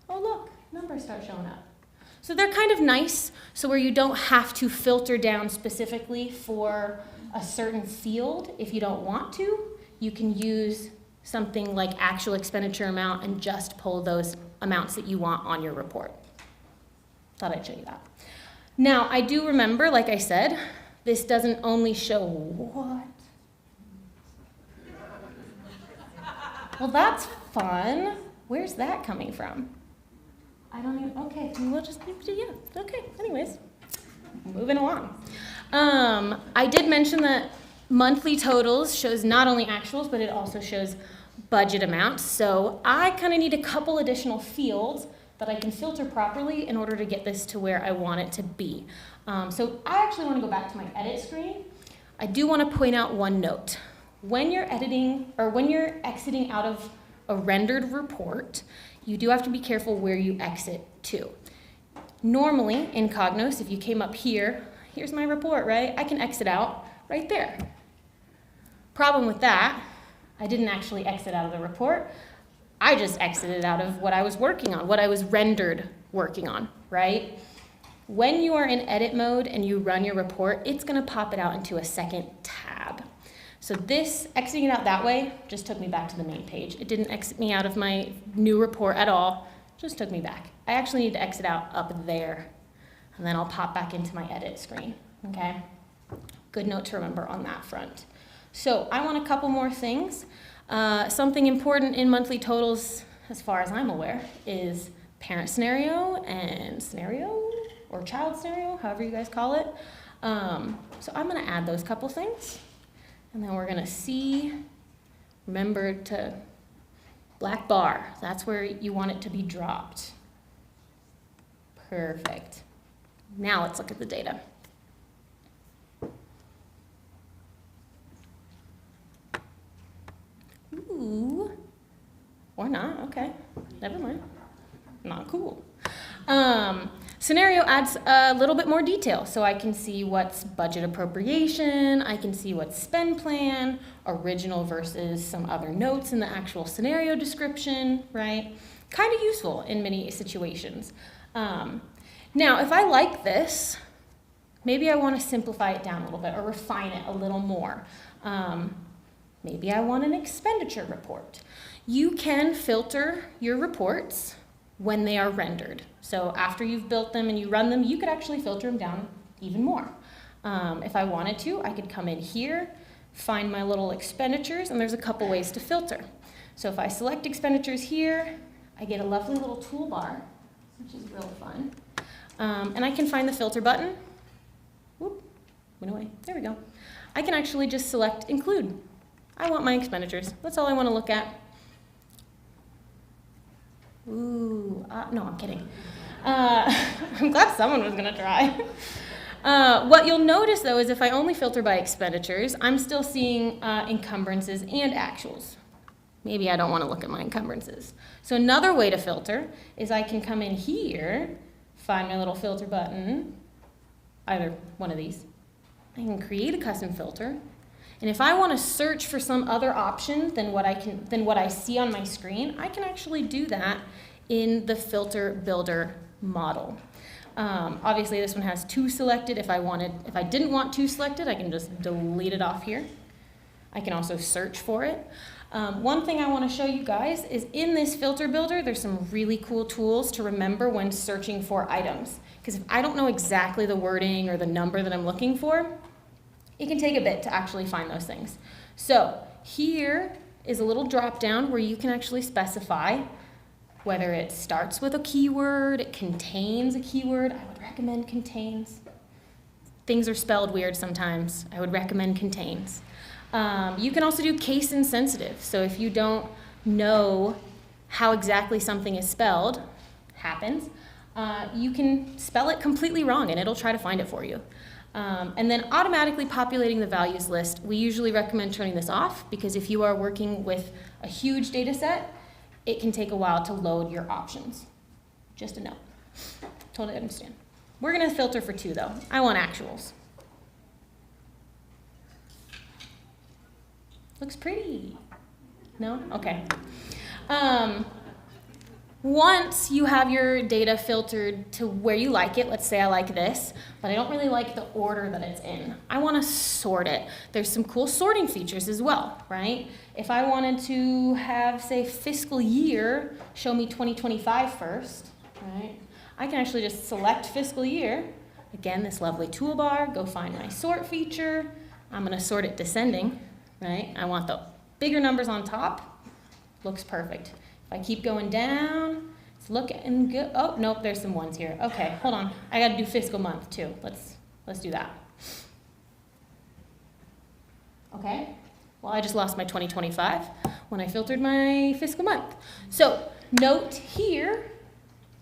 E: Oh look, numbers start showing up. So they're kind of nice, so where you don't have to filter down specifically for a certain field if you don't want to, you can use something like actual expenditure amount and just pull those amounts that you want on your report. Thought I'd show you that. Now, I do remember, like I said, this doesn't only show what? Well, that's fun. Where's that coming from? I don't even, okay, we'll just, yeah, okay, anyways.
N: moving along. I did mention that monthly totals shows not only actuals, but it also shows budget amounts. So I kind of need a couple additional fields that I can filter properly in order to get this to where I want it to be. So I actually want to go back to my edit screen. I do want to point out one note. When you're editing, or when you're exiting out of a rendered report, you do have to be careful where you exit to. Normally, in Cognos, if you came up here, here's my report, right? I can exit out right there. Problem with that, I didn't actually exit out of the report. I just exited out of what I was working on, what I was rendered working on, right? When you are in edit mode and you run your report, it's gonna pop it out into a second tab. So this, exiting it out that way, just took me back to the main page. It didn't exit me out of my new report at all, just took me back. I actually need to exit out up there, and then I'll pop back into my edit screen, okay? Good note to remember on that front. So I want a couple more things. Something important in monthly totals, as far as I'm aware, is parent scenario and scenario, or child scenario, however you guys call it. So I'm gonna add those couple things. And then we're gonna see, remember to, black bar, that's where you want it to be dropped. Perfect. Now let's look at the data. Ooh, or not, okay, never mind, not cool. Scenario adds a little bit more detail, so I can see what's budget appropriation, I can see what's spend plan, original versus some other notes in the actual scenario description, right? Kind of useful in many situations. Now, if I like this, maybe I want to simplify it down a little bit or refine it a little more. Maybe I want an expenditure report. You can filter your reports when they are rendered. So after you've built them and you run them, you could actually filter them down even more. If I wanted to, I could come in here, find my little expenditures, and there's a couple ways to filter. So if I select expenditures here, I get a lovely little toolbar, which is real fun. And I can find the filter button. Whoop, went away, there we go. I can actually just select include. I want my expenditures, that's all I want to look at. Ooh, no, I'm kidding. I'm glad someone was gonna try. What you'll notice though is if I only filter by expenditures, I'm still seeing encumbrances and actuals. Maybe I don't wanna look at my encumbrances. So another way to filter is I can come in here, find my little filter button, either one of these. I can create a custom filter. And if I want to search for some other option than what I see on my screen, I can actually do that in the filter builder model. Obviously, this one has 2 selected. If I didn't want 2 selected, I can just delete it off here. I can also search for it. One thing I want to show you guys is in this filter builder, there's some really cool tools to remember when searching for items. Because if I don't know exactly the wording or the number that I'm looking for, it can take a bit to actually find those things. So here is a little drop down where you can actually specify whether it starts with a keyword, it contains a keyword. I would recommend contains. Things are spelled weird sometimes. I would recommend contains. You can also do case insensitive. So if you don't know how exactly something is spelled, happens, you can spell it completely wrong and it'll try to find it for you. And then automatically populating the values list, we usually recommend turning this off because if you are working with a huge data set, it can take a while to load your options. Just a note. Totally understand. We're gonna filter for 2 though. I want actuals. Looks pretty. No? Okay. Once you have your data filtered to where you like it, let's say I like this, but I don't really like the order that it's in. I want to sort it. There's some cool sorting features as well, right? If I wanted to have, say, fiscal year show me 2025 first, right? I can actually just select fiscal year. Again, this lovely toolbar, go find my sort feature. I'm going to sort it descending, right? I want the bigger numbers on top. Looks perfect. If I keep going down, it's looking good. Oh, nope, there's some ones here. Okay, hold on. I got to do fiscal month too. Let's Let's do that. Okay, well, I just lost my 2025 when I filtered my fiscal month. So note here,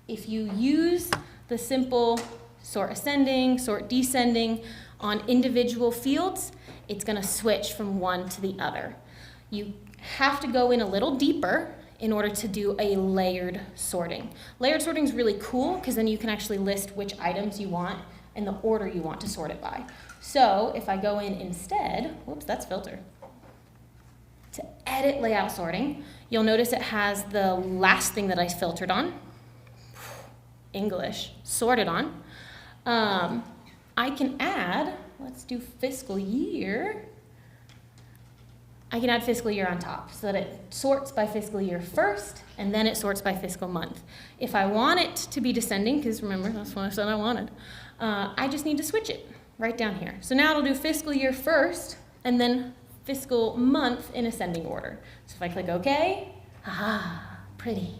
N: if you use the simple sort ascending, sort descending on individual fields, it's going to switch from one to the other. You have to go in a little deeper in order to do a layered sorting. Layered sorting is really cool because then you can actually list which items you want and the order you want to sort it by. So if I go in instead, whoops, that's filter. To edit layout sorting, you'll notice it has the last thing that I filtered on, English, sorted on. I can add, let's do fiscal year. I can add fiscal year on top so that it sorts by fiscal year first, and then it sorts by fiscal month. If I want it to be descending, because remember, that's what I said I wanted, I just need to switch it right down here. So now it'll do fiscal year first, and then fiscal month in ascending order. So if I click OK, pretty.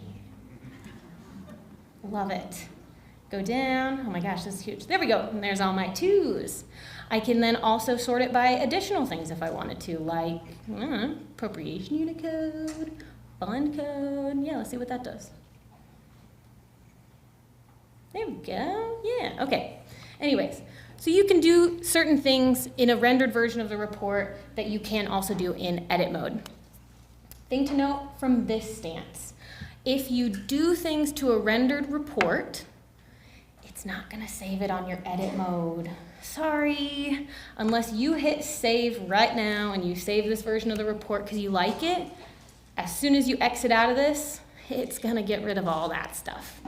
N: Love it. Go down, oh my gosh, this is huge. There we go, and there's all my 2s. I can then also sort it by additional things if I wanted to, like appropriation unit code, fund code. Yeah, let's see what that does. There we go, yeah, okay. Anyways, so you can do certain things in a rendered version of the report that you can also do in edit mode. Thing to note from this stance, if you do things to a rendered report, it's not gonna save it on your edit mode. Sorry, unless you hit save right now and you save this version of the report because you like it, as soon as you exit out of this, it's gonna get rid of all that stuff.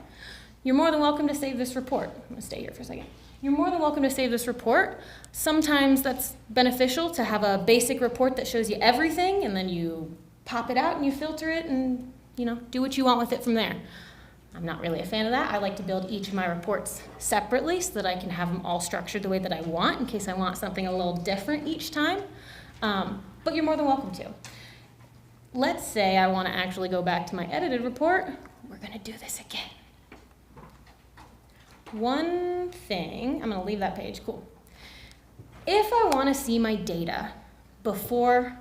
N: You're more than welcome to save this report. I'm gonna stay here for a second. You're more than welcome to save this report. Sometimes that's beneficial to have a basic report that shows you everything, and then you pop it out and you filter it and do what you want with it from there. I'm not really a fan of that. I like to build each of my reports separately so that I can have them all structured the way that I want in case I want something a little different each time. But you're more than welcome to. Let's say I want to actually go back to my edited report. We're going to do this again. One thing, I'm going to leave that page, cool. If I want to see my data before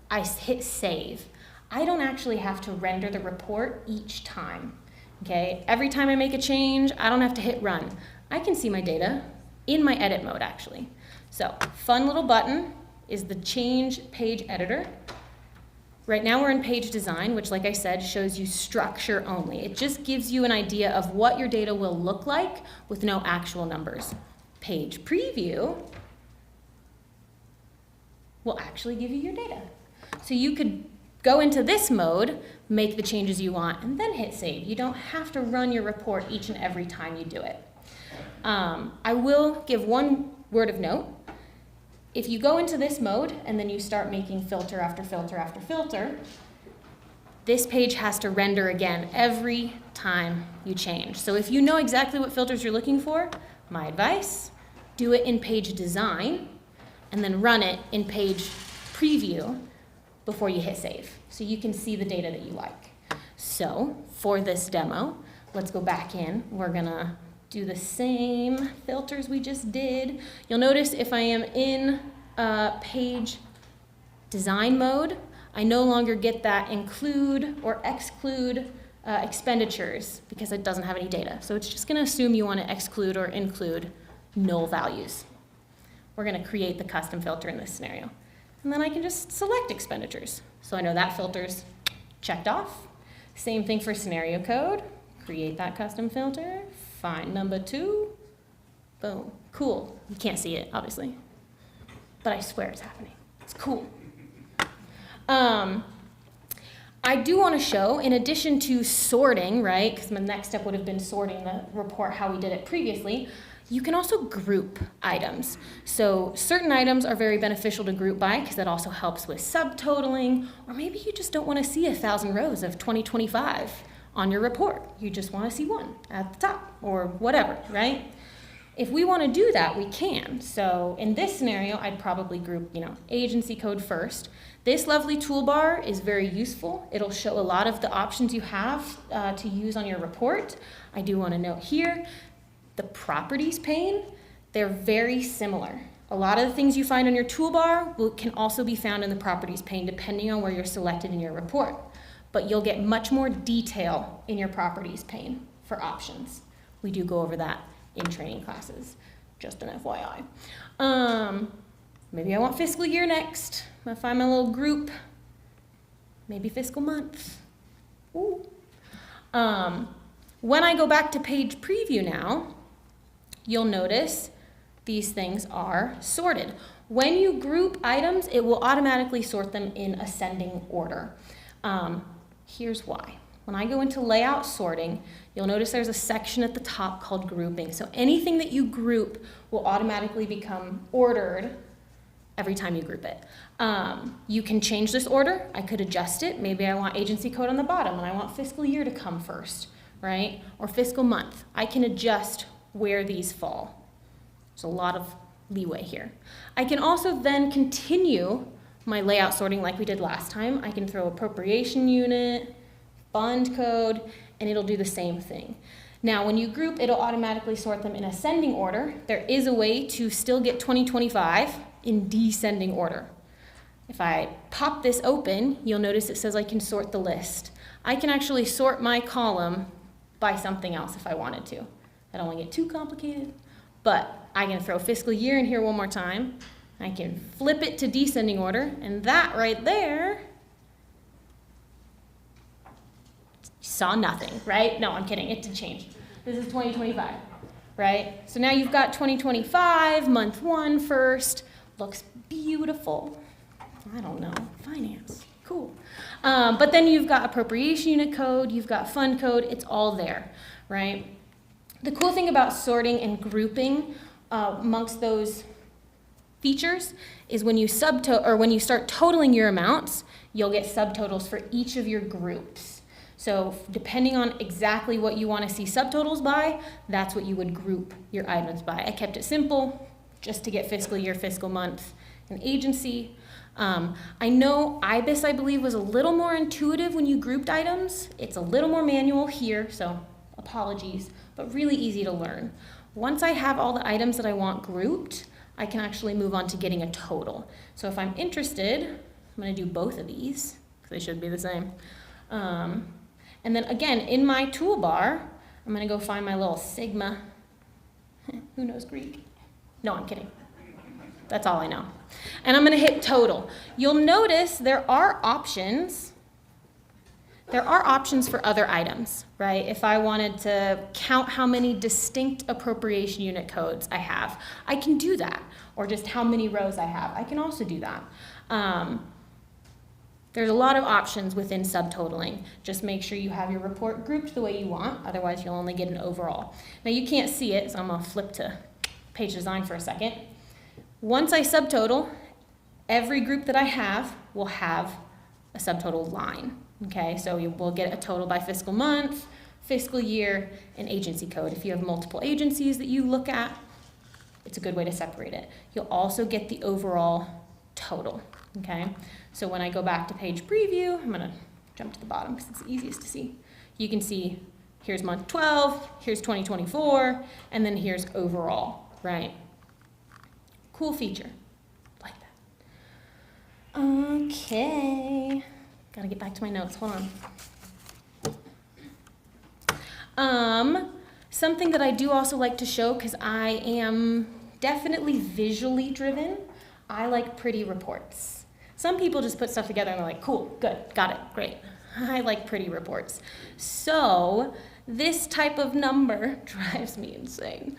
N: I hit save, I don't actually have to render the report each time. Okay, every time I make a change, I don't have to hit run. I can see my data in my edit mode actually. So, fun little button is the change page editor. Right now we're in page design, which like I said, shows you structure only. It just gives you an idea of what your data will look like with no actual numbers. Page preview will actually give you your data. So you could go into this mode, make the changes you want, and then hit save. You don't have to run your report each and every time you do it. I will give one word of note. If you go into this mode and then you start making filter after filter after filter, this page has to render again every time you change. So if you know exactly what filters you're looking for, my advice, do it in page design and then run it in page preview before you hit save, so you can see the data that you like. So for this demo, let's go back in. We're gonna do the same filters we just did. You'll notice if I am in page design mode, I no longer get that include or exclude expenditures because it doesn't have any data. So it's just gonna assume you wanna exclude or include null values. We're gonna create the custom filter in this scenario. And then I can just select expenditures. So I know that filter's checked off. Same thing for scenario code. Create that custom filter. Find number 2. Boom. Cool. You can't see it, obviously. But I swear it's happening. It's cool. I do want to show, in addition to sorting, right, because my next step would have been sorting the report how we did it previously, you can also group items. So certain items are very beneficial to group by because that also helps with subtotaling, or maybe you just don't want to see 1,000 rows of 2025 on your report. You just want to see one at the top or whatever, right? If we want to do that, we can. So in this scenario, I'd probably group, agency code first. This lovely toolbar is very useful. It'll show a lot of the options you have to use on your report. I do want to note here, the properties pane They're very similar. A lot of the things you find on your toolbar can also be found in the properties pane depending on where you're selected in your report. But you'll get much more detail in your properties pane for options. We do go over that in training classes, just an FYI. Maybe I want fiscal year next. I'm gonna find my little group. Maybe fiscal month. Ooh. When I go back to page preview now, you'll notice these things are sorted. When you group items, it will automatically sort them in ascending order. Here's why. When I go into layout sorting, you'll notice there's a section at the top called grouping. So anything that you group will automatically become ordered every time you group it. You can change this order. I could adjust it. Maybe I want agency code on the bottom and I want fiscal year to come first, right? Or fiscal month. I can adjust where these fall. There's a lot of leeway here. I can also then continue my layout sorting like we did last time. I can throw appropriation unit, fund code, and it'll do the same thing. Now, when you group, it'll automatically sort them in ascending order. There is a way to still get 2025 in descending order. If I pop this open, you'll notice it says I can sort the list. I can actually sort my column by something else if I wanted to. I don't want to get too complicated, but I can throw fiscal year in here one more time. I can flip it to descending order, and that right there, saw nothing, right? No, I'm kidding, it did change. This is 2025, right? So now you've got 2025, month 1 first, looks beautiful. I don't know, finance, cool. But then you've got appropriation unit code, you've got fund code, it's all there, right? The cool thing about sorting and grouping amongst those features is when you start totaling your amounts, you'll get subtotals for each of your groups. So depending on exactly what you want to see subtotals by, that's what you would group your items by. I kept it simple, just to get fiscal year, fiscal month, and agency. I know IBIS, I believe, was a little more intuitive when you grouped items. It's a little more manual here, so apologies, but really easy to learn. Once I have all the items that I want grouped, I can actually move on to getting a total. So if I'm interested, I'm going to do both of these, because they should be the same. And then again, in my toolbar, I'm going to go find my little sigma. Who knows Greek? No, I'm kidding. That's all I know. And I'm going to hit total. You'll notice there are options. There are options for other items, right? If I wanted to count how many distinct appropriation unit codes I have, I can do that. Or just how many rows I have, I can also do that. There's a lot of options within subtotaling. Just make sure you have your report grouped the way you want, otherwise you'll only get an overall. Now you can't see it, so I'm gonna flip to page design for a second. Once I subtotal, every group that I have will have a subtotal line. Okay, so you will get a total by fiscal month, fiscal year, and agency code. If you have multiple agencies that you look at, it's a good way to separate it. You'll also get the overall total, okay? So when I go back to page preview, I'm gonna jump to the bottom because it's easiest to see. You can see here's month 12, here's 2024, and then here's overall, right? Cool feature, like that. Okay. Gotta get back to my notes, hold on. Something that I do also like to show, because I am definitely visually driven, I like pretty reports. Some people just put stuff together and they're like, cool, good, got it, great. I like pretty reports. So this type of number drives me insane.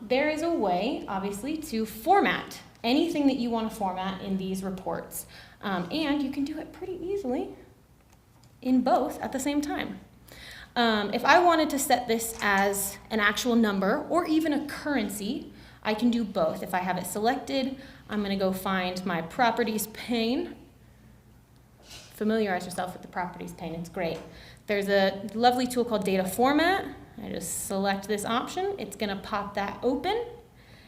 N: There is a way, obviously, to format anything that you want to format in these reports. And you can do it pretty easily in both at the same time. If I wanted to set this as an actual number or even a currency, I can do both. If I have it selected, I'm going to go find my properties pane. Familiarize yourself with the properties pane, it's great. There's a lovely tool called data format. I just select this option. It's going to pop that open.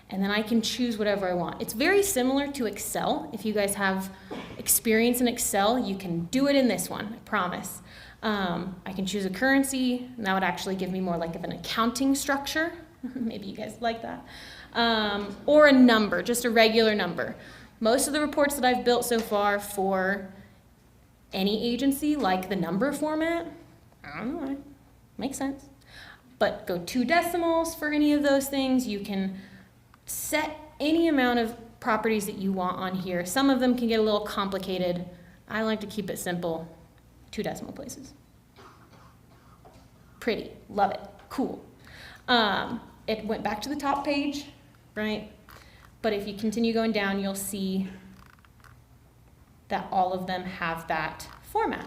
N: And then I can choose whatever I want. It's very similar to Excel. If you guys have experience in Excel, you can do it in this one, I promise. I can choose a currency, and that would actually give me more like of an accounting structure, Maybe you guys like that. Or a number, just a regular number. Most of the reports that I've built so far for any agency like the number format. I don't know why. Makes sense. But go 2 decimals for any of those things. You can set any amount of properties that you want on here. Some of them can get a little complicated. I like to keep it simple. 2 decimal places. Pretty. Love it. Cool. It went back to the top page, right? But if you continue going down, you'll see that all of them have that format.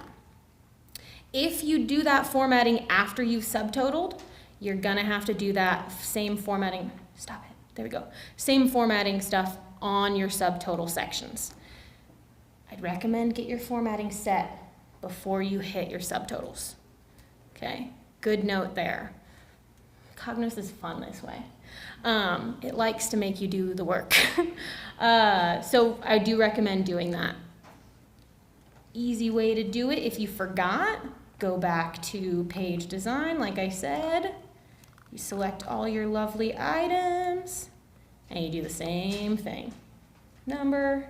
N: If you do that formatting after you've subtotaled, you're gonna have to do that same formatting, stop it, there we go, same formatting stuff on your subtotal sections. I'd recommend get your formatting set before you hit your subtotals, okay? Good note there. Cognos is fun this way. It likes to make you do the work. So I do recommend doing that. Easy way to do it, if you forgot, go back to page design, like I said. You select all your lovely items, and you do the same thing. Number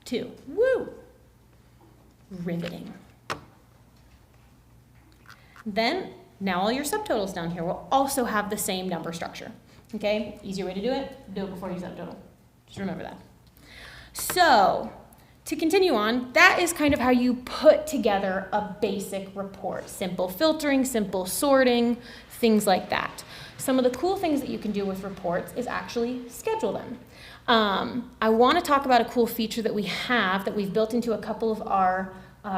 N: 2. Woo! Riveting. Then, now all your subtotals down here will also have the same number structure. Okay? Easier way to do it before you subtotal. Just remember that. So, to continue on, that is kind of how you put together a basic report. Simple filtering, simple sorting, things like that. Some of the cool things that you can do with reports is actually schedule them. I want to talk about a cool feature that we have that we've built into a couple of our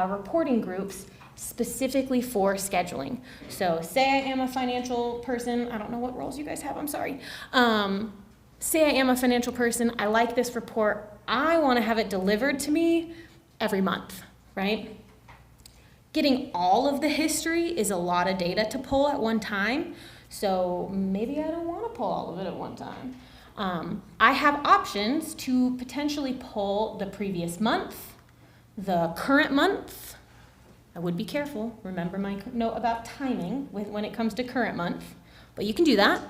N: reporting groups specifically for scheduling. So say I am a financial person. I don't know what roles you guys have, I'm sorry. Say I am a financial person. I like this report. I want to have it delivered to me every month, right? Getting all of the history is a lot of data to pull at one time, so maybe I don't want to pull all of it at one time. I have options to potentially pull the previous month, the current month. I would be careful. Remember my note about timing when it comes to current month, but you can do that.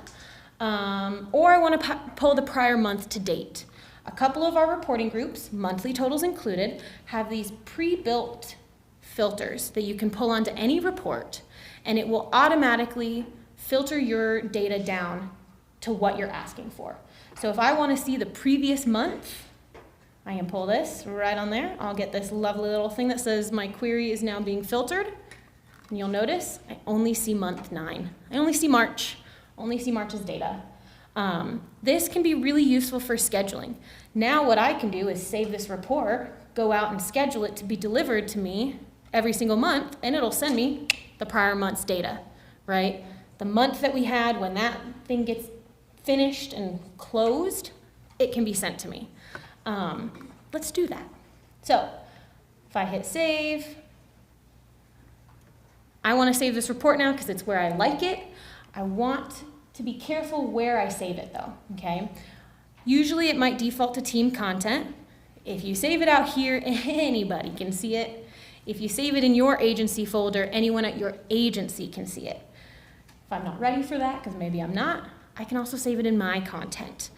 N: Or I want to pull the prior month to date. A couple of our reporting groups, monthly totals included, have these pre-built filters that you can pull onto any report, and it will automatically filter your data down to what you're asking for. So if I want to see the previous month, I can pull this right on there. I'll get this lovely little thing that says my query is now being filtered. And you'll notice I only see month 9. I only see March. Only see March's data. This can be really useful for scheduling. Now what I can do is save this report, go out and schedule it to be delivered to me every single month, and it'll send me the prior month's data, right? The month that we had when that thing gets finished and closed, it can be sent to me. Let's do that. So if I hit save, I want to save this report now because it's where I like it. I want to be careful where I save it though, okay? Usually it might default to team content. If you save it out here, anybody can see it. If you save it in your agency folder, anyone at your agency can see it. If I'm not ready for that, because maybe I'm not, I can also save it in my content.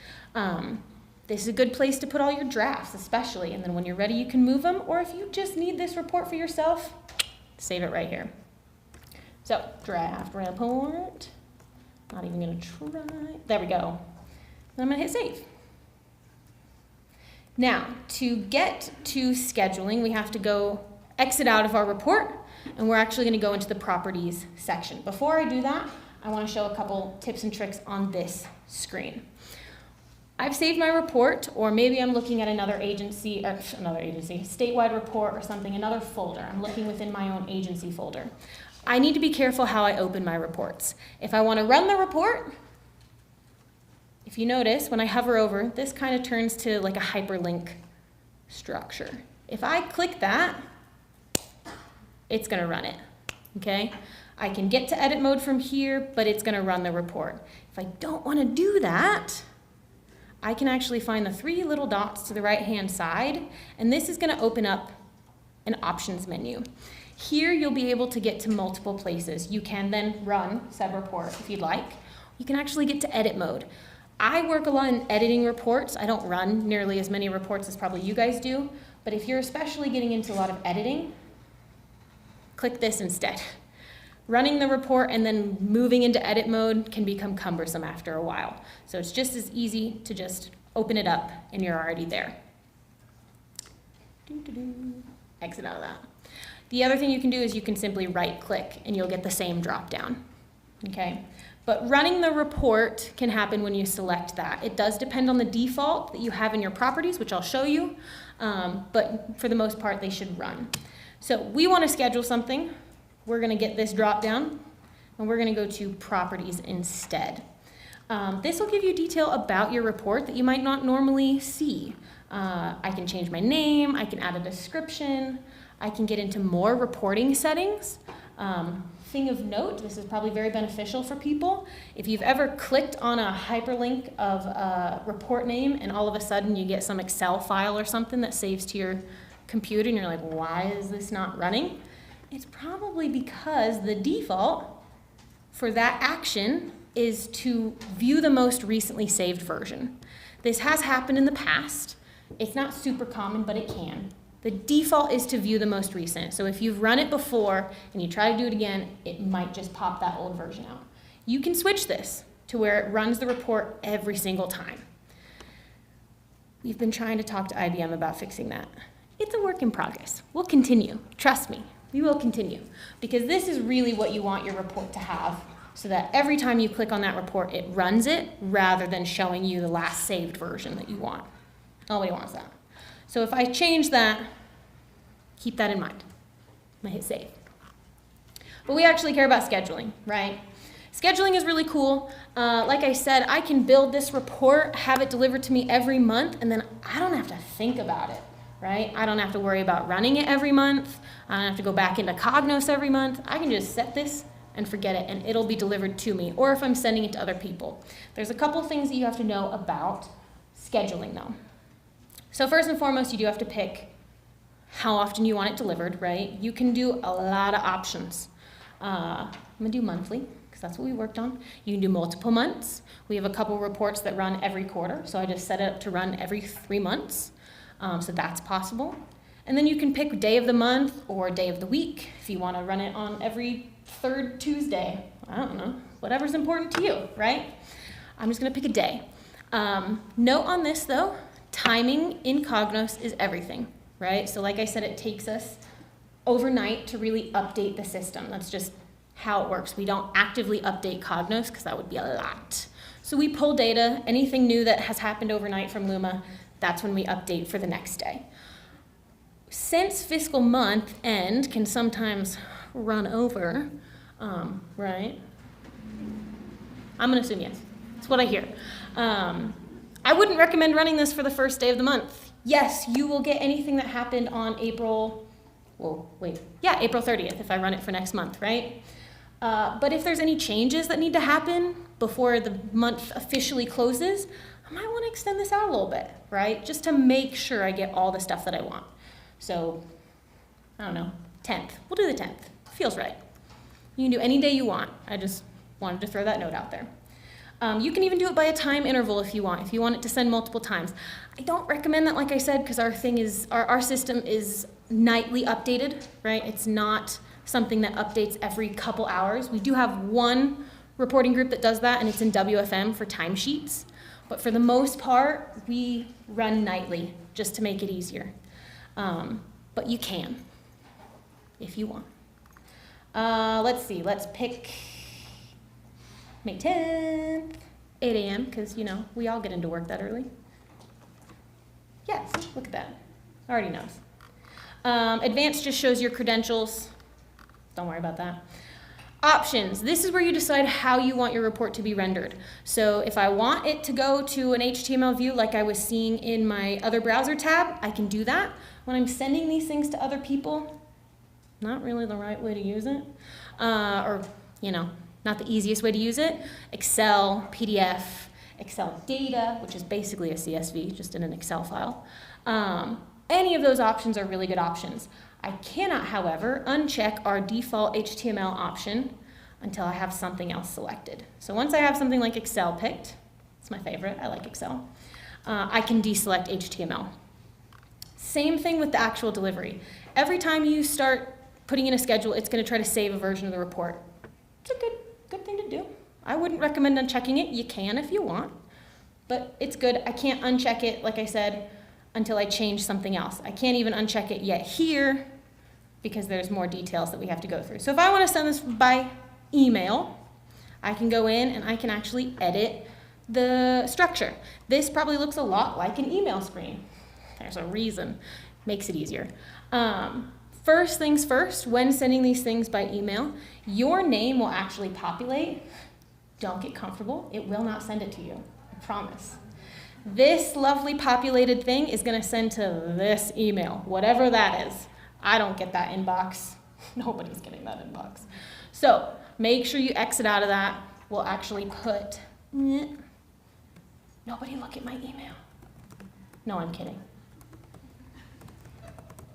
N: This is a good place to put all your drafts, especially, and then when you're ready, you can move them, or if you just need this report for yourself, save it right here. So, draft report. Not even gonna try. There we go. Then I'm gonna hit save. Now, to get to scheduling, we have to go exit out of our report, and we're actually gonna go into the properties section. Before I do that, I wanna show a couple tips and tricks on this screen. I've saved my report, or maybe I'm looking at another agency, statewide report or something, another folder. I'm looking within my own agency folder. I need to be careful how I open my reports. If I want to run the report, if you notice, when I hover over, this kind of turns to like a hyperlink structure. If I click that, it's going to run it, okay? I can get to edit mode from here, but it's going to run the report. If I don't want to do that, I can actually find the 3 little dots to the right-hand side, and this is going to open up an options menu. Here you'll be able to get to multiple places. You can then run said report if you'd like. You can actually get to edit mode. I work a lot in editing reports. I don't run nearly as many reports as probably you guys do, but if you're especially getting into a lot of editing, click this instead. Running the report and then moving into edit mode can become cumbersome after a while. So it's just as easy to just open it up and you're already there. Exit out of that. The other thing you can do is you can simply right click and you'll get the same drop down. Okay? But running the report can happen when you select that. It does depend on the default that you have in your properties, which I'll show you, but for the most part, they should run. So we want to schedule something. We're going to get this drop down, and we're going to go to properties instead. This will give you detail about your report that you might not normally see. I can change my name, I can add a description, I can get into more reporting settings. Thing of note, this is probably very beneficial for people. If you've ever clicked on a hyperlink of a report name and all of a sudden you get some Excel file or something that saves to your computer and you're like, why is this not running? It's probably because the default for that action is to view the most recently saved version. This has happened in the past. It's not super common, but it can. The default is to view the most recent. So if you've run it before and you try to do it again, it might just pop that old version out. You can switch this to where it runs the report every single time. We've been trying to talk to IBM about fixing that. It's a work in progress. We'll continue. Trust me, we will continue. Because this is really what you want your report to have, so that every time you click on that report, it runs it rather than showing you the last saved version that you want. Nobody wants that. So if I change that, keep that in mind. I'm gonna hit save. But we actually care about scheduling, right? Scheduling is really cool. Like I said, I can build this report, have it delivered to me every month, and then I don't have to think about it, right? I don't have to worry about running it every month. I don't have to go back into Cognos every month. I can just set this and forget it, and it'll be delivered to me, or if I'm sending it to other people. There's a couple things that you have to know about scheduling, though. So first and foremost, you do have to pick how often you want it delivered, right? You can do a lot of options. I'm gonna do monthly, because that's what we worked on. You can do multiple months. We have a couple reports that run every quarter, so I just set it up to run every 3 months. So that's possible. And then you can pick day of the month or day of the week if you want to run it on every 3rd Tuesday. I don't know, whatever's important to you, right? I'm just gonna pick a day. Note on this though, timing in Cognos is everything, right? So like I said, it takes us overnight to really update the system. That's just how it works. We don't actively update Cognos because that would be a lot. So we pull data, anything new that has happened overnight from Luma, that's when we update for the next day. Since fiscal month end can sometimes run over, right? I'm gonna assume yes. That's what I hear. I wouldn't recommend running this for the first day of the month. Yes, you will get anything that happened on April 30th if I run it for next month, right? But if there's any changes that need to happen before the month officially closes, I might want to extend this out a little bit, right? Just to make sure I get all the stuff that I want. So, I don't know, 10th. We'll do the 10th. Feels right. You can do any day you want. I just wanted to throw that note out there. You can even do it by a time interval if you want it to send multiple times. I don't recommend that, like I said, because our system is nightly updated, right? It's not something that updates every couple hours. We do have one reporting group that does that, and it's in WFM for timesheets. But for the most part, we run nightly just to make it easier. But you can, if you want. Let's see, let's pick May 10th, 8 a.m., because, we all get into work that early. Yes, look at that. Already knows. Advanced just shows your credentials. Don't worry about that. Options. This is where you decide how you want your report to be rendered. So if I want it to go to an HTML view like I was seeing in my other browser tab, I can do that. When I'm sending these things to other people, not really the right way to use it. Not the easiest way to use it. Excel, PDF, Excel data, which is basically a CSV, just in an Excel file. Any of those options are really good options. I cannot, however, uncheck our default HTML option until I have something else selected. So once I have something like Excel picked, it's my favorite, I like Excel, I can deselect HTML. Same thing with the actual delivery. Every time you start putting in a schedule, it's going to try to save a version of the report. It's a good thing to do. I wouldn't recommend unchecking it. You can if you want, but it's good. I can't uncheck it, like I said, until I change something else. I can't even uncheck it yet here because there's more details that we have to go through. So if I want to send this by email, I can go in and I can actually edit the structure. This probably looks a lot like an email screen. There's a reason. Makes it easier. First things first, when sending these things by email, your name will actually populate. Don't get comfortable. It will not send it to you. I promise. This lovely populated thing is going to send to this email, whatever that is. I don't get that inbox. Nobody's getting that inbox. So make sure you exit out of that. We'll actually put, nobody look at my email. No, I'm kidding.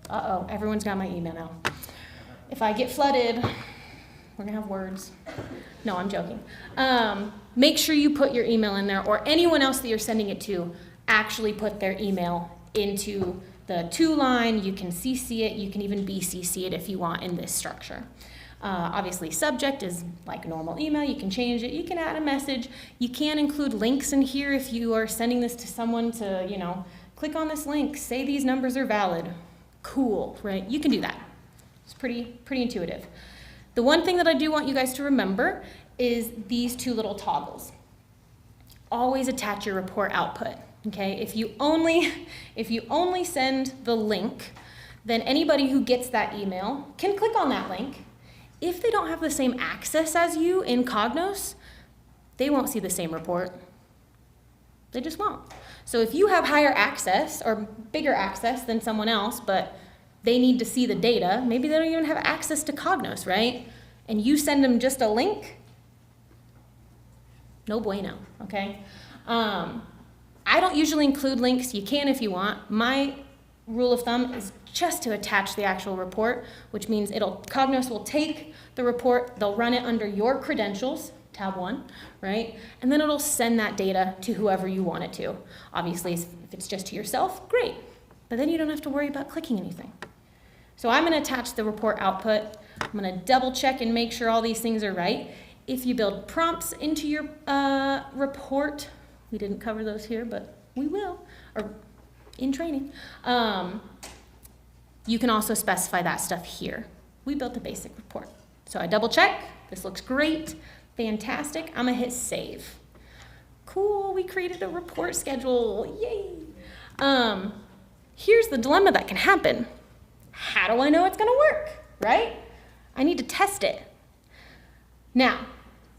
N: Uh-oh, everyone's got my email now. If I get flooded, we're gonna have words. No, I'm joking. Make sure you put your email in there, or anyone else that you're sending it to actually put their email into the to line. You can CC it, you can even BCC it if you want in this structure. Obviously, subject is like normal email. You can change it, you can add a message. You can include links in here if you are sending this to someone to, click on this link, say these numbers are valid. Cool, right? You can do that. It's pretty intuitive. The one thing that I do want you guys to remember is these two little toggles. Always attach your report output, okay? If you only send the link, then anybody who gets that email can click on that link. If they don't have the same access as you in Cognos, they won't see the same report. They just won't. So if you have higher access or bigger access than someone else, but they need to see the data, maybe they don't even have access to Cognos, right? And you send them just a link, no bueno, okay? I don't usually include links. You can if you want. My rule of thumb is just to attach the actual report, which means Cognos will take the report, they'll run it under your credentials, tab 1, right? And then it'll send that data to whoever you want it to. Obviously, if it's just to yourself, great. But then you don't have to worry about clicking anything. So I'm gonna attach the report output. I'm gonna double check and make sure all these things are right. If you build prompts into your report, we didn't cover those here, but we will, or in training. You can also specify that stuff here. We built a basic report. So I double check, this looks great. Fantastic, I'm gonna hit save. Cool, we created a report schedule, yay. Here's the dilemma that can happen. How do I know it's gonna work, right? I need to test it. Now,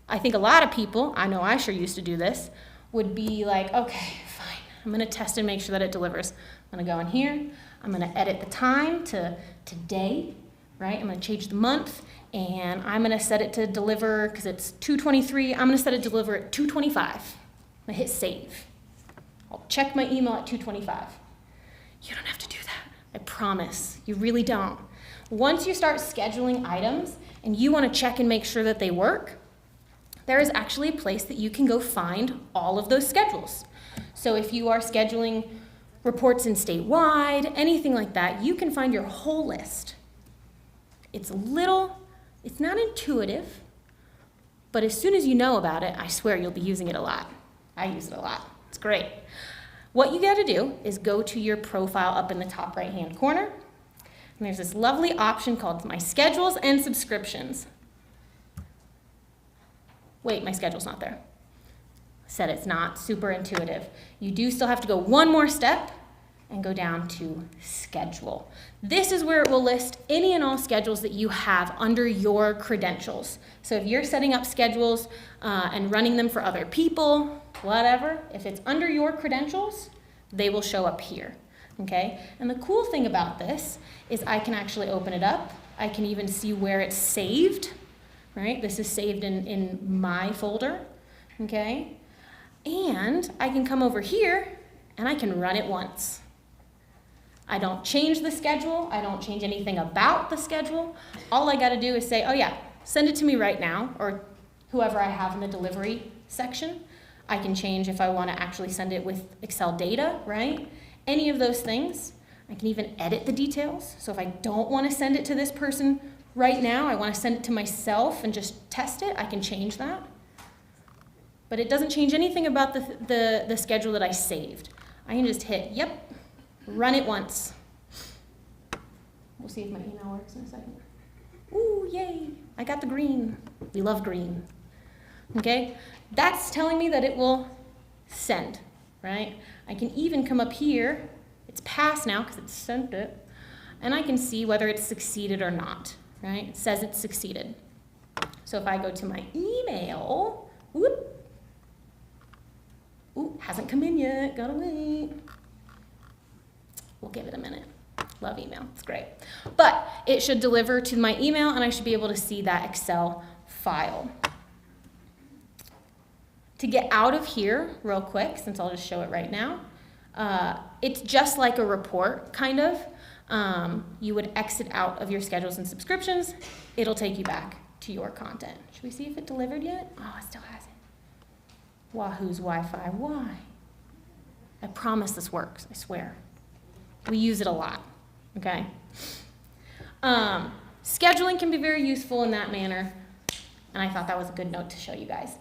N: I think a lot of people, I know I sure used to do this, would be like, okay, fine, I'm gonna test and make sure that it delivers. I'm gonna go in here, I'm gonna edit the time to today, right? I'm gonna change the month, and I'm gonna set it to deliver, because it's 2:23, I'm gonna set it to deliver at 2:25. I'm gonna hit save. I'll check my email at 2:25. You don't have to do that, I promise, you really don't. Once you start scheduling items, and you wanna check and make sure that they work, there is actually a place that you can go find all of those schedules. So if you are scheduling reports in statewide, anything like that, you can find your whole list. It's not intuitive, but as soon as you know about it, I swear you'll be using it a lot. I use it a lot, it's great. What you gotta do is go to your profile up in the top right-hand corner, and there's this lovely option called My Schedules and Subscriptions. Wait, my schedule's not there. Said it's not super intuitive. You do still have to go one more step and go down to schedule. This is where it will list any and all schedules that you have under your credentials. So if you're setting up schedules and running them for other people, whatever, if it's under your credentials, they will show up here, okay? And the cool thing about this is I can actually open it up. I can even see where it's saved, right? This is saved in my folder, okay? And I can come over here and I can run it once. I don't change the schedule. I don't change anything about the schedule. All I got to do is say, oh yeah, send it to me right now, or whoever I have in the delivery section. I can change if I want to actually send it with Excel data, right? Any of those things. I can even edit the details. So if I don't want to send it to this person right now, I want to send it to myself and just test it, I can change that. But it doesn't change anything about the schedule that I saved. I can just hit, yep, run it once. We'll see if my email works in a second. Ooh, yay, I got the green. We love green. Okay, that's telling me that it will send, right? I can even come up here. It's passed now because it sent it. And I can see whether it's succeeded or not, right? It says it's succeeded. So if I go to my email, whoop, ooh, hasn't come in yet, gotta wait. We'll give it a minute. Love email, it's great. But it should deliver to my email and I should be able to see that Excel file. To get out of here real quick, since I'll just show it right now, it's just like a report, kind of. You would exit out of your schedules and subscriptions. It'll take you back to your content. Should we see if it delivered yet? Oh, it still hasn't. Wahoo's Wi-Fi, why? I promise this works, I swear. We use it a lot, okay? Scheduling can be very useful in that manner, and I thought that was a good note to show you guys.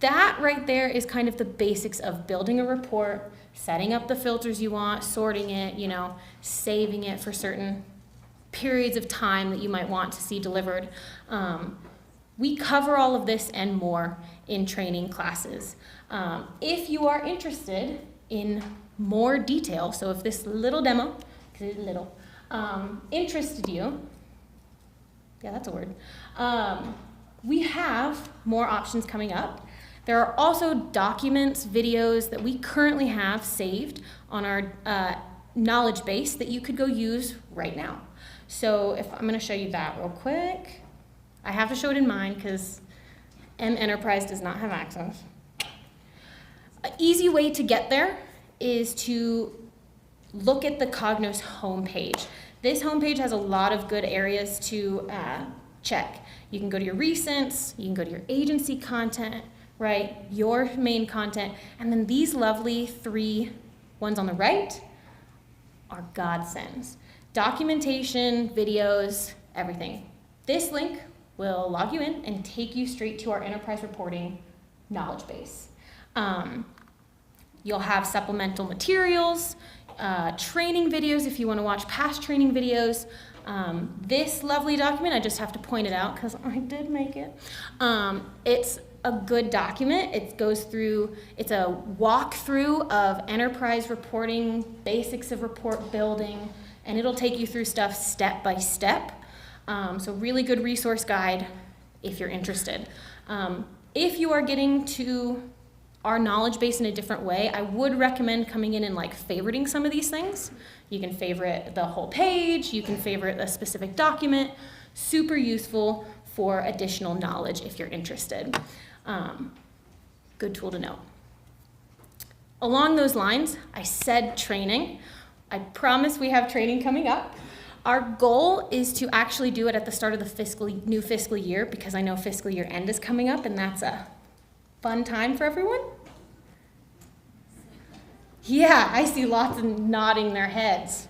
N: That right there is kind of the basics of building a report, setting up the filters you want, sorting it, you know, saving it for certain periods of time that you might want to see delivered. We cover all of this and more in training classes. If you are interested in more detail, so if this little demo, because it's little, interested you, yeah, that's a word, we have more options coming up. There are also documents, videos that we currently have saved on our knowledge base that you could go use right now. So if I'm gonna show you that real quick. I have to show it in mine because M Enterprise does not have access. An easy way to get there is to look at the Cognos homepage. This homepage has a lot of good areas to check. You can go to your recents, you can go to your agency content, right? Your main content, and then these lovely 3 ones on the right are godsends. Documentation, videos, everything. This link will log you in and take you straight to our enterprise reporting knowledge base. You'll have supplemental materials, training videos if you want to watch past training videos. This lovely document, I just have to point it out because I did make it. It's a good document. It goes through, it's a walkthrough of enterprise reporting, basics of report building, and it'll take you through stuff step by step. So really good resource guide if you're interested. If you are getting to our knowledge base in a different way, I would recommend coming in and like favoriting some of these things. You can favorite the whole page, you can favorite a specific document. Super useful for additional knowledge if you're interested. Good tool to know. Along those lines, I said training. I promise we have training coming up. Our goal is to actually do it at the start of the new fiscal year because I know fiscal year end is coming up and that's a fun time for everyone. Yeah, I see lots of nodding their heads.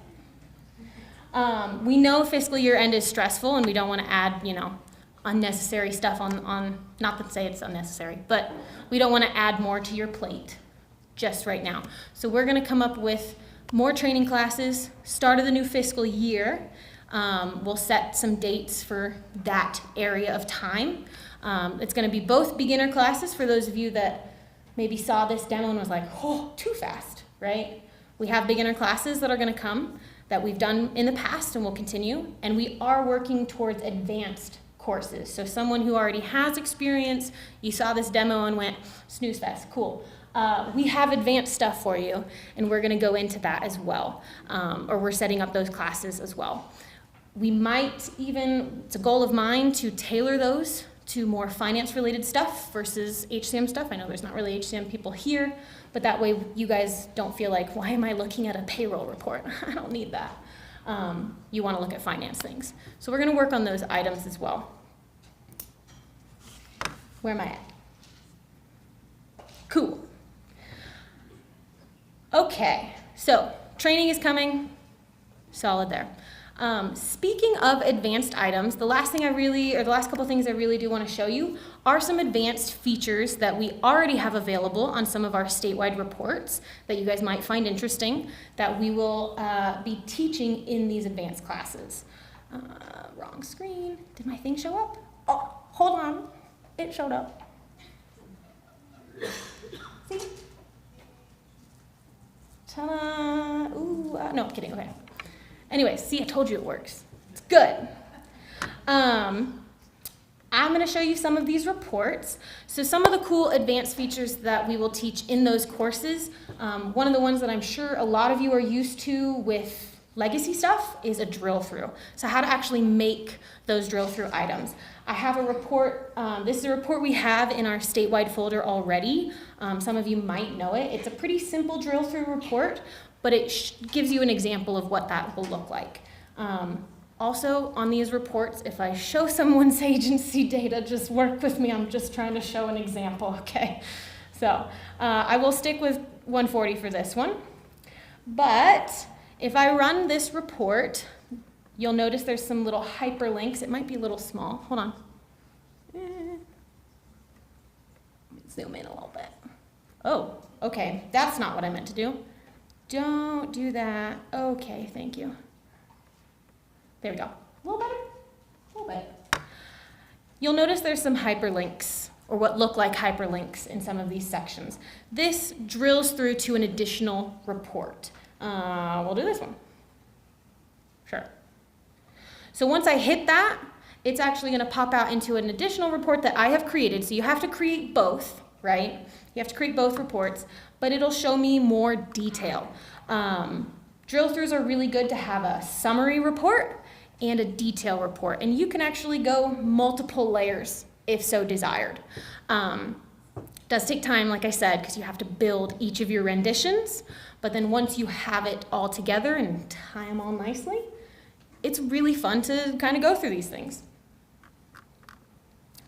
N: We know fiscal year end is stressful and we don't want to add, you know, unnecessary stuff on, not to say it's unnecessary, but we don't want to add more to your plate just right now. So we're going to come up with more training classes, start of the new fiscal year. We'll set some dates for that area of time. It's going to be both beginner classes for those of you that maybe saw this demo and was like, oh, too fast, right? We have beginner classes that are going to come that we've done in the past and will continue, and we are working towards advanced courses. So someone who already has experience, you saw this demo and went, snooze fest, cool. We have advanced stuff for you, and we're going to go into that as well, or we're setting up those classes as well. We might even, it's a goal of mine to tailor those to more finance-related stuff versus HCM stuff. I know there's not really HCM people here, but that way you guys don't feel like, why am I looking at a payroll report? I don't need that. You want to look at finance things. So we're going to work on those items as well. Where am I at? Cool. Okay, so training is coming. Solid there. Speaking of advanced items, the last couple things I really do want to show you are some advanced features that we already have available on some of our statewide reports that you guys might find interesting that we will be teaching in these advanced classes. Wrong screen. Did my thing show up? Oh, hold on. It showed up. See? Ta-da! Ooh, no, I'm kidding. Okay. Anyway, see, I told you it works. It's good. I'm going to show you some of these reports. So some of the cool advanced features that we will teach in those courses, one of the ones that I'm sure a lot of you are used to with legacy stuff is a drill through. So how to actually make those drill through items. I have a report, this is a report we have in our statewide folder already. Some of you might know it. It's a pretty simple drill through report, but it gives you an example of what that will look like. Also, on these reports, if I show someone's agency data, just work with me. I'm just trying to show an example, okay? So I will stick with 140 for this one. But if I run this report, you'll notice there's some little hyperlinks. It might be a little small. Hold on. Zoom in a little bit. Oh, okay. That's not what I meant to do. Don't do that. Okay, thank you. There we go. A little better? A little bit. You'll notice there's some hyperlinks, or what look like hyperlinks in some of these sections. This drills through to an additional report. We'll do this one. Sure. So once I hit that, it's actually going to pop out into an additional report that I have created. So you have to create both, right? You have to create both reports, but it'll show me more detail. Drill throughs are really good to have a summary report and a detail report, and you can actually go multiple layers if so desired. Does take time, like I said, because you have to build each of your renditions, but then once you have it all together and tie them all nicely, it's really fun to kind of go through these things.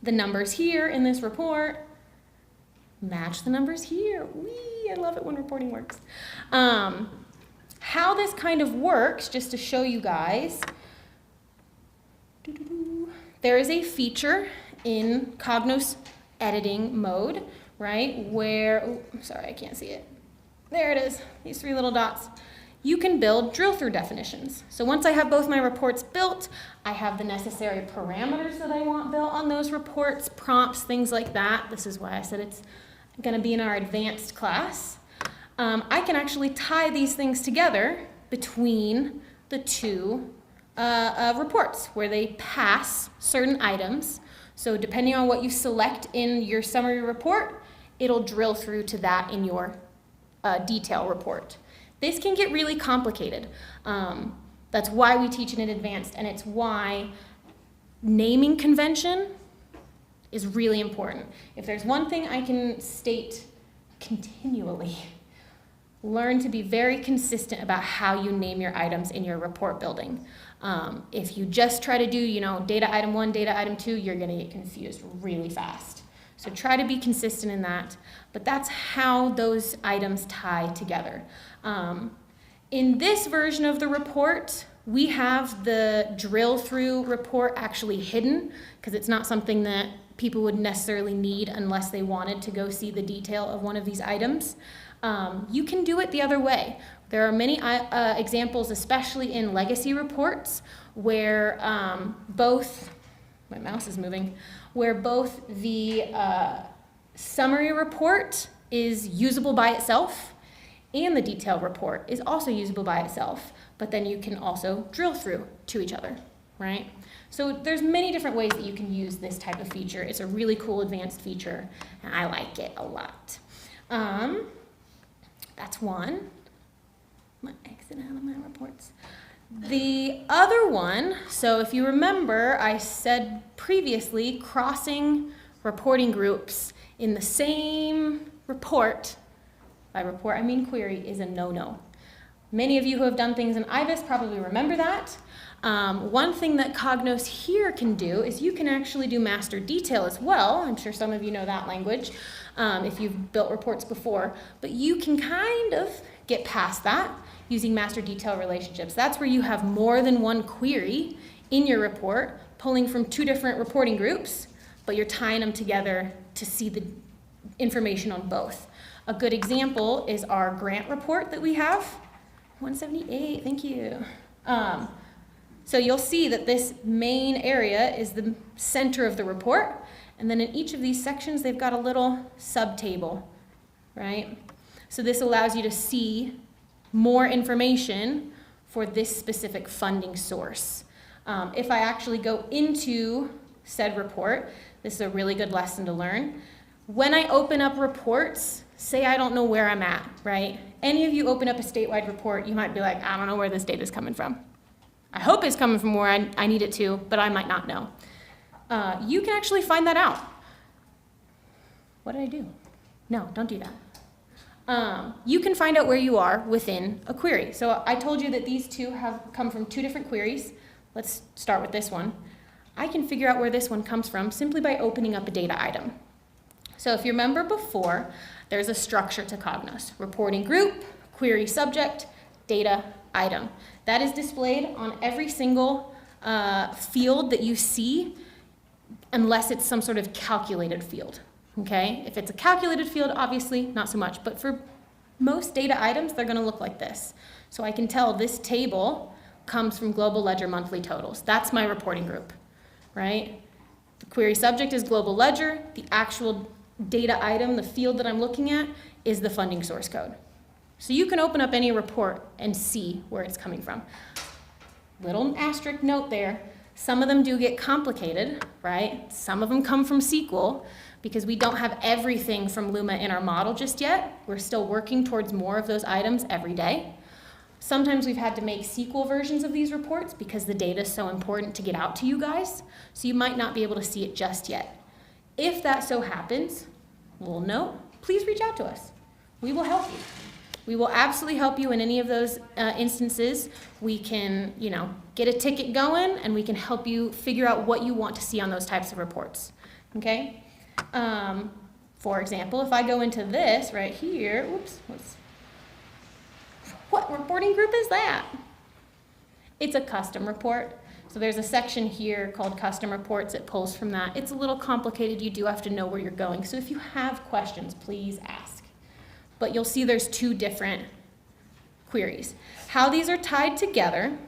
N: The numbers here in this report match the numbers here. Whee, I love it when reporting works. How this kind of works, just to show you guys, there is a feature in Cognos editing mode, right, where, sorry, I can't see it. There it is, these three little dots. You can build drill through definitions. So once I have both my reports built, I have the necessary parameters that I want built on those reports, prompts, things like that. This is why I said it's going to be in our advanced class. I can actually tie these things together between the two reports where they pass certain items. So depending on what you select in your summary report, it'll drill through to that in your detail report. This can get really complicated. That's why we teach it in advanced, and it's why naming convention is really important. If there's one thing I can state continually, learn to be very consistent about how you name your items in your report building. If you just try to do, data item 1, data item 2, you're gonna get confused really fast. So try to be consistent in that, but that's how those items tie together. In this version of the report, we have the drill through report actually hidden because it's not something that people would necessarily need unless they wanted to go see the detail of one of these items. You can do it the other way. There are many examples, especially in legacy reports, where both, my mouse is moving, where both the summary report is usable by itself and the detail report is also usable by itself, but then you can also drill through to each other, right? So there's many different ways that you can use this type of feature. It's a really cool advanced feature, and I like it a lot. That's one. I'm gonna exit out of my reports. The other one, so if you remember, I said previously, crossing reporting groups in the same report, by report I mean query, is a no-no. Many of you who have done things in IBIS probably remember that. One thing that Cognos here can do is you can actually do master detail as well. I'm sure some of you know that language if you've built reports before, but you can kind of get past that using master detail relationships. That's where you have more than one query in your report, pulling from two different reporting groups, but you're tying them together to see the information on both. A good example is our grant report that we have. 178, thank you. So you'll see that this main area is the center of the report, and then in each of these sections, they've got a little subtable, right? So this allows you to see more information for this specific funding source. If I actually go into said report, this is a really good lesson to learn. When I open up reports, say I don't know where I'm at, right? Any of you open up a statewide report, you might be like, I don't know where this data is coming from. I hope it's coming from where I need it to, but I might not know. You can actually find that out. What did I do? No, don't do that. You can find out where you are within a query. So I told you that these two have come from two different queries. Let's start with this one. I can figure out where this one comes from simply by opening up a data item. So if you remember before, there's a structure to Cognos. Reporting group, query subject, data item. That is displayed on every single field that you see, unless it's some sort of calculated field, okay? If it's a calculated field, obviously, not so much, but for most data items, they're gonna look like this. So I can tell this table comes from Global Ledger monthly totals. That's my reporting group, right? The query subject is Global Ledger. The actual data item, the field that I'm looking at, is the funding source code. So you can open up any report and see where it's coming from. Little asterisk note there, some of them do get complicated, right? Some of them come from SQL because we don't have everything from Luma in our model just yet. We're still working towards more of those items every day. Sometimes we've had to make SQL versions of these reports because the data is so important to get out to you guys, so you might not be able to see it just yet. If that so happens, we'll know. Please reach out to us. We will help you. We will absolutely help you in any of those instances. We can, get a ticket going, and we can help you figure out what you want to see on those types of reports, okay? For example, if I go into this right here, what reporting group is that? It's a custom report. So there's a section here called custom reports. It pulls from that. It's a little complicated. You do have to know where you're going. So if you have questions, please ask. But you'll see there's two different queries. How these are tied together,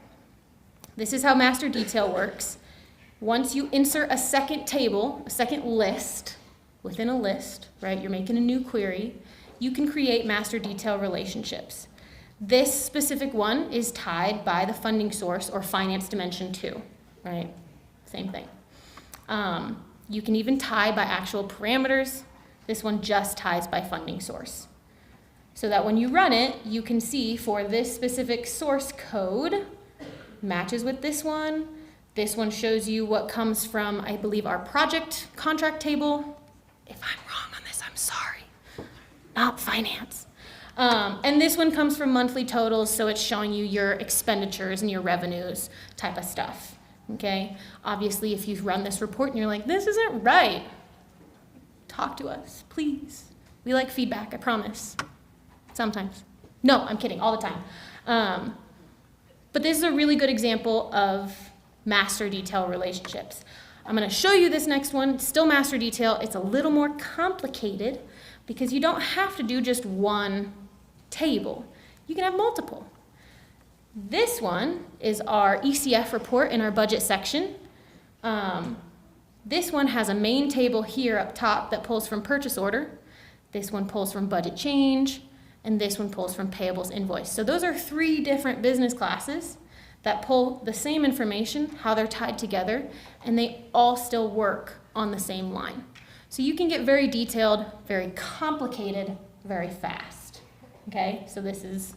N: this is how master detail works. Once you insert a second table, a second list, within a list, right, you're making a new query, you can create master detail relationships. This specific one is tied by the funding source or finance dimension 2, right? Same thing. You can even tie by actual parameters. This one just ties by funding source. So that when you run it, you can see for this specific source code, matches with this one. This one shows you what comes from, I believe, our project contract table. If I'm wrong on this, I'm sorry. Not finance. And this one comes from monthly totals, so it's showing you your expenditures and your revenues type of stuff, okay? Obviously, if you've run this report and you're like, this isn't right, talk to us, please. We like feedback, I promise. Sometimes. No, I'm kidding, all the time. But this is a really good example of master detail relationships. I'm gonna show you this next one, still master detail. It's a little more complicated because you don't have to do just one table. You can have multiple. This one is our ECF report in our budget section. This one has a main table here up top that pulls from purchase order. This one pulls from budget change, and this one pulls from payables invoice. So those are 3 different business classes that pull the same information, how they're tied together, and they all still work on the same line. So you can get very detailed, very complicated, very fast, okay? So this is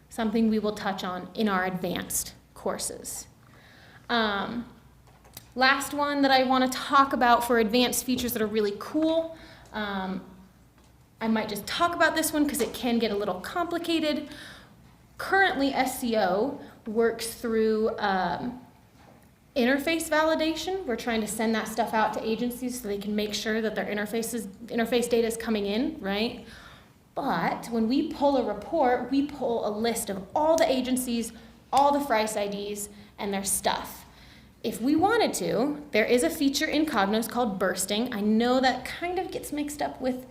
N: something we will touch on in our advanced courses. Last one that I want to talk about for advanced features that are really cool. I might just talk about this one because it can get a little complicated. Currently, SEO works through interface validation. We're trying to send that stuff out to agencies so they can make sure that their interface data is coming in, right? But when we pull a report, we pull a list of all the agencies, all the price IDs, and their stuff. If we wanted to, there is a feature in Cognos called bursting. I know that kind of gets mixed up with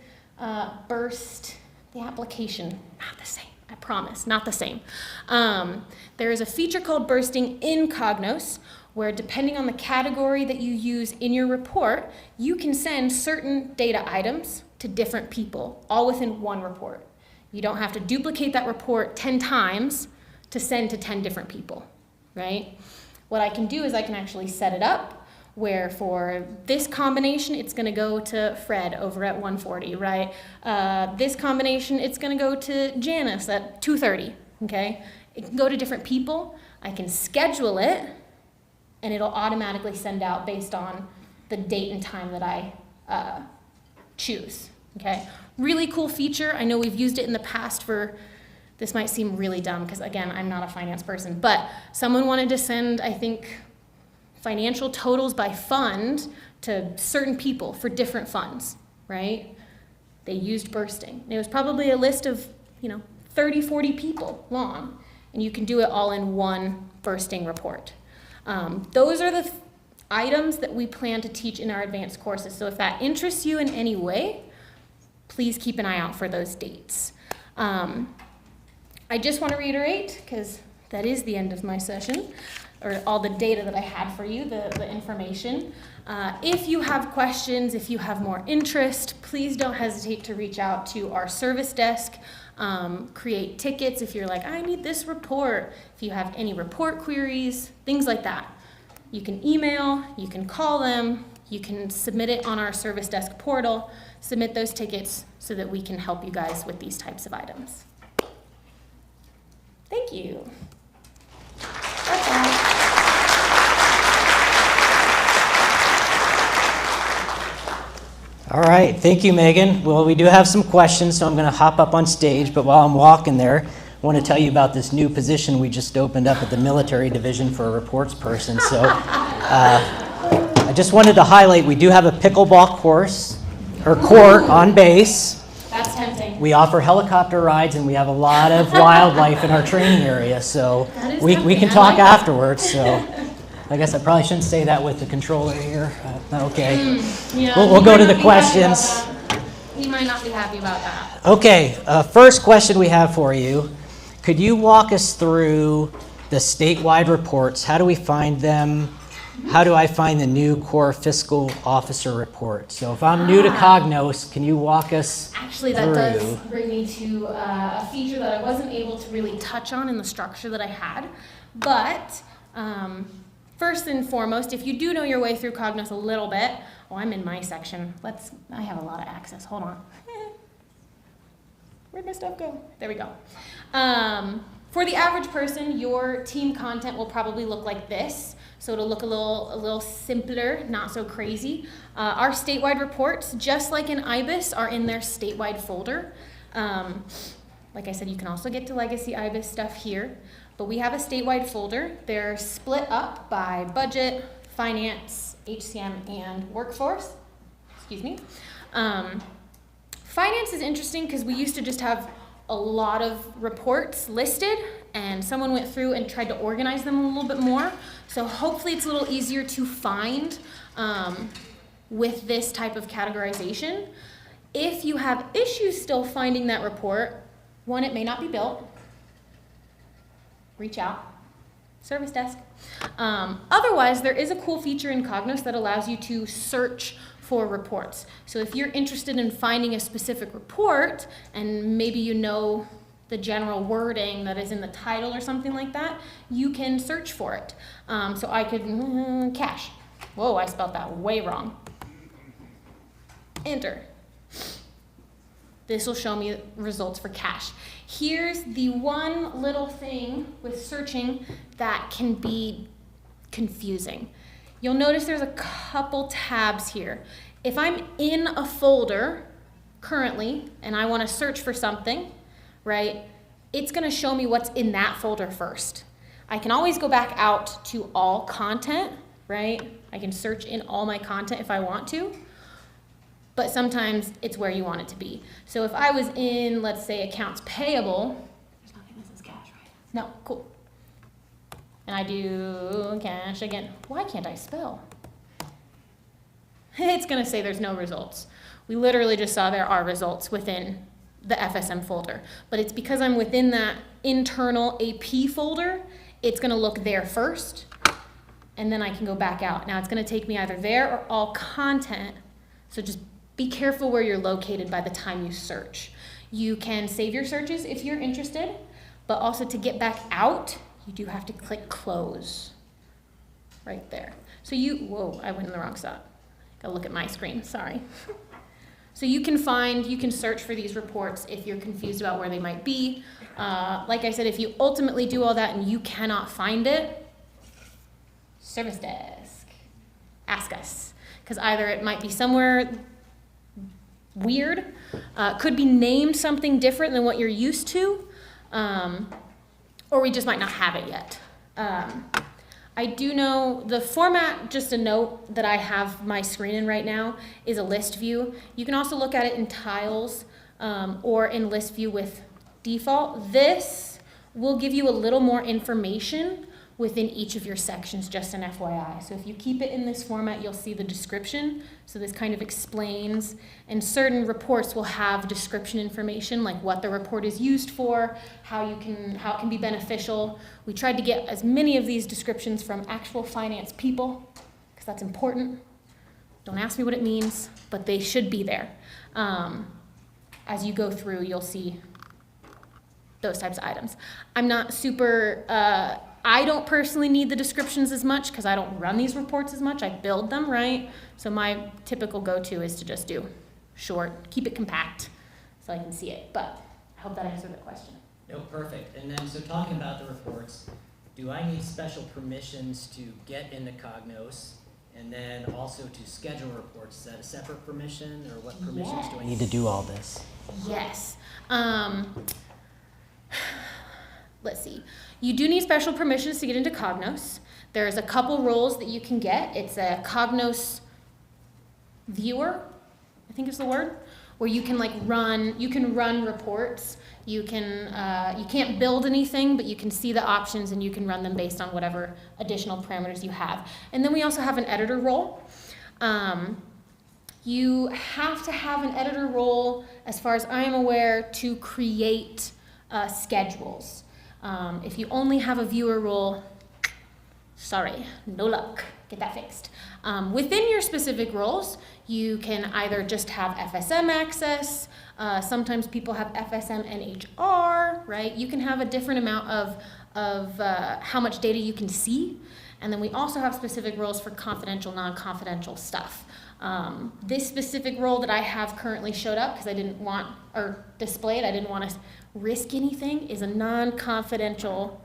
N: burst, the application. Not the same, I promise, not the same. There is a feature called bursting in Cognos where, depending on the category that you use in your report, you can send certain data items to different people, all within one report. You don't have to duplicate that report 10 times to send to 10 different people, right? What I can do is I can actually set it up where for this combination, it's gonna go to Fred over at 140, right? This combination, it's gonna go to Janice at 230, okay? It can go to different people. I can schedule it, and it'll automatically send out based on the date and time that I choose, okay? Really cool feature. I know we've used it in the past for, this might seem really dumb because, again, I'm not a finance person, but someone wanted to send, I think, financial totals by fund to certain people for different funds, right? They used bursting. And it was probably a list of, 30, 40 people long, and you can do it all in one bursting report. Those are the items that we plan to teach in our advanced courses. So if that interests you in any way, please keep an eye out for those dates. I just want to reiterate, because that is the end of my session, or all the data that I had for you, the information. If you have questions, if you have more interest, please don't hesitate to reach out to our service desk. Create tickets if you're like, I need this report. If you have any report queries, things like that. You can email, you can call them, you can submit it on our service desk portal, submit those tickets so that we can help you guys with these types of items. Thank you. That's all.
H: All right, thank you, Megan. Well, we do have some questions, so I'm going to hop up on stage, but while I'm walking there, I want to tell you about this new position we just opened up at the military division for a reports person. So I just wanted to highlight, we do have a pickleball court on base.
N: That's tempting.
H: We offer helicopter rides, and we have a lot of wildlife in our training area, so we can talk afterwards. So I guess I probably shouldn't say that with the controller here. Okay.
N: Yeah,
H: we'll go to the questions.
N: He might not be happy about that.
H: Okay, first question we have for you. Could you walk us through the statewide reports? How do we find them? How do I find the new core fiscal officer report? So if I'm new to Cognos, can you walk us
N: Actually, that does bring me to a feature that I wasn't able to really touch on in the structure that I had. But first and foremost, if you do know your way through Cognos a little bit, I'm in my section. I have a lot of access. Hold on. Where'd my stuff go? There we go. For the average person, your team content will probably look like this. So it'll look a little simpler, not so crazy. Our statewide reports, just like in IBIS, are in their statewide folder. Like I said, you can also get to legacy IBIS stuff here. But we have a statewide folder. They're split up by budget, finance, HCM, and workforce. Excuse me. Finance is interesting because we used to just have a lot of reports listed, and someone went through and tried to organize them a little bit more. So hopefully it's a little easier to find with this type of categorization. If you have issues still finding that report, one, it may not be built. Reach out, service desk. Otherwise, there is a cool feature in Cognos that allows you to search for reports. So if you're interested in finding a specific report, and maybe you know the general wording that is in the title or something like that, you can search for it. So I could, cash. Whoa, I spelled that way wrong. Enter. This will show me results for cash. Here's the one little thing with searching that can be confusing. You'll notice there's a couple tabs here. If I'm in a folder currently and I want to search for something, right, it's going to show me what's in that folder first. I can always go back out to all content, right? I can search in all my content if I want to, but sometimes it's where you want it to be. So if I was in, let's say, accounts payable, there's nothing that says cash, right? No, cool. And I do cash again. Why can't I spell? It's going to say there's no results. We literally just saw there are results within the FSM folder, but it's because I'm within that internal AP folder, it's going to look there first, and then I can go back out. Now it's going to take me either there or all content, so just be careful where you're located by the time you search. You can save your searches if you're interested, but also to get back out, you do have to click close right there. So whoa, I went in the wrong spot. Gotta look at my screen, sorry. So you can search for these reports if you're confused about where they might be. Like I said, if you ultimately do all that and you cannot find it, service desk, ask us. Because either it might be somewhere weird, could be named something different than what you're used to, or we just might not have it yet. I do know the format, just a note that I have my screen in right now, is a list view. You can also look at it in tiles or in list view with default. This will give you a little more information within each of your sections, just an FYI. So if you keep it in this format, you'll see the description. So this kind of explains, and certain reports will have description information, like what the report is used for, how it can be beneficial. We tried to get as many of these descriptions from actual finance people, because that's important. Don't ask me what it means, but they should be there. As you go through, you'll see those types of items. I'm not super, I don't personally need the descriptions as much because I don't run these reports as much. I build them, right? So my typical go-to is to just do short, keep it compact so I can see it. But I hope that answered the question.
H: No, perfect. And then, so talking about the reports, do I need special permissions to get into Cognos? And then also to schedule reports, is that a separate permission, or what permissions do I need to do all this?
N: Yes. Let's see. You do need special permissions to get into Cognos. There's a couple roles that you can get. It's a Cognos viewer, I think is the word, where you can run reports. You can't build anything, but you can see the options and you can run them based on whatever additional parameters you have. And then we also have an editor role. You have to have an editor role, as far as I'm aware, to create schedules. If you only have a viewer role, sorry, no luck. Get that fixed. Within your specific roles, you can either just have FSM access. Sometimes people have FSM and HR, right? You can have a different amount of how much data you can see. And then we also have specific roles for confidential, non-confidential stuff. This specific role that I have currently showed up because I didn't want, or displayed, I didn't want to risk anything, is a non-confidential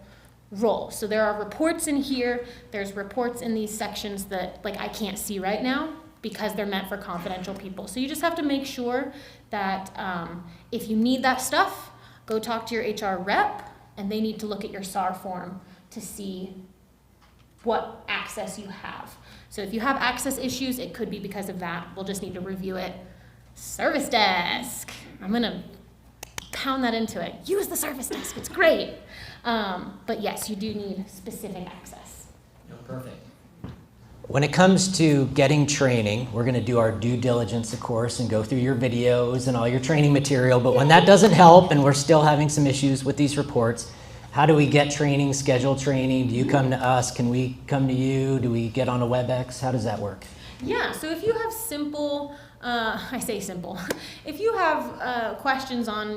N: role. So there are reports in here, there's reports in these sections that I can't see right now because they're meant for confidential people. So you just have to make sure that if you need that stuff, go talk to your HR rep, and they need to look at your SAR form to see what access you have. So if you have access issues, it could be because of that. We'll just need to review it. Service desk. I'm gonna pound that into it. Use the service desk, it's great. But yes, you do need specific access.
H: No, perfect. When it comes to getting training, we're gonna do our due diligence, of course, and go through your videos and all your training material. But when that doesn't help and we're still having some issues with these reports, how do we get training, schedule training? Do you come to us? Can we come to you? Do we get on a WebEx? How does that work?
N: Yeah, so if you have simple, I say simple, if you have questions on,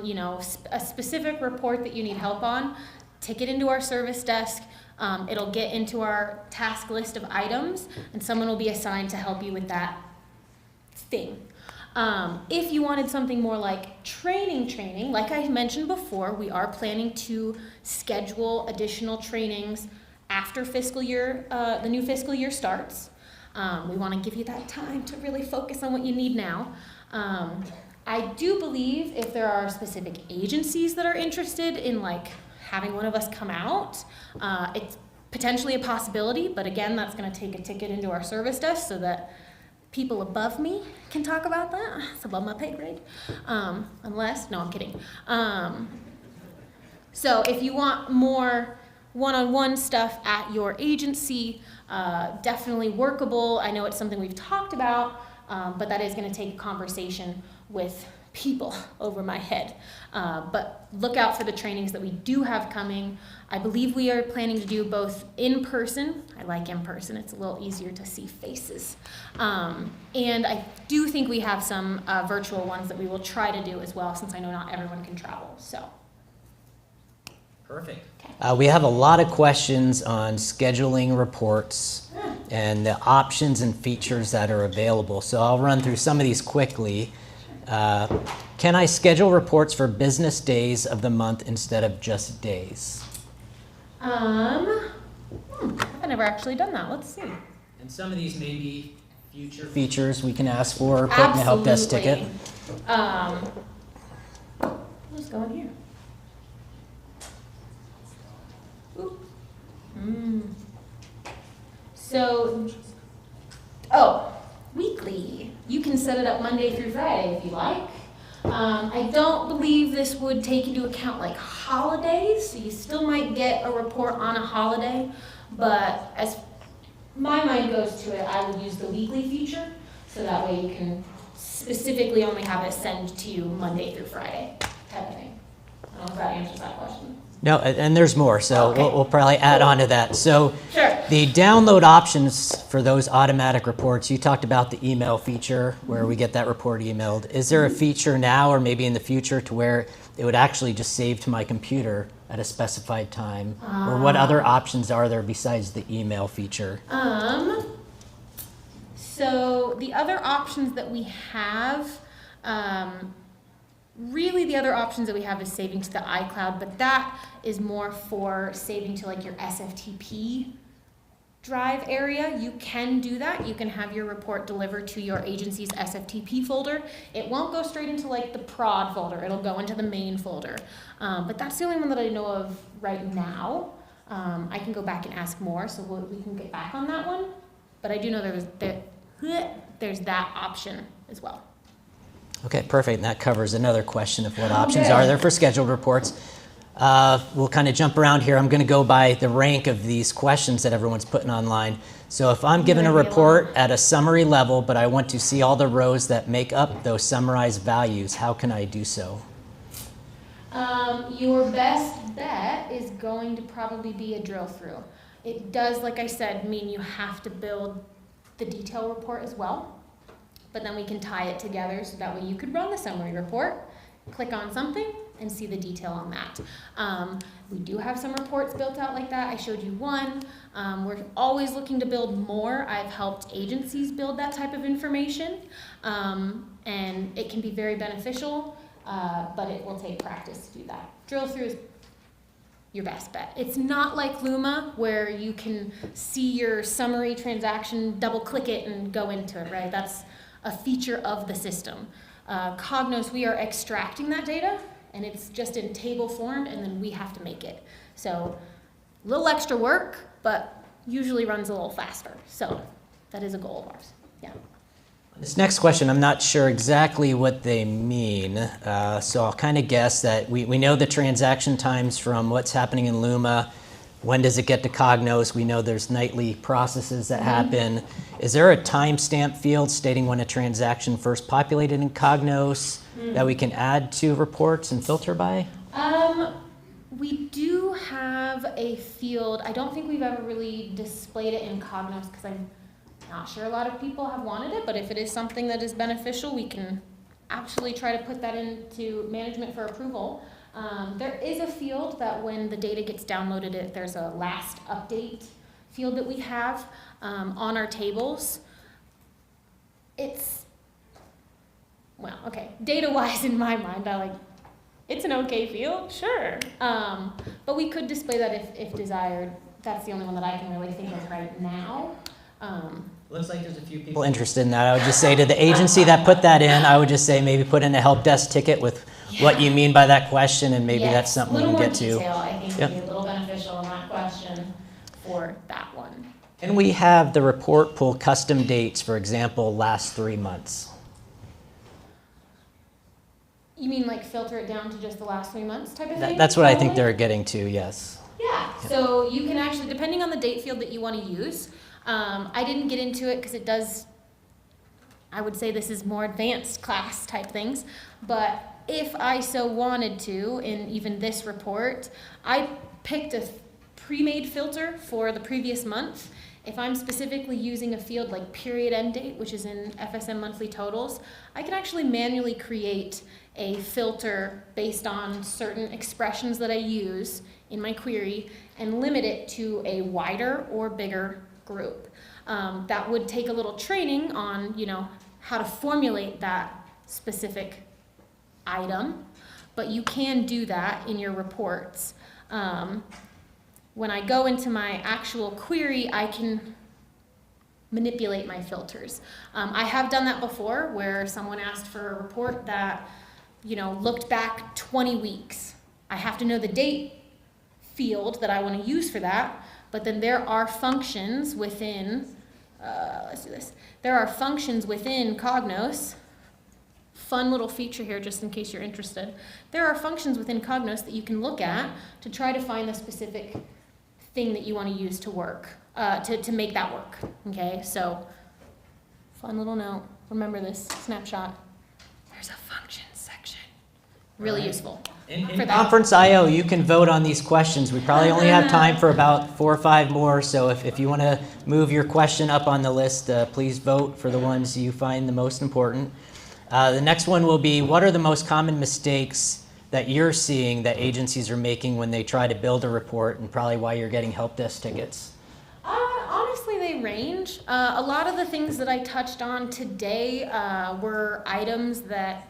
N: a specific report that you need help on, take it into our service desk. It'll get into our task list of items, and someone will be assigned to help you with that thing. If you wanted something more like training, like I mentioned before, we are planning to schedule additional trainings after fiscal year, the new fiscal year starts. We want to give you that time to really focus on what you need now. I do believe if there are specific agencies that are interested in like having one of us come out, it's potentially a possibility, but again, that's going to take a ticket into our service desk so that people above me can talk about that. It's above my pay grade. Unless, no, I'm kidding. So if you want more one-on-one stuff at your agency, definitely workable. I know it's something we've talked about, but that is going to take a conversation with people over my head. But look out for the trainings that we do have coming. I believe we are planning to do both in person. I like in person. It's a little easier to see faces. And I do think we have some virtual ones that we will try to do as well, since I know not everyone can travel. So.
H: Perfect. We have a lot of questions on scheduling reports and the options and features that are available. So I'll run through some of these quickly. Can I schedule reports for business days of the month instead of just days?
N: I've never actually done that. Let's see.
H: And some of these may be future features we can ask for or put in the help desk ticket.
N: Let's go in here. So, weekly. You can set it up Monday through Friday if you like. I don't believe this would take into account like holidays, so you still might get a report on a holiday, but as my mind goes to it, I would use the weekly feature, so that way you can specifically only have it send to you Monday through Friday type of thing. I don't know if that answers that question.
H: No, and there's more, so
N: Okay.
H: we'll probably add on to that. So
N: Sure.
H: the download options for those automatic reports, you talked about the email feature where we get that report emailed. Is there a feature now or maybe in the future to where it would actually just save to my computer at a specified time? Or what other options are there besides the email feature?
N: So the other options that we have, really the other options that we have is saving to the iCloud, but that is more for saving to like your SFTP drive area. You can do that. You can have your report delivered to your agency's SFTP folder. It won't go straight into like the prod folder. It'll go into the main folder. But that's the only one that I know of right now. I can go back and ask more, so we can get back on that one. But I do know there's that option as well.
H: Okay, perfect. And that covers another question of what options are there for scheduled reports. We'll kind of jump around here. I'm going to go by the rank of these questions that everyone's putting online. So if I'm given a report at a summary level, but I want to see all the rows that make up those summarized values, how can I do so?
N: Your best bet is going to probably be a drill through. It does, like I said, mean you have to build the detail report as well. But then we can tie it together so that way you could run the summary report, click on something, and see the detail on that. We do have some reports built out like that. I showed you one. We're always looking to build more. I've helped agencies build that type of information, and it can be very beneficial, but it will take practice to do that. Drill through is your best bet. It's not like Luma where you can see your summary transaction, double click it, and go into it, right? That's a feature of the system. Cognos, we are extracting that data, and it's just in table form, and then we have to make it. So a little extra work, but usually runs a little faster. So that is a goal of ours. Yeah.
H: This next question, I'm not sure exactly what they mean, so I'll kind of guess that we know the transaction times from what's happening in Luma. When does it get to Cognos? We know there's nightly processes that happen. Is there a timestamp field stating when a transaction first populated in Cognos that we can add to reports and filter by?
N: We do have a field. I don't think we've ever really displayed it in Cognos because I'm not sure a lot of people have wanted it, but if it is something that is beneficial, we can actually try to put that into management for approval. There is a field that when the data gets downloaded, there's a last update field that we have on our tables. It's well, okay, data-wise in my mind, it's an okay field, sure. But we could display that if desired. That's the only one that I can really think of right now.
H: Looks like there's a few people interested in that. I would just say to the agency that put that in, I would just say maybe put in a help desk ticket with what you mean by that question, and maybe that's something we can get to.
N: A little more detail, I think, would be a little beneficial in that question for that one.
H: And we have the report pull custom dates, for example, last 3 months.
N: You mean like filter it down to just the last 3 months type of thing?
H: That's what I think they're getting to, yes.
N: Yeah, so you can actually, depending on the date field that you want to use, I didn't get into it because it does, I would say this is more advanced class type things, but if I so wanted to, in even this report, I picked a pre-made filter for the previous month. If I'm specifically using a field like period end date, which is in FSM monthly totals, I can actually manually create a filter based on certain expressions that I use in my query and limit it to a wider or bigger group. That would take a little training on, how to formulate that specific item, but you can do that in your reports. When I go into my actual query, I can manipulate my filters. I have done that before where someone asked for a report that, looked back 20 weeks. I have to know the date field that I want to use for that, but then there are functions within, There are functions within Cognos. Fun little feature here, just in case you're interested. There are functions within Cognos that you can look at to try to find the specific thing that you want to use to work, to make that work. Okay, so fun little note. Remember this snapshot. There's a functions section. Really useful.
H: In Conference IO, you can vote on these questions. We probably only have time for about 4 or 5 more, so if you want to move your question up on the list, please vote for the ones you find the most important. The next one will be, what are the most common mistakes that you're seeing that agencies are making when they try to build a report, and probably why you're getting help desk tickets?
N: Honestly, they range. A lot of the things that I touched on today were items that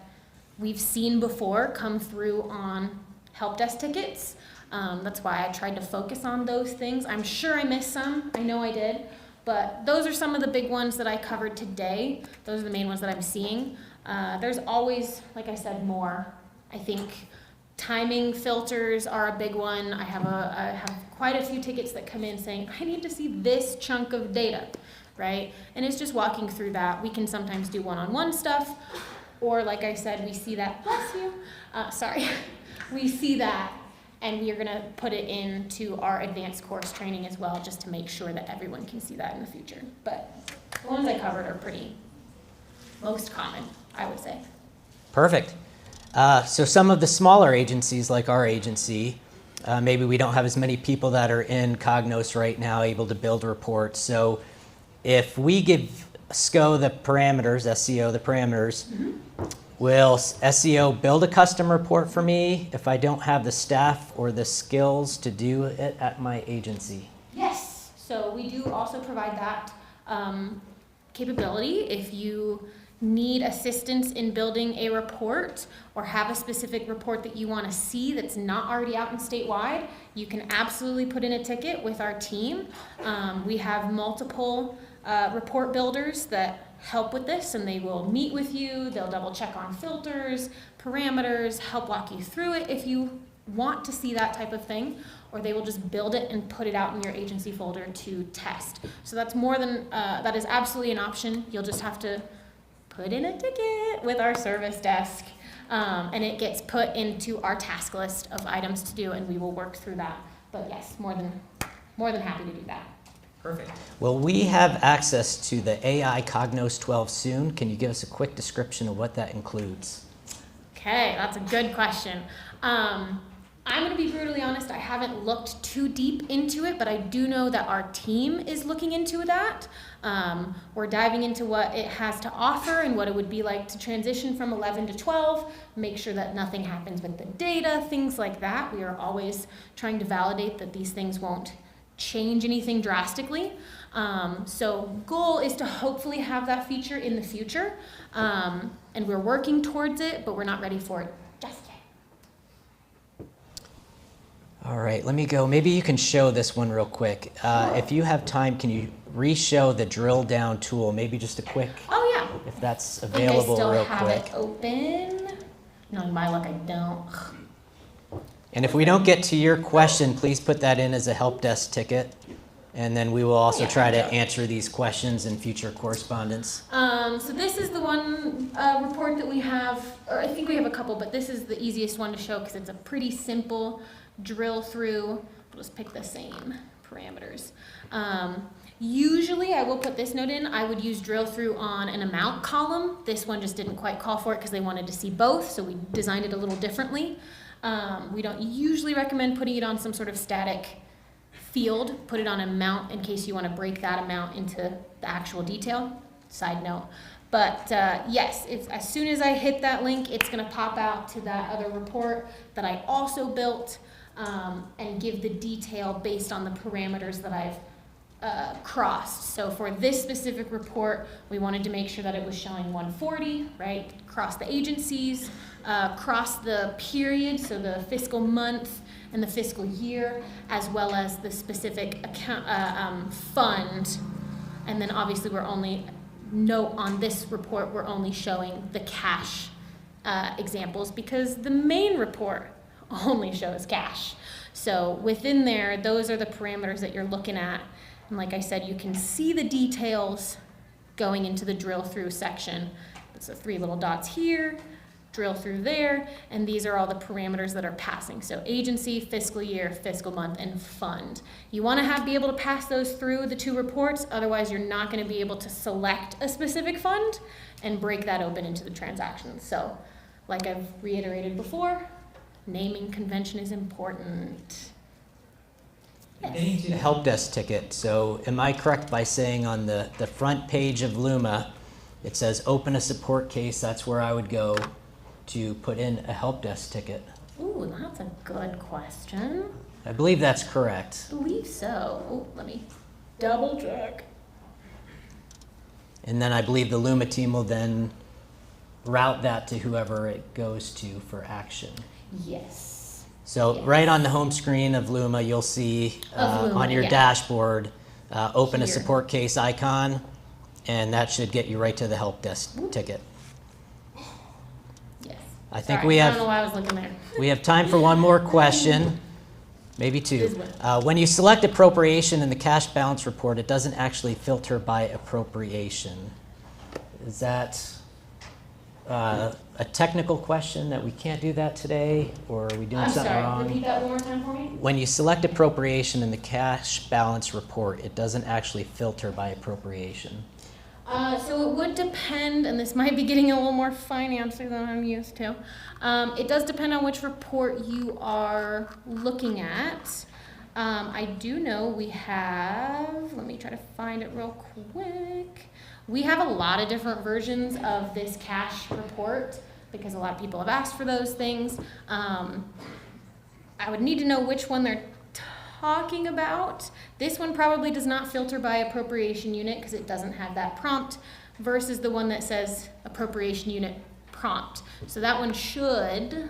N: we've seen before come through on help desk tickets. That's why I tried to focus on those things. I'm sure I missed some. I know I did. But those are some of the big ones that I covered today. Those are the main ones that I'm seeing. There's always, like I said, more. I think timing filters are a big one. I have quite a few tickets that come in saying, I need to see this chunk of data, right? And it's just walking through that. We can sometimes do one-on-one stuff, or like I said, we see that, bless you, we see that, and we are gonna put it into our advanced course training as well, just to make sure that everyone can see that in the future. But the ones I covered are most common, I would say.
H: Perfect. So some of the smaller agencies, like our agency, maybe we don't have as many people that are in Cognos right now able to build reports. So if we give SCO the parameters, SEO the parameters, will SEO build a custom report for me if I don't have the staff or the skills to do it at my agency?
N: Yes. So we do also provide that capability. If you need assistance in building a report or have a specific report that you want to see that's not already out in statewide, you can absolutely put in a ticket with our team. We have multiple report builders that help with this, and they will meet with you. They'll double check on filters, parameters, help walk you through it if you want to see that type of thing, or they will just build it and put it out in your agency folder to test. So that's more than, that is absolutely an option. You'll just have to put in a ticket with our service desk, and it gets put into our task list of items to do, and we will work through that. But yes, more than happy to do that.
H: Perfect. Well, we have access to the AI Cognos 12 soon. Can you give us a quick description of what that includes?
N: Okay, that's a good question. I'm going to be brutally honest, I haven't looked too deep into it, but I do know that our team is looking into that. We're diving into what it has to offer and what it would be like to transition from 11 to 12, make sure that nothing happens with the data, things like that. We are always trying to validate that these things won't change anything drastically. So goal is to hopefully have that feature in the future, and we're working towards it, but we're not ready for it just yet.
H: All right, let me go. Maybe you can show this one real quick. If you have time, can you re-show the drill down tool? Maybe just a quick.
N: Oh yeah.
H: If that's
N: I think
H: available
N: I still
H: real
N: have
H: quick.
N: it open. No, in my luck I don't.
H: And if we don't get to your question, please put that in as a help desk ticket. And then we will also try to answer these questions in future correspondence.
N: So this is the one report that we have, or I think we have a couple, but this is the easiest one to show because it's a pretty simple drill through. We'll just pick the same parameters. Usually I will put this note in. I would use drill through on an amount column. This one just didn't quite call for it because they wanted to see both, so we designed it a little differently. We don't usually recommend putting it on some sort of static field. Put it on amount in case you want to break that amount into the actual detail. Side note. But yes, as soon as I hit that link, it's going to pop out to that other report that I also built and give the detail based on the parameters that I've crossed. So for this specific report, we wanted to make sure that it was showing 140, right? Across the agencies, across the period, so the fiscal month and the fiscal year, as well as the specific account fund. And then obviously we're only, note on this report, we're only showing the cash examples because the main report only shows cash. So within there, those are the parameters that you're looking at. And like I said, you can see the details going into the drill through section. It's the 3 little dots here, drill through there, and these are all the parameters that are passing. So agency, fiscal year, fiscal month, and fund. You want to be able to pass those through the 2 reports, otherwise you're not going to be able to select a specific fund and break that open into the transactions. So like I've reiterated before, naming convention is important.
H: Getting to the help desk ticket. So am I correct by saying on the front page of Luma, it says open a support case? That's where I would go to put in a help desk ticket.
N: Ooh, that's a good question.
H: I believe that's correct.
N: I believe so. Oh, let me double check.
H: And then I believe the Luma team will then route that to whoever it goes to for action.
N: Yes.
H: So right on the home screen of Luma, you'll see on your dashboard, open a support case icon, and that should get you right to the help desk ticket.
N: Yes.
H: I think
N: Sorry, I don't know why I was looking there.
H: We have time for one more question, maybe 2. When you select appropriation in the cash balance report, it doesn't actually filter by appropriation. Is that a technical question that we can't do that today, or are we doing something wrong?
N: Repeat that one more time for me.
H: When you select appropriation in the cash balance report, it doesn't actually filter by appropriation.
N: So it would depend, and this might be getting a little more financy than I'm used to. It does depend on which report you are looking at. I do know we have, let me try to find it real quick. We have a lot of different versions of this cash report because a lot of people have asked for those things. I would need to know which one they're talking about. This one probably does not filter by appropriation unit because it doesn't have that prompt versus the one that says appropriation unit prompt. So that one should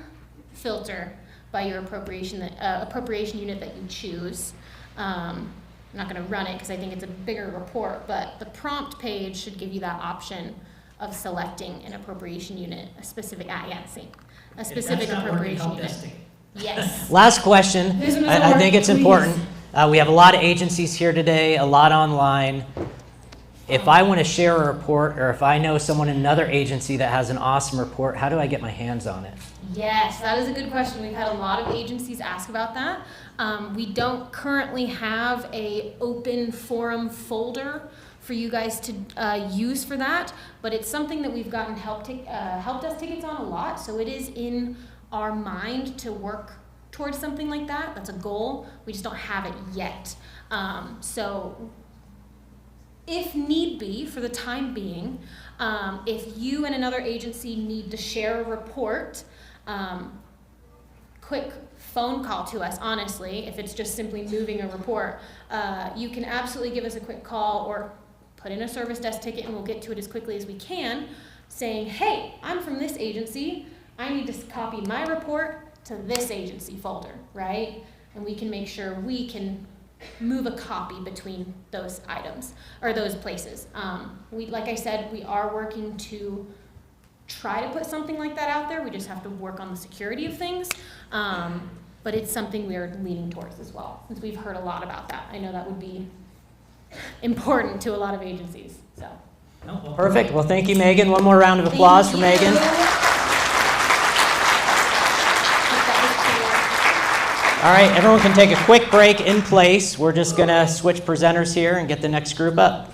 N: filter by your appropriation unit that you choose. I'm not going to run it because I think it's a bigger report, but the prompt page should give you that option of selecting an appropriation unit, a specific appropriation unit. Yes.
H: Last question. I think it's important. We have a lot of agencies here today, a lot online. If I want to share a report, or if I know someone in another agency that has an awesome report, how do I get my hands on it?
N: Yes, that is a good question. We've had a lot of agencies ask about that. We don't currently have a open forum folder for you guys to use for that, but it's something that we've gotten help desk tickets on a lot, so it is in our mind to work towards something like that. That's a goal. We just don't have it yet. So if need be, for the time being, if you and another agency need to share a report, quick phone call to us, honestly, if it's just simply moving a report, you can absolutely give us a quick call or put in a service desk ticket and we'll get to it as quickly as we can, saying, hey, I'm from this agency, I need to copy my report to this agency folder, right? And we can make sure we can move a copy between those items or those places. Like I said, we are working to try to put something like that out there. We just have to work on the security of things. But it's something we are leaning towards as well, since we've heard a lot about that. I know that would be important to a lot of agencies. So.
H: Perfect. Well, thank you, Megan. One more round of applause for Megan. All right, everyone can take a quick break in place. We're just going to switch presenters here and get the next group up.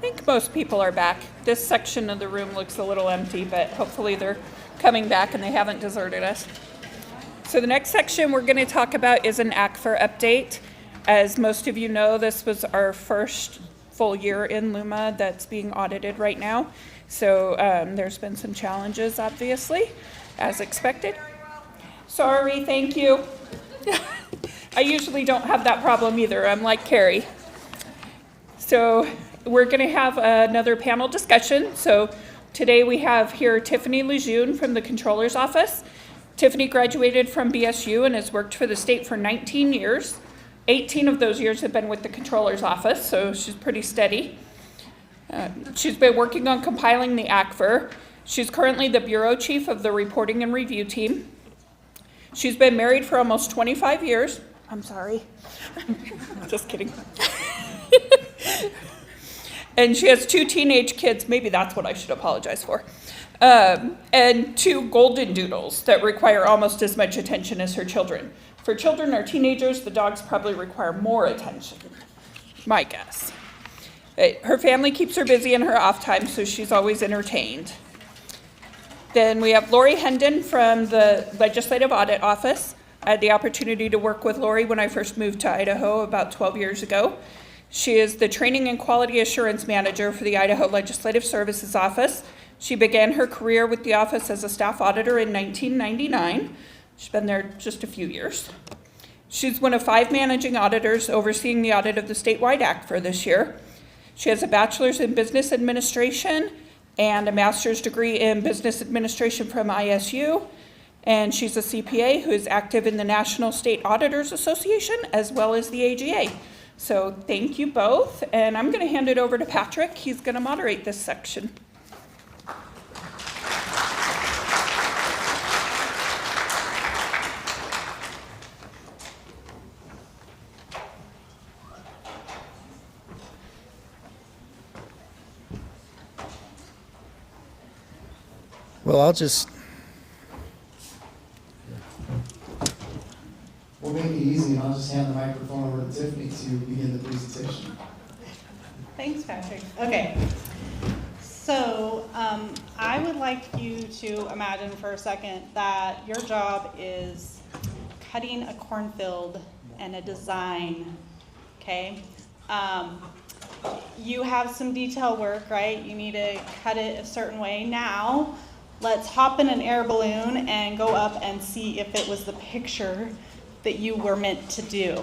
P: think most people are back. This section of the room looks a little empty, but hopefully they're coming back and they haven't deserted us. So the next section we're going to talk about is an ACFR update. As most of you know, this was our first full year in Luma that's being audited right now. So there's been some challenges, obviously, as expected. Sorry, thank you. I usually don't have that problem either. I'm like Carrie. So we're going to have another panel discussion. So today we have here Tiffany Lejeune from the Controller's Office. Tiffany graduated from BSU and has worked for the state for 19 years. 18 of those years have been with the Controller's Office, so she's pretty steady. She's been working on compiling the ACFR. She's currently the Bureau Chief of the Reporting and Review Team. She's been married for almost 25 years. I'm sorry. Just kidding. And she has 2 teenage kids. Maybe that's what I should apologize for. And 2 golden doodles that require almost as much attention as her children. For children or teenagers, the dogs probably require more attention, my guess. Her family keeps her busy in her off time, so she's always entertained. Then we have Lori Hendon from the Legislative Audit Office. I had the opportunity to work with Lori when I first moved to Idaho about 12 years ago. She is the Training and Quality Assurance Manager for the Idaho Legislative Services Office. She began her career with the office as a staff auditor in 1999. She's been there just a few years. She's one of 5 managing auditors overseeing the audit of the statewide ACFR this year. She has a bachelor's in business administration and a master's degree in business administration from ISU. And she's a CPA who is active in the National State Auditors Association as well as the AGA. So thank you both. And I'm going to hand it over to Patrick. He's going to moderate this section.
L: Well,
R: we'll make it easy, and I'll just hand the microphone over to Tiffany to begin the presentation.
S: Thanks, Patrick. Okay. So I would like you to imagine for a second that your job is cutting a cornfield and a design, okay? You have some detail work, right? You need to cut it a certain way. Now, let's hop in an air balloon and go up and see if it was the picture that you were meant to do.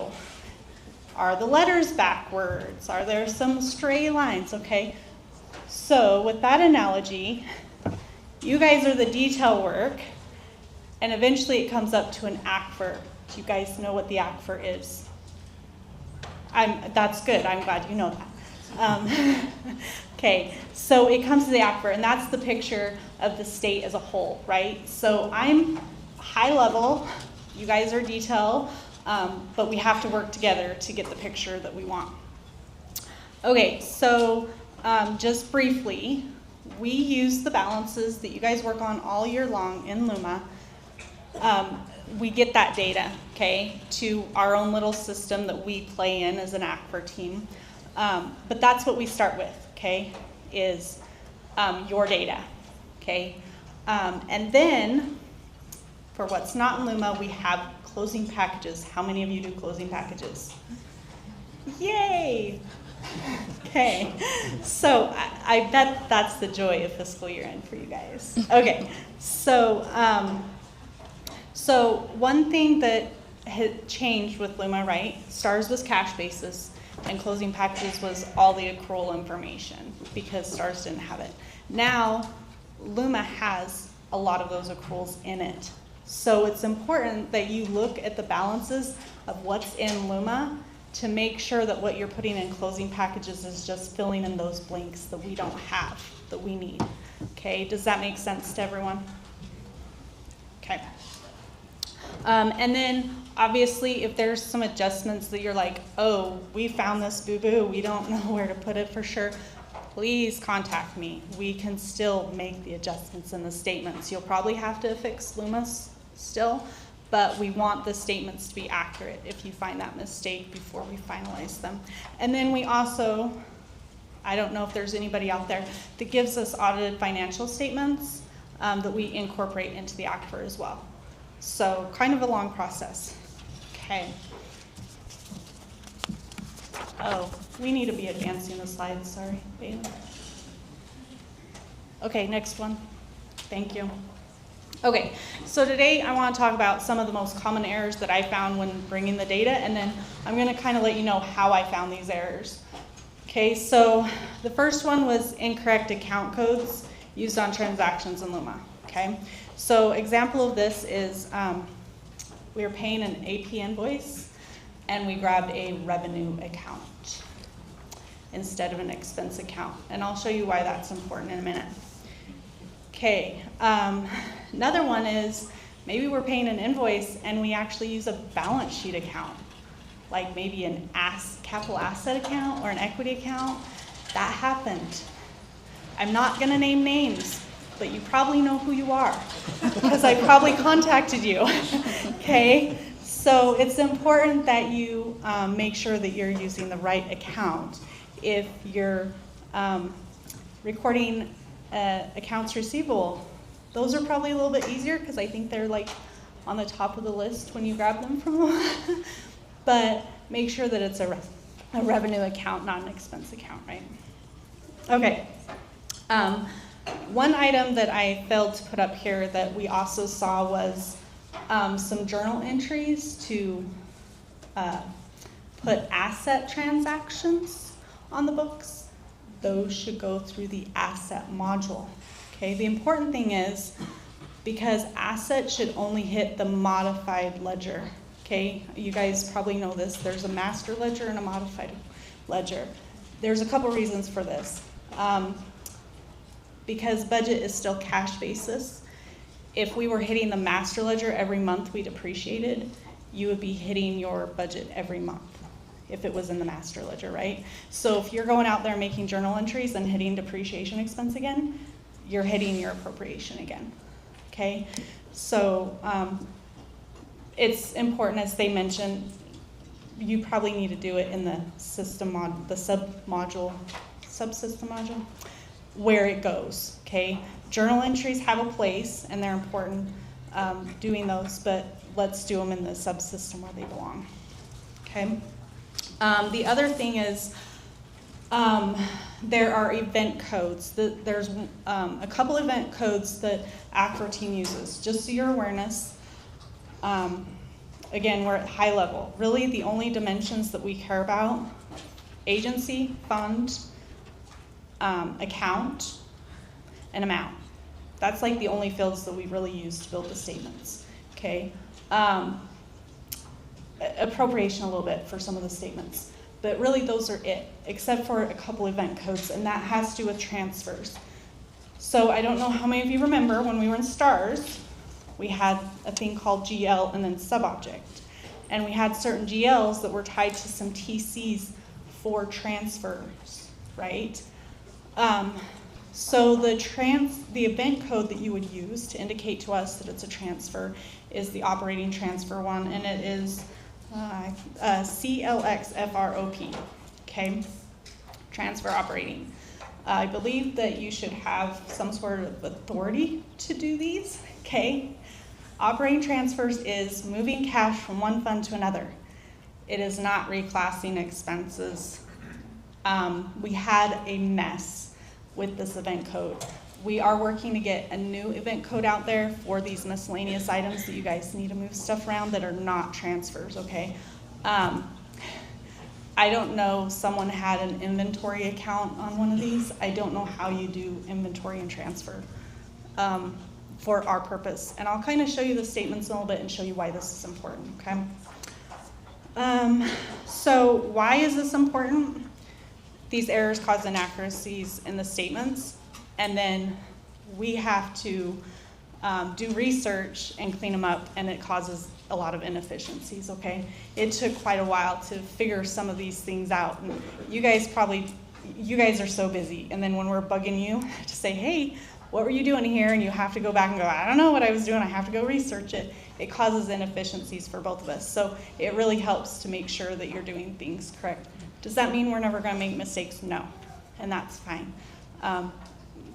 S: Are the letters backwards? Are there some stray lines? Okay. So with that analogy, you guys are the detail work, and eventually it comes up to an ACFR. Do you guys know what the ACFR is? That's good. I'm glad you know that. Okay, so it comes to the ACFR, and that's the picture of the state as a whole, right? So I'm high level, you guys are detail, but we have to work together to get the picture that we want. Okay, so just briefly, we use the balances that you guys work on all year long in Luma. We get that data, okay, to our own little system that we play in as an ACFR team. But that's what we start with, okay, is your data, okay? And then, for what's not in Luma, we have closing packages. How many of you do closing packages? Yay! Okay, so I bet that's the joy of fiscal year end for you guys. Okay, so one thing that had changed with Luma, right? STARS was cash basis, and closing packages was all the accrual information because STARS didn't have it. Now, Luma has a lot of those accruals in it. So it's important that you look at the balances of what's in Luma to make sure that what you're putting in closing packages is just filling in those blanks that we don't have, that we need. Okay, does that make sense to everyone? Okay. And then obviously if there's some adjustments that you're like, oh, we found this boo-boo, we don't know where to put it for sure, please contact me. We can still make the adjustments in the statements. You'll probably have to fix Luma still, but we want the statements to be accurate if you find that mistake before we finalize them. And then we also I don't know if there's anybody out there that gives us audited financial statements that we incorporate into the ACFR as well. So kind of a long process. Okay. Oh, we need to be advancing the slides, sorry. Bailey. Okay, next one. Thank you. Okay, so today I want to talk about some of the most common errors that I found when bringing the data, and then I'm going to kind of let you know how I found these errors. Okay, so the first one was incorrect account codes used on transactions in Luma. Okay, so example of this is we were paying an AP invoice and we grabbed a revenue account instead of an expense account, and I'll show you why that's important in a minute. Okay, another one is maybe we're paying an invoice and we actually use a balance sheet account, like maybe an capital asset account or an equity account. That happened. I'm not gonna name names, but you probably know who you are because I probably contacted you, okay? So it's important that you make sure that you're using the right account. If you're recording accounts receivable, those are probably a little bit easier because I think they're like on the top of the list when you grab them from them. But make sure that it's a revenue account, not an expense account, right? Okay. One item that I failed to put up here that we also saw was some journal entries to put asset transactions on the books. Those should go through the asset module. Okay, the important thing is because assets should only hit the modified ledger. Okay, you guys probably know this. There's a master ledger and a modified ledger. There's a couple reasons for this. Because budget is still cash basis, if we were hitting the master ledger every month we depreciated, you would be hitting your budget every month if it was in the master ledger, right? So if you're going out there making journal entries and hitting depreciation expense again, you're hitting your appropriation again, okay? So it's important, as they mentioned, you probably need to do it in the system the subsystem module, where it goes, okay? Journal entries have a place and they're important doing those, but let's do them in the subsystem where they belong, okay? The other thing is there are event codes. There's a couple event codes that ACFR team uses, just so your awareness. Again, we're at high level. Really, the only dimensions that we care about, agency, fund, account, and amount. That's like the only fields that we really use to build the statements, okay? Appropriation a little bit for some of the statements. But really those are it, except for a couple event codes, and that has to do with transfers. So I don't know how many of you remember when we were in STARS, we had a thing called GL and then subobject. And we had certain GLs that were tied to some TCs for transfers, right? So the event code that you would use to indicate to us that it's a transfer is the operating transfer one, and it is CLXFROP, okay? Transfer operating. I believe that you should have some sort of authority to do these, okay? Operating transfers is moving cash from one fund to another. It is not reclassing expenses. We had a mess with this event code. We are working to get a new event code out there for these miscellaneous items that you guys need to move stuff around that are not transfers, okay? I don't know, someone had an inventory account on one of these. I don't know how you do inventory and transfer for our purpose. And I'll kind of show you the statements in a little bit and show you why this is important, okay? So why is this important? These errors cause inaccuracies in the statements, and then we have to do research and clean them up, and it causes a lot of inefficiencies, okay? It took quite a while to figure some of these things out, and you guys are so busy, and then when we're bugging you to say, hey, what were you doing here? And you have to go back and go, I don't know what I was doing, I have to go research it. It causes inefficiencies for both of us. So it really helps to make sure that you're doing things correct. Does that mean we're never gonna make mistakes? No. and that's fine.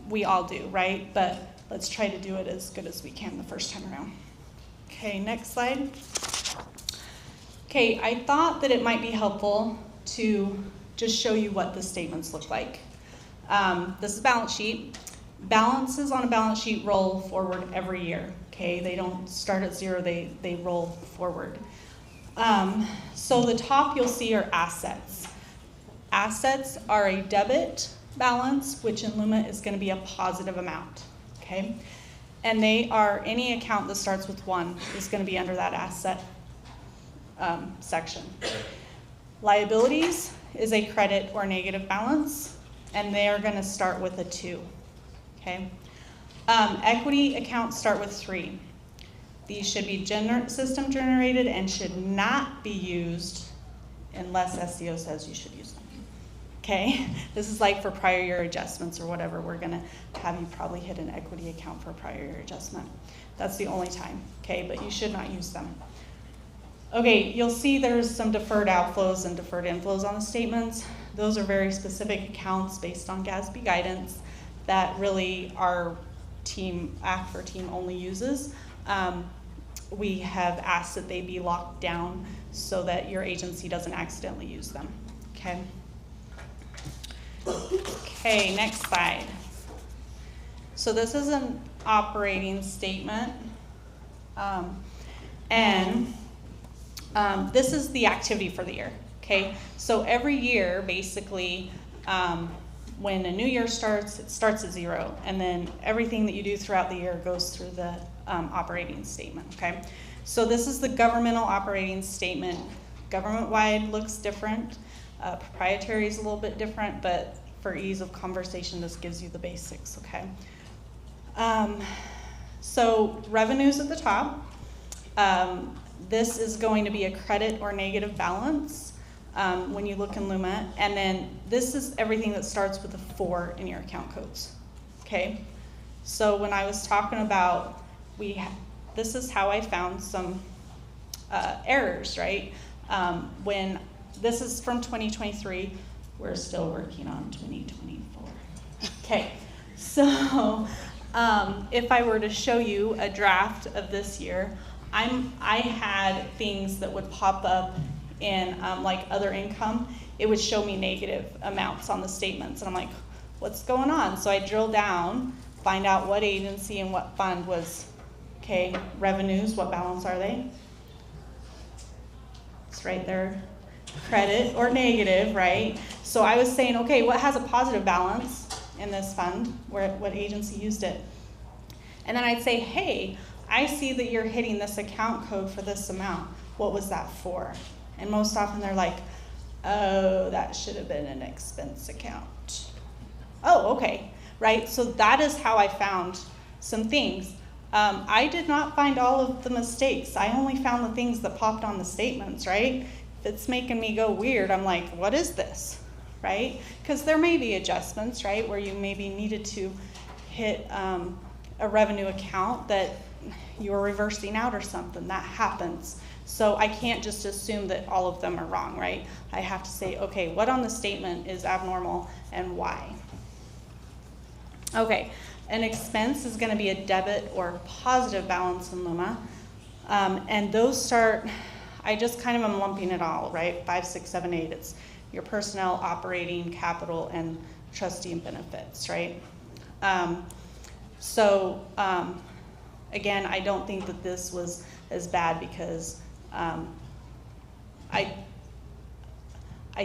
S: We all do, right? But let's try to do it as good as we can the first time around. Okay, next slide. Okay, I thought that it might be helpful to just show you what the statements look like. This is a balance sheet. Balances on a balance sheet roll forward every year, okay? They don't start at zero, they roll forward. So the top you'll see are assets. Assets are a debit balance, which in Luma is going to be a positive amount, okay? And they are, any account that starts with 1 is going to be under that asset section. Liabilities is a credit or negative balance, and they are going to start with a 2, okay? Equity accounts start with 3. These should be system generated and should not be used unless SEO says you should use them. Okay, this is like for prior year adjustments or whatever. We're gonna have you probably hit an equity account for a prior year adjustment. That's the only time, okay, but you should not use them. Okay, you'll see there's some deferred outflows and deferred inflows on the statements. Those are very specific accounts based on GASB guidance that really our team, Act for Team only uses. We have asked that they be locked down so that your agency doesn't accidentally use them, okay? Okay, next slide. So this is an operating statement, this is the activity for the year, okay? So every year, basically, when a new year starts, it starts at 0, and then everything that you do throughout the year goes through the operating statement, okay? So this is the governmental operating statement. Government-wide looks different. Proprietary is a little bit different, but for ease of conversation, this gives you the basics, okay? So revenues at the top. This is going to be a credit or negative balance when you look in Luma. And then this is everything that starts with a 4 in your account codes, okay? So when I was talking about, this is how I found some errors, right? When this is from 2023, we're still working on 2024. Okay, so if I were to show you a draft of this year, I had things that would pop up in like other income. It would show me negative amounts on the statements, and I'm like, what's going on? So I drill down, find out what agency and what fund was, okay, revenues, what balance are they? It's right there, credit or negative, right? So I was saying, okay, what has a positive balance in this fund? What agency used it? And then I'd say, hey, I see that you're hitting this account code for this amount. What was that for? And most often they're like, oh, that should have been an expense account. Oh, okay, right? So that is how I found some things. I did not find all of the mistakes. I only found the things that popped on the statements, right? If it's making me go weird, I'm like, what is this, right? Because there may be adjustments, right, where you maybe needed to hit a revenue account that you were reversing out or something. That happens. So I can't just assume that all of them are wrong, right? I have to say, okay, what on the statement is abnormal and why? Okay, an expense is going to be a debit or positive balance in Luma. And those start, I just kind of am lumping it all, right? 5, 6, 7, 8. It's your personnel, operating, capital, and trustee and benefits, right? Again, I don't think that this was as bad because I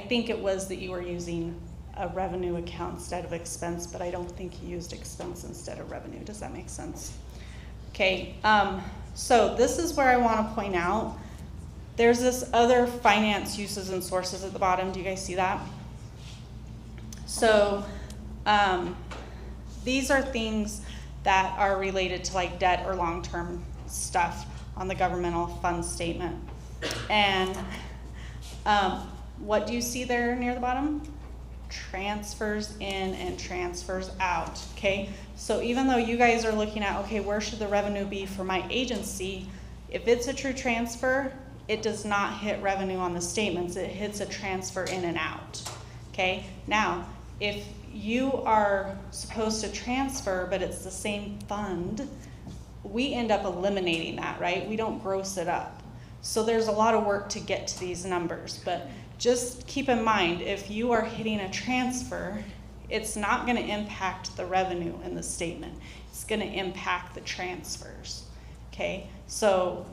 S: think it was that you were using a revenue account instead of expense, but I don't think you used expense instead of revenue. Does that make sense? Okay, so this is where I want to point out, there's this other finance uses and sources at the bottom. Do you guys see that? So these are things that are related to like debt or long-term stuff on the governmental fund statement. And what do you see there near the bottom? Transfers in and transfers out, okay? So even though you guys are looking at, okay, where should the revenue be for my agency? If it's a true transfer, it does not hit revenue on the statements. It hits a transfer in and out, okay? Now, if you are supposed to transfer, but it's the same fund, we end up eliminating that, right? We don't gross it up. So there's a lot of work to get to these numbers, but just keep in mind, if you are hitting a transfer, it's not going to impact the revenue in the statement. It's going to impact the transfers, okay? So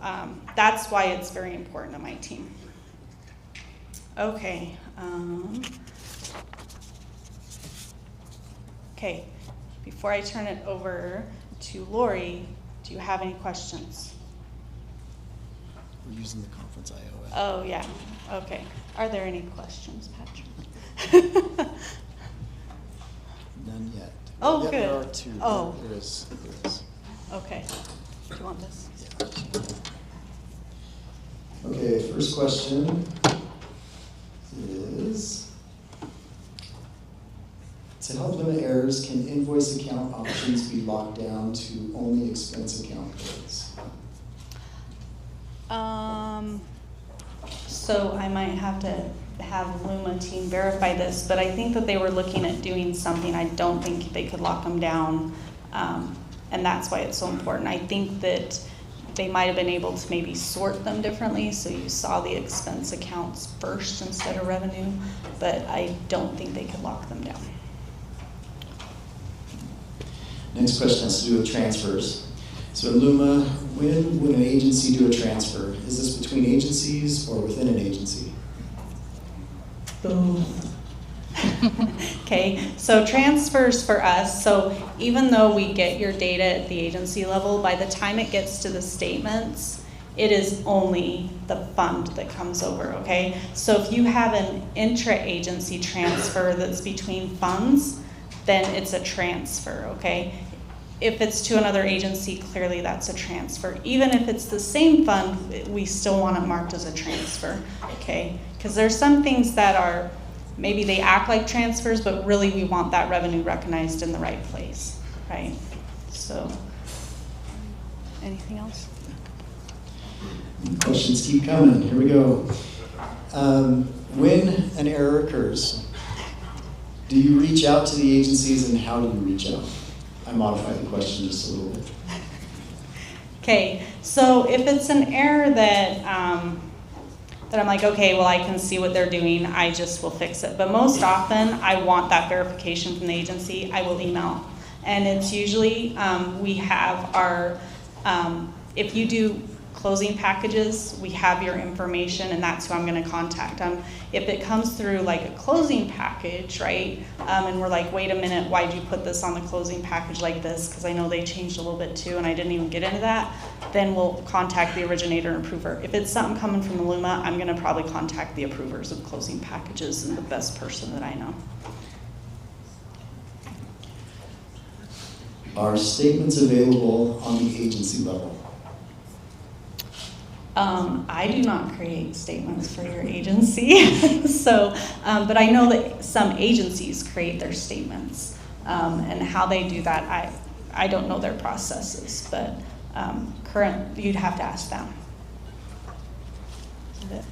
S: that's why it's very important to my team. Okay. Okay, before I turn it over to Lori, do you have any questions?
R: We're using the conference IO app.
S: Oh, yeah, okay. Are there any questions, Patrick?
R: None yet.
S: Oh,
R: Yeah,
S: good.
R: there are two.
S: Oh.
R: There is.
S: Okay. Do you want this?
R: Okay, first question is, to help limit errors, can invoice account options be locked down to only expense account codes?
S: So I might have to have Luma team verify this, but I think that they were looking at doing something. I don't think they could lock them down, and that's why it's so important. I think that they might have been able to maybe sort them differently, so you saw the expense accounts first instead of revenue, but I don't think they could lock them down.
R: Next question has to do with transfers. So in Luma, when would an agency do a transfer? Is this between agencies or within an agency?
S: Both. Okay, so transfers for us, so even though we get your data at the agency level, by the time it gets to the statements, it is only the fund that comes over, okay? So if you have an intra-agency transfer that's between funds, then it's a transfer, okay? If it's to another agency, clearly that's a transfer. Even if it's the same fund, we still want it marked as a transfer, okay? Because there's some things that are, maybe they act like transfers, but really we want that revenue recognized in the right place, right? So, anything else?
R: Questions keep coming. Here we go. When an error occurs, do you reach out to the agencies, and how do you reach out? I modified the question just a little bit.
S: Okay, so if it's an error that that I'm like, okay, well, I can see what they're doing, I just will fix it. But most often, I want that verification from the agency, I will email. And it's usually, we have our, if you do closing packages, we have your information, and that's who I'm gonna contact. If it comes through like a closing package, right, and we're like, wait a minute, why'd you put this on the closing package like this? Because I know they changed a little bit too, and I didn't even get into that. Then we'll contact the originator and approver. If it's something coming from Luma, I'm gonna probably contact the approvers of closing packages and the best person that I know.
R: Are statements available on the agency level?
S: I do not create statements for your agency, so, but I know that some agencies create their statements, and how they do that, I don't know their processes, but you'd have to ask them.
R: Okay.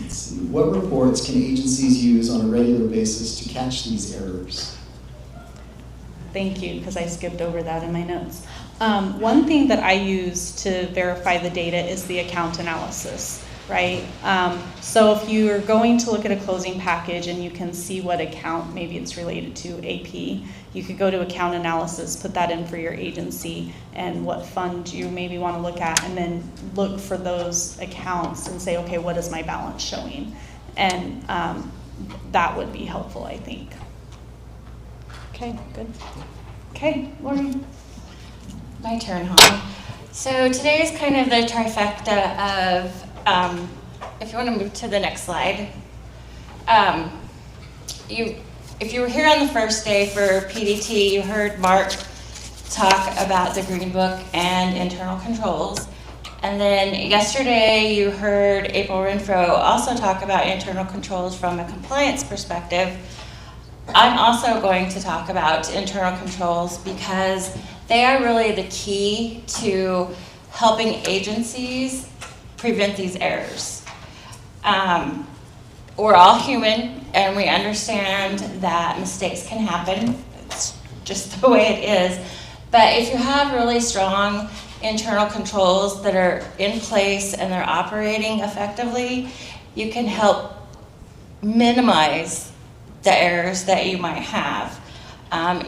R: Let's see. What reports can agencies use on a regular basis to catch these errors?
S: Thank you, because I skipped over that in my notes. One thing that I use to verify the data is the account analysis, right? So if you're going to look at a closing package and you can see what account maybe it's related to, AP, you could go to account analysis, put that in for your agency and what fund you maybe want to look at, and then look for those accounts and say, okay, what is my balance showing? And that would be helpful, I think. Okay, good. Okay, Lori.
C: My turn, huh? So today is kind of the trifecta of, if you want to move to the next slide. If you were here on the first day for PDT, you heard Mark talk about the Green Book and internal controls. And then yesterday you heard April Renfro also talk about internal controls from a compliance perspective. I'm also going to talk about internal controls because they are really the key to helping agencies prevent these errors. we're all human, and we understand that mistakes can happen. It's just the way it is. But if you have really strong internal controls that are in place and they're operating effectively, you can help minimize the errors that you might have.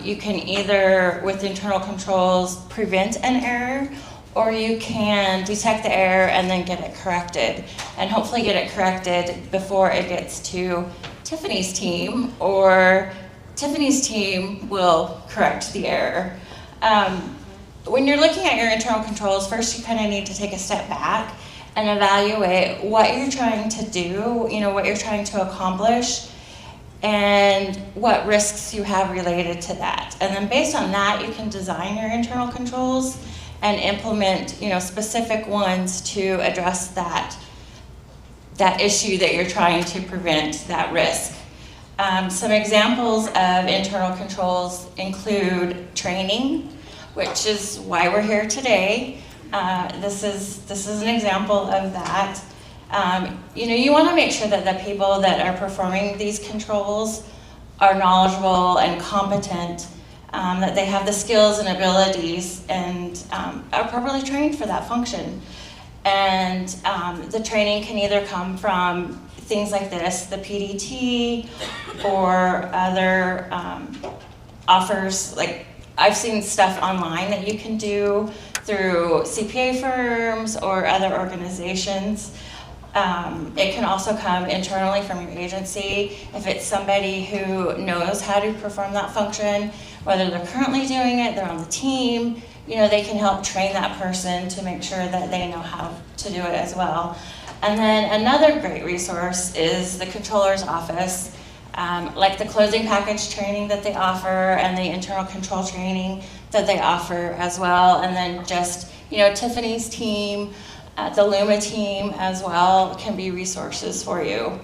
C: You can either, with internal controls, prevent an error, or you can detect the error and then get it corrected, and hopefully get it corrected before it gets to Tiffany's team, or Tiffany's team will correct the error. When you're looking at your internal controls, first you kind of need to take a step back and evaluate what you're trying to do, what you're trying to accomplish, and what risks you have related to that. And then based on that, you can design your internal controls and implement, specific ones to address that issue that you're trying to prevent, that risk. Some examples of internal controls include training, which is why we're here today. This is an example of that. You want to make sure that the people that are performing these controls are knowledgeable and competent, that they have the skills and abilities and are properly trained for that function. And the training can either come from things like this, the PDT, or other offers. Like, I've seen stuff online that you can do through CPA firms or other organizations. It can also come internally from your agency. If it's somebody who knows how to perform that function, whether they're currently doing it, they're on the team, they can help train that person to make sure that they know how to do it as well. And then another great resource is the controller's office, like the closing package training that they offer and the internal control training that they offer as well. And then just, Tiffany's team, the Luma team as well can be resources for you.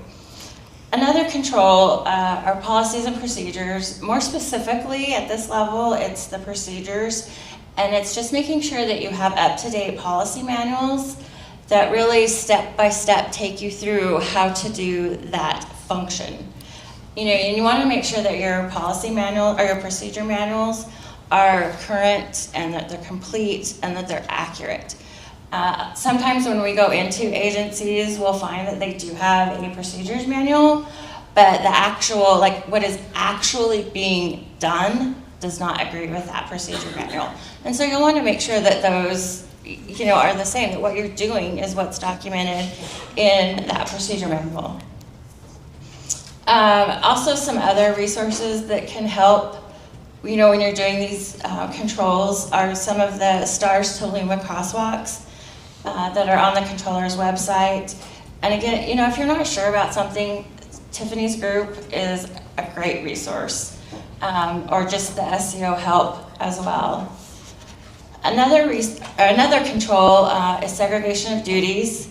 C: Another control are policies and procedures. More specifically at this level, it's the procedures, and it's just making sure that you have up-to-date policy manuals that really step-by-step take you through how to do that function. And you want to make sure that your policy manual or your procedure manuals are current and that they're complete and that they're accurate. Sometimes when we go into agencies, we'll find that they do have a procedures manual, but the actual, what is actually being done does not agree with that procedure manual. And so you'll want to make sure that those, are the same, that what you're doing is what's documented in that procedure manual. Also, some other resources that can help, when you're doing these controls are some of the Stars to Luma crosswalks that are on the controller's website. And again, if you're not sure about something, Tiffany's group is a great resource, or just the SEO help as well. Another control is segregation of duties.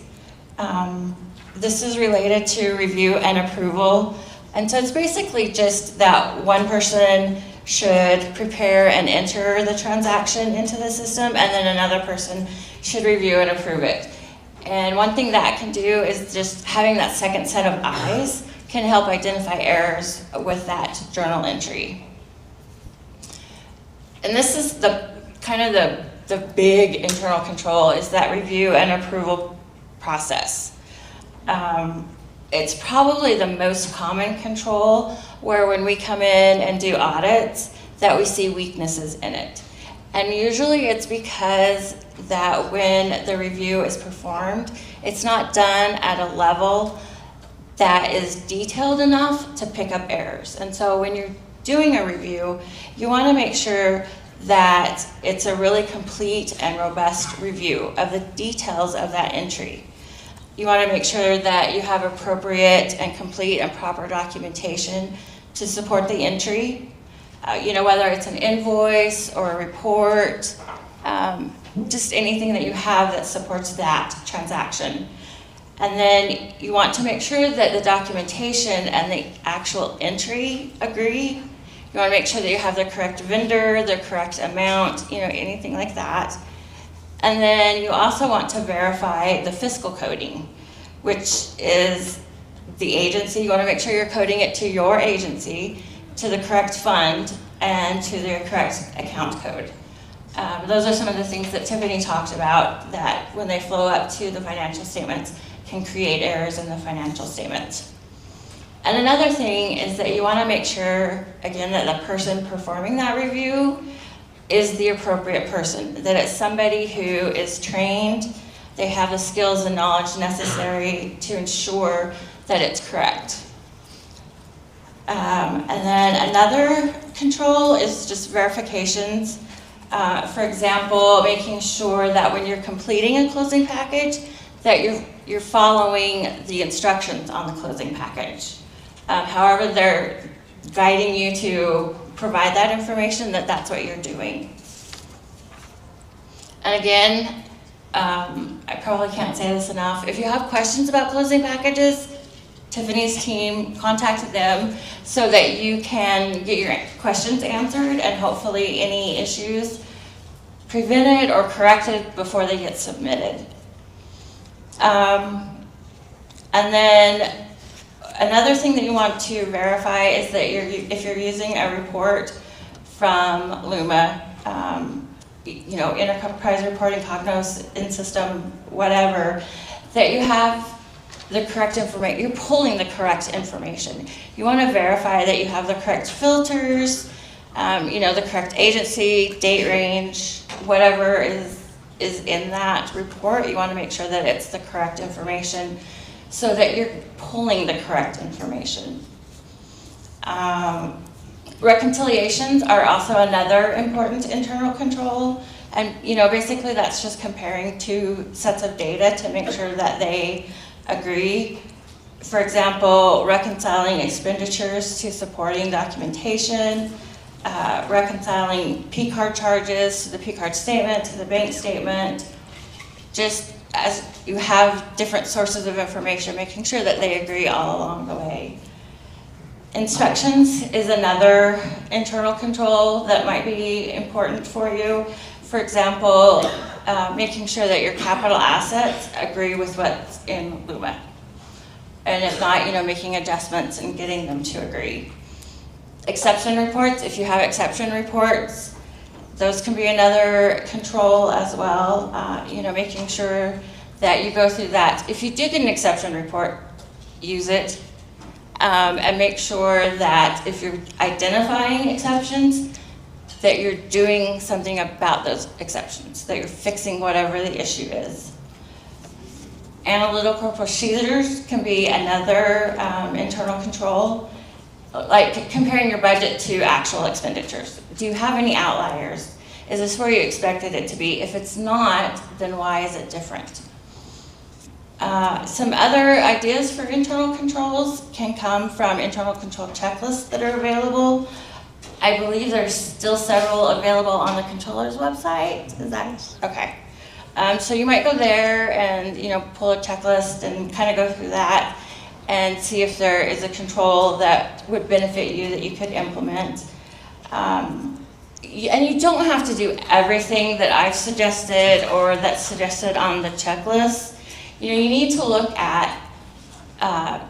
C: This is related to review and approval. And so it's basically just that one person should prepare and enter the transaction into the system, and then another person should review and approve it. And one thing that can do is just having that second set of eyes can help identify errors with that journal entry. And this is the big internal control, is that review and approval process. It's probably the most common control where when we come in and do audits that we see weaknesses in it. And usually it's because that when the review is performed, it's not done at a level that is detailed enough to pick up errors. And so when you're doing a review, you want to make sure that it's a really complete and robust review of the details of that entry. You want to make sure that you have appropriate and complete and proper documentation to support the entry. Whether it's an invoice or a report, just anything that you have that supports that transaction. And then you want to make sure that the documentation and the actual entry agree. You want to make sure that you have the correct vendor, the correct amount, anything like that. And then you also want to verify the fiscal coding, which is the agency. You want to make sure you're coding it to your agency, to the correct fund, and to the correct account code. Those are some of the things that Tiffany talked about that when they flow up to the financial statements can create errors in the financial statements. And another thing is that you want to make sure, again, that the person performing that review is the appropriate person, that it's somebody who is trained, they have the skills and knowledge necessary to ensure that it's correct. And then another control is just verifications. For example, making sure that when you're completing a closing package, that you're following the instructions on the closing package. However, they're guiding you to provide that information, that's what you're doing. And again, I probably can't say this enough. If you have questions about closing packages, Tiffany's team contacted them so that you can get your questions answered and hopefully any issues prevented or corrected before they get submitted. And then another thing that you want to verify is that if you're using a report from Luma, enterprise reporting, Cognos, in-system, whatever, that you have the correct information, you're pulling the correct information. You want to verify that you have the correct filters, the correct agency, date range, whatever is in that report. You want to make sure that it's the correct information so that you're pulling the correct information. Reconciliations are also another important internal control. And basically that's just comparing two sets of data to make sure that they agree. For example, reconciling expenditures to supporting documentation, reconciling P-card charges to the P-card statement, to the bank statement, just as you have different sources of information, making sure that they agree all along the way. Inspections is another internal control that might be important for you. For example, making sure that your capital assets agree with what's in Luma. And if not, making adjustments and getting them to agree. Exception reports, if you have exception reports, those can be another control as well. Making sure that you go through that. If you do get an exception report, use it. And make sure that if you're identifying exceptions, that you're doing something about those exceptions, that you're fixing whatever the issue is. Analytical procedures can be another internal control, like comparing your budget to actual expenditures. Do you have any outliers? Is this where you expected it to be? If it's not, then why is it different? Some other ideas for internal controls can come from internal control checklists that are available. I believe there's still several available on the controller's website. Is that okay? So you might go there and pull a checklist and kind of go through that and see if there is a control that would benefit you that you could implement. And you don't have to do everything that I've suggested or that's suggested on the checklist. You need to look at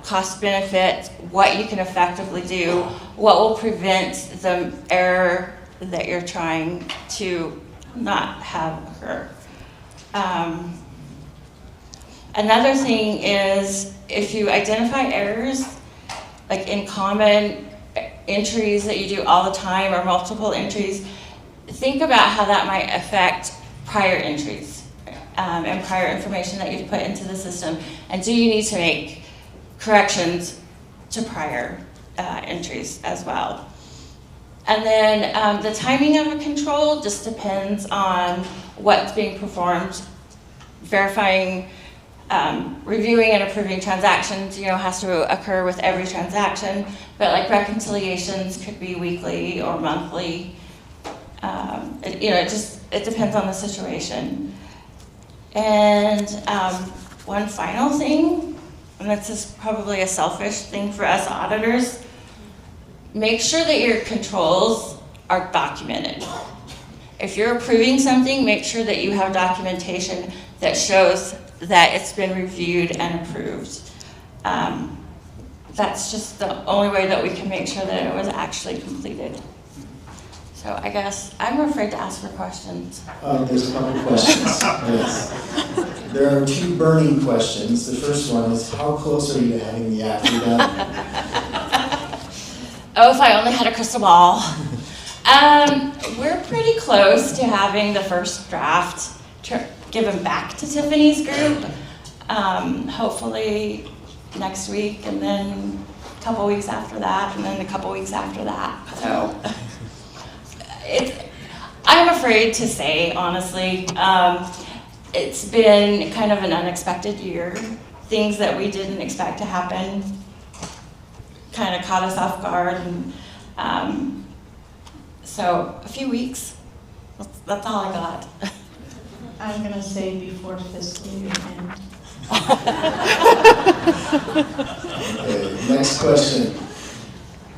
C: cost benefit, what you can effectively do, what will prevent the error that you're trying to not have occur. Another thing is if you identify errors, like in common entries that you do all the time or multiple entries, think about how that might affect prior entries and prior information that you've put into the system. And do you need to make corrections to prior entries as well? And then the timing of a control just depends on what's being performed. Verifying, reviewing and approving transactions, has to occur with every transaction, but like reconciliations could be weekly or monthly. It depends on the situation. And one final thing, and this is probably a selfish thing for us auditors, make sure that your controls are documented. If you're approving something, make sure that you have documentation that shows that it's been reviewed and approved. that's just the only way that we can make sure that it was actually completed. So I guess I'm afraid to ask for questions.
R: There's a couple questions. Yes. There are two burning questions. The first one is, how close are you to having the act done?
C: Oh, if I only had a crystal ball. We're pretty close to having the first draft given back to Tiffany's group. Hopefully next week, and then a couple weeks after that, and then a couple weeks after that. So I'm afraid to say, honestly. It's been kind of an unexpected year. Things that we didn't expect to happen kind of caught us off guard. And, so a few weeks, that's all I got.
S: I'm gonna say before fiscal year end.
R: Okay, next question.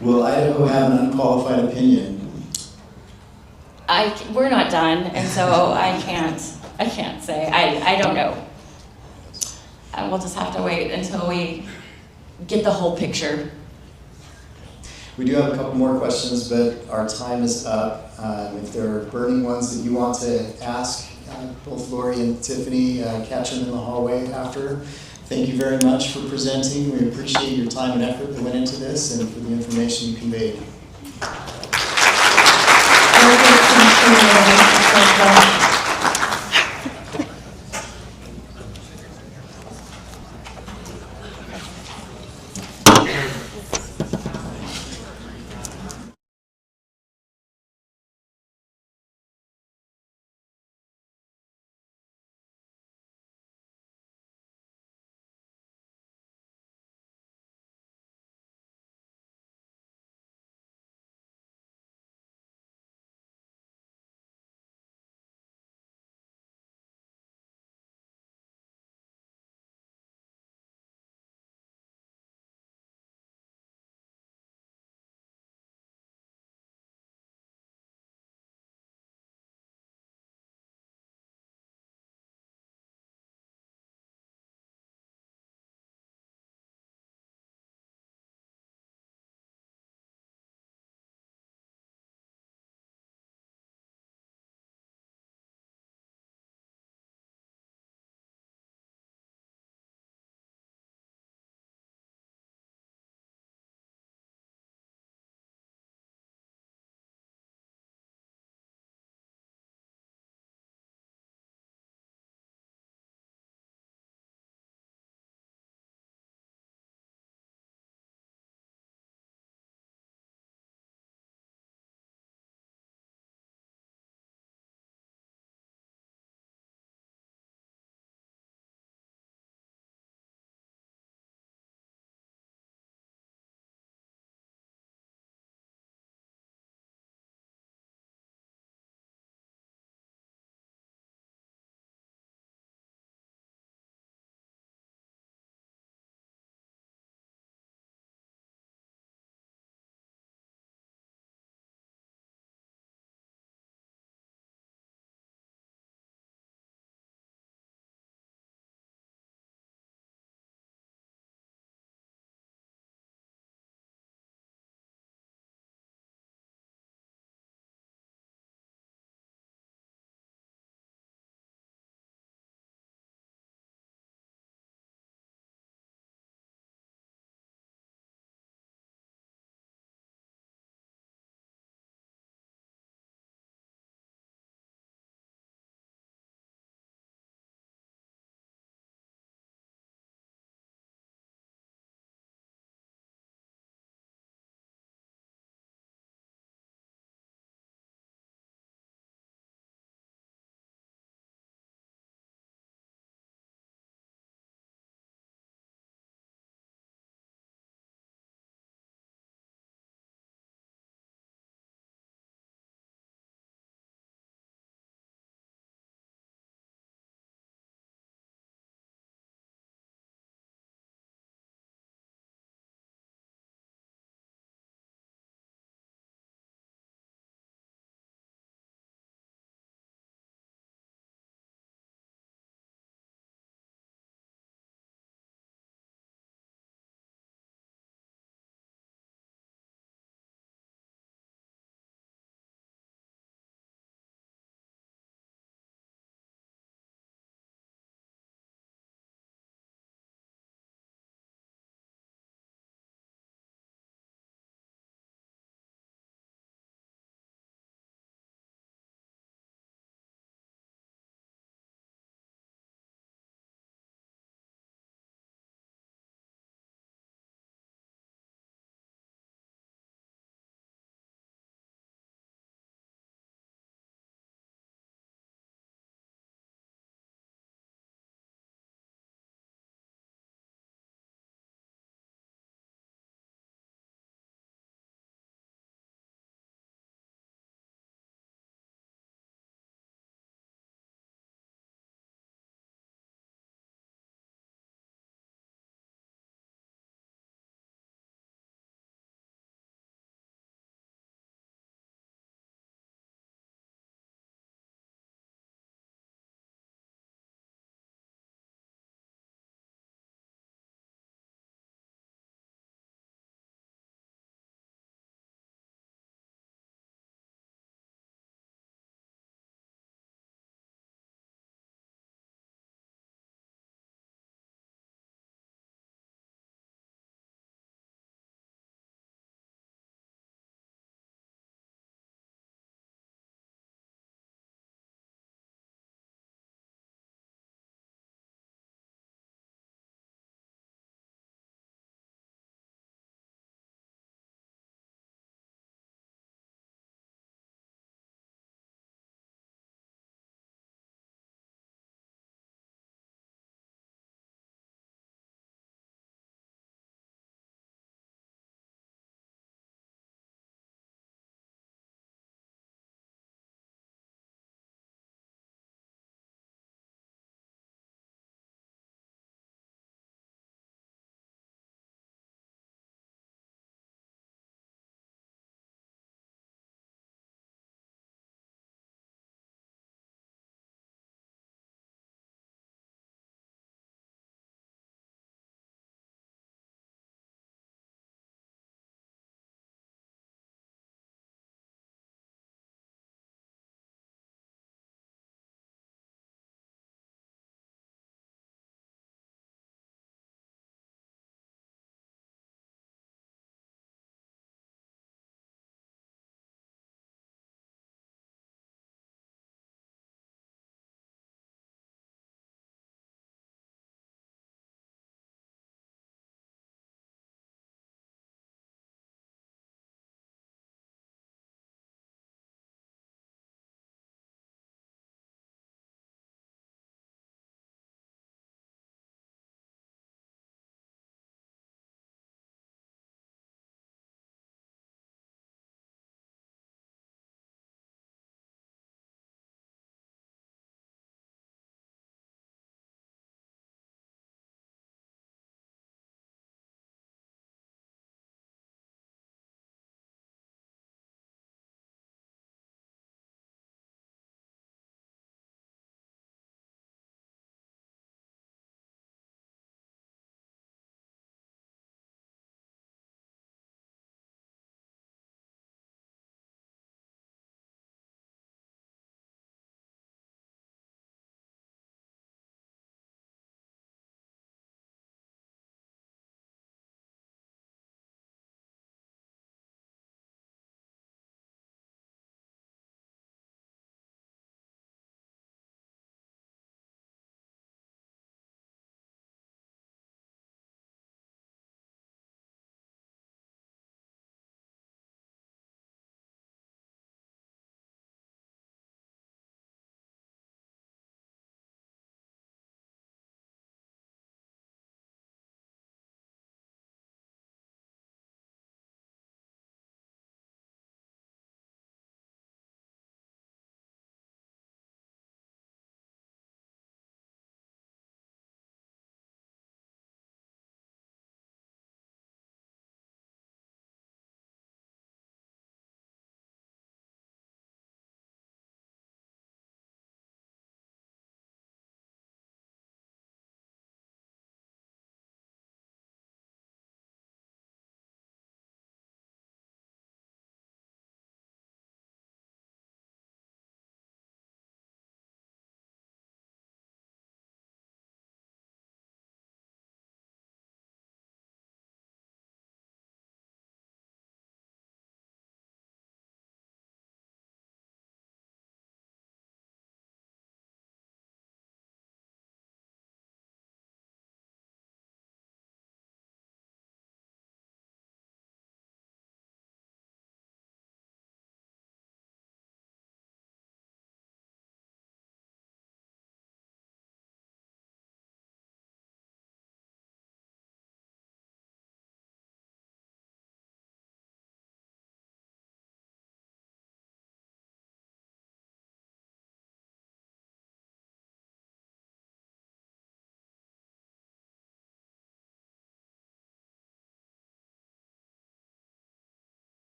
R: Will Idaho have an unqualified opinion?
C: We're not done, and so I can't say. I don't know. We'll just have to wait until we get the whole picture.
R: We do have a couple more questions, but our time is up. If there are burning ones that you want to ask, both Lori and Tiffany, catch them in the hallway after. Thank you very much for presenting. We appreciate your time and effort that went into this and for the information you conveyed.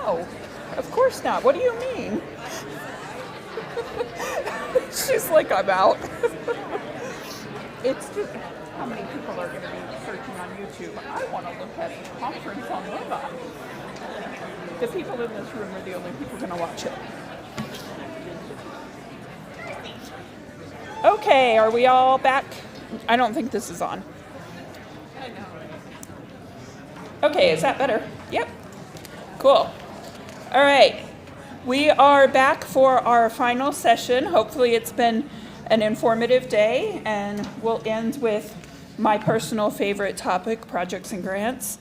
P: No, of course not. What do you mean? She's like, I'm out. It's just, how many people are going to be searching on YouTube? I want to look at the conference on Luma. The people in this room are the only people going to watch it. Okay, are we all back? I don't think this is on. Okay, is that better? Yep. Cool. All right. We are back for our final session. Hopefully it's been an informative day, and we'll end with my personal favorite topic, projects and grants.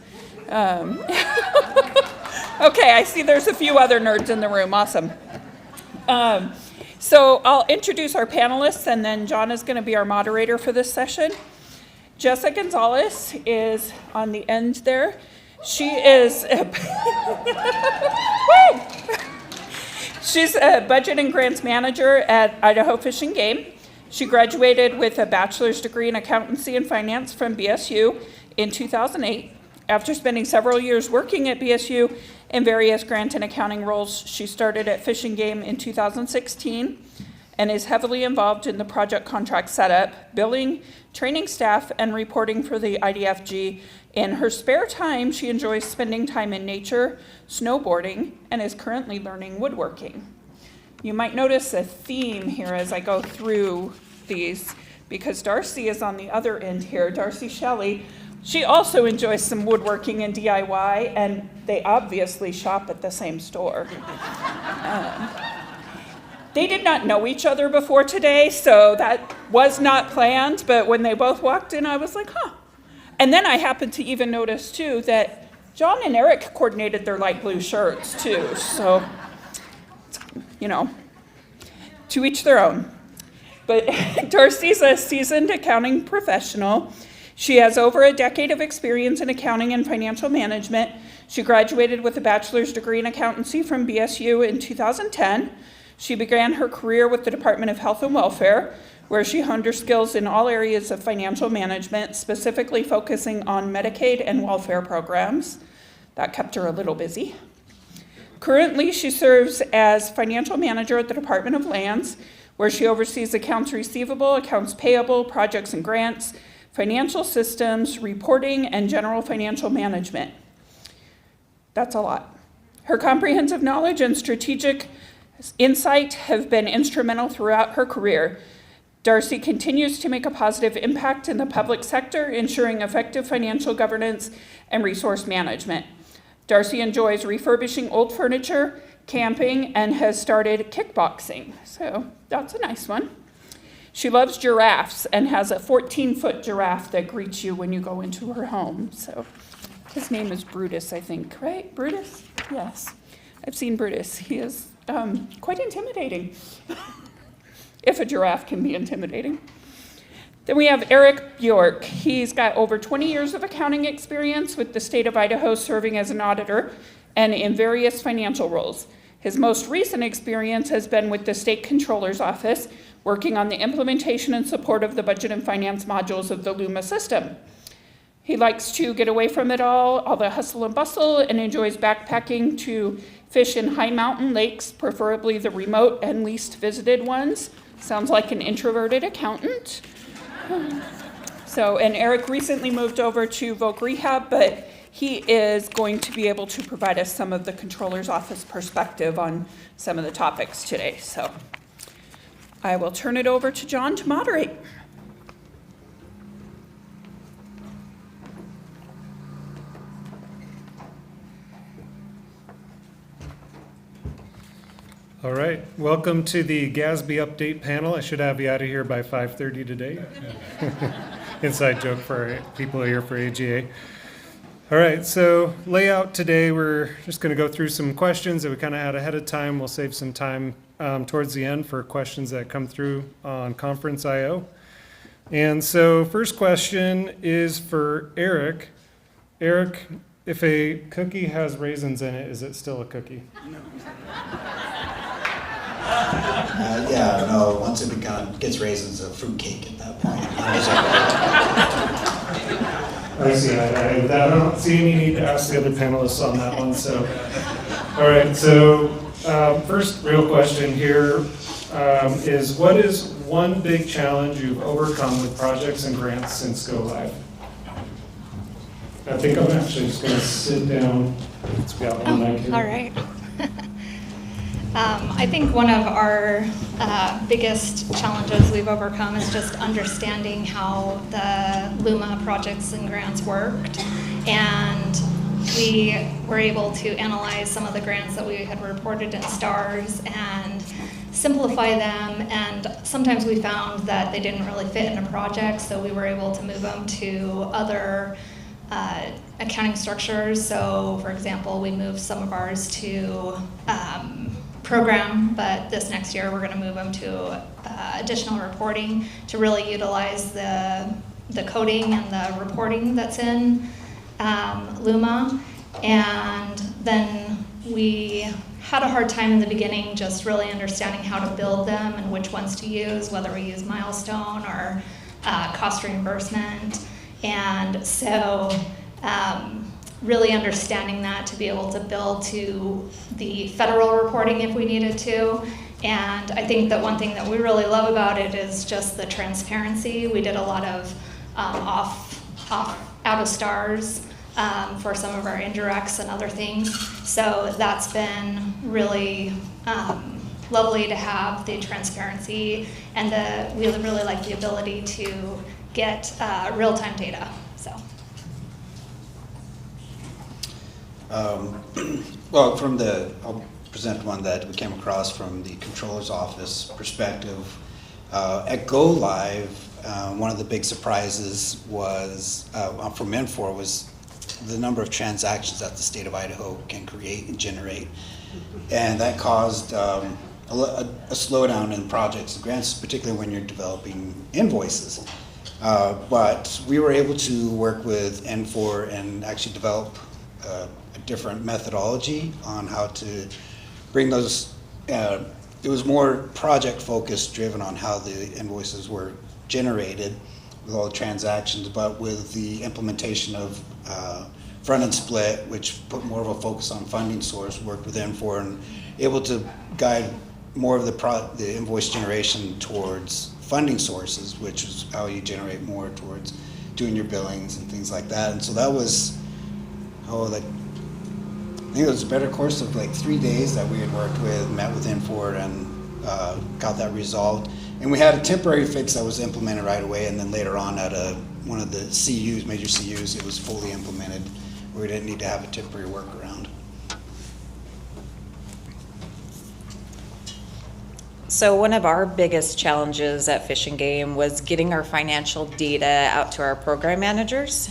P: Okay, I see there's a few other nerds in the room. Awesome. So I'll introduce our panelists, and then John is going to be our moderator for this session. Jessica Gonzalez is on the end there. She is she's a budget and grants manager at Idaho Fish and Game. She graduated with a bachelor's degree in accountancy and finance from BSU in 2008. After spending several years working at BSU in various grant and accounting roles, she started at Fish and Game in 2016 and is heavily involved in the project contract setup, billing, training staff, and reporting for the IDFG. In her spare time, she enjoys spending time in nature, snowboarding, and is currently learning woodworking. You might notice a theme here as I go through these, because Darcy is on the other end here, Darcy Shelley. She also enjoys some woodworking and DIY, and they obviously shop at the same store. They did not know each other before today, so that was not planned, but when they both walked in, I was like, huh. And then I happened to even notice, too, that John and Eric coordinated their light blue shirts, too. So, you know, to each their own. But Darcy's a seasoned accounting professional. She has over a decade of experience in accounting and financial management. She graduated with a bachelor's degree in accountancy from BSU in 2010. She began her career with the Department of Health and Welfare, where she honed her skills in all areas of financial management, specifically focusing on Medicaid and welfare programs. That kept her a little busy. Currently, she serves as financial manager at the Department of Lands, where she oversees accounts receivable, accounts payable, projects and grants, financial systems, reporting, and general financial management. That's a lot. Her comprehensive knowledge and strategic insight have been instrumental throughout her career. Darcy continues to make a positive impact in the public sector, ensuring effective financial governance and resource management. Darcy enjoys refurbishing old furniture, camping, and has started kickboxing. So that's a nice one. She loves giraffes and has a 14-foot giraffe that greets you when you go into her home. So his name is Brutus, I think, right? Brutus? Yes. I've seen Brutus. He is quite intimidating, if a giraffe can be intimidating. Then we have Eric Bjork. He's got over 20 years of accounting experience with the state of Idaho, serving as an auditor and in various financial roles. His most recent experience has been with the state controller's office, working on the implementation and support of the budget and finance modules of the Luma system. He likes to get away from it all the hustle and bustle, and enjoys backpacking to fish in high mountain lakes, preferably the remote and least visited ones. Sounds like an introverted accountant. And Eric recently moved over to Voc Rehab, but he is going to be able to provide us some of the controller's office perspective on some of the topics today. So I will turn it over to John to moderate.
G: All right, welcome to the GASB update panel. I should have you out of here by 5:30 today. Inside joke for people here for AGA. All right, so layout today, we're just going to go through some questions that we kind of had ahead of time. We'll save some time towards the end for questions that come through on Conference IO. And so first question is for Eric. Eric, if a cookie has raisins in it, is it still a cookie?
O: No. Once it gets raisins, a fruitcake at that point.
G: I see. I don't see any need to ask the other panelists on that one. So, all right. So, first real question here is: what is one big challenge you've overcome with projects and grants since go live? I think I'm actually just going to sit down. It's got one mic here.
A: All right. I think one of our biggest challenges we've overcome is just understanding how the Luma projects and grants worked. And we were able to analyze some of the grants that we had reported in STARS and simplify them. And sometimes we found that they didn't really fit in a project, so we were able to move them to other accounting structures. So, for example, we moved some of ours to program, but this next year we're going to move them to additional reporting to really utilize the coding and the reporting that's in Luma. And then we had a hard time in the beginning just really understanding how to build them and which ones to use, whether we use milestone or cost reimbursement. And so really understanding that to be able to build to the federal reporting if we needed to. And I think that one thing that we really love about it is just the transparency. We did a lot of out of STARS for some of our indirects and other things. So that's been really lovely to have the transparency, and we really like the ability to get real-time data. So.
O: Well, I'll present one that we came across from the controller's office perspective. At Go Live, one of the big surprises was from Infor was the number of transactions that the state of Idaho can create and generate, and that caused a slowdown in projects and grants, particularly when you're developing invoices. But we were able to work with Infor and actually develop a different methodology on how to bring those. It was more project focused, driven on how the invoices were generated with all the transactions, but with the implementation of front-end split, which put more of a focus on funding source, worked with Infor and able to guide more of the invoice generation towards funding sources, which is how you generate more towards doing your billings and things like that. And so that was, I think it was a better course of like 3 days that we had worked with, met with Infor, and got that resolved. And we had a temporary fix that was implemented right away, and then later on at one of the CUs, major CUs, it was fully implemented, where we didn't need to have a temporary workaround.
V: So one of our biggest challenges at Fish and Game was getting our financial data out to our program managers.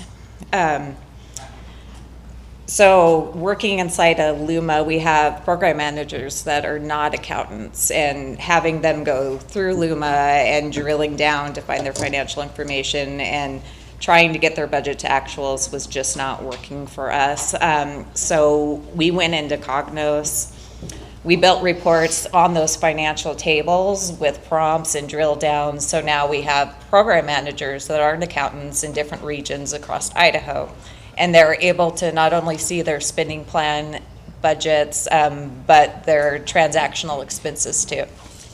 V: So working inside of Luma, we have program managers that are not accountants, and having them go through Luma and drilling down to find their financial information and trying to get their budget to actuals was just not working for us. So we went into Cognos. We built reports on those financial tables with prompts and drill downs. So now we have program managers that aren't accountants in different regions across Idaho. And they're able to not only see their spending plan budgets, but their transactional expenses too.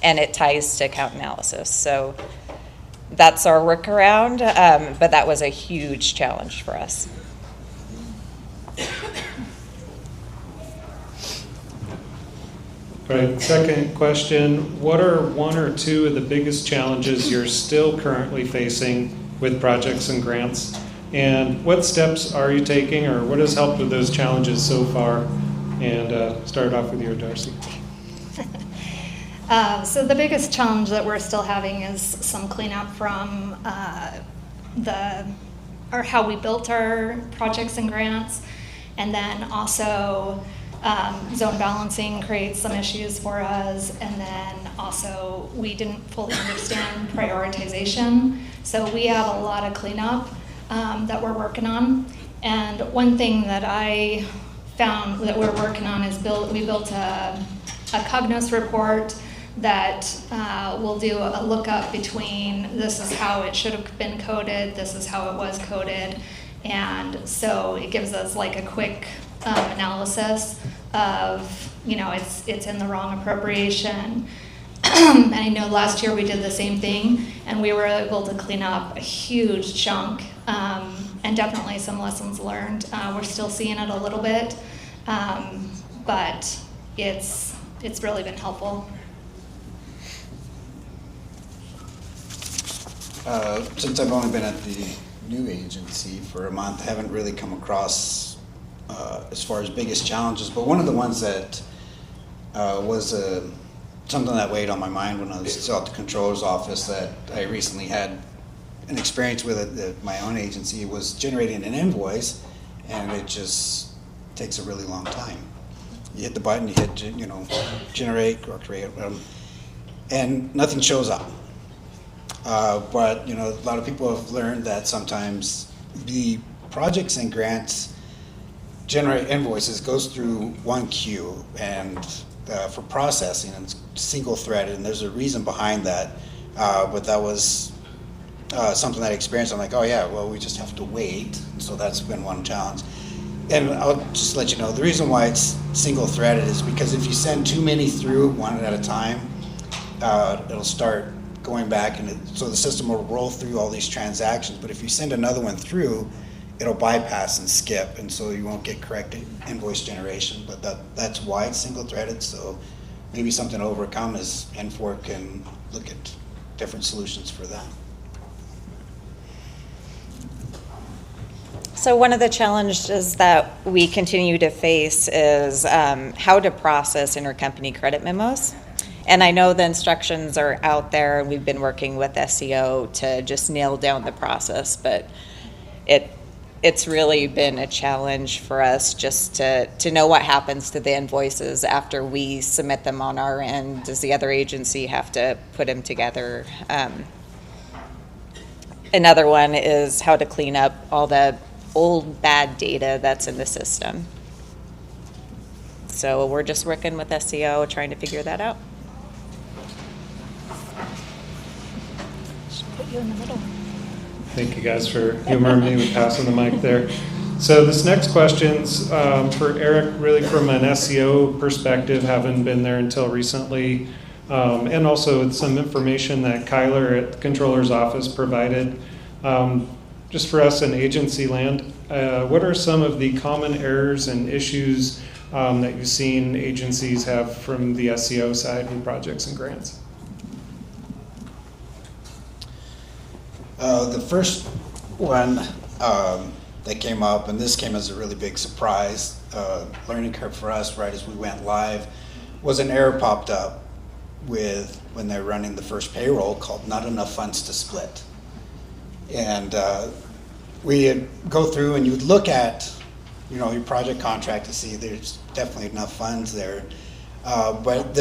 V: And it ties to account analysis. So that's our workaround, but that was a huge challenge for us.
G: All right, second question. What are one or two of the biggest challenges you're still currently facing with projects and grants? And what steps are you taking, or what has helped with those challenges so far? And start off with you, Darcy.
A: So the biggest challenge that we're still having is some cleanup from how we built our projects and grants, and then also zone balancing creates some issues for us, and then also we didn't fully understand prioritization. So we have a lot of cleanup that we're working on. And one thing that I found that we're working on is we built a Cognos report that will do a lookup between this is how it should have been coded, this is how it was coded, And so it gives us like a quick analysis of, you know, it's in the wrong appropriation. And I know last year we did the same thing, and we were able to clean up a huge chunk, and definitely some lessons learned. We're still seeing it a little bit, but it's really been helpful.
O: Since I've only been at the new agency for a month, I haven't really come across as far as biggest challenges, but one of the ones that was something that weighed on my mind when I was still at the controller's office that I recently had an experience with at my own agency was generating an invoice, and it just takes a really long time. You hit the button, you hit, you know, generate or create, and nothing shows up. But you know, a lot of people have learned that sometimes the projects and grants generate invoices goes through one queue, and for processing, and it's single threaded, and there's a reason behind that. But that was something that I experienced. I'm like, oh yeah, well, we just have to wait. So that's been one challenge. And I'll just let you know, the reason why it's single threaded is because if you send too many through one at a time, it'll start going back, and so the system will roll through all these transactions. But if you send another one through, it'll bypass and skip, and so you won't get correct invoice generation. But that's why it's single threaded. So maybe something to overcome is N4 can look at different solutions for that.
V: So one of the challenges that we continue to face is how to process intercompany credit memos. And I know the instructions are out there, and we've been working with SEO to just nail down the process, but it's really been a challenge for us just to know what happens to the invoices after we submit them on our end. Does the other agency have to put them together? Another one is how to clean up all the old bad data that's in the system. So we're just working with SEO, trying to figure that out.
E: Put you in the middle.
G: Thank you guys for humoring me with passing the mic there. So this next question's for Eric, really from an SEO perspective, having been there until recently, and also with some information that Kyler at the controller's office provided. Just for us in agency land, what are some of the common errors and issues that you've seen agencies have from the SEO side with projects and grants?
O: The first one that came up, and this came as a really big surprise, learning curve for us right as we went live, was an error popped up with when they're running the first payroll called not enough funds to split. And we'd go through and you'd look at, you know, your project contract to see there's definitely enough funds there. But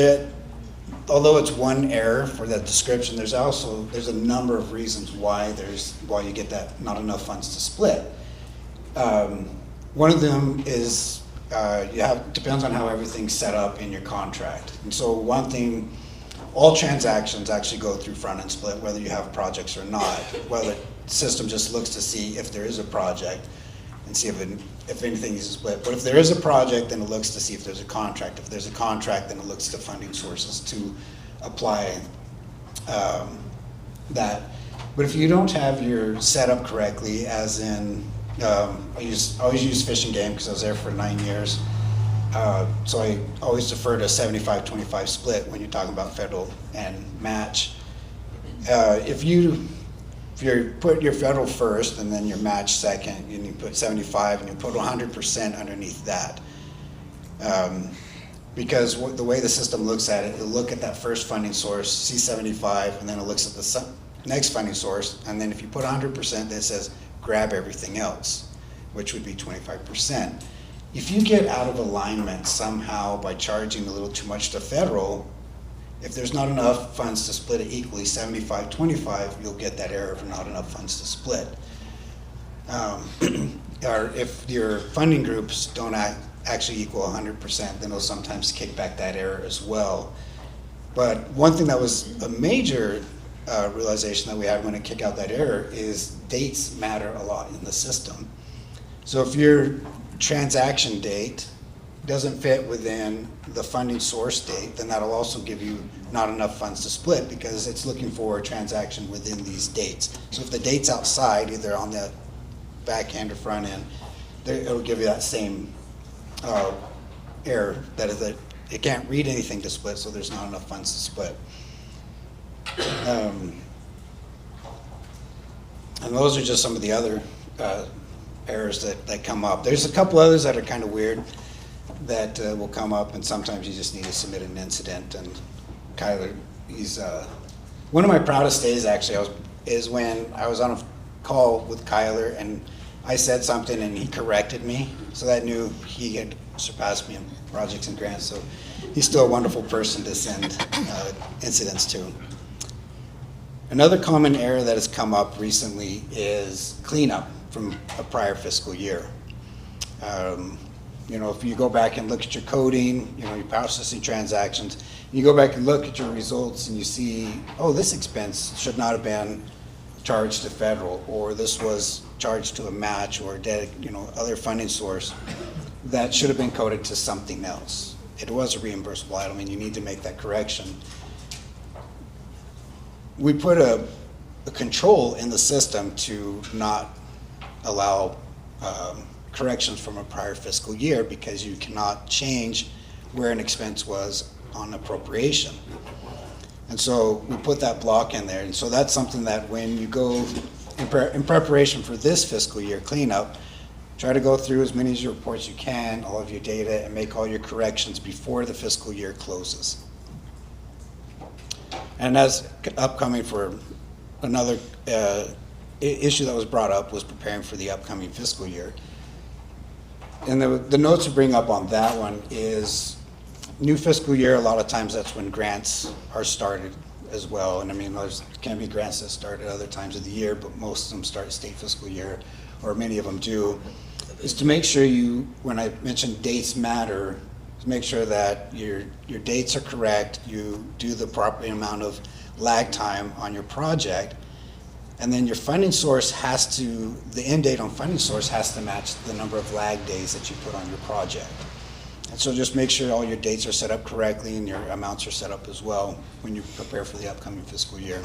O: although it's one error for that description, there's a number of reasons why you get that not enough funds to split. One of them is depends on how everything's set up in your contract. And so one thing, all transactions actually go through front-end split, whether you have projects or not. Whether the system just looks to see if there is a project and see if anything is split. But if there is a project, then it looks to see if there's a contract. If there's a contract, then it looks to funding sources to apply that. But if you don't have your setup correctly, as in, I always use Fish and Game because I was there for 9 years. So I always defer to 75-25 split when you're talking about federal and match. If you put your federal first and then your match second, and you put 75 and you put 100% underneath that. Because the way the system looks at it, it'll look at that first funding source, see 75, and then it looks at the next funding source, and then if you put 100%, that says grab everything else, which would be 25%. If you get out of alignment somehow by charging a little too much to federal, if there's not enough funds to split it equally, 75-25, you'll get that error of not enough funds to split. Or if your funding groups don't actually equal 100%, then it'll sometimes kick back that error as well. But one thing that was a major realization that we had when it kicked out that error is dates matter a lot in the system. So if your transaction date doesn't fit within the funding source date, then that'll also give you not enough funds to split because it's looking for a transaction within these dates. So if the date's outside, either on the back end or front end, it'll give you that same error, that is that it can't read anything to split, so there's not enough funds to split. And those are just some of the other errors that come up. There's a couple others that are kind of weird that will come up, and sometimes you just need to submit an incident. And Kyler, he's one of my proudest days actually is when I was on a call with Kyler and I said something and he corrected me, so that I knew he had surpassed me in projects and grants. So he's still a wonderful person to send incidents to. Another common error that has come up recently is cleanup from a prior fiscal year. You know, if you go back and look at your coding, you know, your processing transactions, you go back and look at your results and you see, oh, this expense should not have been charged to federal, or this was charged to a match or other funding source that should have been coded to something else. It was a reimbursable item and you need to make that correction. We put a control in the system to not allow corrections from a prior fiscal year because you cannot change where an expense was on appropriation. And so we put that block in there. And so that's something that when you go in preparation for this fiscal year cleanup, try to go through as many of your reports you can, all of your data, and make all your corrections before the fiscal year closes. And as upcoming for another issue that was brought up was preparing for the upcoming fiscal year. And the notes to bring up on that one is new fiscal year, a lot of times that's when grants are started as well. And I mean, there can be grants that start at other times of the year, but most of them start state fiscal year, or many of them do, is to make sure you, when I mentioned dates matter, to make sure that your dates are correct, you do the proper amount of lag time on your project, and then your funding source the end date on funding source has to match the number of lag days that you put on your project. And so just make sure all your dates are set up correctly and your amounts are set up as well when you prepare for the upcoming fiscal year.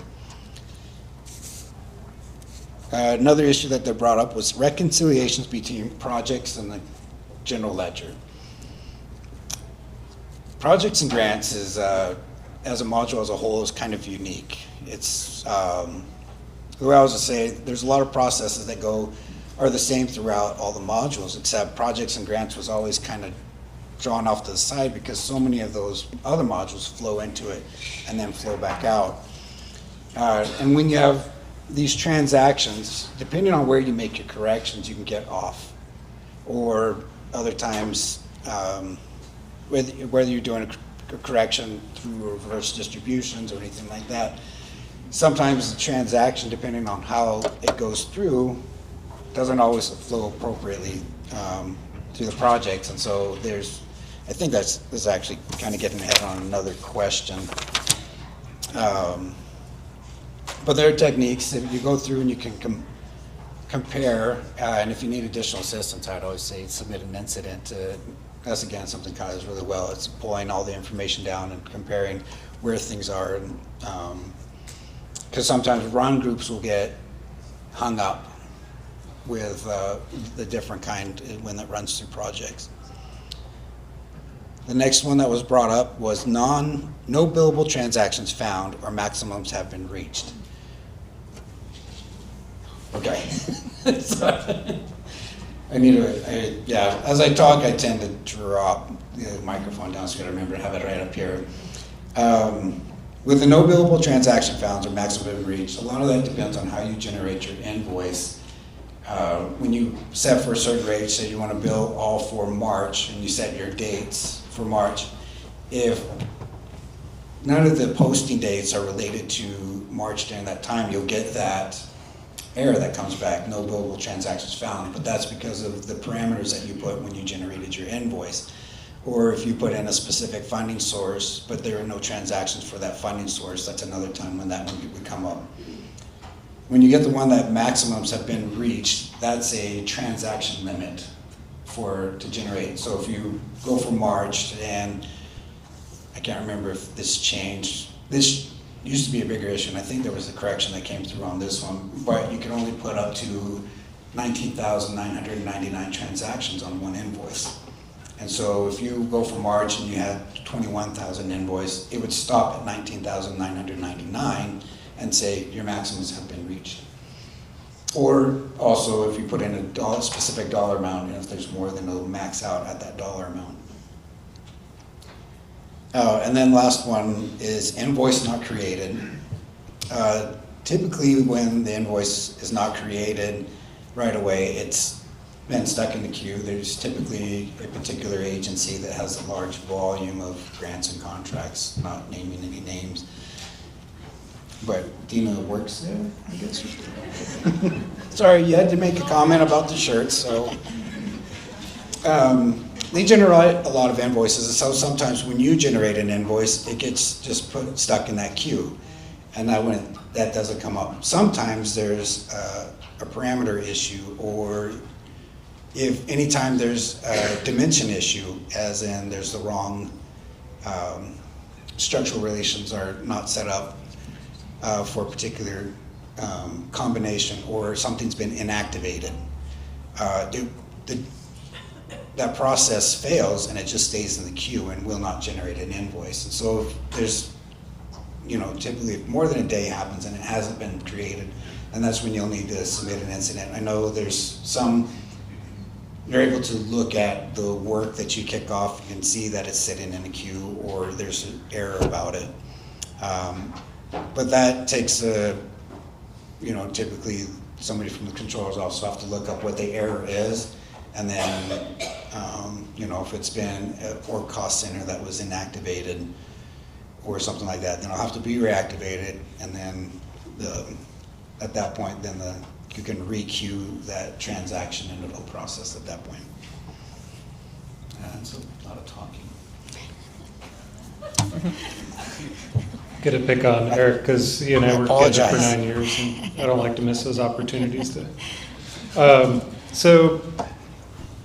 O: Another issue that they brought up was reconciliations between projects and the general ledger. Projects and grants is, as a module as a whole, is kind of unique. It's, the way I was to say, there's a lot of processes that are the same throughout all the modules, except projects and grants was always kind of drawn off to the side because so many of those other modules flow into it and then flow back out. And when you have these transactions, depending on where you make your corrections, you can get off. Or other times, whether you're doing a correction through reverse distributions or anything like that, sometimes the transaction, depending on how it goes through, doesn't always flow appropriately through the projects. And so I think this is actually kind of getting ahead on another question. But there are techniques that you go through and you can compare, and if you need additional assistance, I'd always say submit an incident. That's again something Kyle does really well. It's pulling all the information down and comparing where things are, and because sometimes run groups will get hung up with the different kind when that runs through projects. The next one that was brought up was no billable transactions found or maximums have been reached. Okay. As I talk, I tend to drop the microphone down, so I gotta remember to have it right up here. With the no billable transaction found or maximum reached, a lot of that depends on how you generate your invoice. When you set for a certain rate, say you want to bill all for March, and you set your dates for March, if none of the posting dates are related to March during that time, you'll get that error that comes back, no billable transactions found, but that's because of the parameters that you put when you generated your invoice. Or if you put in a specific funding source, but there are no transactions for that funding source, that's another time when that one would come up. when you get the one that maximums have been reached, that's a transaction limit to generate. So if you go for March, and I can't remember if this changed. This used to be a bigger issue, and I think there was a correction that came through on this one, but you can only put up to 19,999 transactions on one invoice. And so if you go for March and you had 21,000 invoice, it would stop at 19,999 and say your maximums have been reached. Or also if you put in a specific dollar amount, and if there's more, then it'll max out at that dollar amount. And then last one is invoice not created. Typically when the invoice is not created right away, it's been stuck in the queue. There's typically a particular agency that has a large volume of grants and contracts, not naming any names. But Dina works there, I guess. Sorry, you had to make a comment about the shirts, so. They generate a lot of invoices, so sometimes when you generate an invoice, it gets just stuck in that queue, and that doesn't come up. Sometimes there's a parameter issue, or if anytime there's a dimension issue, as in there's the wrong structural relations are not set up for a particular combination, or something's been inactivated. That process fails and it just stays in the queue and will not generate an invoice. And so if there's, typically if more than a day happens and it hasn't been created, and that's when you'll need to submit an incident. I know there's you're able to look at the work that you kick off and see that it's sitting in a queue or there's an error about it. But that takes typically somebody from the controller's office will have to look up what the error is, and then if it's been or cost center that was inactivated or something like that, then it'll have to be reactivated, and then at that point then you can re-queue that transaction and it'll process at that point. That's a lot of talking.
G: Get to pick on Eric because he and I worked together for
O: Apologize.
G: 9 years, and I don't like to miss those opportunities to. So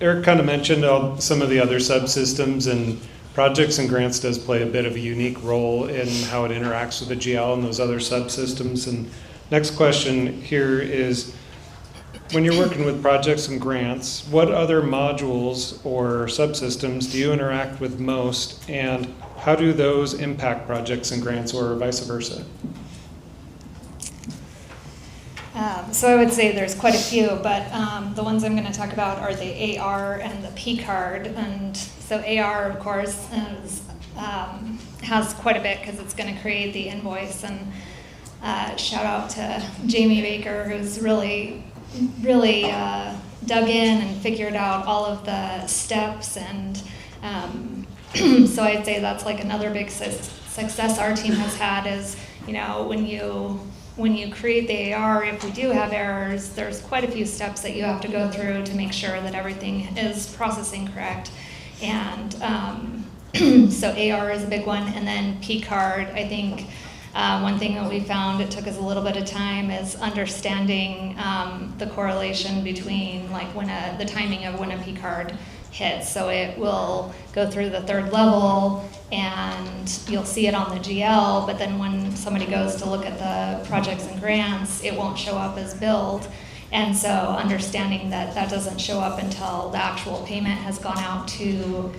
G: Eric kind of mentioned some of the other subsystems, and projects and grants does play a bit of a unique role in how it interacts with the GL and those other subsystems. And next question here is, when you're working with projects and grants, what other modules or subsystems do you interact with most, and how do those impact projects and grants, or vice versa?
A: So I would say there's quite a few, but the ones I'm going to talk about are the AR and the P card. And so AR, of course, has quite a bit because it's going to create the invoice. And shout out to Jamie Baker, who's really dug in and figured out all of the steps. And so I'd say that's like another big success our team has had is, when you create the AR, if we do have errors, there's quite a few steps that you have to go through to make sure that everything is processing correct. And so AR is a big one. And then P card, I think one thing that we found, it took us a little bit of time, is understanding the correlation between the timing of when a P card hits. So it will go through the third level and you'll see it on the GL, but then when somebody goes to look at the projects and grants, it won't show up as billed. And so understanding that that doesn't show up until the actual payment has gone out to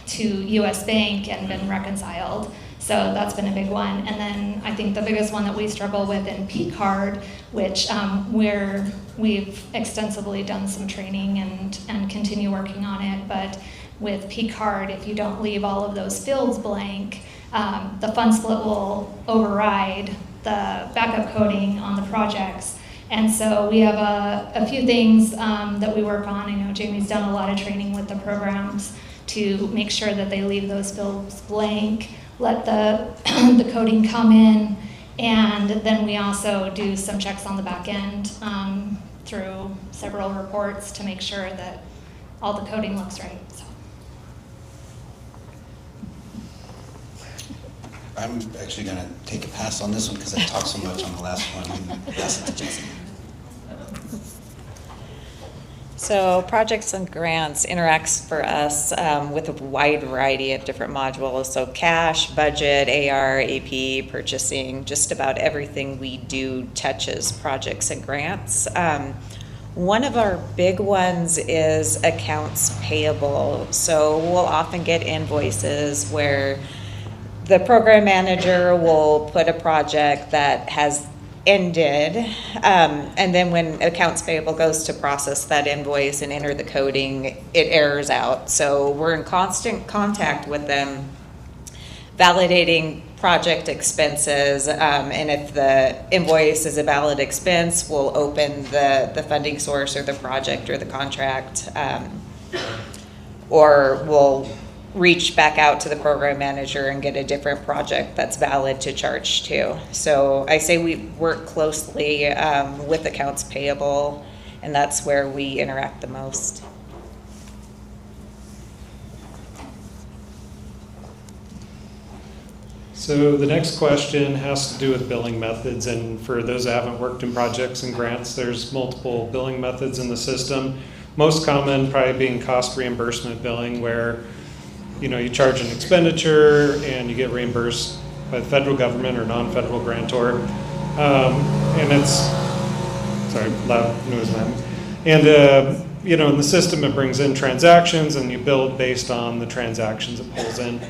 A: US Bank and been reconciled. So that's been a big one. And then I think the biggest one that we struggle with in P card, which we've extensively done some training and continue working on it, but with P card, if you don't leave all of those fields blank, the fund split will override the backup coding on the projects. And so we have a few things that we work on. I know Jamie's done a lot of training with the programs to make sure that they leave those fields blank, let the coding come in, and then we also do some checks on the back end through several reports to make sure that all the coding looks right. So.
O: I'm actually going to take a pass on this one because I talked so much on the last one and pass it to Jessica.
V: So projects and grants interacts for us with a wide variety of different modules. So cash, budget, AR, AP, purchasing, just about everything we do touches projects and grants. One of our big ones is accounts payable. So we'll often get invoices where the program manager will put a project that has ended, and then when accounts payable goes to process that invoice and enter the coding, it errors out. So we're in constant contact with them, validating project expenses, and if the invoice is a valid expense, we'll open the funding source or the project or the contract, or we'll reach back out to the program manager and get a different project that's valid to charge to. So I say we work closely with accounts payable, and that's where we interact the most.
G: So the next question has to do with billing methods, and for those that haven't worked in projects and grants, there's multiple billing methods in the system. Most common probably being cost reimbursement billing, where you charge an expenditure and you get reimbursed by the federal government or non-federal grantor. And it's, sorry, loud noise, man. And, in the system it brings in transactions and you bill based on the transactions it pulls in.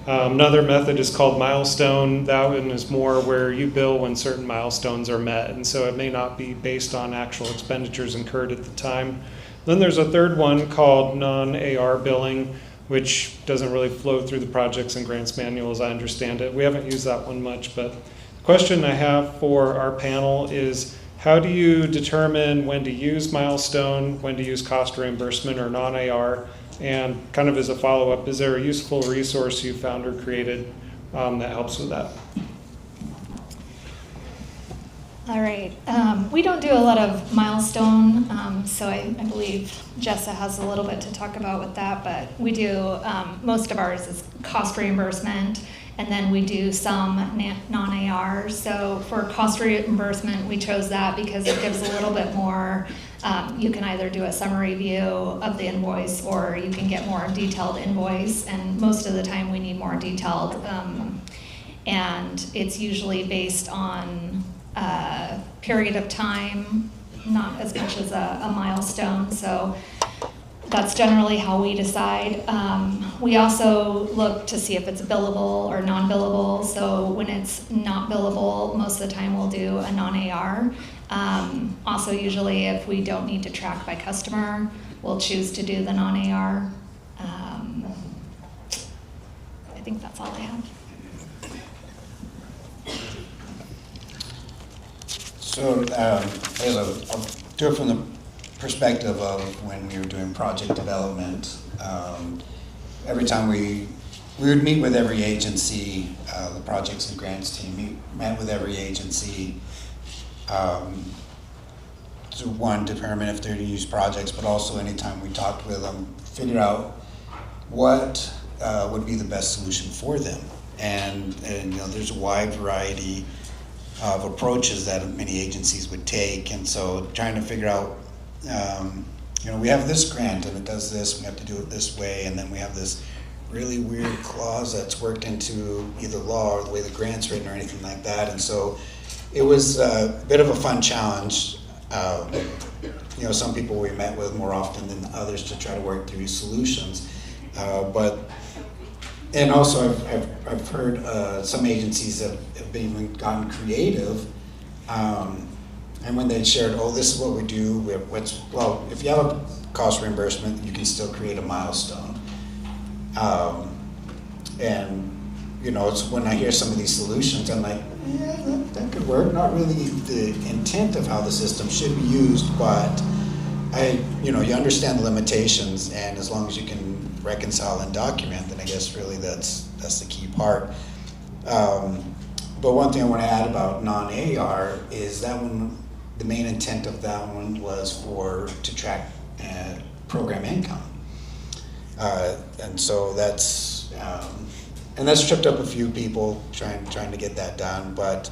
G: Another method is called milestone. That one is more where you bill when certain milestones are met. And so it may not be based on actual expenditures incurred at the time. Then there's a third one called non-AR billing, which doesn't really flow through the projects and grants manual as I understand it. We haven't used that one much, but the question I have for our panel is, how do you determine when to use milestone, when to use cost reimbursement or non-AR? And kind of as a follow-up, is there a useful resource you found or created that helps with that?
A: All right. We don't do a lot of milestone, so I believe Jessa has a little bit to talk about with that, but we do, most of ours is cost reimbursement, and then we do some non-AR. So for cost reimbursement, we chose that because it gives a little bit more, you can either do a summary view of the invoice or you can get more detailed invoice, and most of the time we need more detailed, and it's usually based on period of time, not as much as a milestone. So that's generally how we decide. We also look to see if it's billable or non-billable. So when it's not billable, most of the time we'll do a non-AR. Also, usually if we don't need to track by customer, we'll choose to do the non-AR. I think that's all I have.
O: So I'll do it from the perspective of when we were doing project development. Every time we would meet with every agency, the projects and grants team met with every agency to one, determine if they're to use projects, but also anytime we talked with them, figure out what would be the best solution for them. And there's a wide variety of approaches that many agencies would take, and so trying to figure out, we have this grant and it does this, we have to do it this way, and then we have this really weird clause that's worked into either law or the way the grant's written or anything like that, and so it was a bit of a fun challenge. Some people we met with more often than others to try to work through solutions, and also I've heard some agencies have even gotten creative, and when they shared, this is what we do, if you have a cost reimbursement, you can still create a milestone. It's when I hear some of these solutions, I'm like, yeah, that could work. Not really the intent of how the system should be used, but you understand the limitations, and as long as you can reconcile and document, then I guess really that's the key part. But one thing I want to add about non-AR is that one, the main intent of that one was to track program income. And so that's and that's tripped up a few people trying to get that done. But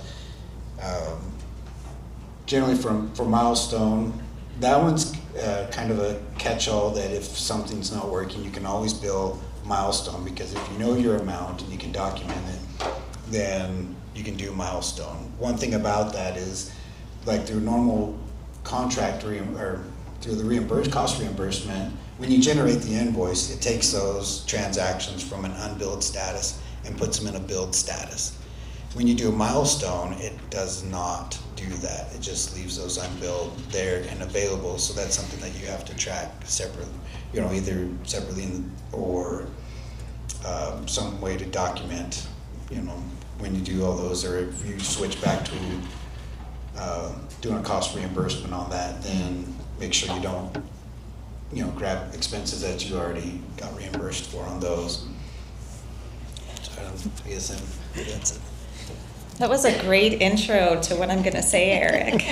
O: generally, for milestone, that one's kind of a catch-all. That if something's not working, you can always bill milestone, because if you know your amount and you can document it, then you can do milestone. One thing about that is, like through normal contract or through the cost reimbursement, when you generate the invoice, it takes those transactions from an unbilled status and puts them in a billed status. When you do a milestone, it does not do that. It just leaves those unbilled there and available. So that's something that you have to track separately, either separately or some way to document, when you do all those, or if you switch back to doing a cost reimbursement on that, then make sure you don't, grab expenses that you already got reimbursed for on those. So I guess that's it.
V: That was a great intro to what I'm going to say, Eric.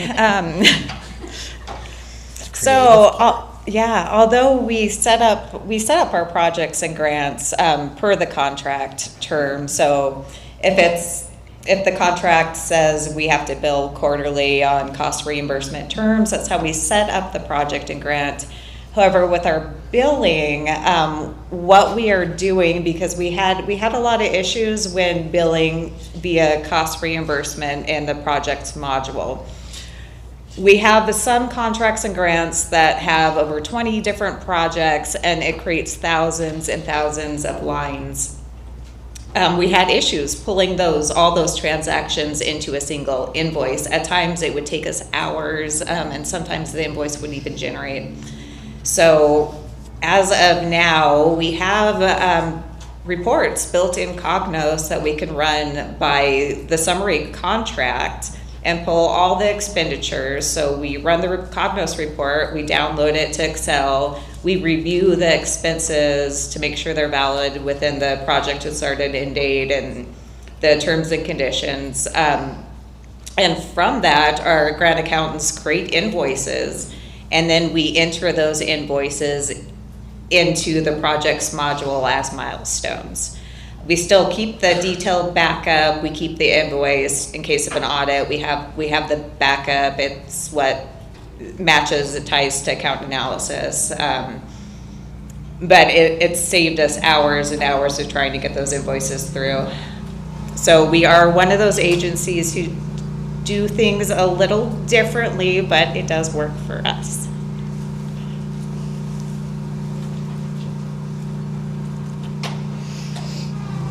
V: Although we set up our projects and grants per the contract term. So if the contract says we have to bill quarterly on cost reimbursement terms, that's how we set up the project and grant. However, with our billing, what we are doing, because we had a lot of issues when billing via cost reimbursement in the projects module. We have some contracts and grants that have over 20 different projects, and it creates thousands and thousands of lines. We had issues pulling all those transactions into a single invoice. At times it would take us hours, and sometimes the invoice wouldn't even generate. So as of now, we have reports built in Cognos that we can run by the summary contract and pull all the expenditures. So we run the Cognos report, we download it to Excel, we review the expenses to make sure they're valid within the project started end date and the terms and conditions. And from that, our grant accountants create invoices, and then we enter those invoices into the projects module as milestones. We still keep the detailed backup. We keep the invoice in case of an audit. We have the backup. It's what matches, it ties to account analysis. But it saved us hours and hours of trying to get those invoices through. So we are one of those agencies who do things a little differently, but it does work for us.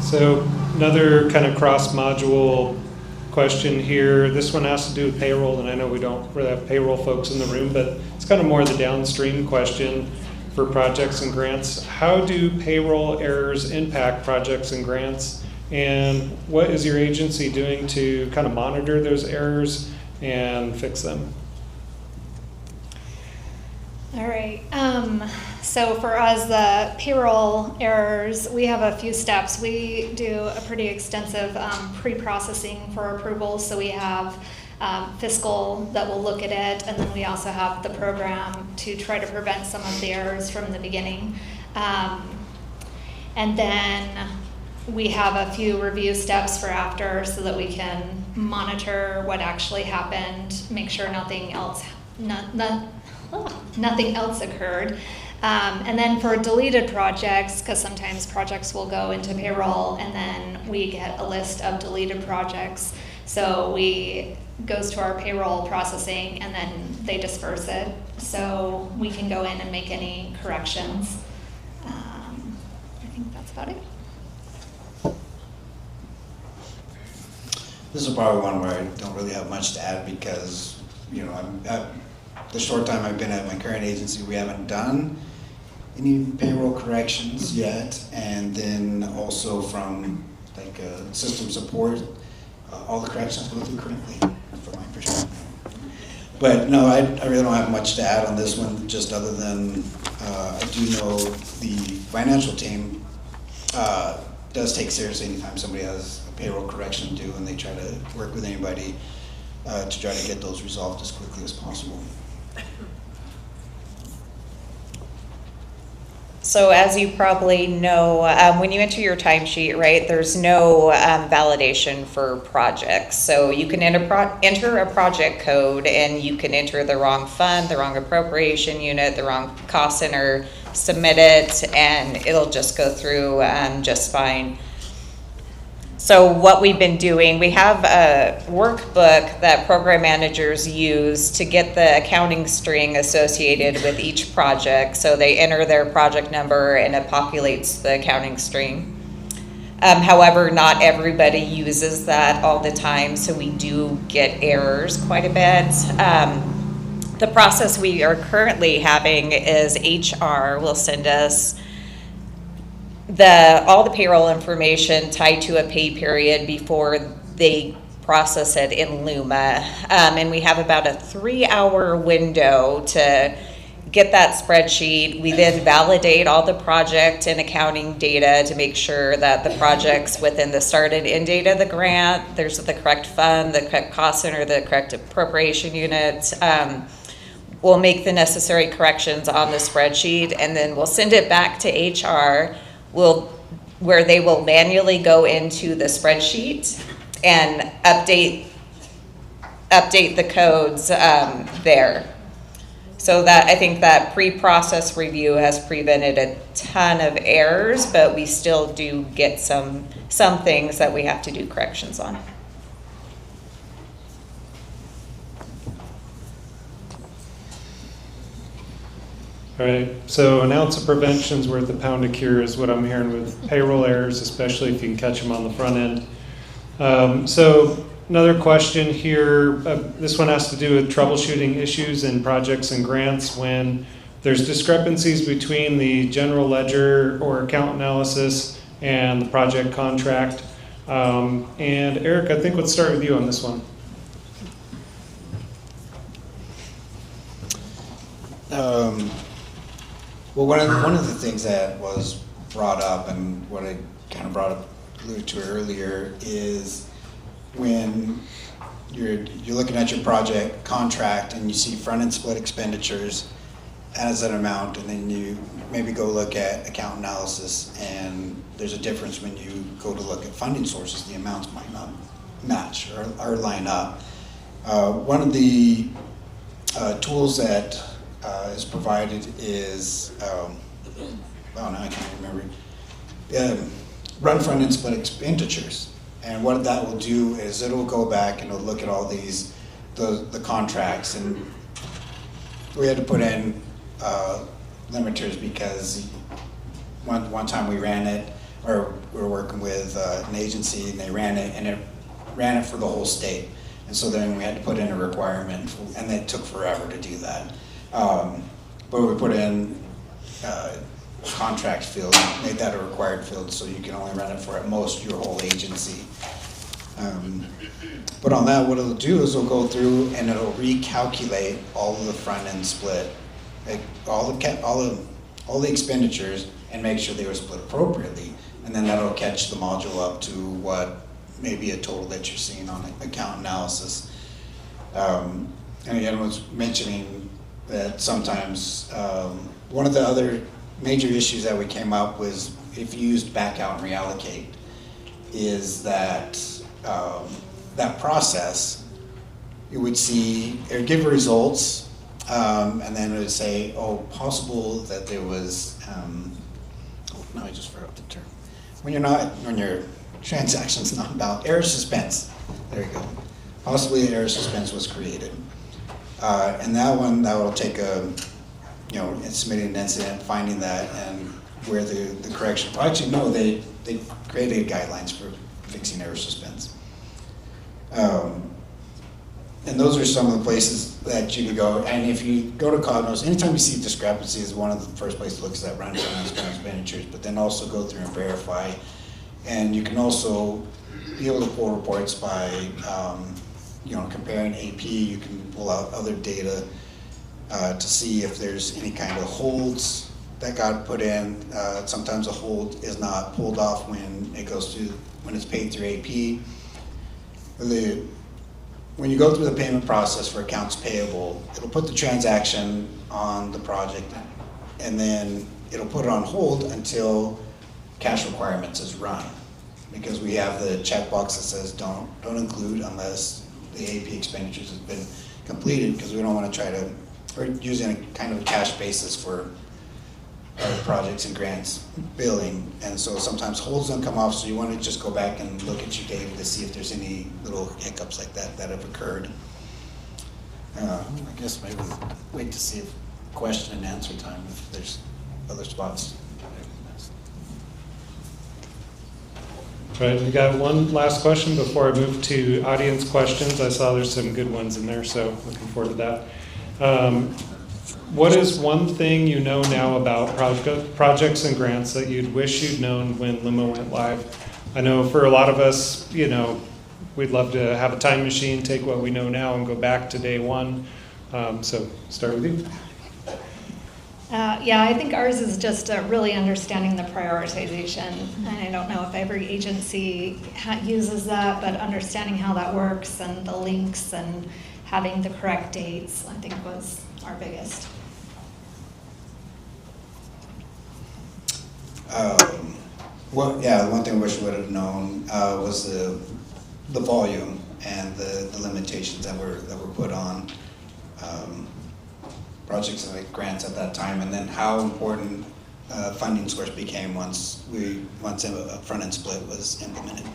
G: So another kind of cross-module question here. This one has to do with payroll, and I know we don't really have payroll folks in the room, but it's kind of more the downstream question for projects and grants. How do payroll errors impact projects and grants? And what is your agency doing to kind of monitor those errors and fix them?
A: All right. So for us, the payroll errors, we have a few steps. We do a pretty extensive pre-processing for approvals. So we have fiscal that will look at it, and then we also have the program to try to prevent some of the errors from the beginning. And then we have a few review steps for after, so that we can monitor what actually happened, make sure nothing else occurred. And then for deleted projects, because sometimes projects will go into payroll and then we get a list of deleted projects. So we goes to our payroll processing and then they disperse it. So we can go in and make any corrections. I think that's about it.
O: This is probably one where I don't really have much to add because, the short time I've been at my current agency, we haven't done any payroll corrections yet. And then also from system support, all the corrections go through correctly from my perspective. But no, I really don't have much to add on this one, just other than I do know the financial team does take seriously anytime somebody has a payroll correction due, and they try to work with anybody to try to get those resolved as quickly as possible.
V: So as you probably know, when you enter your timesheet, right, there's no validation for projects. So you can enter a project code and you can enter the wrong fund, the wrong appropriation unit, the wrong cost center, submit it, and it'll just go through just fine. So what we've been doing, we have a workbook that program managers use to get the accounting string associated with each project. So they enter their project number and it populates the accounting string. However, not everybody uses that all the time, so we do get errors quite a bit. The process we are currently having is HR will send us all the payroll information tied to a pay period before they process it in Luma. And we have about a 3-hour window to get that spreadsheet. We then validate all the project and accounting data to make sure that the project's within the start and end date of the grant. There's the correct fund, the correct cost center, the correct appropriation unit. We'll make the necessary corrections on the spreadsheet, and then we'll send it back to HR. Where they will manually go into the spreadsheet and update the codes there. So that, I think that pre-process review has prevented a ton of errors, but we still do get some things that we have to do corrections on.
G: All right, so an ounce of prevention's worth a pound of cure is what I'm hearing with payroll errors, especially if you can catch them on the front end. So another question here, this one has to do with troubleshooting issues in projects and grants when there's discrepancies between the general ledger or account analysis and the project contract. And Eric, I think let's start with you on this one.
O: Well, one of the things that was brought up, and what I kind of alluded to earlier, is when you're looking at your project contract and you see front-end split expenditures as an amount, and then you maybe go look at account analysis, and there's a difference when you go to look at funding sources. The amounts might not match or line up. One of the tools that is provided is, oh no, I can't remember, run front-end split expenditures. And what that will do is it'll go back and it'll look at all the contracts, and we had to put in limiters because one time we ran it, or we were working with an agency and they ran it for the whole state. And so then we had to put in a requirement, and it took forever to do that. But we put in a contract field, made that a required field, so you can only run it for at most your whole agency. But on that, what it'll do is it'll go through and it'll recalculate all of the front end split, like all the expenditures, and make sure they were split appropriately. And then that'll catch the module up to what maybe a total that you're seeing on account analysis. And again, I was mentioning that sometimes one of the other major issues that we came up was if you used back out and reallocate, is that that process, you would see, it would give results, and then it would say, oh, possible that there was, now I just forgot the term. When your transaction's not about, error suspense, there you go. Possibly an error suspense was created. And that will take submitting an incident, finding that, and where the correction. Well, actually, no, they created guidelines for fixing error suspense. And those are some of the places that you can go. And if you go to Cognos, anytime you see discrepancies, one of the first places to look is at run expenditures, but then also go through and verify. And you can also be able to pull reports by comparing AP. You can pull out other data to see if there's any kind of holds that got put in. Sometimes a hold is not pulled off when it's paid through AP. When you go through the payment process for accounts payable, it'll put the transaction on the project, and then it'll put it on hold until cash requirements is run. Because we have the checkbox that says don't include unless the AP expenditures have been completed, because we don't want to try to, we're using a kind of a cash basis for our projects and grants billing, and so sometimes holds don't come off, so you want to just go back and look at your data to see if there's any little hiccups like that have occurred. I guess maybe wait to see if question and answer time, if there's other spots.
G: All right, we got one last question before I move to audience questions. I saw there's some good ones in there, so looking forward to that. What is one thing you know now about projects and grants that you'd wish you'd known when Luma went live? I know for a lot of us, you know, we'd love to have a time machine, take what we know now and go back to day one. So start with you.
A: Yeah, I think ours is just really understanding the prioritization. And I don't know if every agency uses that, but understanding how that works and the links and having the correct dates, I think was our biggest.
O: Well, yeah, one thing I wish I would have known was the volume and the limitations that were put on projects and like grants at that time, and then how important funding source became once a front-end split was implemented.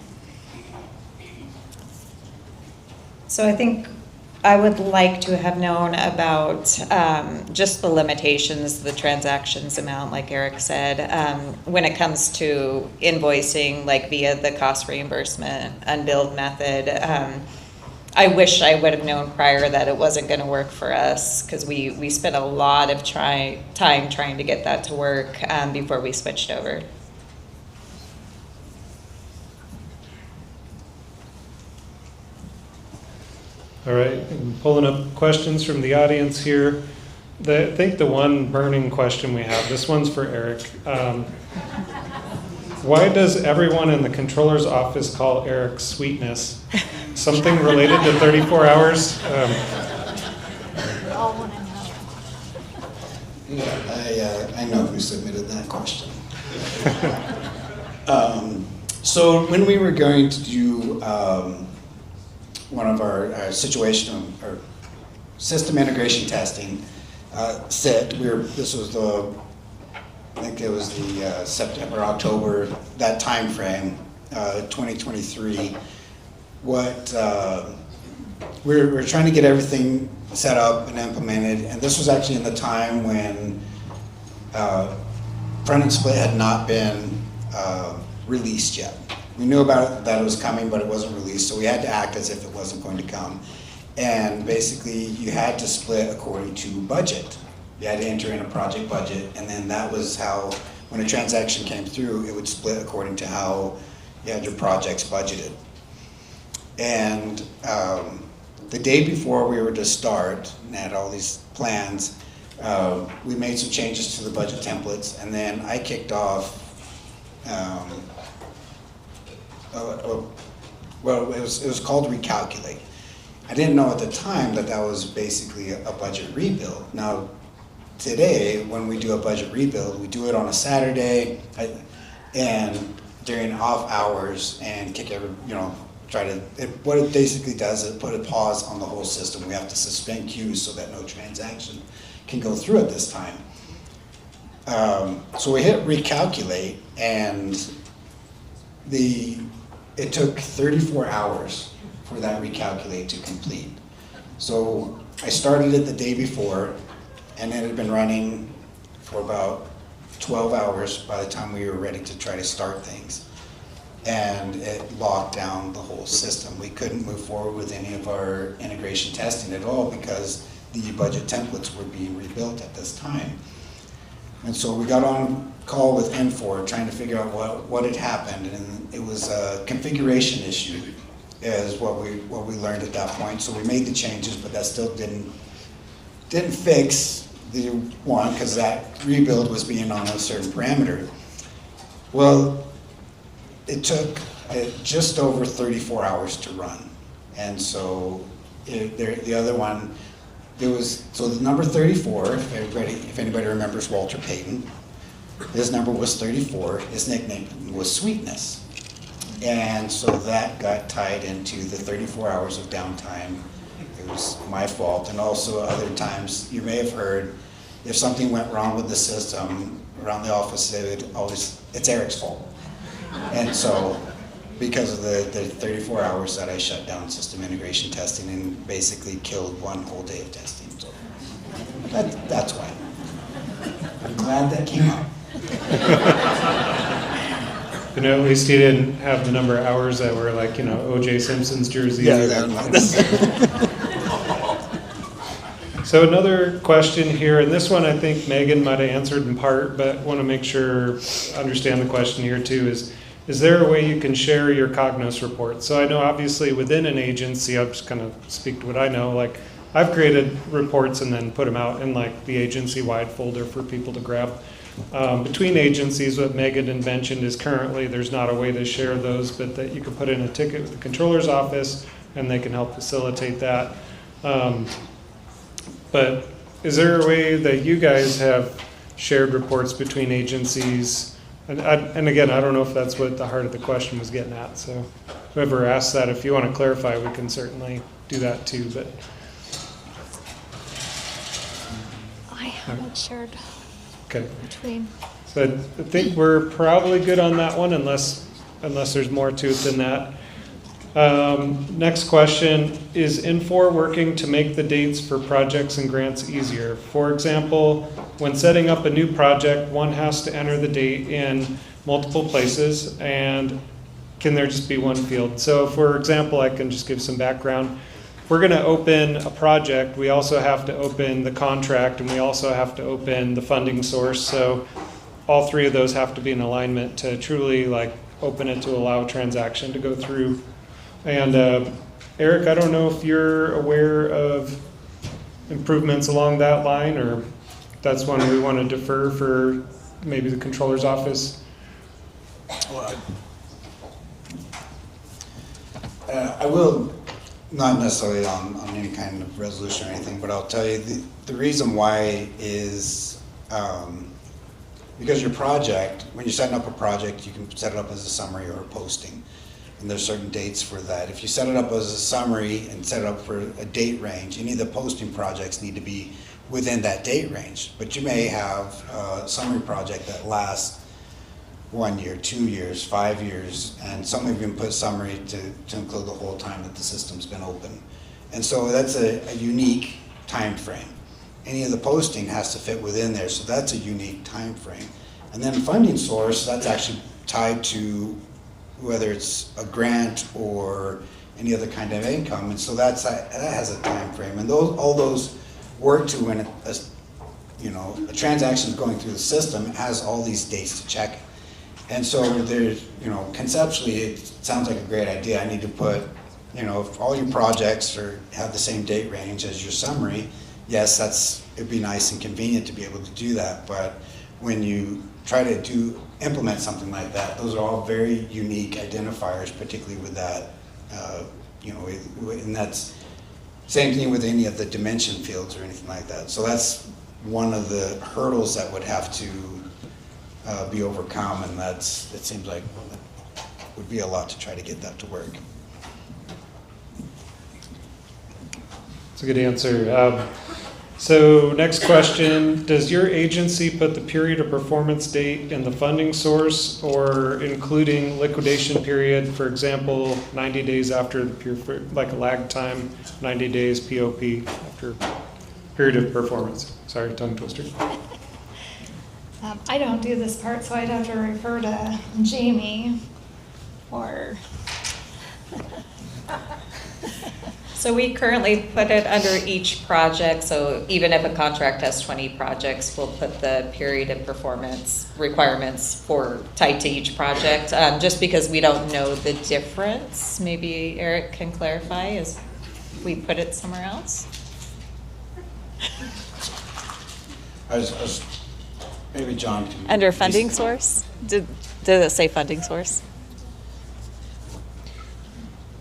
V: So I think I would like to have known about just the limitations, the transactions amount, like Eric said, when it comes to invoicing, like via the cost reimbursement, unbilled method. I wish I would have known prior that it wasn't going to work for us, because we spent a lot of time trying to get that to work before we switched over.
G: All right, I'm pulling up questions from the audience here. I think the one burning question we have, this one's for Eric. Why does everyone in the controller's office call Eric Sweetness? Something related to 34 hours?
A: All want to know.
O: Yeah, I know who submitted that question. So when we were going to do one of our situation or system integration testing, this was I think it was the September, October, that time frame, 2023. We're trying to get everything set up and implemented, and this was actually in the time when front-end split had not been released yet. We knew about it, that it was coming, but it wasn't released, so we had to act as if it wasn't going to come. And basically, you had to split according to budget. You had to enter in a project budget, and then that was how, when a transaction came through, it would split according to how you had your projects budgeted. And the day before we were to start, and had all these plans, we made some changes to the budget templates, and then I kicked off well, it was called Recalculate. I didn't know at the time that was basically a budget rebuild. Now, today, when we do a budget rebuild, we do it on a Saturday and during off hours and what it basically does is put a pause on the whole system. We have to suspend queues so that no transaction can go through at this time. So we hit Recalculate, and it took 34 hours for that Recalculate to complete. So I started it the day before, and it had been running for about 12 hours by the time we were ready to try to start things. And it locked down the whole system. We couldn't move forward with any of our integration testing at all because the budget templates were being rebuilt at this time. And so we got on call with N4 trying to figure out what had happened, and it was a configuration issue is what we learned at that point. So we made the changes, but that still didn't fix the one, because that rebuild was being on a certain parameter. Well, it took just over 34 hours to run, and so the other one, so the number 34, if anybody remembers Walter Payton, His number was 34. His nickname was Sweetness. And so that got tied into the 34 hours of downtime. It was my fault. And also other times you may have heard if something went wrong with the system around the office, they would always, it's Eric's fault. And so because of the 34 hours that I shut down system integration testing and basically killed one whole day of testing. So that's why. I'm glad that came up.
G: You know, at least he didn't have the number of hours that were like, you know, O.J. Simpson's jersey.
O: Yeah,
G: So another question here, and this one I think Megan might have answered in part, but want to make sure understand the question here too, is there a way you can share your Cognos reports? So I know obviously within an agency, I'll just kind of speak to what I know, like I've created reports and then put them out in like the agency-wide folder for people to grab. Between agencies, what Megan had mentioned is currently there's not a way to share those, but that you can put in a ticket with the controller's office and they can help facilitate that. But is there a way that you guys have shared reports between agencies? And again, I don't know if that's what the heart of the question was getting at. So whoever asked that, if you want to clarify, we can certainly do that too. But
A: I haven't shared
G: okay.
A: between.
G: So I think we're probably good on that one, unless there's more to it than that. Next question, is Infor working to make the dates for projects and grants easier? For example, when setting up a new project, one has to enter the date in multiple places, and can there just be one field? So for example, I can just give some background. If we're going to open a project, we also have to open the contract, and we also have to open the funding source. So all three of those have to be in alignment to truly like open it to allow a transaction to go through. And Eric, I don't know if you're aware of improvements along that line, or that's one we want to defer for maybe the controller's office.
O: I will, not necessarily on any kind of resolution or anything, but I'll tell you the reason why is because your project, when you're setting up a project, you can set it up as a summary or a posting. And there's certain dates for that. If you set it up as a summary and set it up for a date range, any of the posting projects need to be within that date range. But you may have a summary project that lasts 1 year, 2 years, 5 years, and some of you can put summary to include the whole time that the system's been open. And so that's a unique time frame. Any of the posting has to fit within there, so that's a unique time frame. And then funding source, that's actually tied to whether it's a grant or any other kind of income, and so that has a time frame, and all those work to when a transaction is going through the system, it has all these dates to check it. And so there's, conceptually it sounds like a great idea. I need to put, if all your projects have the same date range as your summary, yes, it'd be nice and convenient to be able to do that, but when you try to implement something like that, those are all very unique identifiers, particularly with that, and that's same thing with any of the dimension fields or anything like that. So that's one of the hurdles that would have to be overcome, and it seems like it would be a lot to try to get that to work.
G: That's a good answer. So next question, does your agency put the period of performance date in the funding source or including liquidation period, for example, 90 days after like a lag time, 90 days POP after period of performance? Sorry, tongue twister.
A: I don't do this part, so I'd have to refer to Jamie or...
V: So we currently put it under each project, so even if a contract has 20 projects, we'll put the period of performance requirements tied to each project, just because we don't know the difference. Maybe Eric can clarify as we put it somewhere else.
O: Maybe John can...
V: Under funding source? Did it say funding source?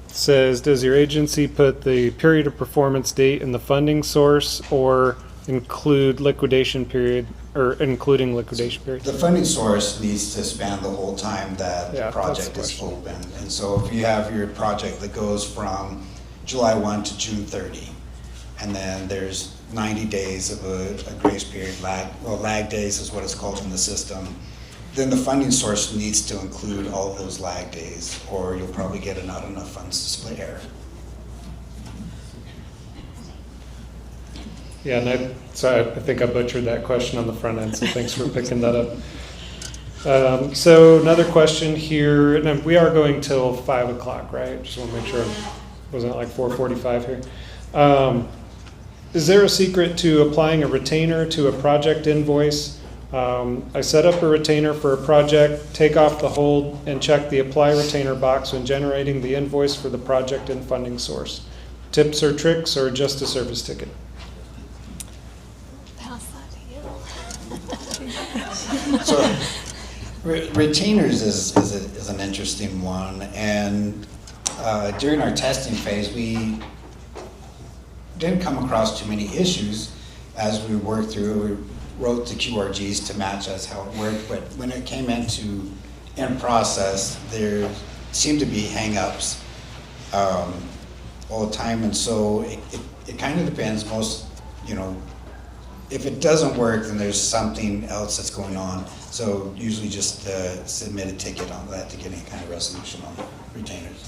G: Says, does your agency put the period of performance date in the funding source or include liquidation period or including liquidation period?
O: The funding source needs to span the whole time that the
G: Yeah,
O: project
G: that's
O: is
G: the
O: open. And so if you have your project that goes from July 1 to June 30, and then there's 90 days of a grace period, lag days is what it's called in the system, then the funding source needs to include all of those lag days, or you'll probably get not enough funds to split error.
G: Yeah, and I think I butchered that question on the front end, so thanks for picking that up. So another question here, and we are going till 5 o'clock, right? Just want to make sure it wasn't like 4:45 here. Is there a secret to applying a retainer to a project invoice? I set up a retainer for a project, take off the hold, and check the apply retainer box when generating the invoice for the project and funding source. Tips or tricks, or just a service ticket?
O: So retainers is an interesting one, and during our testing phase, we didn't come across too many issues as we worked through. We wrote the QRGs to match us how it worked, but when it came into in process, there seemed to be hang-ups all the time, and so it kind of depends. Most, if it doesn't work, then there's something else that's going on. So usually just submit a ticket on that to get any kind of resolution on retainers.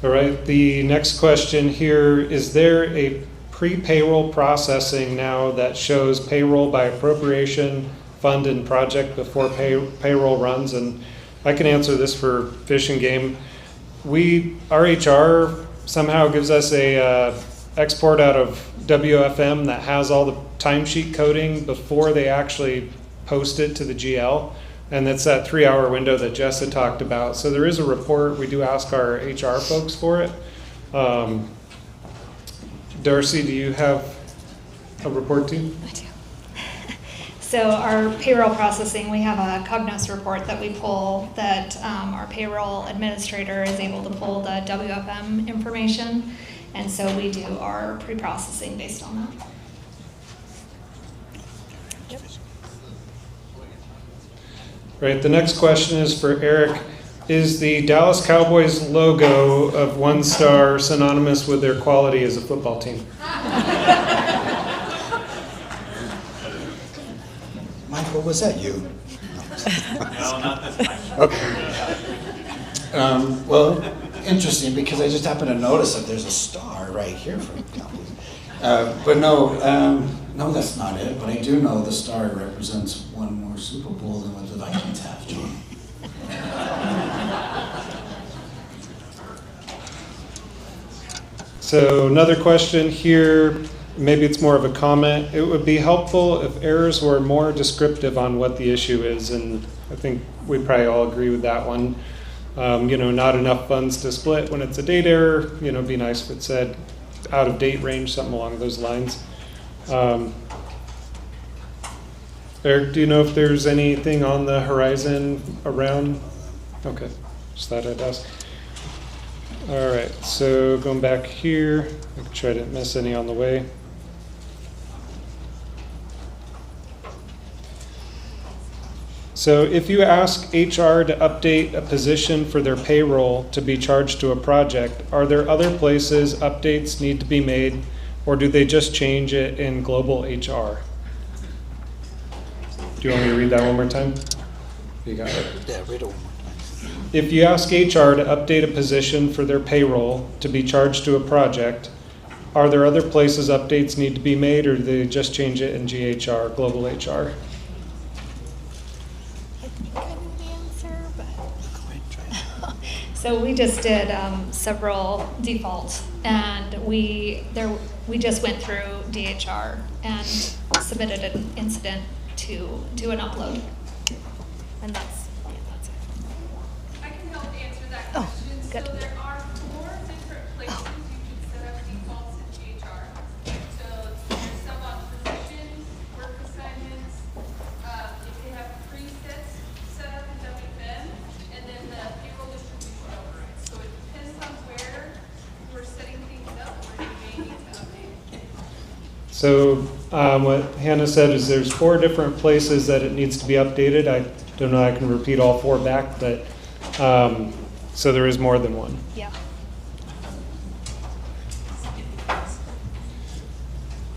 G: All right, the next question here, is there a pre-payroll processing now that shows payroll by appropriation, fund, and project before payroll runs? And I can answer this for Fish and Game. Our HR somehow gives us a export out of WFM that has all the timesheet coding before they actually post it to the GL. And that's that 3-hour window that Jess had talked about. So there is a report. We do ask our HR folks for it. Darcy, do you have a report too?
A: I do. So our payroll processing, we have a Cognos report that we pull that our payroll administrator is able to pull the WFM information. And so we do our pre-processing based on that. Yep.
G: Right, the next question is for Eric. Is the Dallas Cowboys logo of 1 star synonymous with their quality as a football team?
O: Michael, was that you?
B: No, not this time.
O: Okay. Well, interesting, because I just happened to notice that there's a star right here from Cowboys. But no, that's not it. But I do know the star represents one more Super Bowl than what the Vikings have, John.
G: So another question here, maybe it's more of a comment. It would be helpful if errors were more descriptive on what the issue is, and I think we probably all agree with that one. Not enough funds to split when it's a date error. It'd be nice if it said out of date range, something along those lines. Eric, do you know if there's anything on the horizon around? Okay, just thought I'd ask. All right, so going back here, I can try to miss any on the way. So if you ask HR to update a position for their payroll to be charged to a project, are there other places updates need to be made, or do they just change it in global HR? Do you want me to read that one more time? You got it.
O: Yeah, read it one more time.
G: If you ask HR to update a position for their payroll to be charged to a project, are there other places updates need to be made, or do they just change it in GHR, global HR?
A: So we just did several defaults, and we just went through DHR and submitted an incident to do an upload, and that's it.
D: I can help answer that question.
A: Good.
D: So there are 4 different places you can set up defaults in GHR. So there's sub-positions, work assignments, if they have presets set up in WFM, and then the payroll distribution overrides. So it depends on where you're setting things up, where you may need to
G: So what Hannah said is there's 4 different places that it needs to be updated. I don't know I can repeat all 4 back, but so there is more than one.
A: Yeah.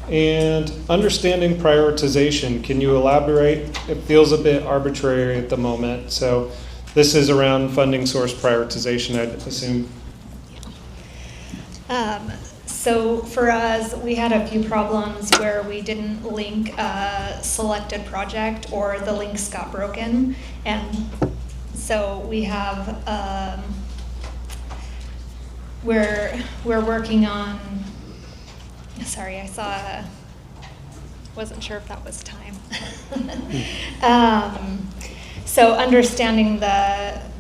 G: And understanding prioritization, can you elaborate? It feels a bit arbitrary at the moment. So this is around funding source prioritization, I'd assume.
A: So for us, we had a few problems where we didn't link a selected project or the links got broken. And so we have, we're working on, sorry, I saw, wasn't sure if that was time. So understanding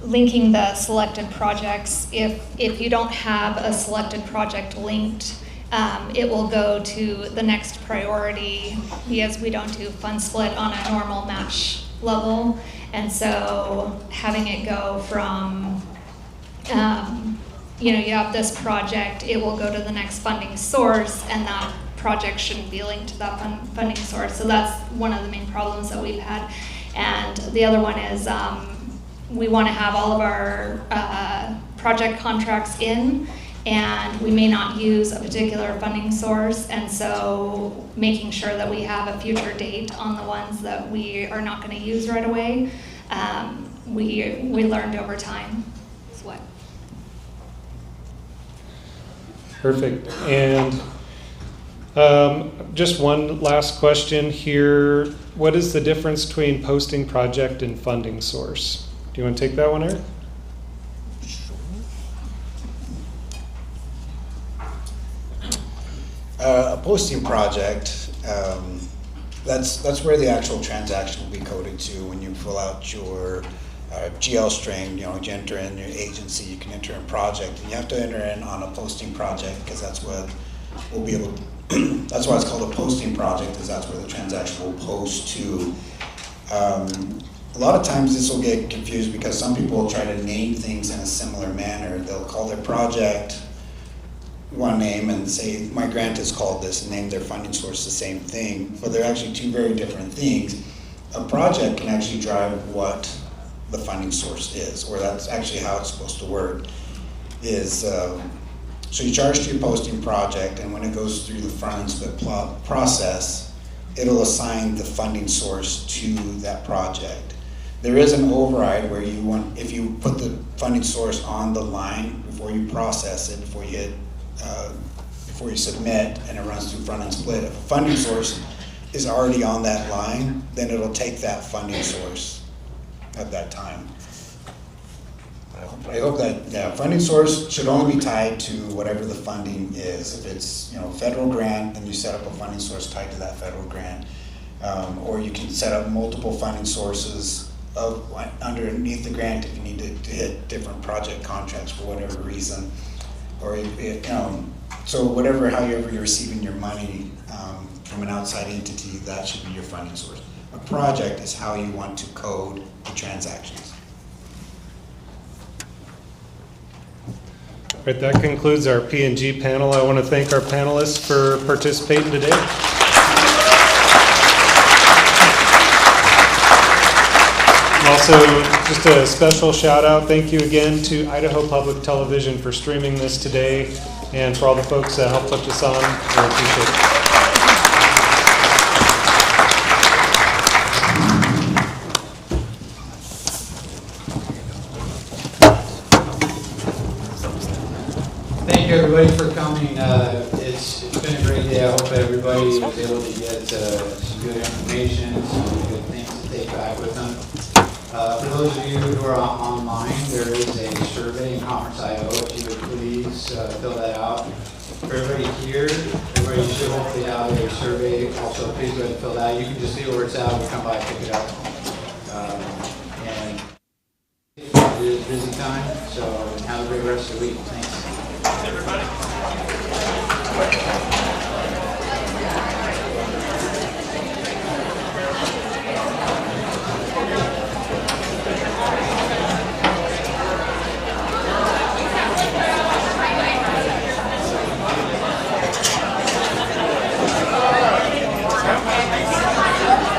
A: linking the selected projects, if you don't have a selected project linked, it will go to the next priority because we don't do fund split on a normal match level. And so having it go from, you have this project, it will go to the next funding source, and that project shouldn't be linked to that funding source. So that's one of the main problems that we've had. And the other one is we want to have all of our project contracts in, and we may not use a particular funding source, and so making sure that we have a future date on the ones that we are not going to use right away, we learned over time is what.
G: Perfect. And just one last question here. What is the difference between posting project and funding source? Do you want to take that one, Eric?
O: A posting project, that's where the actual transaction will be coded to. When you fill out your GL string, you enter in your agency, you can enter in project, and you have to enter in on a posting project because that's what we'll be able to. That's why it's called a posting project, is that's where the transaction will post to. A lot of times this will get confused because some people will try to name things in a similar manner. They'll call their project one name and say, my grant is called this, and name their funding source the same thing, but they're actually 2 very different things. A project can actually drive what the funding source is, or that's actually how it's supposed to work, is so you charge to your posting project, and when it goes through the front-end split process, it'll assign the funding source to that project. There is an override where if you put the funding source on the line before you process it, before you submit, and it runs through front-end split. If a funding source is already on that line, then it'll take that funding source at that time. I hope that funding source should only be tied to whatever the funding is. If it's federal grant, then you set up a funding source tied to that federal grant, or you can set up multiple funding sources underneath the grant if you need to hit different project contracts for whatever reason, or so however you're receiving your money from an outside entity, that should be your funding source. A project is how you want to code the transactions.
G: All right, that concludes our P&G panel. I want to thank our panelists for participating today. Also, just a special shout out, thank you again to Idaho Public Television for streaming this today, and for all the folks that helped put this on. We appreciate it.
Q: Thank you everybody for coming. It's been a great day. I hope everybody was able to get some good information, some good things to take back with them. For those of you who are online, there is a survey in Conference, Idaho. If you would please fill that out. For everybody here, everybody should hopefully have a survey. Also, please go ahead and fill that out. You can just see where it's at. We'll come by and pick it up. And it is busy time, so have a great rest of the week. Thanks.
B: Everybody.